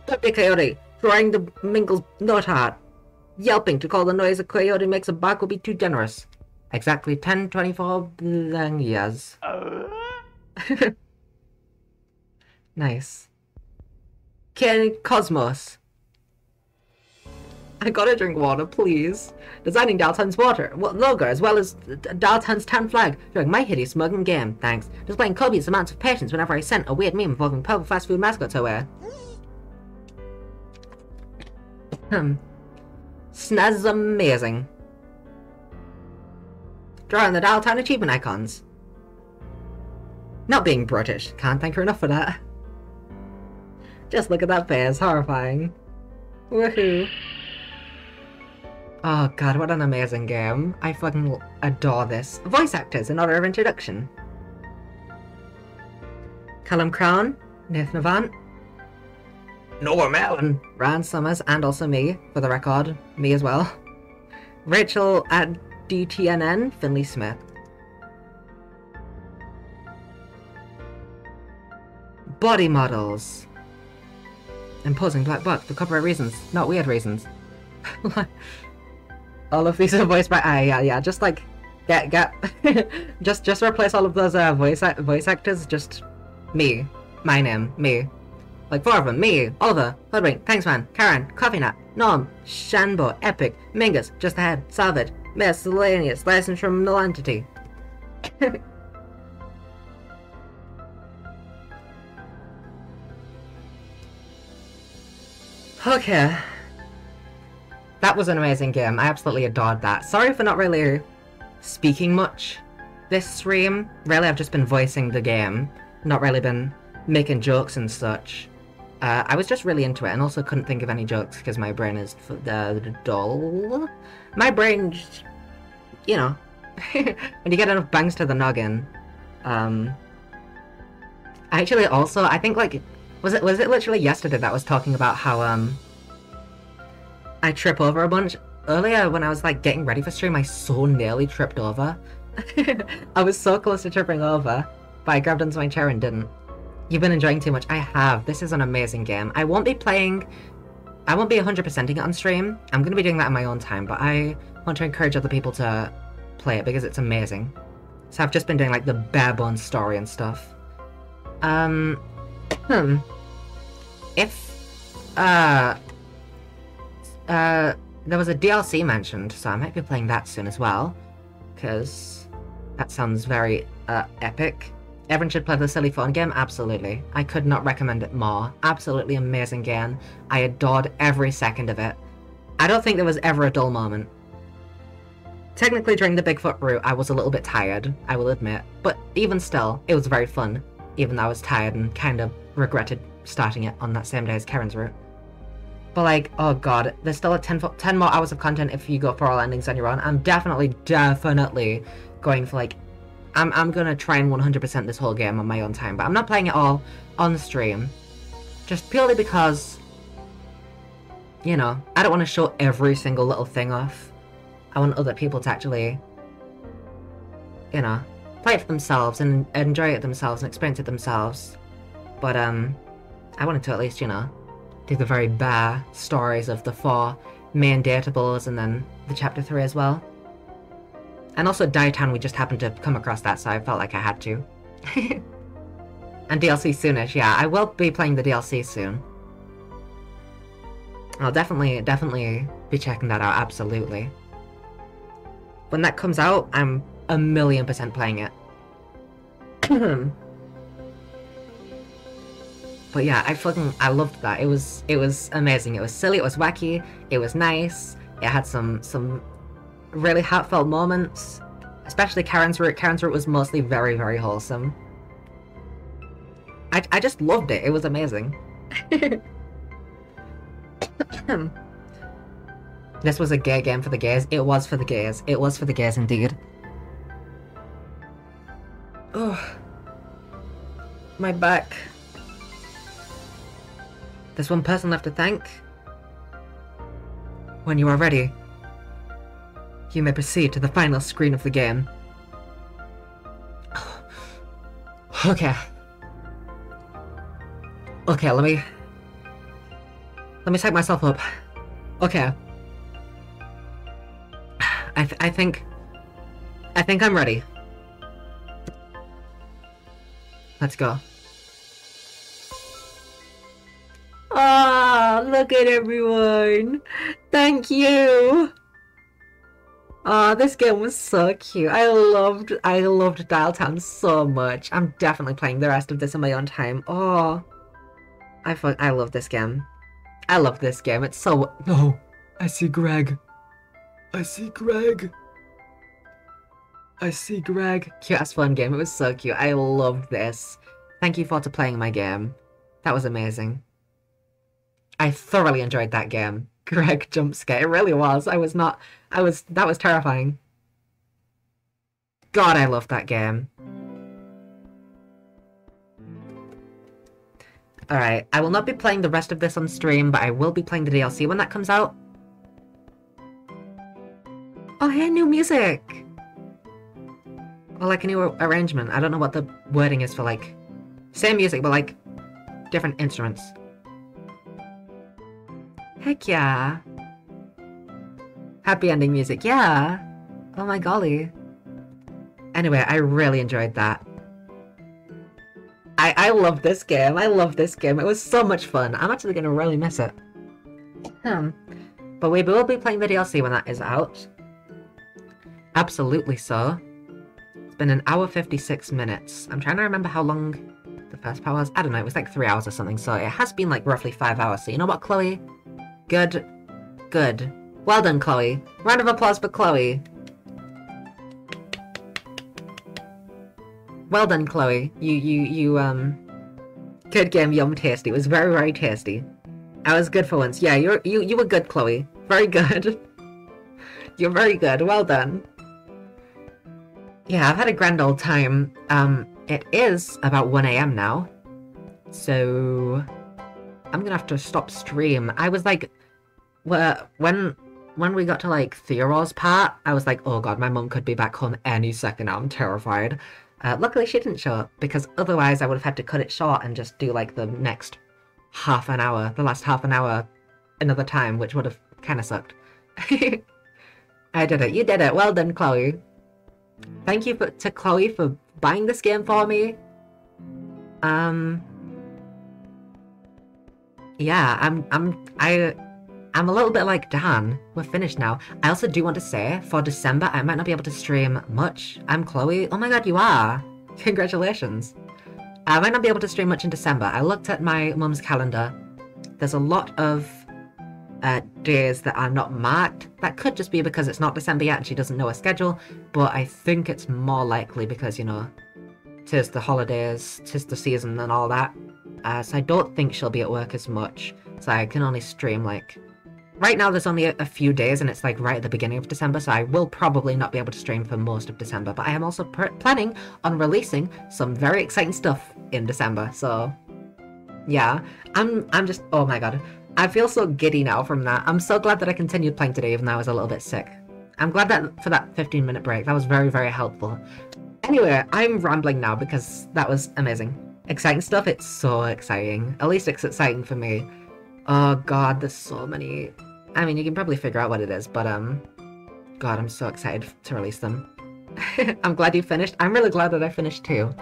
Dr. Coyote, drawing the Mingle's note heart. Yelping to call the noise a coyote makes a bark will be too generous. Exactly 1024 years. Nice. Ken Cosmos. I gotta drink water, please. Designing Dialtown's logo, as well as Dialtown's town flag, during my hideous mugging game, thanks. Displaying copious amounts of patience whenever I sent a weird meme involving purple fast food mascots I wear. Snaz is amazing. Drawing the Dialtown achievement icons. Not being British. Can't thank her enough for that. Just look at that face. Horrifying. Woohoo. Oh god, what an amazing game. I fucking adore this. Voice actors in order of introduction. Callum Crown, Nathan Avant, Norm Allen. Ryan Summers, and also me, for the record. Me as well. Rachel at DTNN, Finley Smith. Body models. Imposing black box for copyright reasons, not weird reasons. All of these are voiced by yeah, just like get just replace all of those voice actors. Just me, my name, me. Like 4 of them: me, Oliver, Hoodwink, Thanks Man, Karen, Coffee Nut, Norm, Shanbo, Epic, Mingus, Just Ahead, Savage, Miscellaneous, License from Null Entity. Okay. That was an amazing game. I absolutely adored that. Sorry for not really speaking much this stream. Really, I've just been voicing the game. Not really been making jokes and such. I was just really into it and also couldn't think of any jokes because my brain is dull. My brain, you know, when you get enough bangs to the noggin. Actually, also, I think like, was it literally yesterday that I was talking about how I trip over a bunch? Earlier when I was like getting ready for stream, I so nearly tripped over. I was so close to tripping over, but I grabbed onto my chair and didn't. You've been enjoying too much. I have. This is an amazing game. I won't be 100%ing it on stream. I'm going to be doing that in my own time, but I want to encourage other people to play it because it's amazing. So I've just been doing like the bare bones story and stuff. If there was a DLC mentioned, so I might be playing that soon as well, because that sounds very epic. Everyone should play the silly phone game? Absolutely. I could not recommend it more. Absolutely amazing game. I adored every second of it. I don't think there was ever a dull moment. Technically, during the Bigfoot route, I was a little bit tired, I will admit, but even still, it was very fun, even though I was tired and kind of regretted starting it on that same day as Karen's route. But like, oh god, there's still 10 more hours of content if you go for all endings on your own. I'm definitely going for like, I'm gonna try and 100% this whole game on my own time, but I'm not playing it all on stream. Just purely because, you know, I don't want to show every single little thing off. I want other people to actually, you know, play it for themselves and enjoy it themselves and experience it themselves. But I wanted to at least, you know, do the very bare stories of the 4 main datables and then the chapter 3 as well. And also Dialtown, we just happened to come across that, so I felt like I had to. And DLC soonish, yeah, I will be playing the DLC soon. I'll definitely be checking that out, absolutely. When that comes out, I'm 1,000,000% playing it. But yeah, I loved that. It was amazing. It was silly, it was wacky, it was nice, it had some really heartfelt moments. Especially Karen's route. Karen's route was mostly very, very wholesome. I just loved it. It was amazing. This was a gay game for the gays. It was for the gays. It was for the gays indeed. Oh, my back. There's one person left to thank. When you are ready, you may proceed to the final screen of the game. Okay. Okay, let me psych myself up. Okay. I think I'm ready. Let's go. Ah, look at everyone. Thank you. Oh, this game was so cute. I loved Dialtown so much. I'm definitely playing the rest of this in my own time. Oh, I love this game. I love this game. It's so... No, I see Greg. I see Greg. I see, Greg. Cute ass fun game. It was so cute. I loved this. Thank you for playing my game. That was amazing. I thoroughly enjoyed that game. Greg jump scare. It really was. That was terrifying. God, I loved that game. Alright, I will not be playing the rest of this on stream, but I will be playing the DLC when that comes out. Oh, hey, new music! Or like a new arrangement. I don't know what the wording is for like... Same music, but like... different instruments. Heck yeah! Happy ending music, yeah! Oh my golly. Anyway, I really enjoyed that. I love this game. I love this game. It was so much fun. I'm actually going to really miss it. But we will be playing the DLC when that is out. Absolutely so. It's been an hour 56 minutes. I'm trying to remember how long the first part was. I don't know. It was like 3 hours or something. So it has been like roughly 5 hours. So you know what, Chloe? Good. Good. Well done, Chloe. Round of applause for Chloe. Well done, Chloe. Good game, yum tasty. It was very, very tasty. I was good for once. Yeah, you were good, Chloe. Very good. You're very good. Well done. Yeah, I've had a grand old time. It is about 1 AM now. So... I'm gonna have to stop stream. I was like... when we got to like Theodore's part, I was like, oh god, my mum could be back home any second now. I'm terrified. Luckily she didn't show up, because otherwise I would have had to cut it short and just do like the next half an hour, the last half an hour another time, which would have kind of sucked. I did it. You did it. Well done, Chloe. Thank you to Chloe for buying this game for me. Yeah, I'm a little bit like, Dan, we're finished now. I also do want to say, for December, I might not be able to stream much. I'm Chloe. Oh my god, you are! Congratulations. I might not be able to stream much in December. I looked at my mum's calendar. There's a lot of days that are not marked. That could just be because it's not December yet and she doesn't know her schedule, but I think it's more likely because, you know, 'tis the holidays, 'tis the season and all that. So I don't think she'll be at work as much. So I can only stream like... Right now there's only a few days and it's like right at the beginning of December, so I will probably not be able to stream for most of December, but I am also planning on releasing some very exciting stuff in December, so yeah. I'm just, oh my god. I feel so giddy now from that. I'm so glad that I continued playing today even though I was a little bit sick. I'm glad that for that 15-minute break, that was very, very helpful. Anyway, I'm rambling now because that was amazing. Exciting stuff, it's so exciting. At least it's exciting for me. Oh god, there's so many... I mean, you can probably figure out what it is, but god, I'm so excited to release them. I'm glad you finished. I'm really glad that I finished too.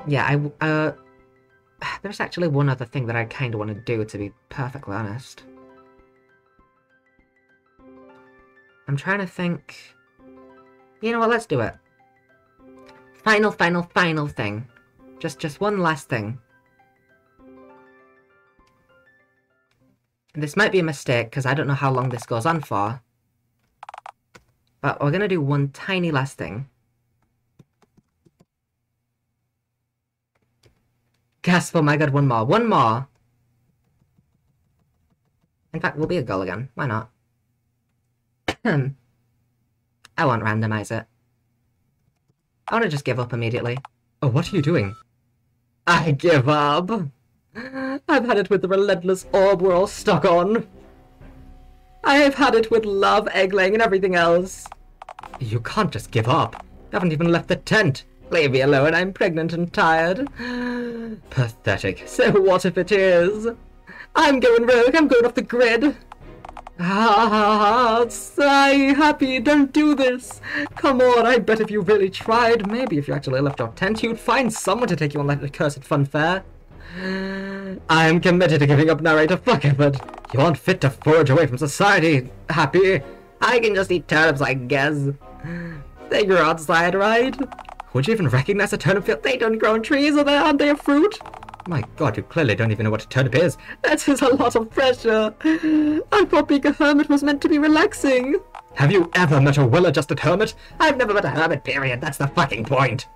Yeah, there's actually one other thing that I kind of want to do, to be perfectly honest. I'm trying to think... You know what, let's do it. Final thing. Just one last thing. This might be a mistake, because I don't know how long this goes on for. But we're going to do one tiny last thing. Gasp, oh my god, one more. One more! In fact, we'll be a goal again. Why not? I won't randomize it. I want to just give up immediately. Oh, what are you doing? I give up! I've had it with the relentless orb we're all stuck on. I have had it with love, egg-laying, and everything else. You can't just give up. You haven't even left the tent. Leave me alone, I'm pregnant and tired. Pathetic. So what if it is? I'm going rogue, I'm going off the grid. Ah, sigh, Happy, don't do this. Come on, I bet if you really tried, maybe if you actually left your tent, you'd find someone to take you on that accursed fun fair. I am committed to giving up narrator. Fuck effort. You aren't fit to forage away from society, Happy. I can just eat turnips, I guess. They grow outside, right? Would you even recognize a turnip field? They don't grow on trees, aren't they a fruit? My god, you clearly don't even know what a turnip is. That is a lot of pressure. I thought being a hermit was meant to be relaxing. Have you ever met a well-adjusted hermit? I've never met a hermit, period. That's the fucking point.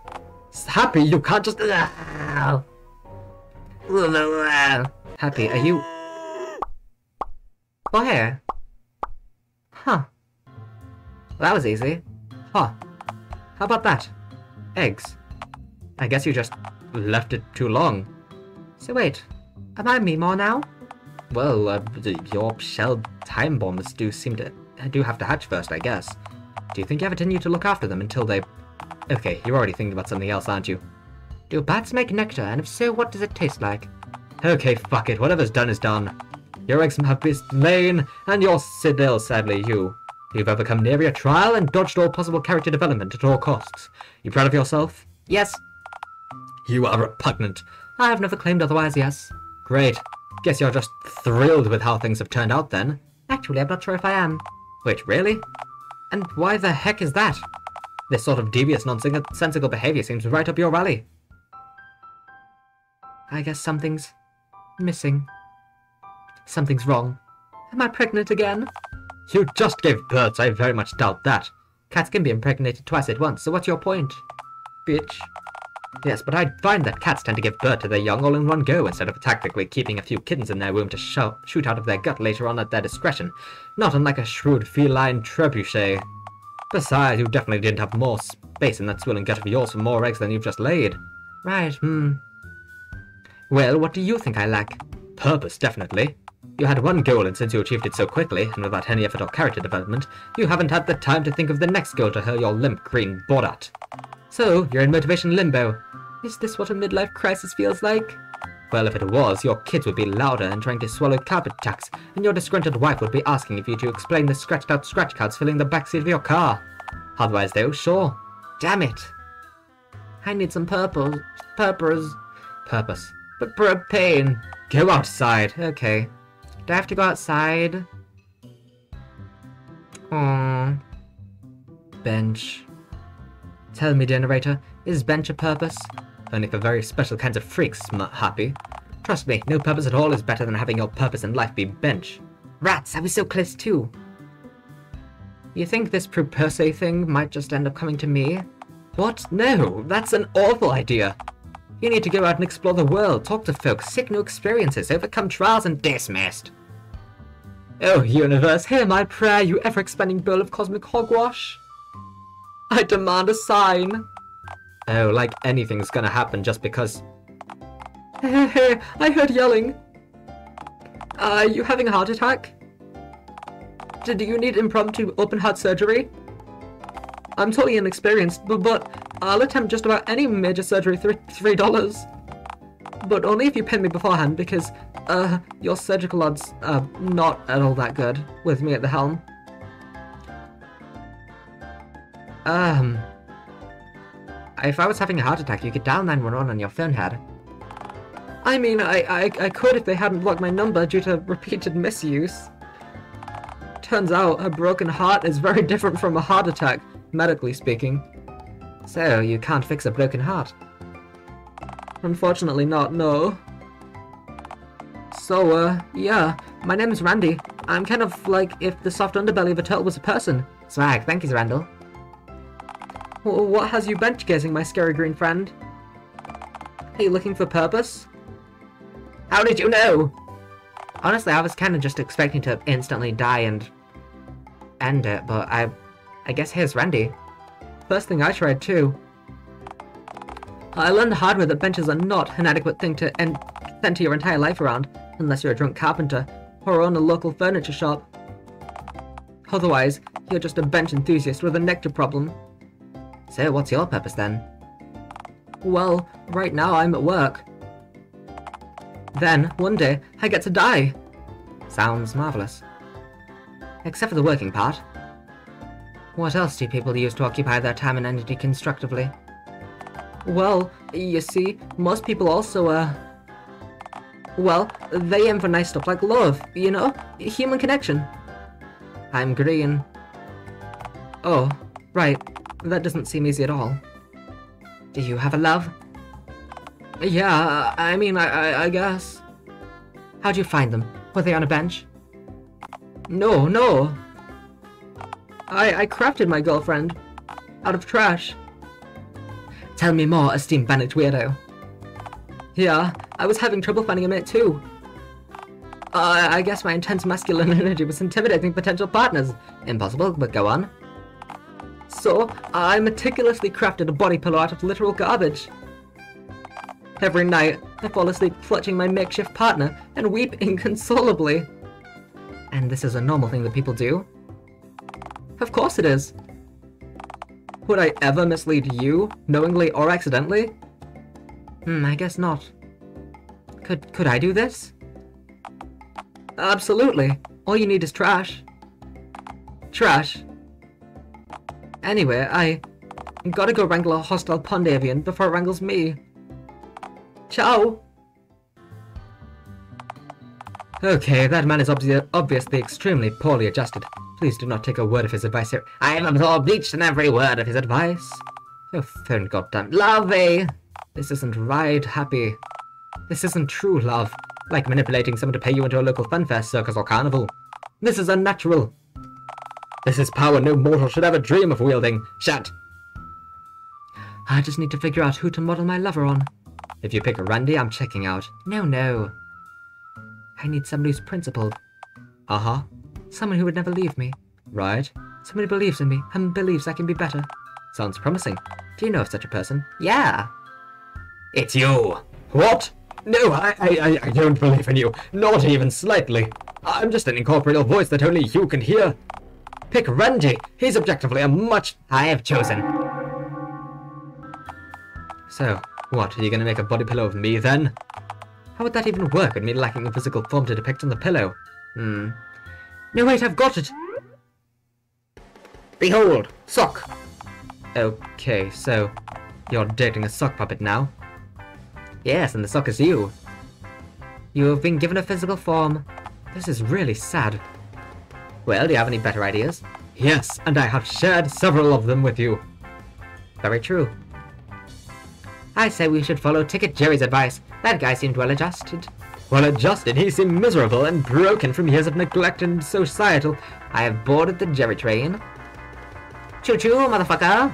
Happy, you can't just... Happy, are you... Oh, here. Huh. Well, that was easy. Huh. How about that? Eggs. I guess you just left it too long. So wait, am I Mimo now? Well, your shell time bombs do have to hatch first, I guess. Do you think you have it in you to look after them until they... Okay, you're already thinking about something else, aren't you? Do bats make nectar, and if so, what does it taste like? Okay, fuck it, whatever's done is done. Your eggs have been laid, and you're still, sadly, You've overcome near your trial and dodged all possible character development at all costs. You proud of yourself? Yes. You are repugnant. I have never claimed otherwise, yes. Great. Guess you're just thrilled with how things have turned out then. Actually, I'm not sure if I am. Wait, really? And why the heck is that? This sort of devious, nonsensical behavior seems right up your alley. I guess something's missing. Something's wrong. Am I pregnant again? You just gave birth, I very much doubt that. Cats can be impregnated twice at once, so what's your point? Bitch. Yes, but I find that cats tend to give birth to their young all in one go, instead of tactically keeping a few kittens in their womb to shoot out of their gut later on at their discretion, not unlike a shrewd feline trebuchet. Besides, you definitely didn't have more space in that swilling gut of yours for more eggs than you've just laid. Right, Well, what do you think I lack? Purpose, definitely. You had one goal, and since you achieved it so quickly, and without any effort or character development, you haven't had the time to think of the next goal to hurl your limp green board at. So, you're in motivation limbo. Is this what a midlife crisis feels like? Well, if it was, your kids would be louder and trying to swallow carpet tacks, and your disgruntled wife would be asking if you to explain the scratched-out scratch cards filling the backseat of your car. Otherwise, though, sure. Damn it! I need some purpose. But propane. Go outside. Okay. Do I have to go outside? Aww. Bench. Tell me, dear narrator, is bench a purpose? Only for very special kinds of freaks, Happy. Trust me, no purpose at all is better than having your purpose in life be bench. Rats, I was so close too. You think this per se thing might just end up coming to me? What? No, that's an awful idea. You need to go out and explore the world, talk to folks, seek new experiences, overcome trials, and dismissed. Oh, universe, hear my prayer, you ever-expanding bowl of cosmic hogwash. I demand a sign. Oh, like anything's gonna happen just because... Hey, I heard yelling. Are you having a heart attack? Do you need impromptu open-heart surgery? I'm totally inexperienced, but I'll attempt just about any major surgery for $3. But only if you pay me beforehand, because, your surgical odds are not at all that good, with me at the helm. If I was having a heart attack, you could dial 911 on your phone head. I mean, I could if they hadn't blocked my number due to repeated misuse. Turns out, a broken heart is very different from a heart attack, medically speaking. So, you can't fix a broken heart? Unfortunately not, no. So, yeah, my name is Randy. I'm kind of like if the soft underbelly of a turtle was a person. Swag, thank you, Randall. What has you bench gazing, my scary green friend? Are you looking for purpose? How did you know? Honestly, I was kind of just expecting to instantly die and end it, but I guess here's Randy. First thing I tried too. I learned the hard way that benches are not an adequate thing to center your entire life around, unless you're a drunk carpenter or own a local furniture shop. Otherwise, you're just a bench enthusiast with a nectar problem. So, what's your purpose then? Well, right now I'm at work. Then, one day, I get to die. Sounds marvelous. Except for the working part. What else do people use to occupy their time and energy constructively? Well, you see, most people also, well, they aim for nice stuff like love, you know? Human connection. I'm green. Oh, right. That doesn't seem easy at all. Do you have a love? Yeah, I mean, I guess. How'd you find them? Were they on a bench? No, no. I crafted my girlfriend. Out of trash. Tell me more, esteemed bandit weirdo. Yeah, I was having trouble finding a mate too. I guess my intense masculine energy was intimidating potential partners. Impossible, but go on. So, I meticulously crafted a body pillow out of literal garbage. Every night, I fall asleep clutching my makeshift partner and weep inconsolably. And this is a normal thing that people do? Of course it is. Would I ever mislead you, knowingly or accidentally? I guess not. Could I do this? Absolutely. All you need is trash. Trash. Anyway, I gotta go wrangle a hostile pond avian before it wrangles me. Ciao! Okay, that man is obviously extremely poorly adjusted. Please do not take a word of his advice here. I have absorbed each and every word of his advice. Oh, phone goddamn lovey! This isn't right, Happy. This isn't true love. Like manipulating someone to pay you into a local funfair, circus, or carnival. This is unnatural. This is power no mortal should ever dream of wielding. Shut! I just need to figure out who to model my lover on. If you pick Randy, I'm checking out. No. I need somebody who's principled. Uh-huh. Someone who would never leave me. Right. Someone who believes in me and believes I can be better. Sounds promising. Do you know of such a person? Yeah. It's you. What? No, I don't believe in you. Not even slightly. I'm just an incorporeal voice that only you can hear. Pick Randy. He's objectively a much... I have chosen. So, what, are you gonna make a body pillow of me then? How would that even work with me lacking a physical form to depict on the pillow? No wait, I've got it! Behold, sock. Okay, so, you're dating a sock puppet now? Yes, and the sock is you. You have been given a physical form. This is really sad. Well, do you have any better ideas? Yes, and I have shared several of them with you. Very true. I say we should follow Ticket Jerry's advice. That guy seemed well adjusted. Well adjusted? He seemed miserable and broken from years of neglect and societal. I have boarded the Jerry train. Choo-choo, motherfucker!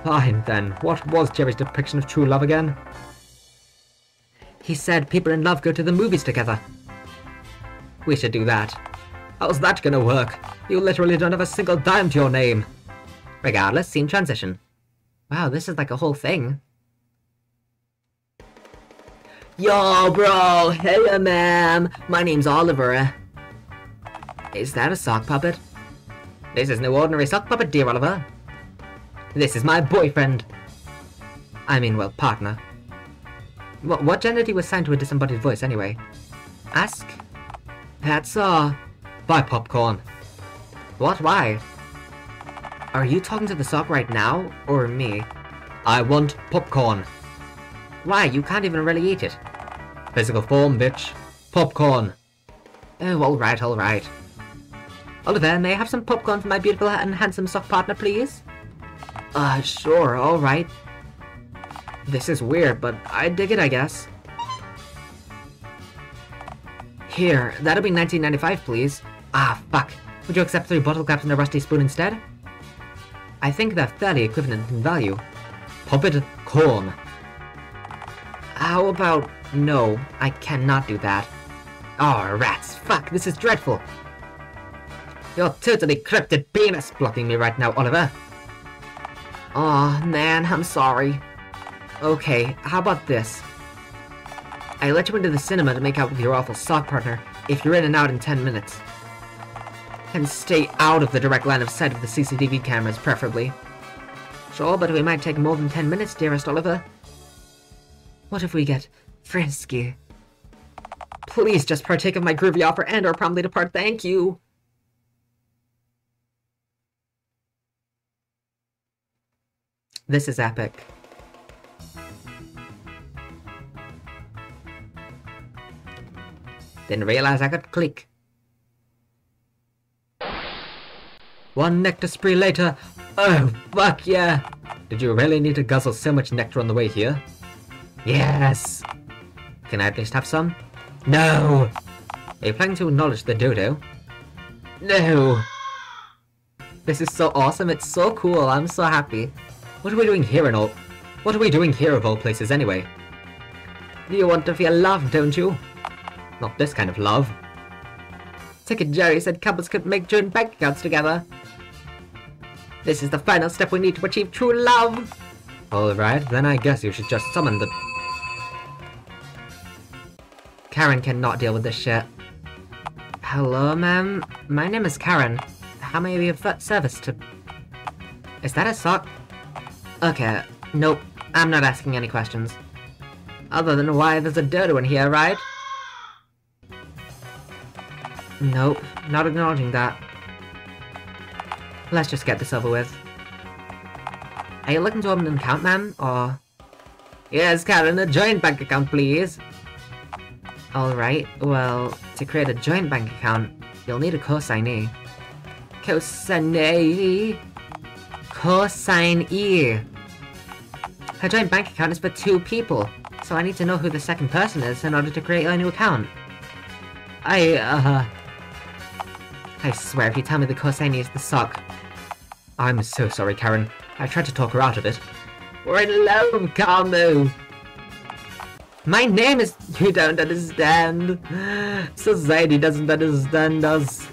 Fine, then. What was Jerry's depiction of true love again? He said people in love go to the movies together. We should do that. How's that gonna work? You literally don't have a single dime to your name. Regardless, scene transition. Wow, this is like a whole thing. Yo, bro! Hey, ma'am! My name's Oliver. Is that a sock puppet? This is no ordinary sock puppet, dear Oliver. This is my boyfriend. I mean, well, partner. What gender do you assign to a disembodied voice, anyway? Ask? That's, buy popcorn. What? Why? Are you talking to the sock right now, or me? I want popcorn. Why? You can't even really eat it. Physical form, bitch. Popcorn. Oh, alright. Oliver, may I have some popcorn for my beautiful and handsome sock partner, please? Sure, alright. This is weird, but I dig it, I guess. Here, that'll be $19.95, please. Ah, fuck. Would you accept 3 bottle caps and a rusty spoon instead? I think they're fairly equivalent in value. Puppet corn. How about... No, I cannot do that. Oh, rats. Fuck, this is dreadful. Your totally cryptid penis blocking me right now, Oliver. Aw, man, I'm sorry. Okay, how about this? I let you into the cinema to make out with your awful sock partner if you're in and out in 10 minutes. And stay out of the direct line of sight of the CCTV cameras, preferably. Sure, but we might take more than 10 minutes, dearest Oliver. What if we get frisky? Please just partake of my groovy offer and or promptly depart, thank you! This is epic. Didn't realize I could click. One nectar spree later. Oh, fuck yeah! Did you really need to guzzle so much nectar on the way here? Yes! Can I at least have some? No! Are you planning to acknowledge the dodo? No! This is so awesome, it's so cool, I'm so happy. What are we doing here What are we doing here of all places anyway? You want to feel love, don't you? Not this kind of love. Ticket Jerry said couples could make joint bank accounts together. This is the final step we need to achieve true love! Alright, then I guess you should just summon the... Karen cannot deal with this shit. Hello, ma'am. My name is Karen. How may I be of service to... Is that a sock? Okay, nope. I'm not asking any questions. Other than why there's a dodo in here, right? Nope, not acknowledging that. Let's just get this over with. Are you looking to open an account, ma'am, or... Yes, Karen, a joint bank account, please. Alright, well, to create a joint bank account, you'll need a cosignee. Cosignee? Cosignee. Her joint bank account is for 2 people, so I need to know who the second person is in order to create a new account. I swear if you tell me the cosignee is the sock... I'm so sorry, Karen. I tried to talk her out of it. We're in love, Carmo! My name is... You don't understand. Society doesn't understand us.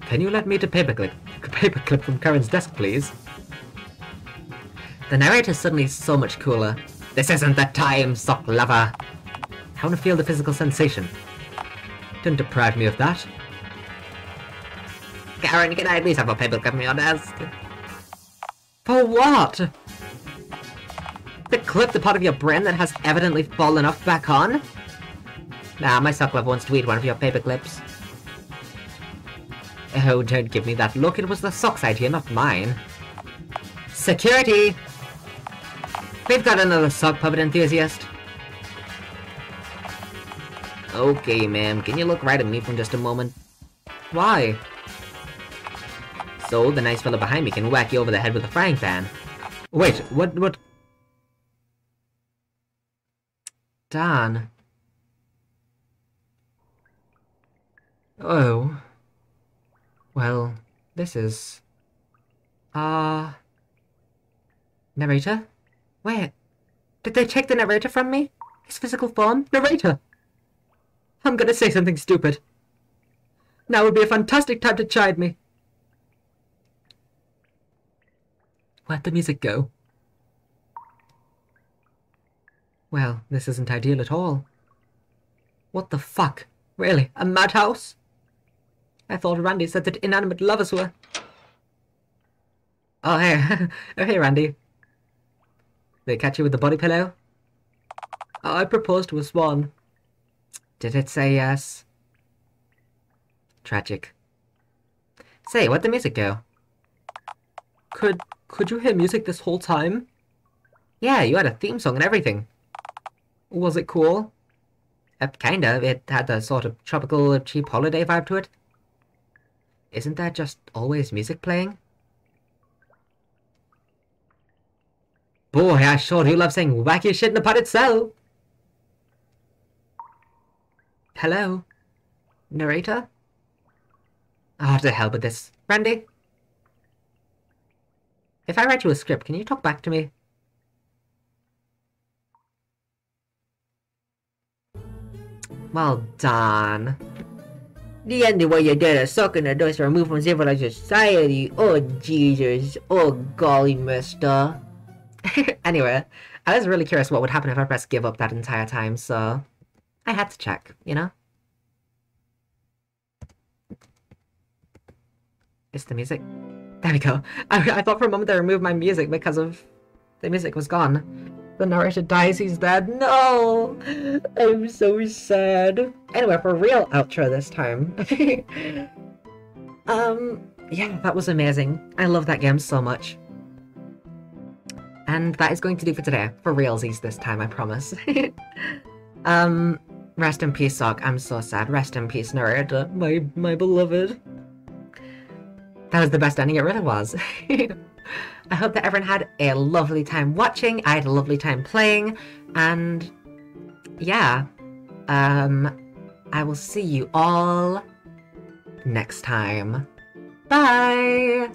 Can you let me to paperclip from Karen's desk, please? The narrator's suddenly so much cooler. This isn't the time, sock lover. I want to feel the physical sensation. Don't deprive me of that. Karen, can I at least have a paperclip from your desk? For what? To clip the part of your brain that has evidently fallen off back on? Nah, my sock lover wants to eat one of your paperclips. Oh, don't give me that look, it was the sock's idea, not mine. Security! We've got another sock puppet enthusiast. Okay, ma'am, can you look right at me for just a moment? Why? So, the nice fella behind me can whack you over the head with a frying pan. Wait, what? Dan. Oh. Well, this is... Narrator? Wait. Did they take the narrator from me? His physical form? Narrator! I'm gonna say something stupid. Now would be a fantastic time to chide me. Where'd the music go? Well, this isn't ideal at all. What the fuck? Really? A madhouse? I thought Randy said that inanimate lovers were... Oh, hey. Oh, hey, Randy. They catch you with the body pillow? Oh, I proposed to a swan. Did it say yes? Tragic. Say, where'd the music go? Could you hear music this whole time? Yeah, you had a theme song and everything. Was it cool? Kinda. It had a sort of tropical, cheap holiday vibe to it. Isn't there just always music playing? Boy, I sure do love saying wacky shit in the pot itself! Hello? Narrator? Oh, to hell with this. Randy? If I write you a script, can you talk back to me? Well done. The only way you did is sucking the dust removed from civilized society. Oh, Jesus. Oh, golly, mister. Anyway, I was really curious what would happen if I pressed give up that entire time, so... I had to check, you know? Is the music... There we go. I thought for a moment they removed my music because of... The music was gone. The narrator dies, he's dead. No! I'm so sad. Anyway, for real outro this time. Yeah, that was amazing. I love that game so much. And that is going to do for today. For realsies this time, I promise. Rest in peace, Sock. I'm so sad. Rest in peace, narrator. My beloved. That was the best ending, it really was. I hope that everyone had a lovely time watching. I had a lovely time playing. And yeah. I will see you all next time. Bye!